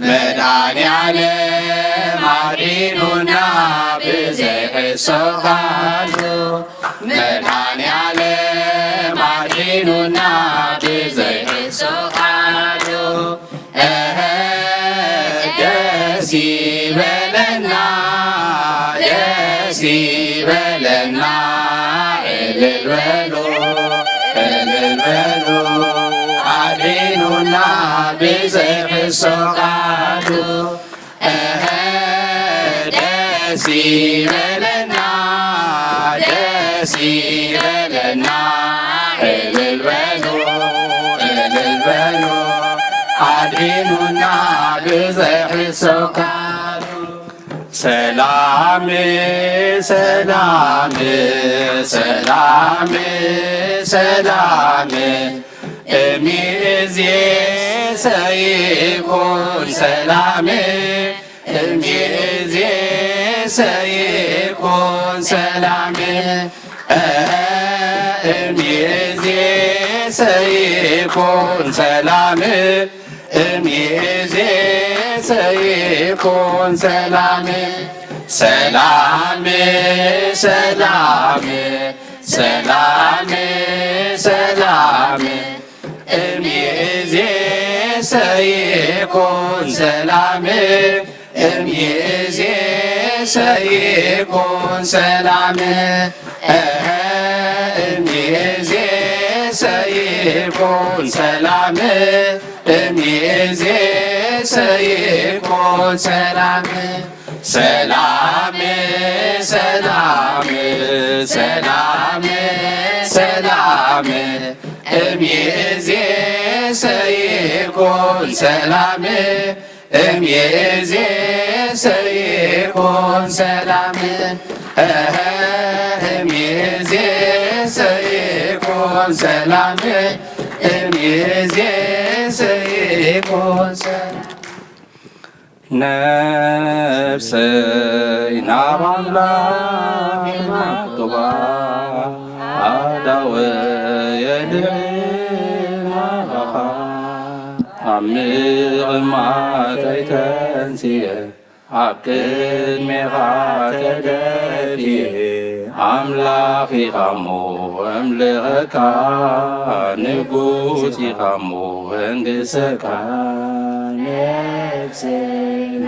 መድኃኔዓለም አድኖና ብዘይሕሰብ ቃሉ መድኃኔዓለም አድኖና ብዘይሕሰብ ቃሉ ደስ ይበለና ይበለና እልል በሉ እልል በሉ አድኑና ብዘይሕሶ ቃሉ ደስ ይበለና ደስ ይበለና እልል በሉ እልል በሉ አድኑና ብዘይሕሶ ቃሉ ሰላም ሰላም ሰላም ሰላም እምይእዜሰ ይኩን ሰላም እምይእዜሰ ይኩን ሰላም እምይእዜሰ ይኩን ሰላም እምይእዜሰ ይኩን ሰላም ሰላም ሰላም ሰላም ሰላም እምይእዜሰ ይኩን ሰላም እምይእዜሰ ይኩን ሰላም እምይእዜሰ ይኩን ሰላም እምይእዜሰ ይኩን ሰላም ሰላም ሰላም ሰላም ሰላም እምይእዜሰ ይኩን ሰላም እምይእዜሰ ይኩን ሰላም እምይእዜሰ ይኩን ሰላም እምይእዜሰ ይኩን ሰላም ነፍሰይ ናብ አምላክ ማቅባ አዳወየ ልዕናኻ ዓሚቕ ተንስየ ኣብ ቅድሜኻ ተደፍየ ኣምላኽ ኢኻ እሞ ኣምልኸካ ንጉስ ኢኻ እሞ እንግሰካ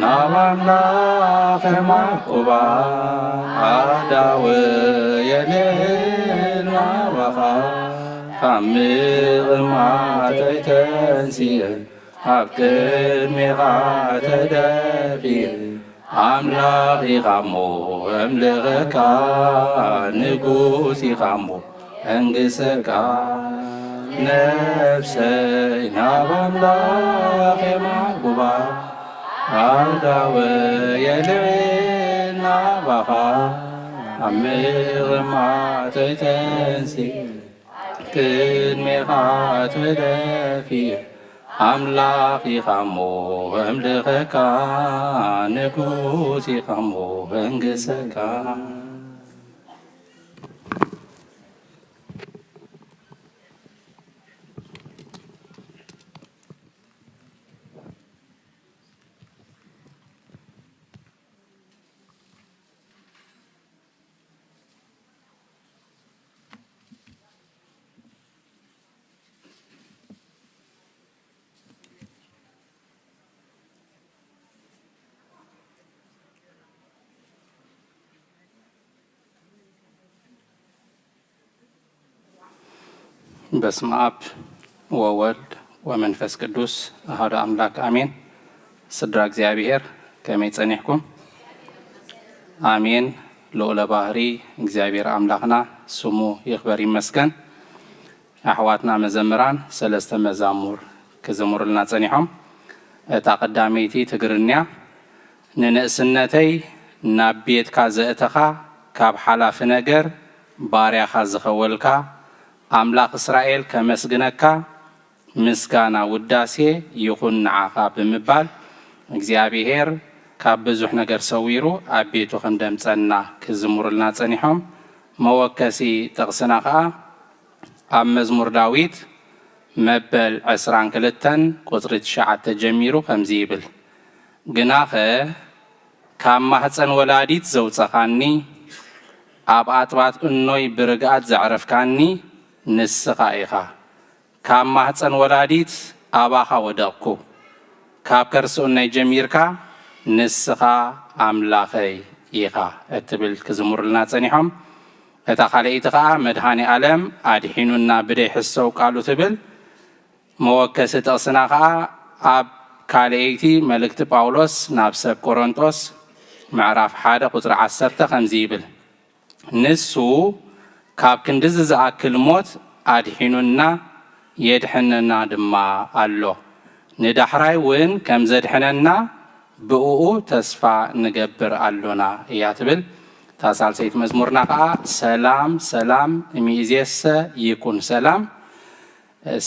ናብ ኣምላኽ ማቁባ ኣዳወየ ልዕናኻ ዓሚቕ ማዕተይ ተንስየ ኣብ ቅድሜኻ ተደፍየ ኣምላኽ ኢኻ እሞ ኣምልኸካ ንጉስ ኢኻ እሞ እንግሰካ ነፍሰይ ናብ ኣምላኽ ማቁባ ኣዳወየ ልዕናኻ ዓሚቕ ማዕተይ ተንስየ ቅድሜኻ ተደፍየ ኣምላኽ ኢኻ እሞ ኣምልኸካ ንጉስ ኢኻ እሞ እንግሰካ በስመ አብ ወወልድ ወመንፈስ ቅዱስ አሐዱ አምላክ አሜን። ስድራ እግዚአብሔር ከመይ ጸኒሕኩም? አሜን። ልዑለ ባህሪ እግዚአብሔር አምላክና ስሙ ይኽበር ይመስገን። ኣሕዋትና መዘምራን ሰለስተ መዛሙር ክዘምሩልና ጸኒሖም እታ ቀዳመይቲ ትግርኛ ንንእስነተይ ናብ ቤትካ ዘእተኻ ካብ ሓላፊ ነገር ባርያኻ ዝኸወልካ አምላክ እስራኤል ከመስግነካ ምስጋና ውዳሴ ይኹን ንዓኻ ብምባል እግዚአብሔር ካብ ብዙሕ ነገር ሰዊሩ ኣብ ቤቱ ክንደምፀና ክዝሙሩልና ጸኒሖም። መወከሲ ጥቕስና ከዓ ኣብ መዝሙር ዳዊት መበል 22 ቁፅሪ 9 ጀሚሩ ከምዚ ይብል ግናኸ ካብ ማህፀን ወላዲት ዘውፀኻኒ ኣብ ኣጥባት እኖይ ብርግኣት ዘዕረፍካኒ ንስኻ ኢኻ ካብ ማህፀን ወላዲት ኣባኻ ወደቕኩ ካብ ከርስኡ ናይ ጀሚርካ ንስኻ ኣምላኸይ ኢኻ እትብል ክዝሙርልና ጸኒሖም እታ ካልአይቲ ከዓ መድኃኔ ዓለም ኣድሒኑና ብደይ ሕሰው ቃሉ ትብል መወከሲ ጥቕስና ከዓ ኣብ ካልአይቲ መልእክቲ ጳውሎስ ናብ ሰብ ቆሮንጦስ ምዕራፍ 1 ቁጥሪ 10 ከምዚ ይብል ንሱ ካብ ክንድዚ ዝኣክል ሞት ኣድሒኑና የድሕነና ድማ ኣሎ ንዳሕራይ እውን ከም ዘድሕነና ብኡኡ ተስፋ ንገብር ኣሎና እያ ትብል ታሳልሰይት መዝሙርና ከዓ ሰላም ሰላም እሚእዜሰ ይኩን ሰላም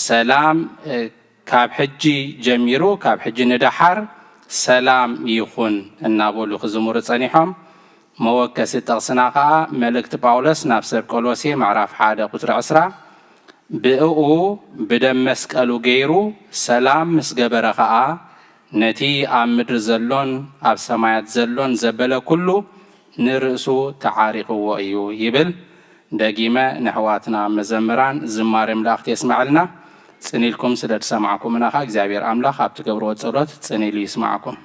ሰላም ካብ ሕጂ ጀሚሩ ካብ ሕጂ ንዳሓር ሰላም ይኹን እናበሉ ክዝሙሩ ጸኒሖም መወከሲ ጥቕስና ከዓ መልእክቲ ጳውሎስ ናብ ሰብ ቆሎሴ ምዕራፍ 1 ቁጥሪ 10 ብእኡ ብደም መስቀሉ ገይሩ ሰላም ምስ ገበረ ከዓ ነቲ ኣብ ምድሪ ዘሎን ኣብ ሰማያት ዘሎን ዘበለ ኩሉ ንርእሱ ተዓሪቕዎ እዩ ይብል ደጊመ ንሕዋትና መዘምራን ዝማሬ መላእኽቲ የስማዕልና ጽኒልኩም ስለ ተሰማዕኩምና ኸ እግዚአብሔር አምላኽ ኣብ ትገብርዎ ጸሎት ጽኒሉ ይስማዕኩም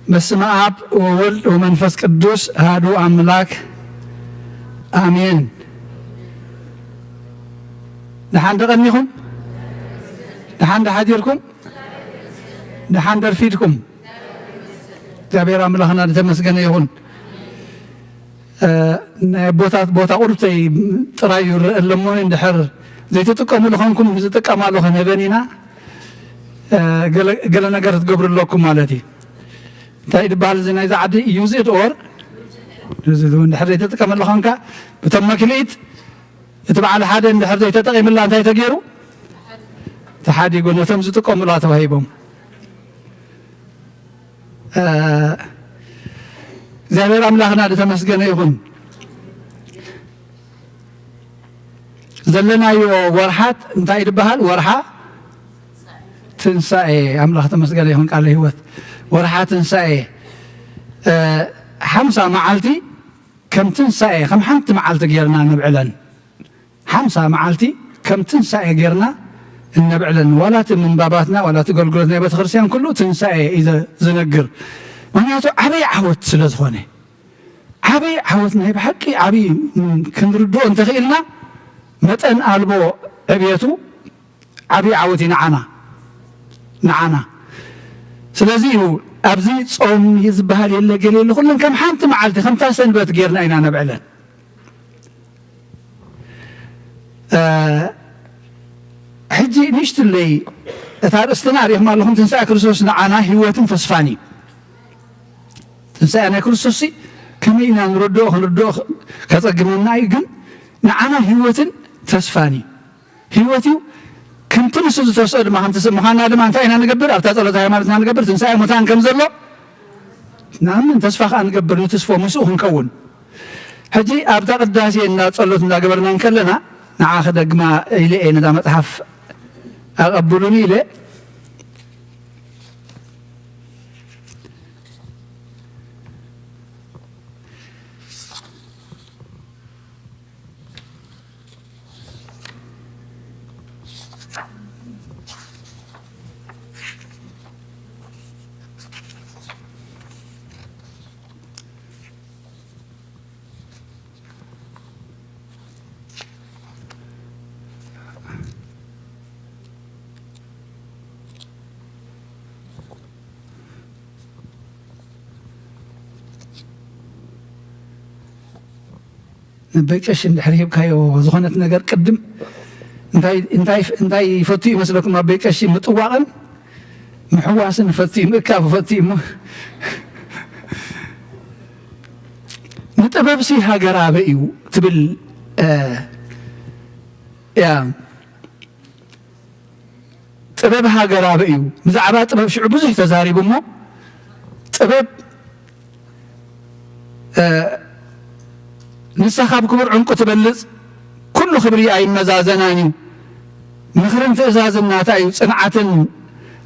በስመ አብ ወወልድ ወመንፈስ ቅዱስ አሐዱ አምላክ አሜን። ደሓን ደቐኒኹም ደሓን ደሓዲርኩም ደሓን ደርፊድኩም እግዚአብሔር አምላኽና ተመስገነ ይሁን። ቦታ ቁርብተይ ጥራይ ይረአለሞ እንድሕር ዘይተጥቀሙ ለኾንኩም ዝጥቀማሉ ኸነበኒና ገለ ነገር ትገብሩለኩም ማለት እዩ እንታይ ድበሃል እዚ ናይ ዛዕዲ ዩዝ ኢት ኦር እንድሕር ዘይተጥቀመሉ ኾንካ በቶም መክሊት እቲ በዓል ሓደ እንድሕር ዘይተጠቒምላ እንታይ ተገይሩ ተሓዲጉ ነቶም ዝጥቀሙላ ተዋሂቦም እግዚአብሔር አምላኽና ተመስገነ ይሁን። ዘለናዮ ወርሓት እንታይ ድበሃል ወርሓ ትንሳኤ አምላኽ ተመስገነ ይሁን ቃለ ህይወት ወርሓ ትንሳኤ 50 መዓልቲ ከም ትንሳኤ ከም ሓንቲ መዓልቲ ጌርና ንብዕለን 50 መዓልቲ ከም ትንሳኤ ጌርና النبعلن ولا من باباتنا ولا تقولنا بيت خرسيان كله تنسى إذا زنقر معناته عبي عوت سلزخونه عبي عوتنا بحقي عبي كنردو انت خيلنا متن ألبو أبيتو عبي عوتي نعنا سلازيه أبزي صوم يزبها لي اللي قليل كلن كم حانت معلتي 5 سنوات غيرنا إنا نبعلن حجي نشت اللي ثار استناري هم لهم تنسى كرسوس نعنا هوة فصفاني تنسى أنا كرسوسي كمينا نردوه كتقمنا يقن نعنا هوة فصفاني هوتي كم تنسى تفسد ما هم تسمى خانا دم أنت إنا نقبر أفتح الله تعالى ما نقبر تنسى متان كم زلوا نعم من تسفخ أن نقبر نتسفو مسوه نكون حجي أبدأ قداسي إن تصلت نقبرنا نكلنا نعاخد أجمع إلى إيه ندام تحف أقبلوني إلى نبيكش نحريب كايو زخنت نجار قدم انتاي فتي مثلكم ما بيكش متواقن محواسن فتي مكاف فتي نتبابسي هاجرابيو تبل يا طبب هاجرابيو مزعبا طبب شعب بزح تزاريب مو طبب نسخاب كبر عنق تبلز كل خبري أي مزازناني مخرن تأزاز الناتايو صنعة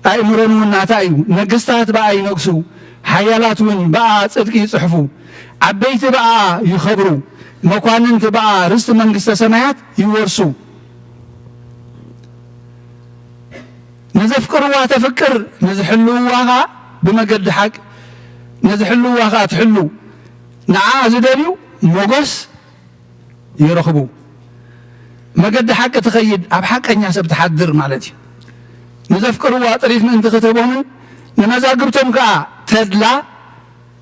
أي مرنو الناتايو نقستات بقى ينقسو حيالات من بقى صدقي يصحفو عبيت بقى يخبرو مكواننت بقى رست منقست سمايات يورسو نزفكر واتفكر نزحلو واغا بمقد حق نزحلو واغا تحلو نعا زدريو موغس يرخبو مقد حق تخيد أب حق أن يحسب تحضر مالتي نزفكروا وطريف من تختبوهم نمزاقبتهم كا تدلا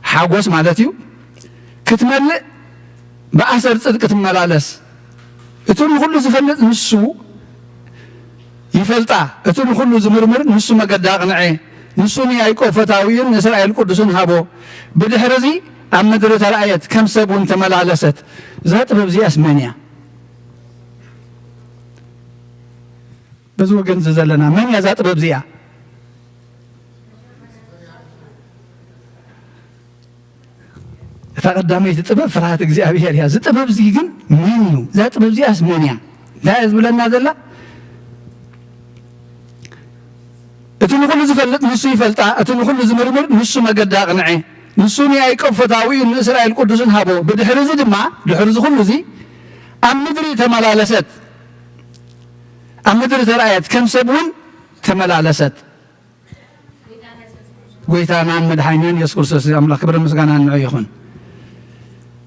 حاقوس مالتي كتملئ بأسر صدق تملالس اتون كله زفلت نسو يفلطا اتون كله زمرمر نسو مقد أقنعي نسو ميايكو فتاوين نسرائيل قدسون هابو بدحرزي أم مدرة الآيات كم سبون تملالست ذات ببزي أسمانيا بزو جنز زلنا من يا ذات ببزيا تقدمي تطبب فرات እግዚአብሔር ያ ዝጥበብ ዚ ግን ምን ነው ዛጥበብ ዚ አስመንያ ዳዝ ብለና ዘላ እቱን ሁሉ ዝፈልጥ ንሱ ይፈልጣ እቱን ሁሉ ዝምርምር ንሱ መገዳ ቅንዒ ንሱን ያይቆብ ፈታዊ ንእስራኤል ቅዱስን ሃቦ ብድሕሪ ዚ ድማ ድሕሪ ዚ ኩሉ ዚ ኣብ ምድሪ ተመላለሰት ኣብ ምድሪ ተራእየት ከም ሰብ እውን ተመላለሰት ጎይታናን መድሓኒናን ኢየሱስ ክርስቶስ ኣምላኽ ክብሪ ምስጋና ንዕኡ ይኹን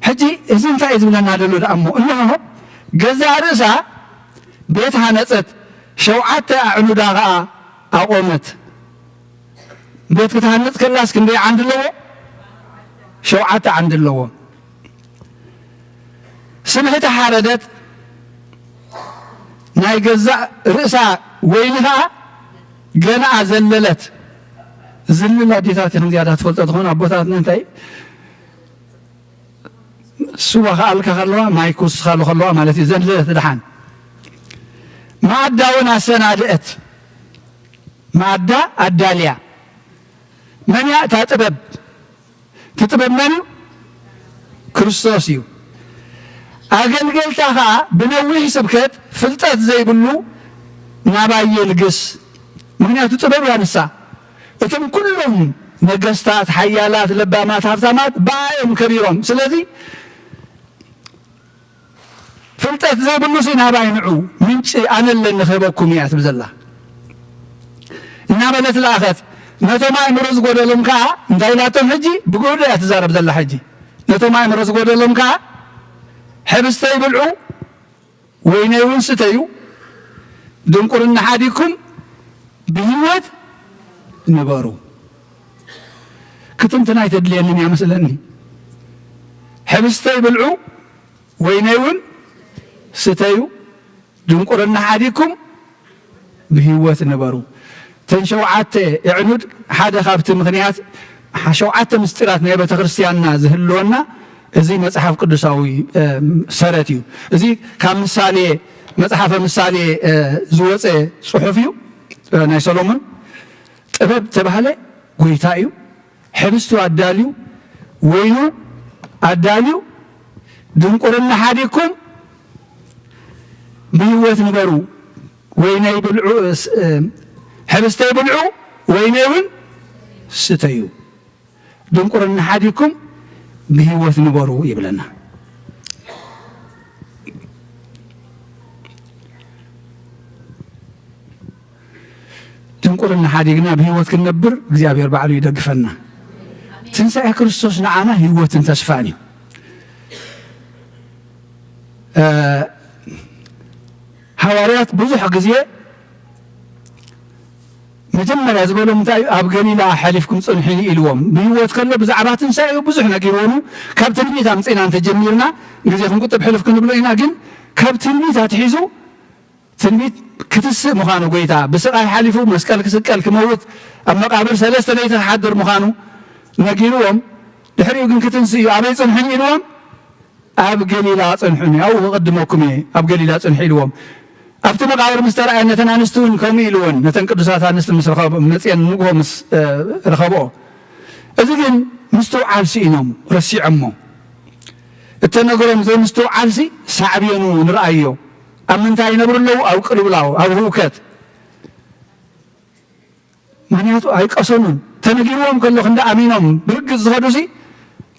ሕጂ እዚ እንታይ እዩ ዝብለና ደሎ ደኣሞ እንሆ ገዛ ርእሳ ቤት ሃነፀት 7 ኣዕኑዳ ኸኣ ኣቆመት ቤት ክትሃነፅ ከላስ ክንደይ ዓንዲ ኣለዎ 7 ዓንዲ ኣለዎ ስምሕቲ ሓረደት ናይ ገዛ ርእሳ ወይኒ ኸኣ ገናኣ ዘለለት ዝልል ኣዴታት እዮም ዝያዳ ትፈልጦ ትኾኑ ኣቦታትና እንታይ ስዋ ከኣልካ ከለዋ ማይ ክውስኻ ከለዋ ማለት እዩ ዘለለት ድሓን ማዕዳ እውን ኣሰናድአት ማዕዳ ኣዳልያ መን እያ እታ ጥበብ ትጥበብ መን እዩ ክርስቶስ እዩ ኣገልገልታ ከዓ ብነዊሕ ስብከት ፍልጠት ዘይብሉ ናባየ ልግስ ምክንያቱ ጥበብ ያንሳ እቶም ኩሎም ነገስታት ሓያላት ለባማት ሃብታማት ባዮም ከቢሮም ስለዚ ፍልጠት ዘይብሉ ሲ ናባይ ንዑ ምንጭ ኣነለ ንኽበኩም እያ ትብዘላ እና በለት ላኸት ነተማ እምሮዝ ጎደሎም ካ እንዳይላቶም ሕጂ ብጎደ ያተዛረብ ዘላ ሕጂ ነተማ እምሮዝ ጎደሎም ካ ሕብስተይ ብልዑ ወይነይ እውን ስተዩ ድንቁርና ሓዲኩም ብህይወት ንበሩ ክትንትና ይተድልየንን ያመስለኒ ሕብስተይ ብልዑ ወይነይ እውን ስተዩ ድንቁርና ሓዲኩም ብህይወት ንበሩ ተንሸውዓተ ዕኑድ ሓደ ካብቲ ምክንያት ሸውዓተ ምስጢራት ናይ ቤተ ክርስቲያንና ዝህልወና እዚ መጽሐፍ ቅዱሳዊ ሰረት እዩ እዚ ካብ ምሳሌ መጽሐፈ ምሳሌ ዝወፀ ጽሑፍ እዩ ናይ ሰሎሞን ጥበብ ተባህለ ጎይታ እዩ ሕብስቱ ኣዳልዩ ወይኑ ኣዳልዩ ድንቁርና ሓዲኩም ብህይወት ንበሩ ወይነይ ብልዑ ሕብስተይ ብልዑ ወይነይ እውን ስተዩ ድንቁርና ሓዲኩም ብህይወት ንበሩ ይብለና ድንቁርና ሓዲግና ብህይወት ክንነብር እግዚአብሔር ባዕሉ ይደግፈና ትንሣኤ ክርስቶስ ንዓና ህይወትን ተስፋን እዩ ሐዋርያት ብዙሕ ግዜ መጀመርያ ዝበሎም እንታይ ኣብ ገሊላ ሓሊፍኩም ጽንሑኒ ኢልዎም ብህይወት ከሎ ብዛዕባ ትንሣኤ ብዙሕ ነጊሮኑ ካብ ትንቢት ኣምፂና እንተጀሚርና ግዜ ክንቁጥብ ሕልፍ ክንብሎ ኢና ግን ካብ ትንቢት ኣትሒዙ ትንቢት ክትስእ ምዃኑ ጎይታ ብስቃይ ሓሊፉ መስቀል ክስቀል ክመውት ኣብ መቃብር 3 ለይቲ ክሓድር ምዃኑ ነጊርዎም ድሕሪኡ ግን ክትንስእ እዩ ኣበይ ጽንሑኒ ኢልዎም ኣብ ገሊላ ጽንሑኒ ያው ክቅድመኩም እየ ኣብ ገሊላ ጽንሑ ኢልዎም ኣብቲ መቃብር ምስ ተረኣየ ነተን ኣንስቲ እውን ከምኡ ኢልዎን ነተን ቅዱሳት ኣንስቲ ምስ መፅአን ንግሆ ምስ ረኸብኦ እዚ ግን ምስትውዓል ሲኢኖም ረሲዖሞ እተነገሮም ዘይምስትውዓል ሲ ሳዕብየኑ ንረኣዮ ኣብ ምንታይ ይነብሩ ኣለዉ ኣብ ቅልውላው ኣብ ህውከት ምክንያቱ ኣይቀሰኑን ተነጊርዎም ከለኹ እንዳ ኣሚኖም ብርግፅ ዝኸዱ ሲ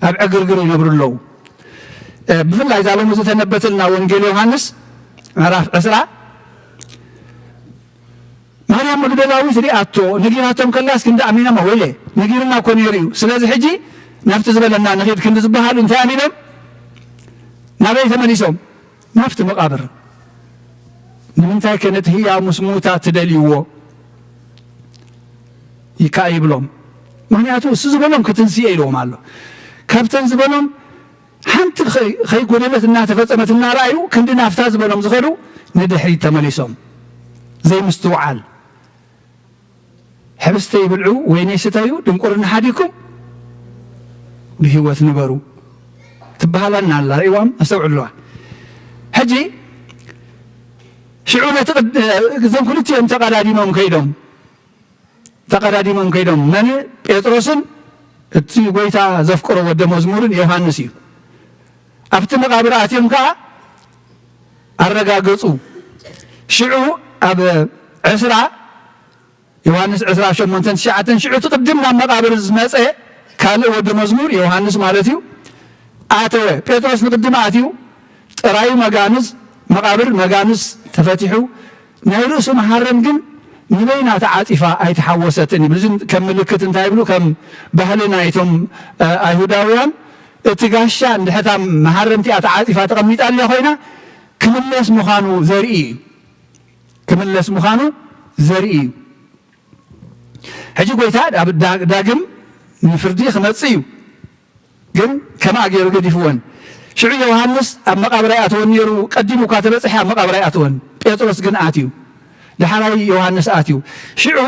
ኣብ ዕግርግር ይነብሩ ኣለዉ ብፍላይ እዛ ሎሚ ዝተነበተልና ወንጌል ዮሃንስ ምዕራፍ 20 ማርያም መግደላዊት ሪኣቶ ነጊራቶም ከላስ ክንዳ ኣሚኖም ወይለ ነጊርና እኮ ነይሩ እዩ ስለዚ ሕጂ ናብቲ ዝበለና ንኺድ ክንዲ ዝበሃሉ እንታይ ኣሚኖም ናበይ ተመሊሶም ናብቲ መቃብር ንምንታይ ከነቲ ህያው ምስ ሙታት ትደልይዎ ይካእ ይብሎም ምክንያቱ እሱ ዝበሎም ክትንስየ ኢልዎም ኣሎ ካብተን ዝበሎም ሓንቲ ከይጎደለት እናተፈፀመት እናረኣዩ ክንዲ ናፍታ ዝበሎም ዝኸዱ ንድሕሪት ተመሊሶም ዘይምስትውዓል ሕብስተይ ብልዑ ወይነይ ስተዩ ድንቁርና ሓዲኩም ብህይወት ንበሩ ትበሃለና ኣላ ርእዎም ኣስተውዕሉዋ ሕጂ ሽዑ ነቲ እዞም ክልቲኦም ተቀዳዲሞም ከይዶም መን ጴጥሮስን እቲ ጎይታ ዘፍቅሮ ወደ መዝሙርን ዮሃንስ እዩ ኣብቲ መቃብር ኣትዮም ከዓ ኣረጋገፁ ሽዑ ኣብ 20 ዮሃንስ 28 ሽዑ ትቅድም ናብ መቃብር ዝመፀ ካልእ ወደ መዝሙር ዮሃንስ ማለት እዩ ኣተወ ጴጥሮስ ንቅድም ኣትዩ ጥራዩ መቃብር መጋንስ ተፈቲሑ ናይ ርእሱ መሃረም ግን ንበይና ተዓፂፋ ኣይተሓወሰትን ይብል ከም ምልክት እንታይ ይብሉ ከም ባህሊ ናይቶም ኣይሁዳውያን እቲ ጋሻ እንድሕታ መሃረምቲኣ ተዓፂፋ ተቐሚጣላ ኮይና ክምለስ ምዃኑ ዘርኢ እዩ ሕጂ ጎይታ ዳግም ንፍርዲ ክመፅእ እዩ ግን ከመኣ ገይሩ ገዲፍዎን ሽዑ ዮሃንስ ኣብ መቃብር ኣይኣተወን ነይሩ ቀዲሙ እኳ ተበፅሐ ኣብ መቃብር ኣይኣተወን ጴጥሮስ ግን ኣትዩ ድሓራይ ዮሃንስ ኣትዩ ሽዑ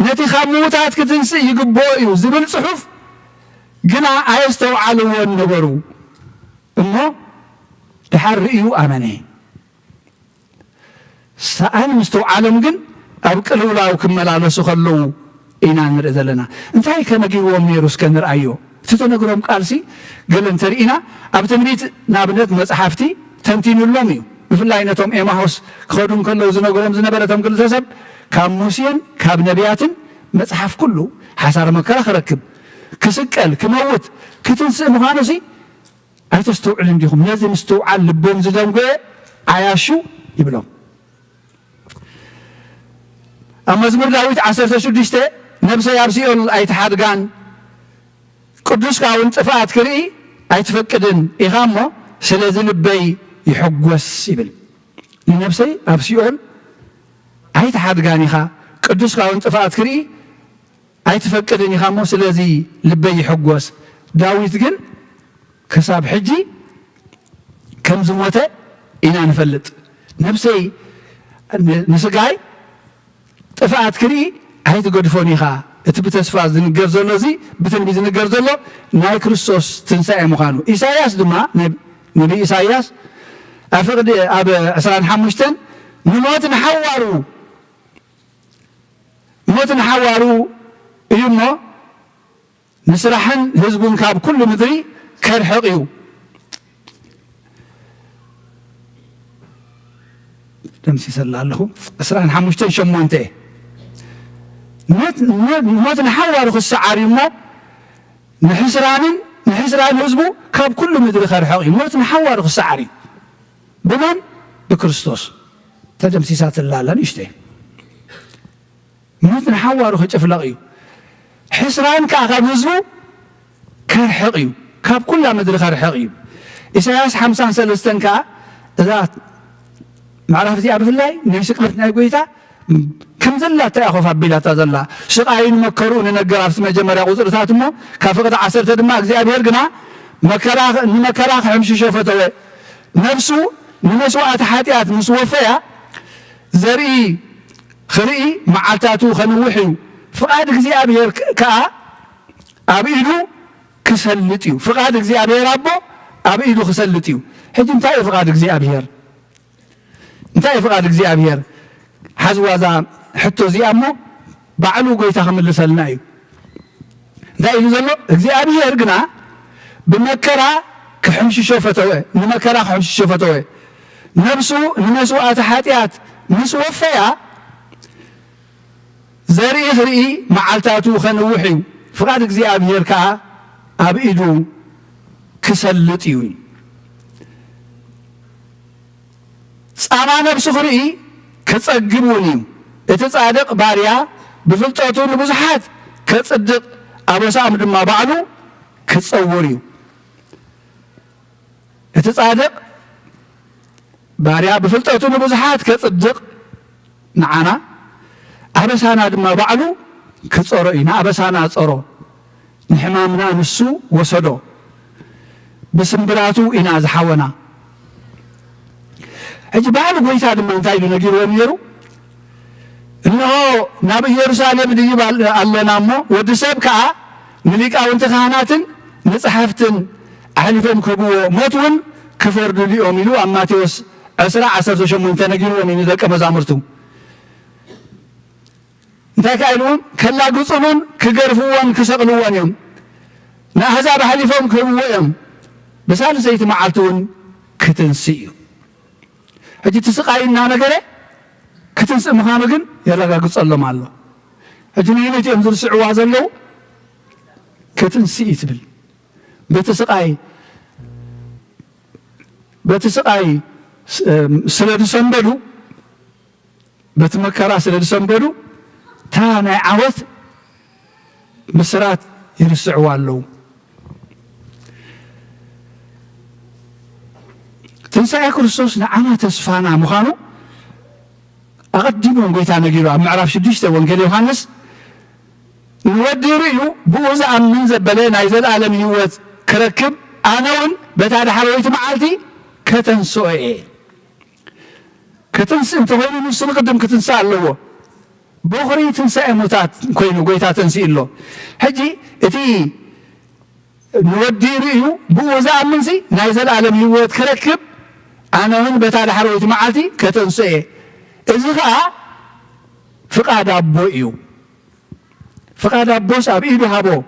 ነቲ ካብ ምዉታት ክትንስእ ይግብኦ እዩ ዝብል ፅሑፍ ግና ኣየስተውዓልዎን ነበሩ እሞ ድሓር ርእዩ ኣመነ ሰኣን ምስተውዓሎም ግን ኣብ ቅልውላው ክመላለሱ ከለዉ ኢና ንርኢ ዘለና እንታይ ከነጊርዎም ነይሩ እስከ ንርኣዮ እቲ ተነግሮም ቃልሲ ገለ እንተርኢና ኣብ ትንቢት ንኣብነት መፅሓፍቲ ተንቲኑሎም እዩ ብፍላይ ነቶም ኤማሆስ ክኸዱ ከለዉ ዝነገሮም ዝነበረቶም ክልተ ሰብ ካብ ሙሴን ካብ ነቢያትን መፅሓፍ ኩሉ ሓሳር መከራ ክረክብ ክስቀል ክመውት ክትንስእ ምዃኑ ሲ ኣይተስተውዕል እንዲኹም ነዚ ምስትውዓል ልቦም ዝደንጎየ ኣያሹ ይብሎም مزمور داوود 16 نفسي أبسيون أيتحدقان قدوس كاون طفات كري أيتفقدن إغامو سلازي لبي يحقوس يبل لنفسي أبسيون أيتحدقان إخا قدوس كاون طفات كري أيتفقدن إغامو سلازي لبي يحقوس داوود جن كساب حجي كم زموته إنا نفلت نفسي نسقاي طفات كري هاي تقدفوني خا تبتسفاز نقر زلو زي بتنبيز نقر زلو ناي كريستوس تنساء مخانو إساياس دما نبي إساياس أفقد أب أسران حمشتن نموت نحوارو يمو نسرحن هزبون كاب كل مدري كرحقيو تمسي سلا له أسران حمشتن شمونته موت نحوار خص عاريمو نحسران هزبو كاب كل مدري خرحقي موت نحوار خص عاري بمن بكريستوس تدمسي سات الله لا نشته موت نحوار خص فلقي حسران كاب هزبو كرحقي كاب كل مدري خرحقي إساياس 53 كا ذات معرفتي أبو الله نمسك بتنا قويتا كم زلا تأخذ فبلا تزلا شقاين مكرون نجار في مجمع غزر ثاتمو كافقد 10 دما እግዚአብሔር يرجنا مكراخ همشي شفته نفسه نمسوات حاتيات مسوفيا زري خري معالتاتو خنوحي فقاد እግዚአብሔር كا أبيدو كسلتيو فقاد እግዚአብሔር أبو أبيدو كسلتيو حج انتهي فقاد እግዚአብሔር انتهي فقاد እግዚአብሔር حزوازا حتى زي أمو بعلو قويتا خمل سلنايو دا إلو زلو እግዚአብሔር يرقنا بمكرا كحمش شوفتوه نمكرا كحمش شوفتوه نفسو نمسو آتحاتيات نسو وفيا زري إخرئي معالتاتو خنوحيو فقاد እግዚአብሔር كا أبئدو كسلتيوين صاما نفسو خرئي كتصقبوني اتصادق باريا بفلطاتو نبزحات كتصدق أبسام دما بعلو كتصوريو اتصادق باريا بفلطاتو نبزحات كتصدق نعانا أبسانا دما بعلو كتصورينا أبسانا تصورو نحمامنا نسو وسدو بسنبراتو إنا زحونا هجي بعلو قويتا دما انتايدو نجيرو وميرو إنه نبي يرسالم دي الله نامو ودسب كا مليكا وانت خاناتن نصحفتن أحلفهم كبو موتون كفر دلي أميلو أما تيوس أسرع 18 تنجيرو ومين ذاك مزامرتو ذاك أيلون كلا قصلون كجرفوان كسقلوان يوم نهزا بحلفهم كبو يوم بس هذا زيت معلتون كتنسيو هجي تسقاينا نجري كتنسق مخانو جن يرجع قصلهم الله هجني هنا تيمزر سعوا زلوا كتنسق يتبل بتسقاي سلد سنبلو بتمكرا سلد سنبلو تانا عوث مسرات يرسعوا الله تنسى كريستوس نعنا تسفانا مخانو أقدمهم قيتا نجيرو ما عرف شديشته وانجيل يوحنس نودي ريو بوز من زبلين عايزة العالم يوت كركب أناون بتاع حلويت معالتي كتنسوئي كتنس انت وين نص قدم كتنسى اللو بغري تنسى موتات كوينو قيتا تنسي له حجي اتي نودي ريو بوز من زي عايزة العالم يوت كركب أناون بتاع حلويت معالتي كتنسوئي إذا فقاد أبوئيو فقاد أبوس أبيدو هابو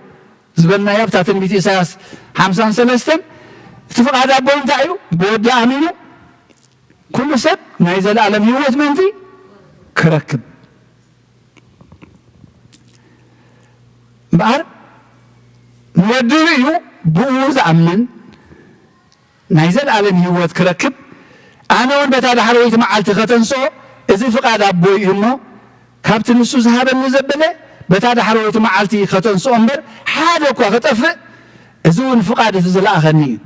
زبلنا يبتا تنبيت إساس 53 فقاد أبو انتايو بودا أمينو كل سب نايزة العالم يوت منفي كركب بار نودريو بوز أمن نايزة العالم يوت كركب أنا وان بتاع حرويت معالتي ختنسو إذا فقاد أبوي إمه ካብቲ ንሱ ዝሃበኒ ዘበለ በታ ዳሕረወይቲ መዓልቲ ከተንስኦ እምበር ሓደ እኳ ከጠፍእ እዚ እውን ፍቓድ እቲ ዝለኣኸኒ እዩ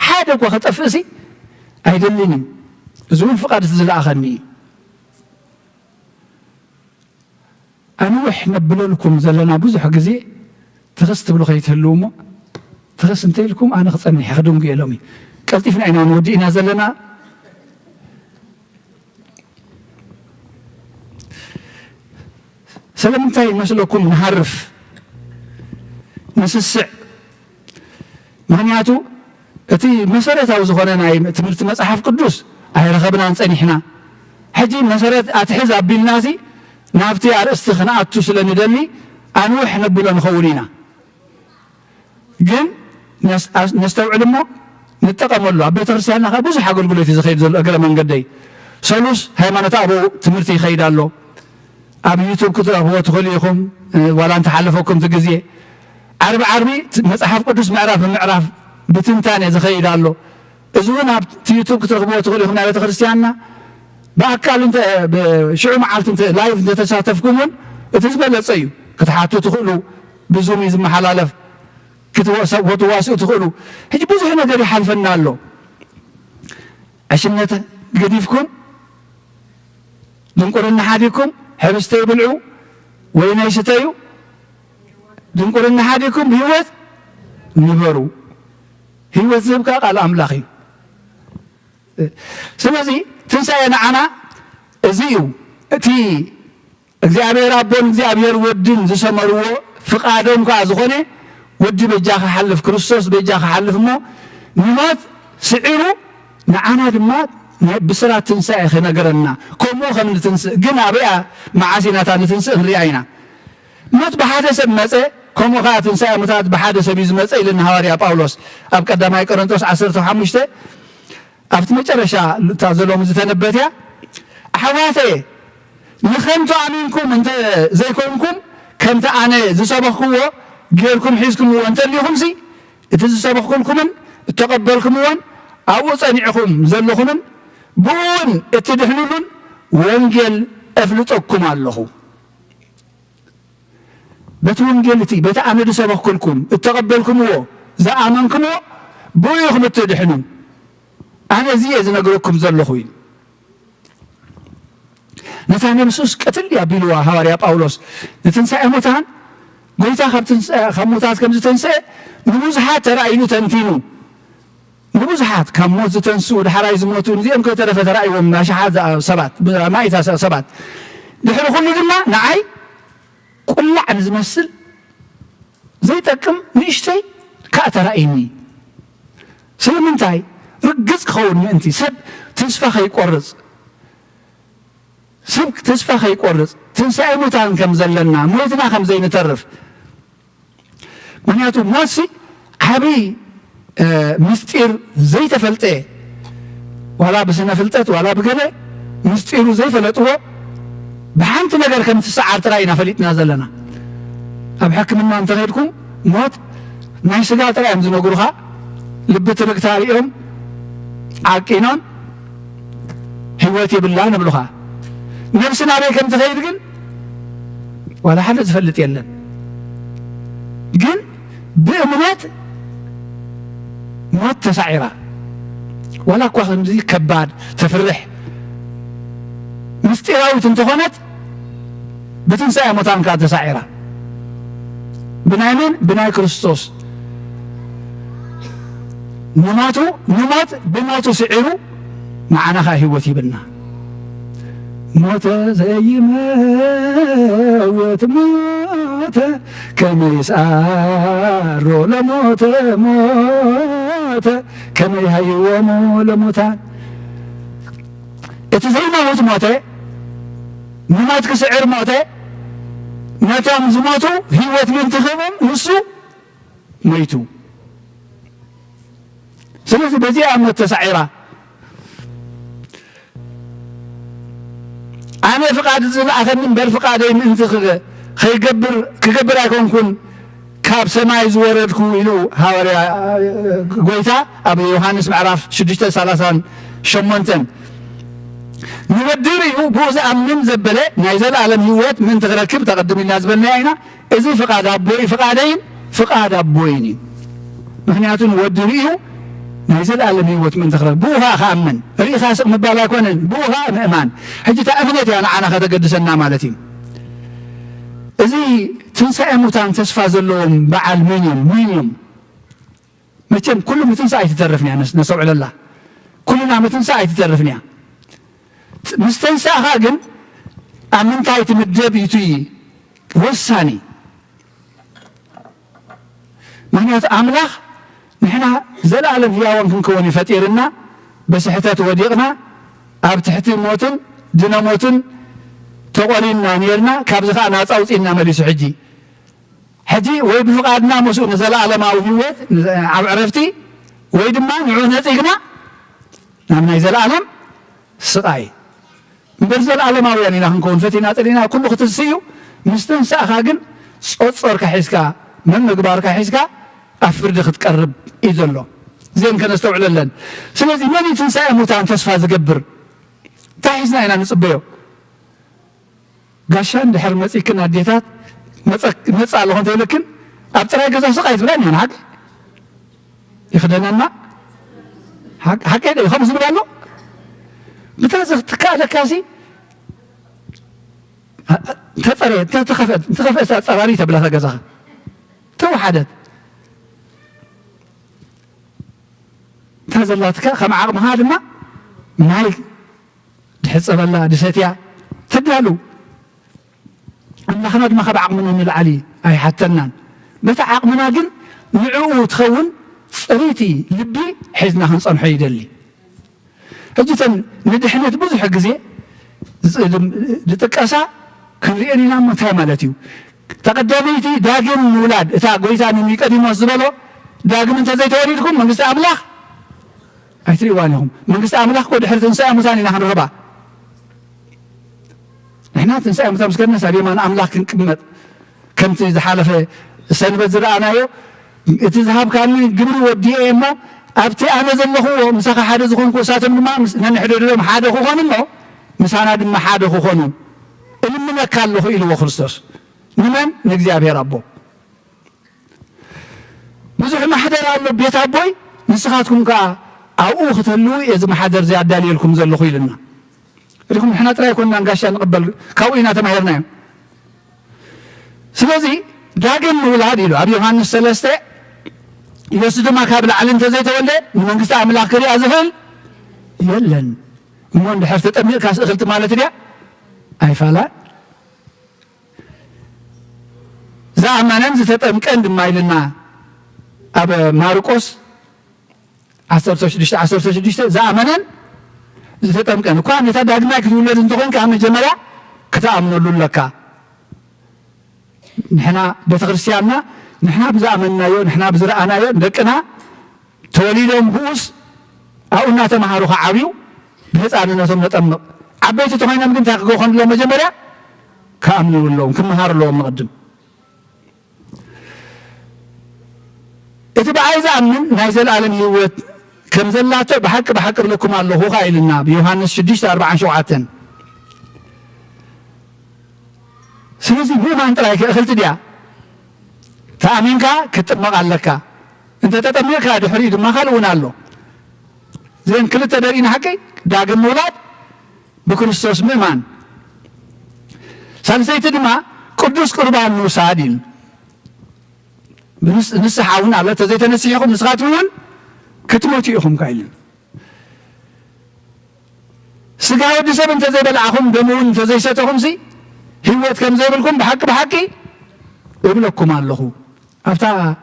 ሓደ እኳ ከጠፍእ እሲ ኣይደልን እዩ እዚ እውን ፍቓድ እቲ ዝለኣኸኒ እዩ ኣንውሕ ነብለልኩም ዘለና ብዙሕ ግዜ ትኽስ ትብሉ ከይትህልው እሞ ትኽስ እንተኢልኩም ኣነ ክፀኒሕ ክድንጉ የሎም እዩ ቀልጢፍና ኢና ንወዲእና ዘለና ስለምንታይ መስለኩም ንሃርፍ ንስስዕ ምክንያቱ እቲ መሰረታዊ ዝኾነ ናይ ትምህርቲ መፅሓፍ ቅዱስ ኣይረኸብናን ፀኒሕና ሕጂ መሰረት ኣትሕዝ ኣቢልናሲ ናብቲ ኣርእስቲ ክንኣቱ ስለ ንደሊ ኣንውሕ ነብሎ ንኸውን ኢና ግን ነስተውዕል እሞ ንጠቐመሉ ኣብ ቤተ ክርስቲያንና ኸ ብዙሕ ኣገልግሎት እዩ ዝኸይድ ዘሎ እግረ መንገደይ ሰሉስ ሃይማኖት ኣቦ ትምህርቲ ይኸይድ ኣሎ ኣብ ዩቱብ ክትረኽብዎ ትኽእሉ ኢኹም ዋላ እንተሓለፈኩም ti ግዜ ዓርቢ መፅሓፍ ቅዱስ ምዕራፍ ብምዕራፍ ብትንታነ ዝኸይድ ኣሎ እዚ እውን ኣብ ዩቱብ ክትረኽብዎ ትኽእሉ ኢኹም ናይ ቤተ ክርስቲያንና ብኣካል ሽዑ መዓልቲ ላይቭ እንተተሳተፍኩም እውን እቲ ዝበለፀ እዩ ክትሓቱ ትኽእሉ ብዙም እዩ ዝመሓላለፍ ክትዋስኡ ትኽእሉ ሕጂ ብዙሕ ነገር ይሓልፈና ኣሎ ዕሽነት ገዲፍኩም ድንቁርና ሓዲኩም ሕብስተ ይብልዑ ወይነ ይስተዩ ድንቁርና ሓዲኩም ህይወት ንበሩ ህይወት ዝህብካ ቃል ኣምላኽ እዩ ስለዚ ትንሣኤ ንዓና እዚ እዩ እቲ እግዚኣብሔር ኣቦን እግዚኣብሔር ወድን ዝሰመርዎ ፍቓዶም ከዓ ዝኾነ ወዲ በጃ ክሓልፍ ክርስቶስ በጃ ክሓልፍ እሞ ንሞት ስዒሩ ንዓና ድማ ብስራት ትንሣኤ ክነገረና ከምኡ ከም ንትንስእ ግን ኣብያ መዓሲናታ ንትንስእ ንሪኣ ኢና ሞት ብሓደ ሰብ መፀ ከምኡ ከዓ ትንሣኤ ሙታት ብሓደ ሰብ እዩ ዝመፀ ኢልና ሃዋርያ ጳውሎስ ኣብ ቀዳማይ ቆሮንቶስ 15 ኣብቲ መጨረሻ እታ ዘሎም ዝተነበት እያ ኣሕዋተየ ንከምቲ ኣሚንኩም እንተ ዘይኮንኩም ከምቲ ኣነ ዝሰበኽክዎ ጌርኩም ሒዝኩምዎ እንተልይኹም ሲ እቲ ዝሰበኽኩልኩምን እተቐበልኩምዎን ኣብኡ ፀኒዕኹም ዘለኹምን ብኡውን እትድሕንሉን ወንጌል እፍልጠኩም ኣለኹ በቲ ወንጌል እቲ በቲ ኣነ ዝሰበኽኩልኩም እተቐበልኩምዎ ዝኣመንኩምዎ ብኡ ኢኹም እትድሕኑ ኣነ እዚየ ዝነግረኩም ዘለኹ እዩ ነታ ነብሱስ ቀትል ኣቢልዋ ሃዋርያ ጳውሎስ ንትንሣኤ ሙታን ጎይታ ካብ ሙታት ከም ዝተንስአ ንብዙሓት ተራእይሉ ተንቲኑ ንብዙሓት ካብ ሞት ዝተንስኡ ድሓራይ ዝሞቱ እዚኦም ከተረፈ ተራእይዎም ናሽሓት ሰባት ማእታ ሰባት ድሕሪ ኩሉ ድማ ንዓይ ቁላዕ ንዝመስል ዘይጠቅም ንእሽተይ ከዓ ተራእይኒ ስለምንታይ ርግፅ ክኸውን ምእንቲ ሰብ ተስፋ ከይቆርፅ ሰብ ተስፋ ከይቆርፅ ትንሣኤ ሙታን ከም ዘለና ሞትና ከም ዘይንተርፍ ምክንያቱ ሞትሲ ዓብይ ምስጢር ዘይተፈልጠ ዋላ ብስነ ፍልጠት ዋላ ብገለ ምስጢሩ ዘይፈለጥዎ ብሓንቲ ነገር ከም ትሰዓር ጥራይ ኢና ፈሊጥና ዘለና ኣብ ሕክምና እንተኸድኩም ሞት ናይ ስጋ ጥራይ እዮም ዝነግሩኻ ልቢ ትርግታ ሪኦም ዓቂኖም ህይወት የብላ ንብሉኻ ነብሲ ናበይ ከም ትኸይድ ግን ዋላ ሓደ ዝፈልጥ የለን ግን ብእምነት ሞት ተሳዒራ ዋላ እኳ ከምዚ ከባድ ተፍርሕ ምስጢራዊት እንተኾነት ብትንሣኤ ሙታን ከዓ ተሳዒራ ብናይ መን ብናይ ክርስቶስ ንሞት ብሞቱ ስዒሩ ንዓናኻ ህይወት ይብልና ሞተ ዘይመውት ሞተ ከመይ ይስዓሮ ለሞተ ሞተ ከመይ ሃይዎሙ ለሙታን እቲ ዘይመውት ሞተ ንሞት ክስዕር ሞተ ነቶም ዝሞቱ ህይወት ምንቲ ክህቦም ንሱ ሞይቱ ስለዚ በዚኣ ሞት ተሳዒራ ኣነ ፍቓድ ዝለኣኸኒ እምበር ፍቓደይ ምእንቲ ክገብር ኣይኮንኩን ካብ ሰማይ ዝወረድኩ ኢሉ ሃዋርያ ጎይታ ኣብ ዮሃንስ ምዕራፍ 6:38 نودريه بوز أمن زبلة نايزل عالم هوات من تغركب تقدم الناس بالنهاية إذا فقاد أبوي فقادين فقاد أبويني مهنياتون نودريه نايزل عالم هوات من تغرك بوها خامن ريخا مبالا كونن بوها مأمان هجي تأمنت أنا خدقدسنا مالتي إذا تنسى موتان تسفاز اللهم بعل مينيوم متم كل متنسى يتترفني أنا نسوع الله كلنا متنسى يتترفني مستنسى هاجن أمن تايت مدب يتوي وساني مهنيات أملاخ نحنا زل عالم هياوان كنكوني فتيرنا بس حتى وديقنا أب تحت موتن دنا موتن تقولنا نيرنا كابزخا ناس أوصينا مليس حجي ويبفقادنا مسؤول نزل عالم أو هيوت عرفتي ويدما نعونا تيقنا نعم نزل عالم سقاي برزل عالماوي يعني نحن نكون فتينا تلينا كل وقت السيو مستنسى خاجن صوت كحسكا من مقبار كحسكا أفرد تقرب إذن له زين كان استوعب لنا سلازي ما تنسى موتان تسفى زقبر تحسنا هنا نصبيه قاشان دحر مسيكنا ديتات مصع لهون تلكن أبترى جزء سقايت بلاني أنا حق يخدنا حق هذا خمس بلانو بتنزل تكاد كاسي تفريد تخفت صراري تبلا ثقزها توحدت تنزلتك خم عقم هذا ما نايك تحسب الله دستيا تدالو أما خناد ما خب عقمنا من العلي أي حتى النان متى عقمنا جن نعو تخون صريتي لبي حزنا هنصن حيدلي هجتن ندحنا تبوز حق زي دتكاسا كريني نام متاملتيو تقدميتي داغم مولاد اتا غويتان ميقدمو زبلو داغم انت زي توريدكم منست املاح ايتريوانهم منست املاح كو دحر تنسى امثاني نحن ربا هنا تنسى امثال مسكنا ساليمان املاح كنقمت كنت زحالف سنبت زرعنايو اتذهب كان جبر ودي ايمو أبتي أنا زلخو مسخ حدا زخون كوساتم ما نحدد لهم حدا خوخون ما مسانا دم حدا خوخونو اللي من كالله إلى وخرستوس نمن نجزي ربو بزح ما حدا رالو بيت أبوي نسخاتكم كا أو أختلو إذا ما حدا زياد دليلكم زلخو لنا لكم إحنا ترى كنا نقاشا نقبل كوينا تمهرنا سلازي داقم ولادي له أبي يوحنا الثلاثة يوسد ما كابل علم تزيت ولا من قصة عمل آخري أزفل يلن من حرت تأمير كاس أخلت مالتي ده أي فلا زعمنا نزت أمكن دمايلنا أب ماركوس عصر سوشديشت زعمنا زت أمكن وكان يتداعنا كذول لازم تكون كامل جملة كتأمن لك نحنا بتغرسياننا نحنا بزعمنا يو نحنا بزرعنا يو دقنا توليدهم بوس أو الناس مهارو عابيو بس أنا نسوم نتأمل عبيت تهينا ممكن تاخذوا خن لهم جمرة كامل لهم كم مهار لهم نقدم إذا عايز أمن نازل على اليوت كم زلاتو بحق لكم الله هو قائل النبي يوحنا 6:4 شوعاتن سلسي مو ما أنت رايك أخلت ديا تأمينك كتبمق عليك أنت تتأمينك هذا حريد ما خلونا له زين كل تدرين حكي داقم مولاد بكريستوس ميمان سالسيت دما قدوس قربان موسادين نسحاون على تزيت نسيحكم نسخاتون كتموتيهم قايلين سقاو دي سبن تزي بلعهم دمون تزي ستهم سي هيوت كم زي بالكم بحقي يبلغكم الله أفتا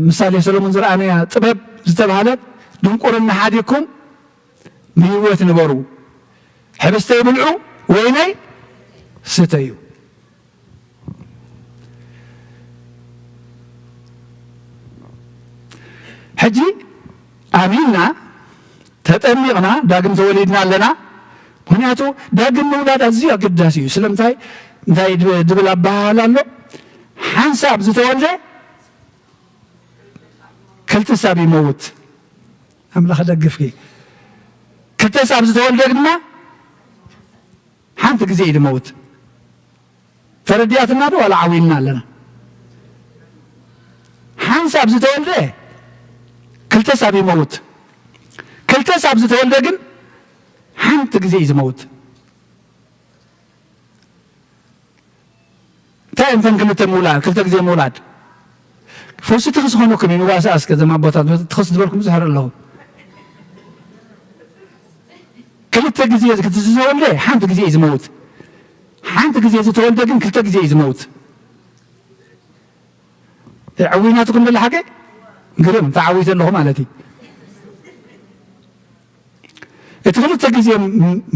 مثال سلومون زرعانيا طبب زتبهالت دنقرنا حاديكم بهيوت نبرو حبستي بلعو ويني ستيو حجي آميننا تتأميقنا داقم توليدنا لنا هناتو داقم مولاد أزياء قداسيو سلمتاي انتاي دبل أباها لالو حانساب زتولي كلتساب يموت أملا خدق فيه ክልተ ሳብ ዝተወልደ ድማ ሓንቲ ግዜ ይድመውት ፈረድያትና ዶ ወላ ዓዊልና ኣለና ሓንቲ ሳብ ዝተወልደ ክልተ ሳብ ይመውት ክልተ ሳብ ዝተወልደ ግን ሓንቲ ግዜ እዩ ዝመውት እንታይ እንተን ክልተ ምውላድ ክልተ ግዜ ምውላድ ፈውሲ ትኽስ ኾነኩም እዩ ንዋሳስ ከዘማ ቦታት ትኽስ ዝበልኩም ዝሕር ኣለኹ ክልተ ግዜ ዝተወልደ ሓንቲ ግዜ እዩ ዝመውት ሓንቲ ግዜ ዝተወልደ ግን ክልተ ግዜ እዩ ዝመውት ዓዊናትኩም ደላ ሓቀ ግርም ተዓዊት ኣለኹ ማለት እዩ እቲ ክልተ ግዜ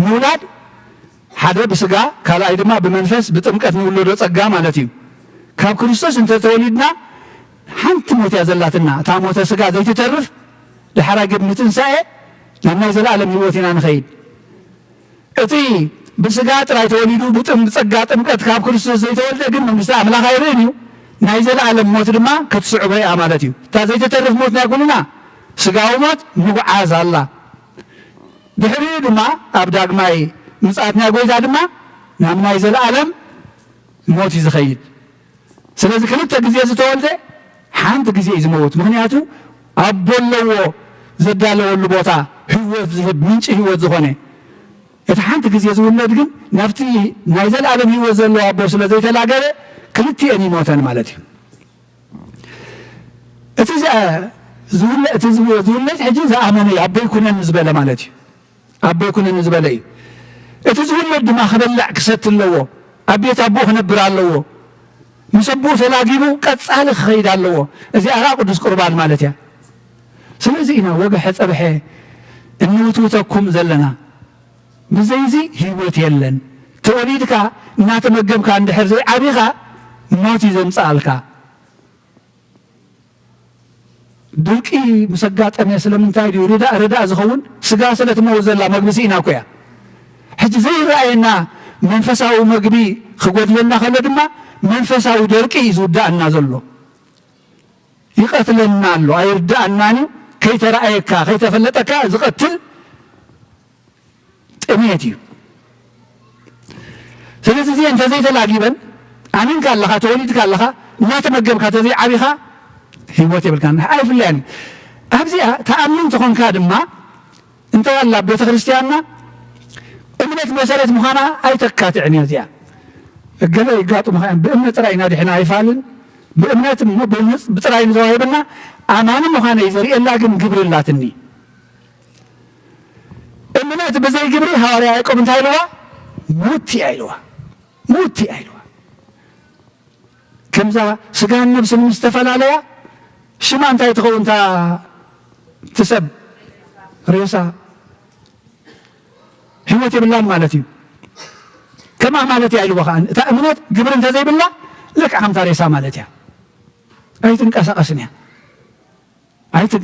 ምውላድ ሓደ ብስጋ ካልኣይ ድማ ብመንፈስ ብጥምቀት ንውለዶ ጸጋ ማለት እዩ ካብ ክርስቶስ እንተተወሊድና ሓንቲ ሞት እያ ዘላትና እታ ሞተ ስጋ ዘይትተርፍ ድሓራይ ግን ምትንሳኤ ናብ ናይ ዘለኣለም ህይወት ኢና ንኸይድ እቲ ብስጋ ጥራይ ተወሊዱ ብጸጋ ጥምቀት ካብ ክርስቶስ ዘይተወልደ ግን መንግስቲ ኣምላኽ ኣይርአን እዩ ናይ ዘለኣለም ሞት ድማ ክትስዕቦ እያ ማለት እዩ እታ ዘይትተርፍ ሞት ናይ ኩሉና ስጋዊ ሞት ምጉዓዝ ኣላ ድሕሪኡ ድማ ኣብ ዳግማይ ምጽኣት ናይ ጎይታ ድማ ናብ ናይ ዘለኣለም ሞት እዩ ዝኸይድ ስለዚ ክልተ ግዜ ዝተወልደ ሓንቲ ግዜ እዩ ዝመውት ምክንያቱ ኣቦ ኣለዎ ዘዳለወሉ ቦታ ህይወት ዝህብ ምንጪ ህይወት ዝኾነ እቲ ሓንቲ ግዜ ዝውለድ ግን ናብቲ ናይ ዘለኣለም ህይወት ዘለዎ ኣቦ ስለ ዘይተላገለ ክልቲአን ይሞተን ማለት እዩ እቲ ዝውለድ ሕጂ ዝኣመነ እዩ ኣቦ ይኩነኒ ዝበለ ማለት እዩ ኣቦ ይኩነኒ ዝበለ እዩ እቲ ዝውለድ ድማ ክበልዕ ክሰት ኣለዎ ኣብ ቤት ኣቦ ክነብር ኣለዎ ምስ ኣቦ ተላጊቡ ቀጻሊ ክኸይድ ኣለዎ እዚኣ ኸ ቅዱስ ቁርባን ማለት እያ ስለዚ ኢና ወግሐ ፀብሐ እንውትውተኩም ዘለና ብዘይዚ ህይወት የለን ተወሊድካ እናተመገብካ እንድሕር ዘይዓቢኻ ሞት እዩ ዘምፅኣልካ ድርቂ ምስ ኣጋጠመ ስለምንታይ ድዩ ርዳእ ዝኸውን ስጋ ስለ ትመውት ዘላ መግቢ ሲኢና እኮ እያ ሕጂ ዘይረኣየና መንፈሳዊ መግቢ ክጎድለና ከሎ ድማ መንፈሳዊ ደርቂ እዩ ዝውዳእና ዘሎ ይቀትለና ኣሎ ኣይርዳእናን ከይተረኣየካ ከይተፈለጠካ ዝቐትል ጥሜት እዩ ስለዚ እዚ እንተዘይተላጊበን ኣሚንካ ኣለኻ ተወሊድካ ኣለኻ እናተመገብካ ተዘይዓቢኻ ህይወት የብልካ ኣይፍለያን ኣብዚኣ ተኣምንቲ ኮንካ ድማ እንታይ ኣላ ቤተ ክርስቲያንና እምነት መሰረት ምዃና ኣይተካትዕን እያ እዚኣ ገለ ይጋጥሙኻ ብእምነት ጥራይ ኢና ድሕና ኣይፋልን ብእምነት እሞ ብጥራይ ንተዋሂበና ኣማኒ ምዃነ እዩ ዘርእየላ ግን ግብሪ ኣላትኒ እምነት ብዘይ ግብሪ ሃዋርያ ያዕቆብ እንታይ ኢልዋ ሙቲ ኢልዋ ሙቲ ኢልዋ ከምዛ ስጋን ነብስን ምስ ተፈላለያ ሽማ እንታይ ትኸውን ትሰብ ሬሳ ህይወት የብላን ማለት እዩ ከማ ማለት እያ ኢልዋ ከዓ እታ እምነት ግብሪ እንተዘይብላ ልክ ዓምታ ሬሳ ማለት እያ ኣይትንቀሳቐስን እያ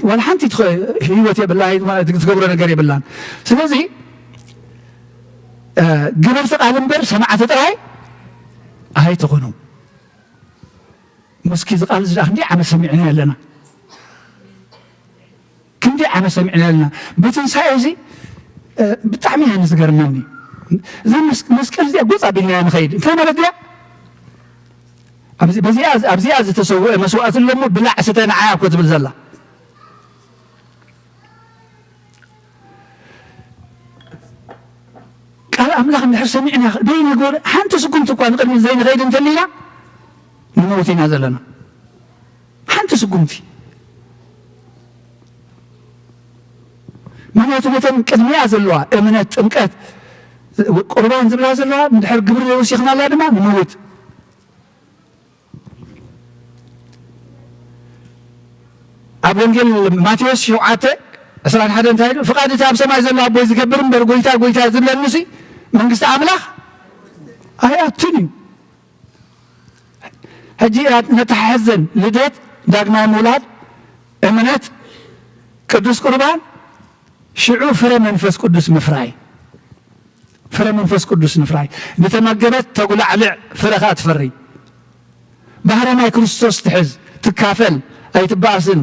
ወላ ሓንቲ ህይወት የብላ ትገብሮ ነገር የብላን ስለዚ ግብርቲ ቃል እምበር ሰማዕቲ ጥራይ ኣይትኾኑ መስኪ ዝቃል ዝዳ ክንደይ ዓመት ሰሚዕና ኣለና ክንደይ ዓመት ሰሚዕና ኣለና ብትንሳኤ እዚ ብጣዕሚ እያ ንዝገርመኒ እዛ መስቀል እዚኣ ጎፅ ኣቢልና ንኸይድ እንታይ ማለት እያ ኣብዚኣ ዝተሰውአ መስዋእት ሎሞ ብላዕ ስተ ንዓያ እኮ ትብል ዘላ ቃል ኣምላኽ እንድሕር ሰሚዕና ደይነገር ሓንቲ ስጉምቲ እኳ ንቅድሚ ዘይንኸይድ እንተሊና ንመውት ኢና ዘለና ሓንቲ ስጉምቲ ምክንያቱ ነተን ቅድሚያ ዘለዋ እምነት ጥምቀት ቁርባን ዝብላ ዘለዋ እንድሕር ግብሪ ዘይወሲኽናላ ድማ ንመውት ኣብ ወንጌል ማቴዎስ 7:21 እንታይ ኢሉ ፍቃድ እቲ ኣብ ሰማይ ዘሎ ኣቦይ ዝገብር እምበር ጎይታ ጎይታ ዝብለንሲ መንግስቲ ኣምላኽ ኣይኣቱን እዩ ሕጂ ነተሓሕዘን ልደት ዳግማይ ምውላድ እምነት ቅዱስ ቁርባን ሽዑ ፍረ መንፈስ ቅዱስ ምፍራይ ፍረ መንፈስ ቅዱስ ምፍራይ ንተመገበት ተጉላዕልዕ ፍረኻ ትፈሪ ባህሪ ናይ ክርስቶስ ትሕዝ ትካፈል ኣይትባእስን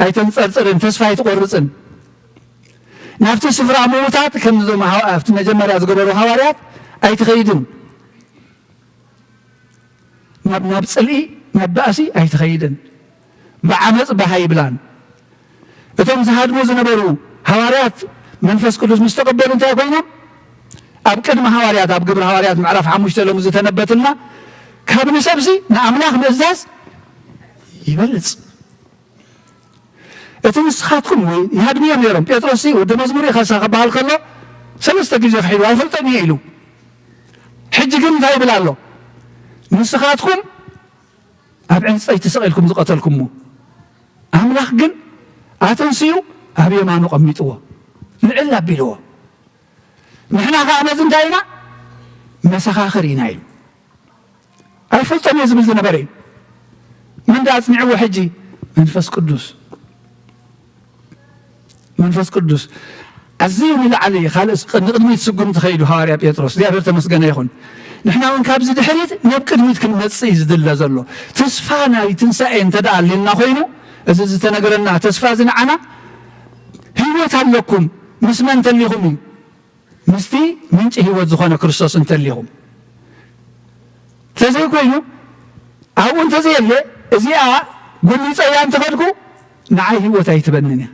ኣይተንፀርፅርን ተስፋ ኣይትቆርፅን ናፍቲ ስፍራ ምውታት ከምዞም ኣብቲ መጀመርያ ዝገበሩ ሃዋርያት ኣይትኸይድን ናብ ጽልኢ ናብ ባእሲ ኣይትኸይድን ብዓመፅ ባሃይብላን እቶም ዝሃድሙ ዝነበሩ ሃዋርያት መንፈስ ቅዱስ ምስ ተቀበሉ እንታይ ኮይኖም ኣብ ቅድሚ ሃዋርያት ኣብ ግብረ ሃዋርያት ምዕራፍ 5 ሎሙ ዝተነበትና ካብ ንሰብሲ ንኣምላኽ ምእዛዝ ይበልፅ እቲ ንስኻትኩም ወይ ይሃድምዮም ነይሮም ጴጥሮስ ወዲ መዝሙር ኢኸሳ ክበሃል ከሎ 3 ግዜ ክሒዱ ኣይፈልጠን እየ ኢሉ ሕጂ ግን እንታይ ይብል ኣሎ ንስኻትኩም ኣብ ዕንፀይቲ ተሰቒልኩም ዝቐተልኩምዎ ኣምላኽ ግን ኣተንስዩ ኣብ የማኑ ቀሚጥዎ ልዕል ኣቢልዎ ንሕና ከዓ ነዚ እንታይ ኢና መሰኻኽር ኢና ኢሉ ኣይፈልጠን እየ ዝብል ዝነበረ እዩ ምን ዳኣፅኒዕዎ ሕጂ መንፈስ ቅዱስ ኣዝዩ ንላዕሊ ካልእ ንቅድሚት ስጉም ትኸይዱ ሃዋርያ ጴጥሮስ እግዚኣብሔር ተመስገነ ይኹን ንሕና እውን ካብዚ ድሕሪት ናብ ቅድሚት ክንመፅእ እዩ ዝድለ ዘሎ ተስፋ ናይ ትንሳኤ እንተደኣ ኣልየልና ኮይኑ እዚ ዝተነገረና ተስፋ እዚ ንዓና ህይወት ኣለኩም ምስ መን እንተሊኹም እዩ ምስቲ ምንጪ ህይወት ዝኾነ ክርስቶስ እንተሊኹም ተዘይኮይኑ ኣብኡ እንተዘየለ እዚኣ ጎኒፀ እያ እንተኸድኩ ንዓይ ህይወት ኣይትበንን እያ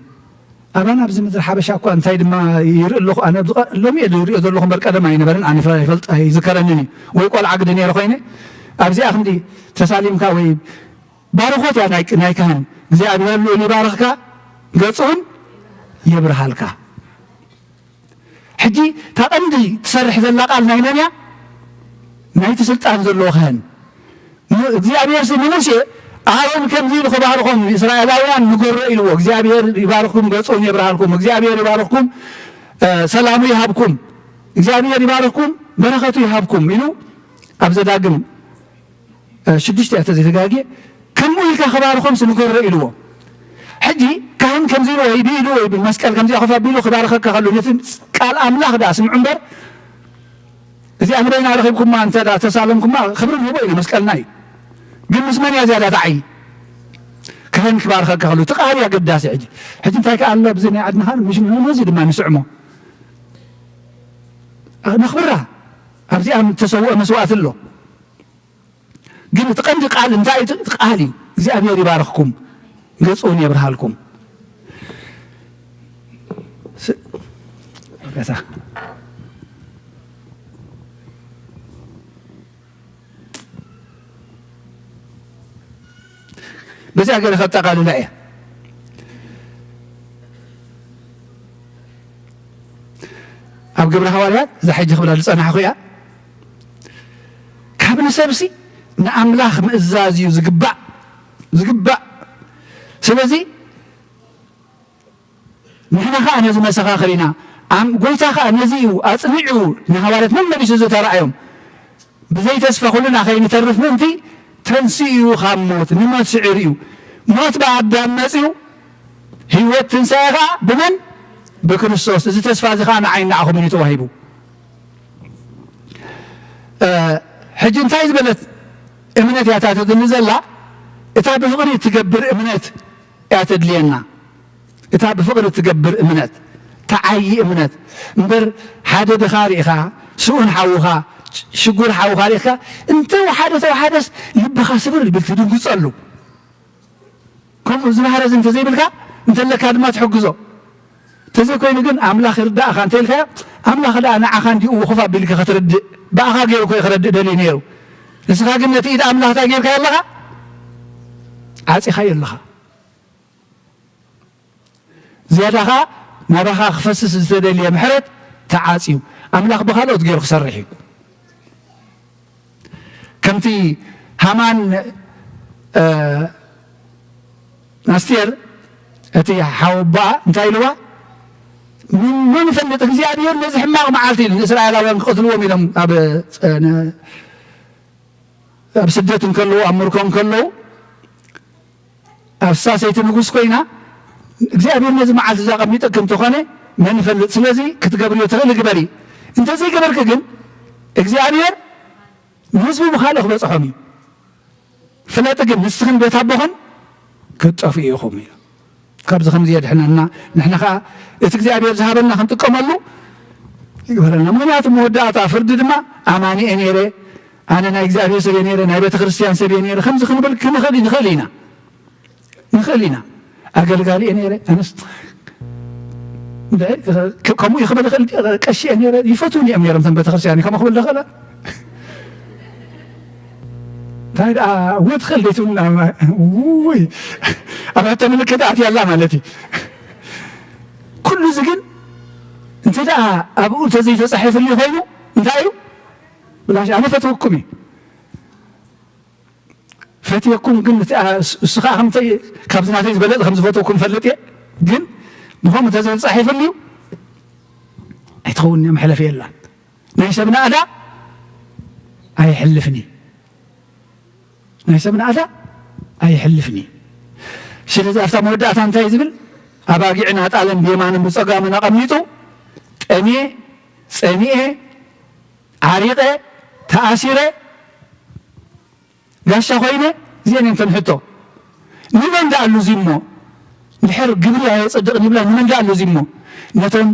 ኣባና ኣብዚ ምድሪ ሓበሻ እኳ እንታይ ድማ ይርኢ ኣለኹ ኣነ ሎሚ እየ ዝሪኦ ዘለኹ እምበር ቀደም ኣይነበረን ኣነ ይፈልጥ ኣይዝከረንን እዩ ወይ ቆልዓ ግደ ነይረ ኮይነ ኣብዚኣ ክንዲ ተሳሊምካ ወይ ባርኾት እያ ናይ ካህን እግዚኣብሔር ልዑል ይባርኽካ ገፁን የብርሃልካ ሕጂ ታቐንዲ ትሰርሕ ዘላ ቃል ናይ መን እያ ናይቲ ስልጣን ዘለዎ ካህን እግዚኣብሔር ንሙሴ ኣሮን ከምዚ ኢሉ ክባርኾም እስራኤላውያን ንገሮ ኢልዎ እግዚኣብሔር ይባርኽኩም ገፁን የብርሃልኩም እግዚአብሔር ይባርኽኩም ሰላሙ ይሃብኩም እግዚአብሔር ይባርኽኩም በረኸቱ ይሃብኩም ኢሉ ኣብ ዘዳግም 6 ተዘይተጋጊ ከምኡ ኢልካ ክባርኾም ስንገሮ ኢልዎ ሕጂ ካህን ከምዚ ኢሉ ወይ ቢኢሉ ወይ ብመስቀል ከምዚ ኣኸፍ ኣቢሉ ክባርኸካ ከሎ ነቲ ቃል ኣምላኽ ዳ ስምዑ እምበር እዚ ኣምረና ረኺብኩማ እንተ ዳ ተሳለምኩማ ክብሪ ንህቦ ኢና መስቀልና እዩ ግን ምስ መን እያ ዝያዳ ተዓይ ካህን ክባርኸካ ከሎ ተቃሪ ኣገዳሲ ሕጂ እንታይ ከ ኣሎ ብዚ ናይ ዓድና ምሽ ነዚ ድማ ንስዕሞ ነኽብራ ኣብዚኣ ተሰውአ መስዋእት ኣሎ ግን እቲ ቀንዲ ቃል እንታይ እቲ ቃል እዩ እግዚኣብሔር ይባርኽኩም ገፁን የብርሃልኩም በዚ ገለ ከጠቃልላ እያ ኣብ ግብረ ሃዋርያት እዛ ሕጂ ክብላ ዝፀናሕኹ እያ ካብ ንሰብሲ ንኣምላኽ ምእዛዝ እዩ ዝግባእ ስለዚ ንሕና ከዓ ነዚ መሰኻኽር ኢና ጎይታ ከዓ ነዚ እዩ ኣፅኒዑ ንሃዋርያት መመሊሱ ዝተረኣዮም ብዘይተስፋ ኩሉና ከይንተርፍ ምእንቲ ተንስኡ ካብ ሞት ንሞት ስዕር እዩ ሞት ብኣዳም መፅኡ ህይወት ትንሳኤ ከዓ ብመን ብክርስቶስ እዚ ተስፋ እዚ ከዓ ንዓይን ንዓኹም እዩ ተዋሂቡ ሕጂ እንታይ ዝበለት እምነት እያ ታተድኒ ዘላ እታ ብፍቕሪ ትገብር እምነት እያ ተድልየና እታ ብፍቕሪ ትገብር እምነት ተዓይ እምነት እምበር ሓደ ድኻ ሪኢኻ ስኡን ሓውኻ ሽጉር ሓውኻ ሪኢኻ እንተ ወሓደስ ልብኻ ስብር ይብል ትድንግፀሉ ከምኡ ዝባህረዝ እንተዘይብልካ እንተለካ ድማ ትሕግዞ ተዘይኮይኑ ግን ኣምላኽ ይርዳእኻ እንተኢልካዮ ኣምላኽ ዳ ንዓኻ እንዲኡ ውኹፍ ኣቢልካ ክትርድእ ብኣኻ ገይሩ ኮይ ክረድእ ደልዩ ነይሩ ንስኻ ግን ነቲ ኢድ ኣምላኽ እንታይ ጌርካዮ ኣለኻ ዓፂኻዮ ኣለኻ ዝያዳ ኸ ናባኻ ክፈስስ ዝተደልየ ምሕረት ተዓፅዩ ኣምላኽ ብካልኦት ገይሩ ክሰርሕ እዩ ከምቲ ሃማን ኣስቴር እቲ ሓወባኣ እንታይ ኢልዋ ምን ፈለጥ እግዚኣብሔር ነዚ ሕማቕ መዓልቲ ኢሉ ንእስራኤላውያን ክቐትልዎም ኢሎም ኣብ ስደት እንከለዉ ኣብ ምርኮ እንከለዉ ኣብ ሳሰይቲ ንጉስ ኮይና እግዚኣብሔር ነዚ መዓልቲ ዘቐሚጠክ እንተኾነ መን ይፈልጥ ስለዚ ክትገብርዮ ትኽእል ግበሪ እንተዘይገበርክ ግን እግዚኣብሔር ንህዝቡ ብካልእ ክበፅሖም እዩ ፍለጥ ግን ንስኽን ቤት ኣቦኹን ክትጠፍኡ ኢኹም እዩ كابز خمس يد نحن خا إتكذابير ذهبنا خنتقملو يقولنا مغنيات مودعات فرد دما أماني أنيري أنا نايكذابير سبينيري نايبت خريستيان سبينيري خمس خنبل كنا نخلينا أقل قالي أنيري أنس كمو يخبر خلدي كشي أنيري يفتوني أميرا مثلا بتخريستياني كم أخبر دخلا هاي ودخل ليتون وي أنا أتمنى كده أعطي الله مالتي كل زجن أنت ده أقول تزيد صحيح اللي هايو أنت أيو بلاش أنا فتوكمي فتيكم قلت السخاء هم تي كابزنا تيز بلد خمس فتوكم فلتي جن مهم تزيد صحيح اللي أيتخوني محلة في الله نايش ابن أدا أي حلفني نايس ابن أدا أي حلفني شلت أفتح مودعت أنت يزبل أباقعنا تعلم بيمان مصقى من أقميتو سمية عريقة تأثيرة قاشا خوينة زين يمتنحتو نمن دع له زيمو الحر قبل يصدقني بلا نمن دع له زيمو نتم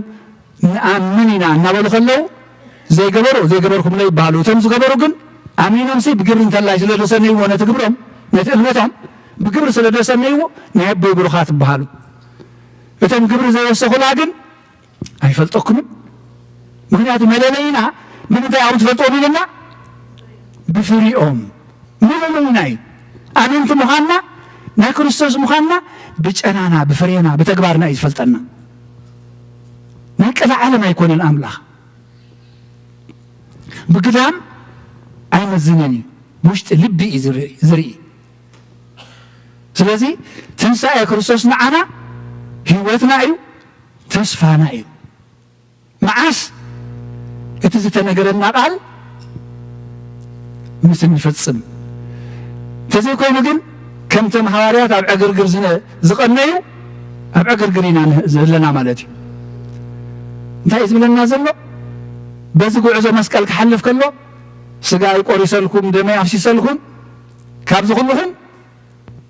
نأمننا نبالو خلو زي قبركم لا يبالو تمزو قبرو قن أمينهم سي بقبر انت الله سلا درسنيو وانا تقبرهم نتقلمتهم بقبر سلا درسنيو نعبو بروخات بحالو اتم قبر زي وسخو لاقن اي فلطوكم مغنياتو مدنينا من انت يعود فلطو بيلنا بفريقهم مدنيناي أمينتو مخانا ناكرستوس مخانا بجأنانا بفرينا بتقبارنا يتفلطنا ناكلا عالم يكون الأملاخ بقدام أي مزنني مشت لبي زري سلازي تنسى يا كريستوس معنا هيوتنا أيو تنسفانا أيو معاس اتزتنا قررنا قال مثل نفتصم تزي كوينو جن كم تم حواريات أبع قرقر زقنايو أبع قرقرينا زلنا مالتي انتهي زملنا زلو بزقو عزو مسكال كحلف كله سقا يقور يسألكم دمي عفسي يسألكم كابز كلهم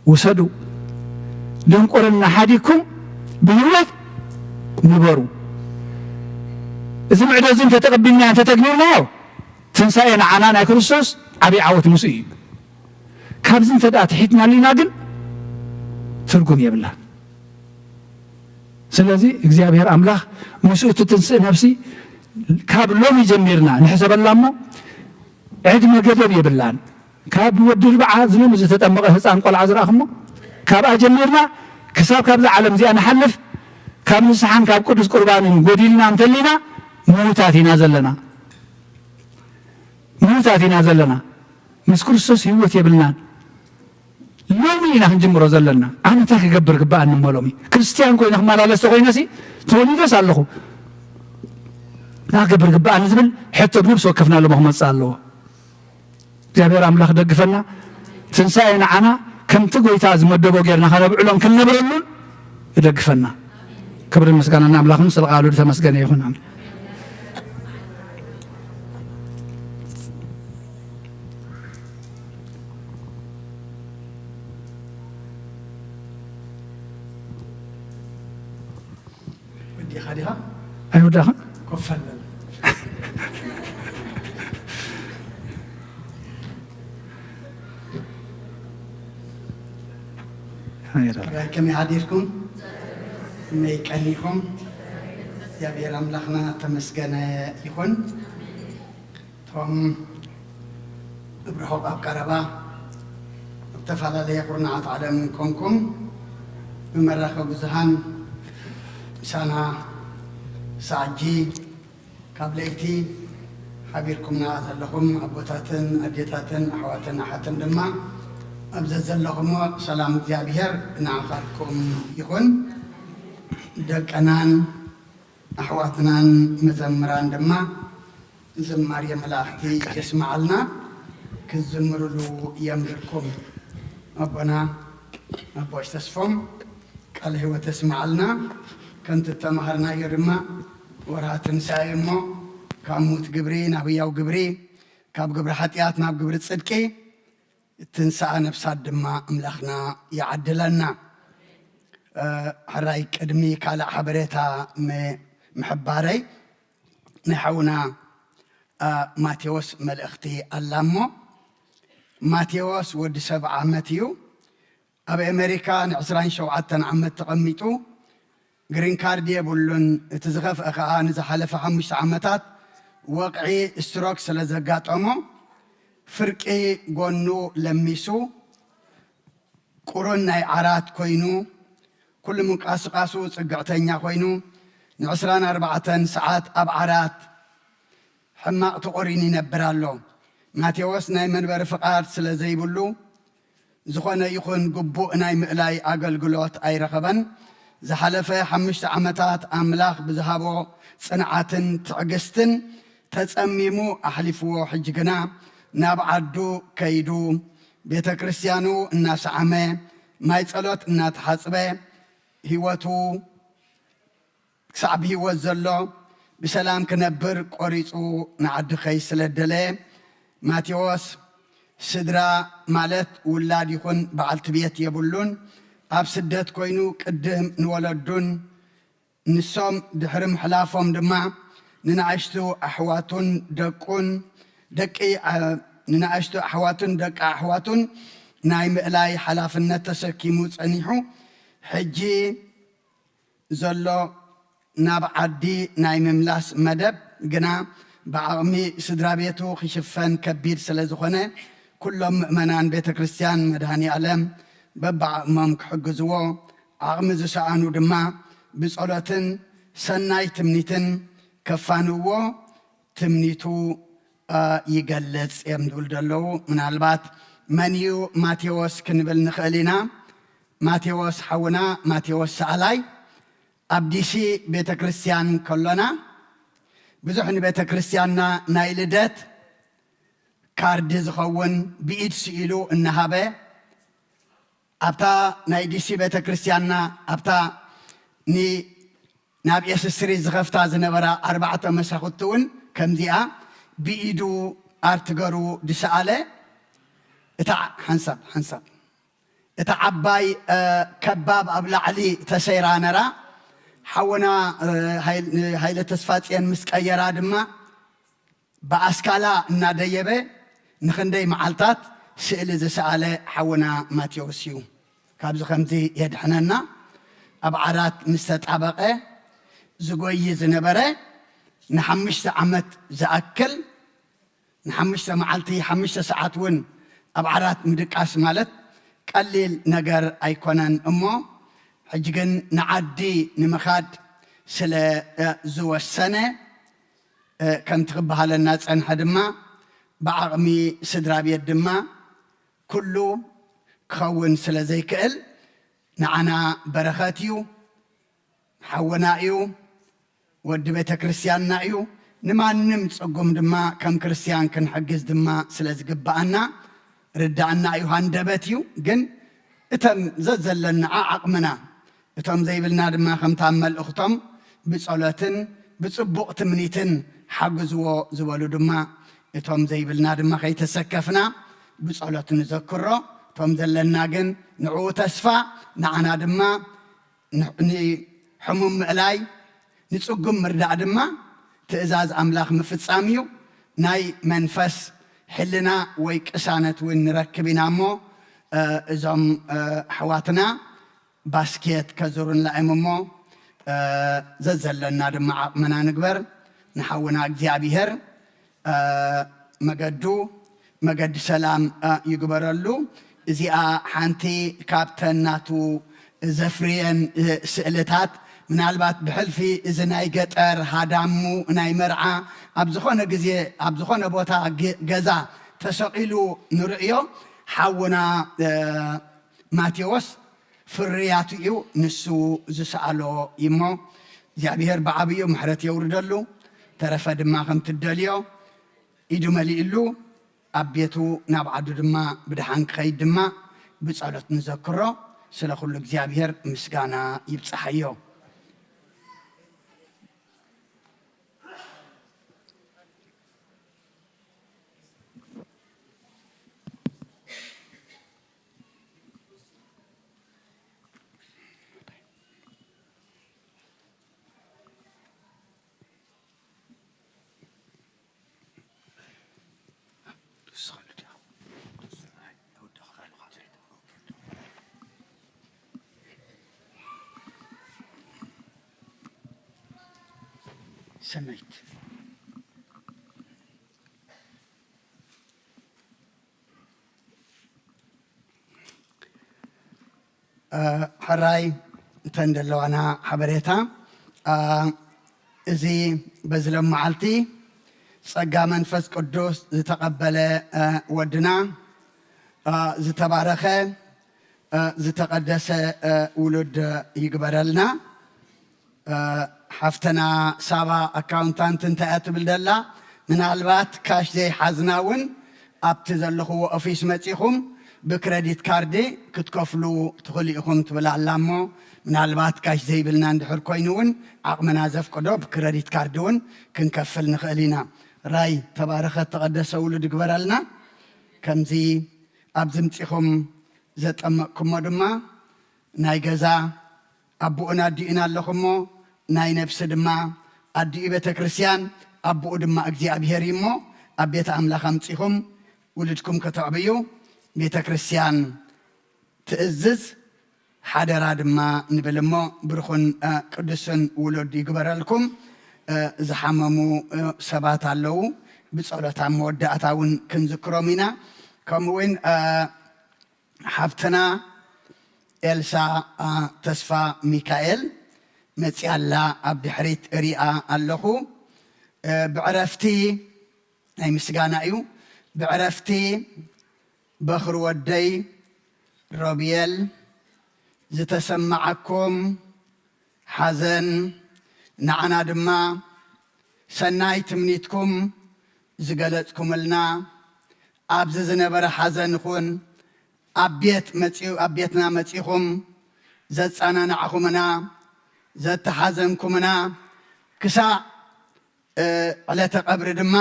وسدوا دم قرنا حديكم بيوت نبرو إذا معدزين تتقبلنا أنت تقبلنا تنساينا عنانا كريستوس عبي عوت مسيء كابزين تدأ تحيتنا لنا قل ترقم يبلا سلازي እግዚአብሔር አምላክ مسؤول تنسى نفسي كاب لوم يجمرنا نحسب اللامو عدم قدر يبلان كاب ودر بعض زلم إذا تتأمق هسان قل عزر أخمو كاب أجمرنا كساب كاب العالم زي أنا حلف كاب نسحان كاب قدس قربان قديلنا امتلنا موتاتي نازلنا مس كريستوس هيوت يبلنان لومينا هنجمرو زلنا أنا تاكي قبر قبان نمولومي كريستيان كوي نخمال على سوغيناسي تولي دس اللهو لا قبر قبان زبل حتى بنفسه وكفنا له محمد صلى الله እግዚአብሔር አምላክ ደግፈና ትንሳኤና አና ከምት ጎይታ ዝመደቦ ገርና ኸነብዕሎም ክንብረሉን ይደግፈና ክብር ምስጋናና አምላክን ስለቃሉ ተመስገነ ይሁን አሜን ودي خديها ايوه ده كفلنا كم يعديكم ما يكنيكم يا بير أملاخنا تمسكنا يكون توم برهوب أبكاربا ابتفعل لي قرنا عالم كونكم بمراخ بزهان سانا ساجي كابليتي حبيركم نازل لكم أبوتاتن أديتاتن أحواتن أحاتن دما أبزز لكم سلام እግዚአብሔር نعفركم يكون دقنان أحواتنان مزمران دما زمار يملاختي يسمع لنا كزمروا له يمركم أبنا أبوش تسفم قال هو تسمع لنا كنت تمهرنا يرما وراتن سايمو كاموت قبري نبياو قبري كاب قبر حتياتنا بقبر تصدقي تنسى نفسها دما أملاخنا يعدلنا حراي قدمي كالا حبريتا محباري نحونا ماتيوس ملأختي اللامو ماتيوس ود 7 عمتيو أب أمريكا نعسران شوعتن عمت تقميتو جرين كارد يبولون تزغف أخا نزحلف 5 عمتات وقعي استروك سلزقات أمو فرقي قونو لميسو قرون ناي عرات كوينو كل مقاسقاسو صقعتنيا كوينو نعسران 4 ساعات أب عرات حماق تقريني نبرالو ماتيوس ناي منبر فقار سلزيبولو زخونا يخون قبوء ناي مقلاي أقلقلوت أي رغبا زحلفة 5 عمتات أملاخ بزهابو صنعاتن تعقستن تسأميمو أحلفو حجقنا نابعدو كيدو بيتا كريستيانو الناس عمي ما يتسألوت الناس حسبه هيوتو صعب هيوت زلو بسلام كنبر قريصو نعد خيس للدلي ماتيوس سدرا مالت ولاد يكون بعلت بيت يبولون أب سدت كوينو قدم نولدون نسوم دحرم حلافهم دماء ننعشتو أحواتون دقون دقي ننعشتو أحواتون دق أحواتون نايم إلاي حلافنا تسكيمو تسانيحو حجي زلو ناب عدي نايم ملاس مدب قنا بعمي سدرابيتو خشفان كبير سلازخونه كلهم مؤمنان بيت كريستيان مدهاني علم ببع مامك حجزوه عغمز سعانو دما بصلاتن سناي تمنيتن كفانوه تمنيتو يقلص يمدول دلو من البات منيو ماتيوس كنبل نخلينا ماتيوس حونا ماتيوس سعلاي أبديسي بيت كريستيان كلنا بزحن بيت كريستياننا نايلدت كارد زخون بإيد سئلو النهابة أبتا نايديسي بيت كريستياننا أبتا ني نابي أسسري زغفتا زنبرا 4 مساخوتون كم ديا بإيدو أرتقرو دسالة إتا حنسب إتا عباي كباب أبلع علي تسيرانرا حونا هايلة تسفاتيان مسكايرا دما بأسكالا ناديبه نخندي معالتات سئل زسالة حونا ماتيوسيو كابزو خمزي يدحننا أبعرات مستطابقه زقوي زنبره نحمشت عمت زأكل نحمشت معالتي 5 ساعات ون أبعرات مدقاس مالت قليل نجر أيكونن أمو حجن نعدي نمخاد سلا زو السنة كم تخبها للناس عن حدما بعمي سدرابي الدما كله خون سلا زي كل نعنا بركاتيو حونايو ود بيت كريستيان نايو نما صقوم دما كم كريستيان كنحجز دما سلا زقبانا ردعنا ايو هاندبتيو جن اتم زلزلنا عقمنا اتم زي بلنا دما خم تعمل اختم بصلاتن بصبوق تمنيتن حجزو زوالو دما اتم زي بلنا دما خيتسكفنا بصلاتن نذكره اتم زلنا جن نعو تسفا نعنا دما ني حموم الاي نصقم مردع دما تأزاز أملاخ مفتصاميو ناي منفس حلنا ويكسانت ونركبنا مو إزام حواتنا باسكيت كزورن لأممو زلزلنا دما عقمنا نقبر نحونا اجزيابيهر مقد سلام يقبرلو إزياء حانتي كابتناتو زفريان سئلتات من البات بحلفي إذا ناي قطر هادامو ناي مرعى أبزخونا قزي أبزخونا بوتا قزا تسقيلو نرئيو حونا ماتيوس فرياتيو نسو زسالو يمو زيابيهر بعبيو محرت يوردلو ترفد ما خمت الدليو إيدو مليئلو أبيتو نابعدو دما بدحان خيد دما بصالت نذكره سلخلو زيابيهر مسقانا يبصحيو ሰናይት ሕራይ እንተን ዘለዋና ሓበሬታ እዚ በዝሎም መዓልቲ ጸጋ መንፈስ ቅዱስ ዝተቐበለ ወድና ዝተባረኸ ዝተቐደሰ ውሉድ ይግበረልና። ሓፍተና ሳባ ኣካውንታንት እንታይ እያ ትብል ደላ ምናልባት ካሽ ዘይሓዝና እውን ኣብቲ ዘለኽዎ ኦፊስ መፂኹም ብክሬዲት ካርዲ ክትከፍሉ ትኽእሉ ኢኹም ትብል ኣላ እሞ ምናልባት ካሽ ዘይብልና እንድሕር ኮይኑ እውን ዓቕምና ዘፍቅዶ ብክሬዲት ካርዲ እውን ክንከፍል ንኽእል ኢና። ራይ ተባረኸት ተቐደሰ ውሉድ ይግበረልና። ከምዚ ኣብዚ ምፂኹም ዘጠመቕኩሞ ድማ ናይ ገዛ ኣቦኡን ኣዲኡን ኣለኹሞ ናይ ነፍሲ ድማ ኣዲኡ ቤተ ክርስቲያን ኣቦኡ ድማ እግዚኣብሔር እሞ ኣብ ቤተ ኣምላኽ ኣምፂኹም ውሉድኩም ከተዕብዩ ቤተ ክርስቲያን ትእዝዝ ሓደራ ድማ ንብል እሞ ብርኹን ቅዱስን ውሉድ ይግበረልኩም። ዝሓመሙ ሰባት ኣለዉ ብጸሎታ መወዳእታ እውን ክንዝክሮም ኢና። ከምኡውን ሓፍትና ኤልሳ ተስፋ ሚካኤል መፂኣላ ኣብ ድሕሪት እሪኣ ኣለኹ። ብዕረፍቲ ናይ ምስጋና እዩ። ብዕረፍቲ በኽሪ ወደይ ሮብየል ዝተሰማዓኩም ሓዘን ንዓና ድማ ሰናይ ትምኒትኩም ዝገለጽኩምልና ኣብዚ ዝነበረ ሓዘን ይኹን ኣብ ቤትና መፂኹም ዘጸናንዕኹምና ዘተሓዘንኩምና ክሳዕ ዕለተ ቀብሪ ድማ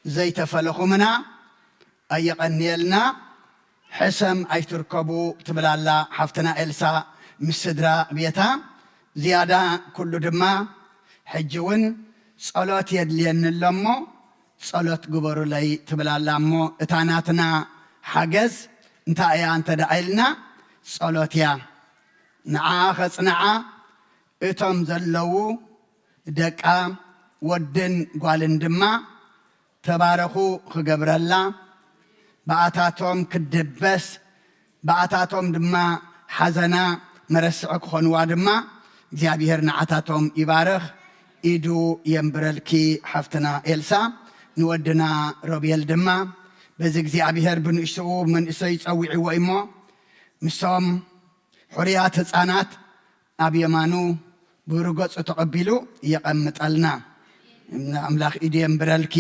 ዘይተፈለኹምና ኣየቐኒየልና ሕሰም ኣይትርከቡ ትብላላ ሓፍትና ኤልሳ ምስ ስድራ ቤታ። ዝያዳ ኩሉ ድማ ሕጂ እውን ጸሎት የድልየኒ ኣሎ እሞ ጸሎት ግበሩለይ ትብላላ እሞ እታ ናትና ሓገዝ እንታይ እያ እንተ ደኣ ኢልና ጸሎት እያ። ንዓ ኸጽንዓ እቶም ዘለዉ ደቃ ወድን ጓልን ድማ ተባረኹ ክገብረላ በኣታቶም ክድበስ በኣታቶም ድማ ሓዘና መረስዒ ክኾንዋ ድማ እግዚኣብሔር ንዓታቶም ይባርኽ ኢዱ የንብረልኪ ሓፍትና ኤልሳ። ንወድና ሮብየል ድማ በዚ እግዚኣብሔር ብንእሽትኡ መንእሰይ ይጸዊዕዎ እሞ ምሶም ሕሩያት ህፃናት ኣብ የማኑ ብርገጹ ተቐቢሉ የቐምጠልና። ኣምላኽ ኢዱ የንብረልኪ።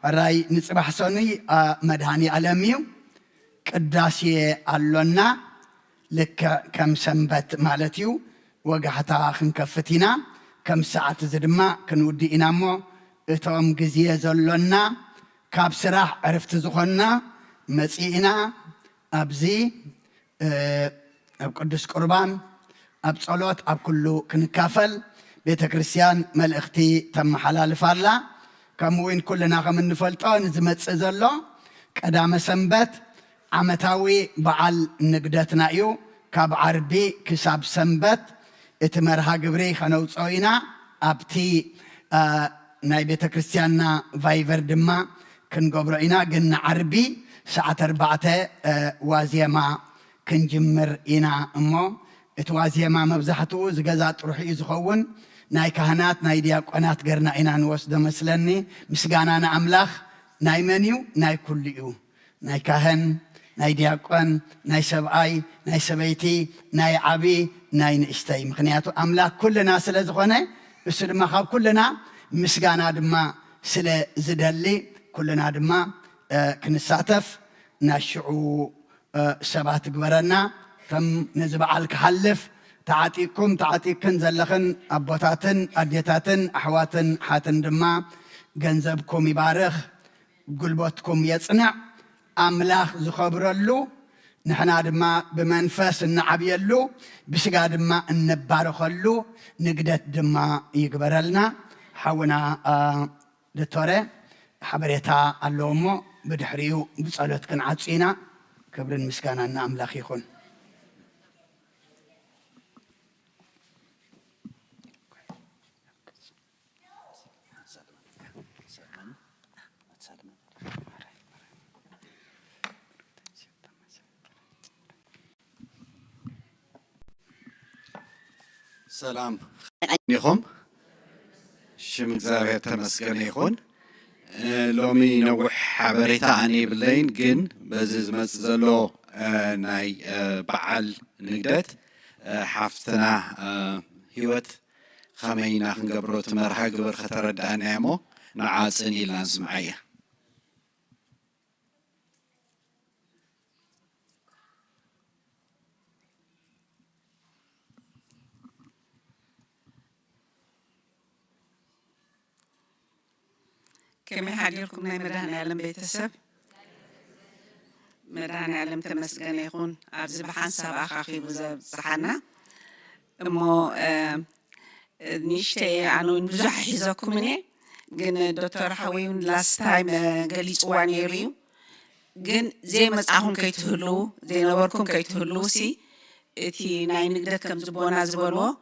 ሕራይ ንጽባሕ ሰኒ መድሃኒ ዓለም እዩ። ቅዳሴ ኣሎና ልክዕ ከም ሰንበት ማለት እዩ። ወጋሕታ ክንከፍት ኢና። ከም ሰዓት እዚ ድማ ክንውዲ ኢና እሞ እቶም ግዜ ዘሎና ካብ ስራሕ ዕርፍቲ ዝኾንና መጺእና ኣብዚ ኣብ ቅዱስ ቁርባን ኣብ ጸሎት ኣብ ኩሉ ክንካፈል ቤተ ክርስቲያን መልእኽቲ ተመሓላልፍ ኣላ። ከምኡውን ኩልና ከም እንፈልጦ ንዝመጽእ ዘሎ ቀዳመ ሰንበት ዓመታዊ በዓል ንግደትና እዩ። ካብ ዓርቢ ክሳብ ሰንበት እቲ መርሃ ግብሪ ከነውፅኦ ኢና። ኣብቲ ናይ ቤተ ክርስቲያንና ቫይቨር ድማ ክንገብሮ ኢና። ግን ንዓርቢ ሰዓት 4 ዋዜማ ክንጅምር ኢና እሞ እቲ ዋዜማ መብዛሕትኡ ዝገዛ ጥሩሕ እዩ ዝኸውን። ናይ ካህናት ናይ ዲያቆናት ገርና ኢና ንወስዶ መስለኒ። ምስጋና ንኣምላኽ ናይ መን እዩ? ናይ ኩሉ እዩ። ናይ ካህን፣ ናይ ዲያቆን፣ ናይ ሰብኣይ፣ ናይ ሰበይቲ፣ ናይ ዓቢ፣ ናይ ንእሽተይ። ምክንያቱ ኣምላኽ ኩልና ስለ ዝኾነ እሱ ድማ ካብ ኩልና ምስጋና ድማ ስለ ዝደሊ ኩልና ድማ ክንሳተፍ ናሽዑ ሰባት ግበረና። ከም ነዚ በዓል ክሓልፍ ተዓጢቅኩም ተዓጢቅክን ዘለኽን ኣቦታትን ኣዴታትን ኣሕዋትን ሓትን ድማ ገንዘብኩም ይባርኽ፣ ጉልበትኩም የጽንዕ፣ ኣምላኽ ዝኸብረሉ ንሕና ድማ ብመንፈስ እናዓብየሉ ብስጋ ድማ እንባረኸሉ ንግደት ድማ ይግበረልና። ሓውና ዶክተረ ሓበሬታ ኣለዎ እሞ ብድሕሪኡ ብጸሎት ክንዓጽ ኢና። ክብርን ምስጋናና ኣምላኽ ይኹን። ሰላም ኒኹም ሽም እግዚአብሔር ተመስገነ ይኹን ሎሚ ነዊሕ ሓበሬታ ኣነ የብለይን ግን በዚ ዝመፅእ ዘሎ ናይ በዓል ንግደት ሓፍትና ሂወት ከመይ ኢና ክንገብሮ እቲ መርሃ ግብር ከተረዳእናዮ እሞ ንዓፅን ኢልና ንስምዓ እያ كما حديركم ناي مدهن عالم بيتسب مدهن عالم تمسكن يكون أبز بحنسب أخاخي بزاب صحنا أمو نشتي عنو نبزح حيزاكم مني جن دكتور حويون last time قالي سواني ريو جن زي مسعهم كي تهلو زي نوركم كي تهلو سي تي ناي نقدر كم زبونا زبونو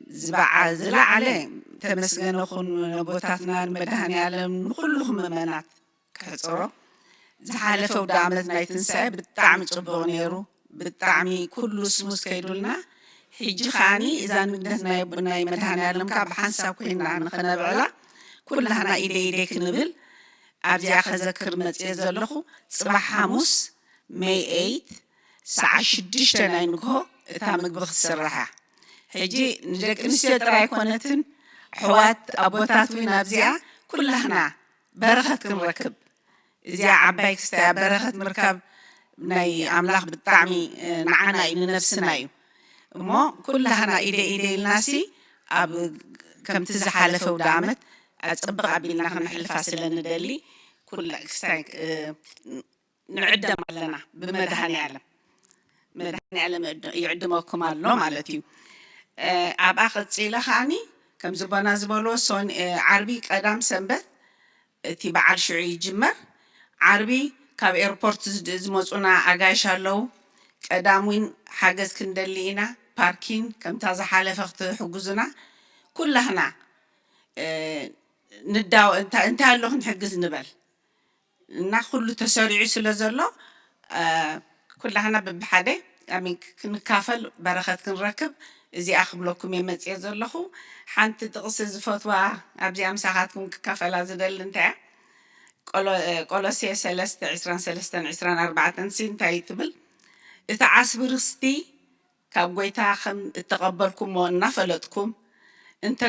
زبع زلع عليه تمسكن أخون بوتاتنا المدهن عالم كلهم ممنات كهتصرو زحالة ودعمت نايتنسا بالطعم تبغنيرو بالطعمي كل سموس كيدولنا حيجي خاني إذا نقدرنا يبناي مدهن عالم كاب حنسا كوينا عن خنا بعلا كلها أنا إيدي كنبل أبدي أخذكر متيز لخو صباح حموس ماي 8 ساعة 6 ناينكو تامك بخس الراحة حيجي نجيك نسيت راي كونتن حوات أبوتات وين أبزيا كلها برخة كنركب إذا عبايك ستا برخة مركب ناي أملاح بالطعمي معنا إلى نفسنا مو كلها إيدي الناسي أب كم تزحالف ودعمت أتطبق أبينا خنحل فاصلة ندلي كل إكستاك نعدم لنا بمدهن يعلم مدهن يعلم يعدمكم على النوم على تيو أب أخذ سيلة خاني كم زبانا زبالو صون عربي قدام سنبت تبع شعي جمر عربي كاب ايربورت زموصونا اغايشالو قدامين حاجز كندلينا باركين كم تازا حاله فخت حجزنا كلنا نداو انت لو نحجز نبل ناخذ تساريع سلازلو كلنا بحده امين كنكافل بركات كنركب زي أخبركم يمتى زلخو حنت تقصز فتوى أبزي أمساحاتكم كفلا زدل انتع قولسي سلست عسران سلستان عسران 4 سين تايتبل اتعاسب رستي كابويتا خم تقبلكم ونفلتكم انت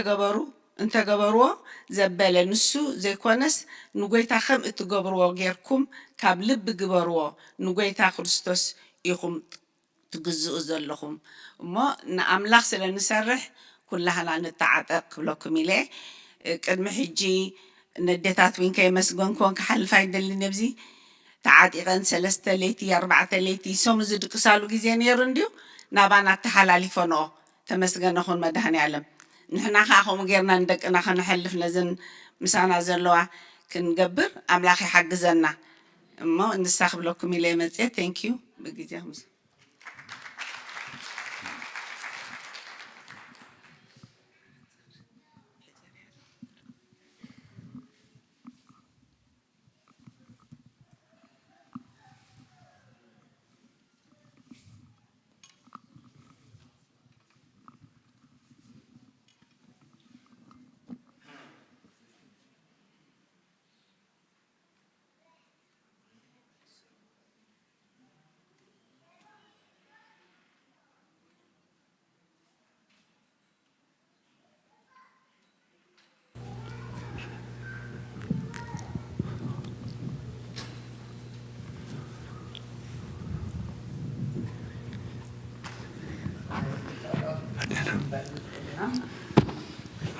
قبروا زبالة نسو زي كونس نقويتا خم اتقبروا غيركم كاب لب قبروا نقويتا خرستوس يخم تجزء زلهم ما نأملاخ سلنسرح كلها لا نتعاتق لكم إليه قدم حجي نديتات وين كي مسجون كون كحل فايدة اللي نبزي تعاتي غن 3 ليتي 4 ليتي سوم زد قصالو جزين يرنديو نابانا تحلالي فنو تمسجن أخون مدهن يعلم نحنا خاهم غيرنا ندك أنا خنا حلف لازم مسانا زلوا كنجبر أملاخي حق زنا ما نستقبل لكم إليه متى thank you بجزاهم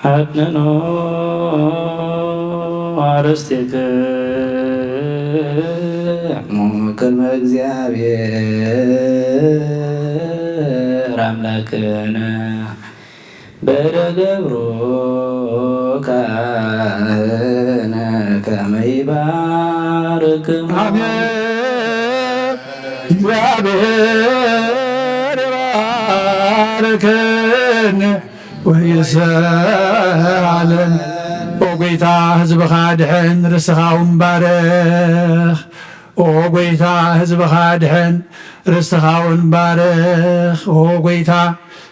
عدنا عرستك كلمة እግዚአብሔር አምላክነ በደገብሮ ካህነ ከመ ይባርክ እግዚአብሔር ይባርክን ويسألن وقيتا حزبخا دحن رسخاهم بارخ ጎይታ ህዝብኻ ድሕን ርስትኻውን ባርኽ ጎይታ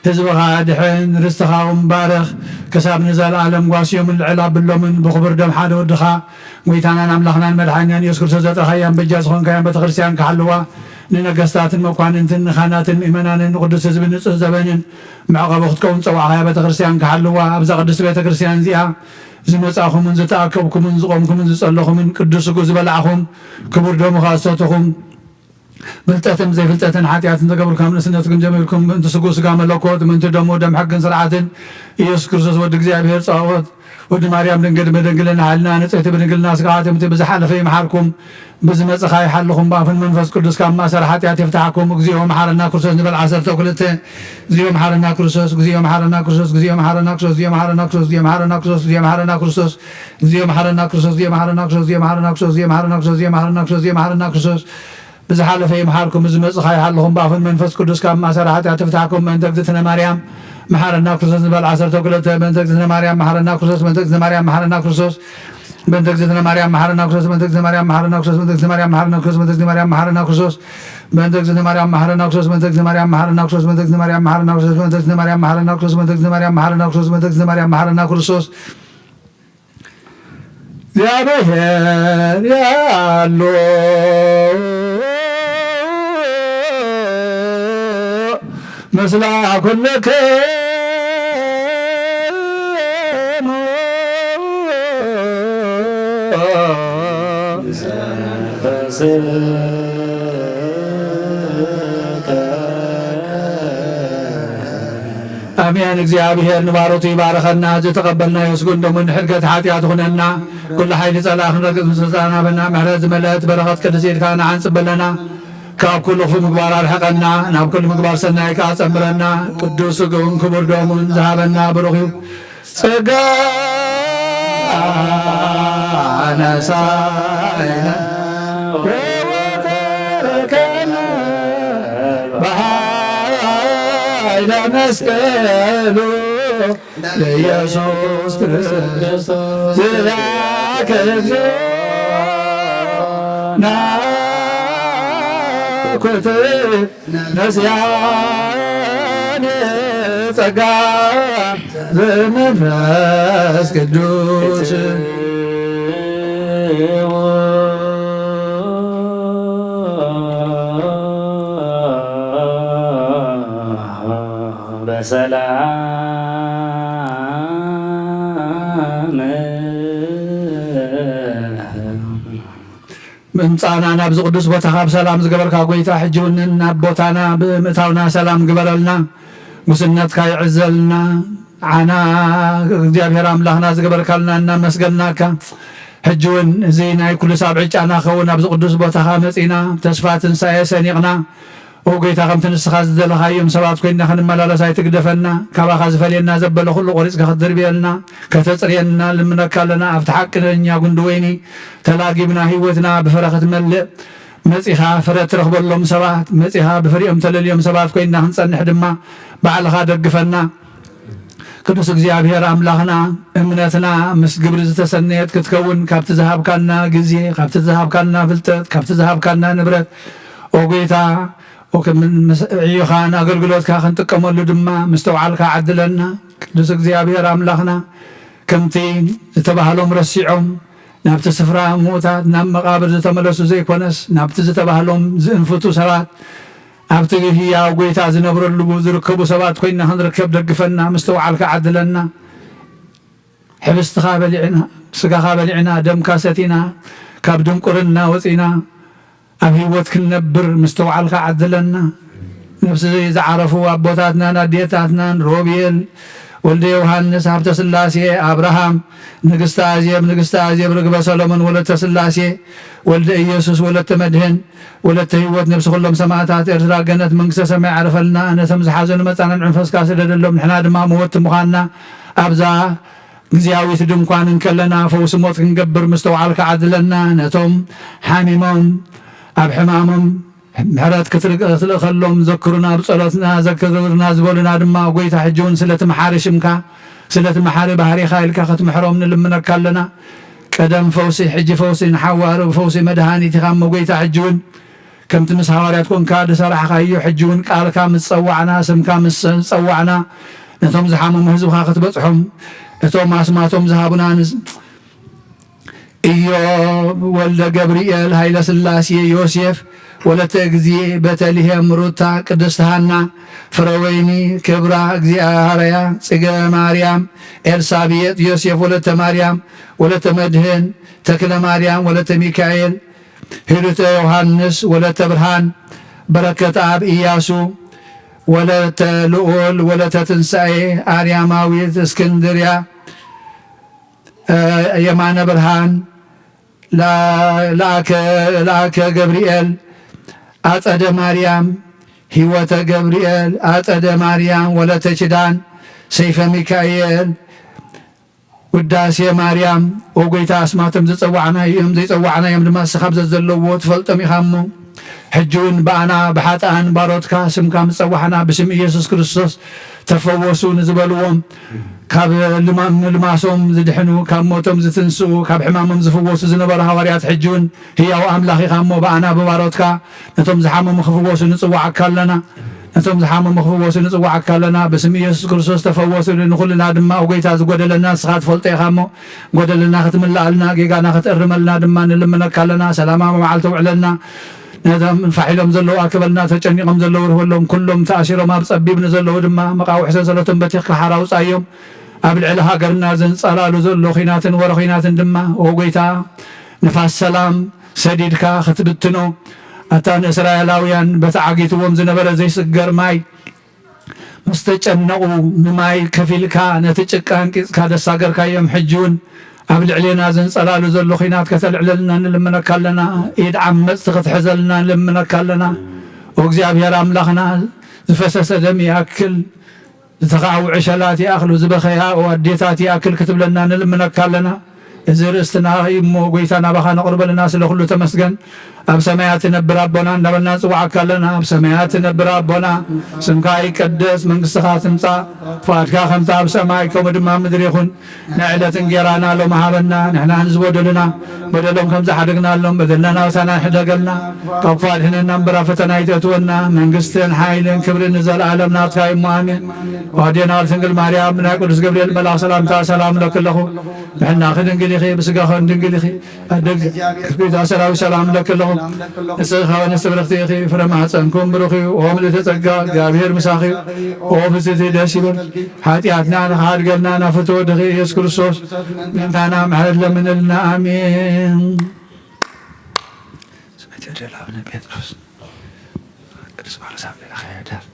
ህዝብኻ ድሕን ርስትኻውን ባርኽ ክሳብ ንዘለዓለም ጓስዮምን ልዕል ኣብሎምን ብኽቡር ደም ሓደ ወድኻ ጎይታናን ኣምላኽናን መድሓኛን ኢየሱስ ክርስቶስ ዘጥረኻያን በጃ ዝኾንካያን ቤተክርስትያን ክሓልዋ ንነገስታትን መኳንንትን ንኻናትን ምእመናንን ቅዱስ ህዝቢ ንፁህ ዘበንን መዕቐቢ ክትከውን ፀዋዕኻያ ቤተክርስትያን ክሓልዋ ኣብዛ ቅዱስ ቤተክርስትያን እዚኣ ዝመጻኹምን ዝተኣከብኩምን ዝቆምኩምን ዝጸለኹምን ቅዱስ ስጉ ዝበልዓኹም ክቡር ደሙኻ ዝሰተኹም ብልጠትን ዘይፍልጠትን ሓጢኣትን ተገብሩ ካብ ንእስነትኩም ጀሚርኩም ምእንቲ ስጉ ስጋ መለኮት ምእንቲ ደሞ ደም ሕግን ስርዓትን ኢየሱስ ክርስቶስ ወዲ እግዚኣብሔር ጸዋዖት ወዲ ማርያም ድንግል ብድንግልና ሓልና ንጽሕቲ ብድንግልና ስጋዓትምቲ ብዝሓለፈ ይመሓርኩም ብዝመጽኻ ይሓልኹም ብኣፍን መንፈስ ቅዱስ ካብ ማእሰር ሓጢኣት ይፍታሕኩም እግዚኦ መሓረና ክርስቶስ ንበል 12 እግዚኦ መሓረና ክርስቶስ እግዚኦ መሓረና ክርስቶስ እግዚኦ መሓረና ክርስቶስ እግዚኦ መሓረና ክርስቶስ እግዚኦ መሓረና ክርስቶስ እግዚኦ መሓረና ክርስቶስ እግዚኦ መሓረና ክርስቶስ እግዚኦ መሓረና ክርስቶስ እግዚኦ መሓረና ክርስቶስ እግዚኦ መሓረና ክርስቶስ እግዚኦ መሓረና ክርስቶስ እግዚኦ መሓረና ክርስቶስ ብዝሓለፈ ይመሓርኩም ብዝመጽኻ ይሓልኹም ብኣፍን መንፈስ ቅዱስ ካብ ማእሰር ሓጢኣት ይፍታሕኩም ምእንተ እግዝእትነ ማርያም መሓረና ክርስቶስ ንበል 12 ምእንተ እግዝእትነ ማርያም መሓረና ክርስቶስ ምእንተ እግዝእትነ ማርያም መሓረና ክርስቶስ በእንተ እግዝእትነ ማርያም መሓረና ክርስቶስ በእንተ እግዝእትነ ማርያም መሓረና ክርስቶስ በእንተ እግዝእትነ ማርያም መሓረና ክርስቶስ በእንተ እግዝእትነ ማርያም መሓረና ክርስቶስ በእንተ እግዝእትነ ማርያም መሓረና ክርስቶስ በእንተ እግዝእትነ ማርያም መሓረና ክርስቶስ በእንተ እግዝእትነ ማርያም መሓረና ክርስቶስ በእንተ እግዝእትነ ማርያም መሓረና ክርስቶስ በእንተ እግዝእትነ ማርያም መሓረና ክርስቶስ በእንተ እግዝእትነ ማርያም መሓረና ክርስቶስ እግዚአብሔር ያሎ መስላ ኩልከ አሜን። እግዚአብሔር ንባሮቱ ይባረኸና ዝተቀበልና ይወስጉን ደሞ ንሕድገት ሓጢኣት ሁነና ኩሉ ሓይሊ ጸላእ ክንረግፅ ምስልጣና በና ምሕረት ዝመልአት በረኸት ቅድስ ኢድካ ንዓንጽ በለና ካብ ኩሉ ክፉ ምግባር ኣርሕቐና ናብ ኩሉ ምግባር ሰናይ ከዓ ጸምረና ቅዱስ ስግኡን ክቡር ደሙን ዝሃበና ብሩኽ እዩ ጸጋ ነሳይና በኃይለ መስቀሉ ለኢየሱስ ክርስቶስ ዝላከ ናኩት ነስያን ጸጋ በመንፈስ ቅዱስ በሰላም ምምፃና ናብዚ ቅዱስ ቦታ ካብ ሰላም ዝገበርካ ጎይታ ሕጂ እውን ናብ ቦታና ብምእታውና ሰላም ግበረልና ሙስነትካ ይዕዘልና ዓና እግዚአብሔር ኣምላኽና ዝገበርካልና እናመስገንናካ ሕጂ እውን እዚ ናይ ኩሉ ሳብዒ ጫና ኸውን ኣብዚ ቅዱስ ቦታኻ መፂና ተስፋ ትንሳኤ ሰኒቕና ጎይታ ከምቲ ንስኻ ዝደለኻዮም ሰባት ኮይንና ክንመላለስ ኣይትግደፈና ካባኻ ዝፈልየና ዘበለ ኩሉ ቆሪፅካ ክትድርብየልና ከተፅርየና ልምነካ ኣለና ኣብቲ ሓቅኛ ጉንዲ ወይኒ ተላጊብና ሂወትና ብፍረ ክትመልእ መፂኻ ፍረ ትረኽበሎም ሰባት መፂኻ ብፍሪኦም ተለልዮም ሰባት ኮይንና ክንፀንሕ ድማ ባዕልኻ ደግፈና ቅዱስ እግዚአብሔር ኣምላኽና እምነትና ምስ ግብሪ ዝተሰነየት ክትከውን ካብቲ ዝሃብካና ግዜ ካብቲ ዝሃብካና ፍልጠት ካብቲ ዝሃብካና ንብረት ጎይታ ዕዩኻን ኣገልግሎትካ ክንጥቀመሉ ድማ ምስተውዓልካ ዓድለና ቅዱስ እግዚአብሔር ኣምላኽና ከምቲ ዝተባህሎም ረሲዖም ናብቲ ስፍራ ሞታት ናብ መቃብር ዝተመለሱ ዘይኮነስ ናብቲ ዝተባህሎም ዝእንፍቱ ሰባት ኣብቲ ህያው ጎይታ ዝነብረሉ ዝርከቡ ሰባት ኮይና ክንርከብ ደግፈና ምስተውዓልካ ዓድለና ሕብስትኻ በሊዕና ስጋኻ በሊዕና ደምካ ሰቲና ካብ ድንቁርና ወፂና ኣብ ሂወት ክንነብር ምስተውዓልካ ዓድለና ነፍሲ ዝዓረፉ ኣቦታትናን ኣዴታትናን ሮቤል ወልደ ዮሃንስ ሃብተ ስላሴ አብርሃም ንግስተ አዜብ ርግበ ሰሎሞን ወለተ ስላሴ ወልደ ኢየሱስ ወለተ መድህን ወለተ ህይወት ነፍሲ ኩሎም ሰማዕታት ኤርትራ ገነት መንግስተ ሰማይ ዓረፈልና ነቶም ዝሓዘኑ መፃንን መንፈስካ ስደደሎም ንሕና ድማ መወት ምዃንና ኣብዛ ግዚያዊት ድንኳን እንከለና ፈውሲ ሞት ክንገብር ምስተውዓልካ ዓድለና ነቶም ሓሚሞም ኣብ ሕማሞም ምሕረት ክትልእኸሎም ዘክሩና ብጸሎትና ዘክሩና ዝበሉና ድማ ጎይታ ሕጂውን ስለቲ መሓሪ ሽምካ ስለቲ መሓሪ ባህሪኻ ኢልካ ክትምሕሮም ንልምነካ ኣለና ቀደም ፈውሲ ሕጂ ፈውሲ ንሓዋር ፈውሲ መድሃኒት ኢኻ እሞ ጎይታ ሕጂ እውን ከምቲ ምስ ሃዋርያት ኮንካ ዝሰራሕካዮ ሕጂ እውን ቃልካ ምስ ፀዋዕና ስምካ ምስ ፀዋዕና ነቶም ዝሓመሙ ህዝብካ ክትበፅሖም እቶም ኣስማቶም ዝሃቡና ኢዮብ ወልደ ገብርኤል ሃይለ ስላሴ ዮሴፍ ወለተ እግዚእ ቤተልሔም ሩታ ቅድስት ሃና ፍረወይኒ ክብራ እግዚአብሔርያ ጽገ ማርያም ኤልሳቤጥ ዮሴፍ ወለተ ማርያም ወለተ መድህን ተክለ ማርያም ወለተ ሚካኤል ሂሩተ ዮሐንስ ወለተ ብርሃን በረከት አብ ኢያሱ ወለተ ልዑል ወለተ ትንሣኤ አርያማዊት እስክንድርያ የማነ ብርሃን ለአከ ገብርኤል አጸደ ማርያም ሕይወተ ገብርኤል አጸደ ማርያም ወለተ ኪዳን ሰይፈ ሚካኤል ውዳሴ ማርያም ወጎይታ አስማቶም ዝፀዋዕና እዮም ዘይፀዋዕና እዮም ድማ ስኻብ ዘለዎ ትፈልጦም ኢኻ እሞ ሕጂ እውን በኣና ብሓጣን ባሮትካ ስምካ ምፀዋሕና ብስም ኢየሱስ ክርስቶስ ተፈወሱ ንዝበልዎም ካብ ልማሶም ዝድሕኑ ካብ ሞቶም ዝትንስኡ ካብ ሕማሞም ዝፍወሱ ዝነበሩ ሃዋርያት ሕጂ እውን ህያው ኣምላኽ ኢኻ እሞ በኣና ብባሮትካ ነቶም ዝሓመሙ ክፍወሱ ንፅዋዓካ ኣለና ነቶም ዝሓመሙ ክፍወሱ ንፅዋዓካ ኣለና ብስም ኢየሱስ ክርስቶስ ተፈወሱ ንኩልና ድማ ጎይታ ዝጎደለና ንስኻ ትፈልጦ ኢኻ እሞ ጎደለና ክትምላኣልና ጌጋና ክትእርመልና ድማ ንልምነካ ኣለና ሰላማ መዓልቲ ውዕለልና ነቶም ፋሒሎም ዘለዉ ኣክበልና ተጨኒቆም ዘለዉ ርህበሎም ኩሎም ተኣሲሮም ኣብ ፀቢብ ንዘለዉ ድማ መቃውሒ ሰንሰለቶም በቲኽካ ሓራ ውፃዮም ኣብ ልዕሊ ሃገርና ዘንፀላሉ ዘሎ ኺናትን ወረ ኺናትን ድማ ጎይታ ንፋስ ሰላም ሰዲድካ ክትብትኖ እታ ንእስራኤላውያን በተዓጊትዎም ዝነበረ ዘይስገር ማይ ምስ ተጨነቑ ንማይ ከፊልካ ነቲ ጭቃ እንቂፅካ ደሳገርካዮም ሕጂ እውን ኣብ ልዕልና ዘንፀላሉ ዘሎ ኺናት ከተልዕለልና ንልምነካ ኣለና ኢድ ዓመፅቲ ክትሕዘልና ንልምነካ ኣለና ወእግዚኣብሔር ኣምላኽና ዝፈሰሰ ደም ይኣክል ዝተኻዕው ዕሸላት ይኣኽሉ ዝበኸያ ኣዴታት ይኣክል ክትብለና ንልምነካ ኣለና እዚ ርእስትና እሞ ጎይታ ናባኻ ነቕርበልና ስለ ኩሉ ተመስገን ኣብ ሰማያት ትነብር ኣቦና እንዳበልና ንፅዋዓካ ኣለና ኣብ ሰማያት ትነብር ኣቦና ስምካ ይቀደስ መንግስትኻ ትምፃእ ፍቃድካ ከምታ ኣብ ሰማይ ከምኡ ድማ ምድሪ ይኹን ንዕለት እንጀራና ሎሚ ሃበና ንሕና ንዝበደሉና በደሎም ከም ዝሓደግናሎም በደልና ናብታና ንሕደገልና ካብ ክፋድሕነና እምበራ ፈተና ይተእትወና መንግስትን ሓይልን ክብርን ንዘለኣለም ናትካ እሞ ኣሜን ወኣዴና ድንግል ማርያም ናይ ቅዱስ ገብርኤል መልኣክ ሰላምታ ሰላም ለክለኹ ብሕና ክድንግል ኢኺ ብስጋኸ ድንግል ኢኺ ኣደግ ክፍታ ሰራዊ ሰላም ለክለኹ ንስኻ ወንስተብረኽቲ ኢኺ ፍረ ማሕፀንኩም ብሩኽ እዩ ኦ ምልእተ ጸጋ እግዚአብሔር ምሳኺ ኦ ፍስቲ ደስ ይብል ሓጢኣትና ንኻድገልና ናፍትወ ድኺ ኢየሱስ ክርስቶስ ምንታና ምሕረት ለምንልና ኣሜን ስመ ጴጥሮስ ቅዱስ ጳውሎስ ኣብ ሌላ ኸያዳር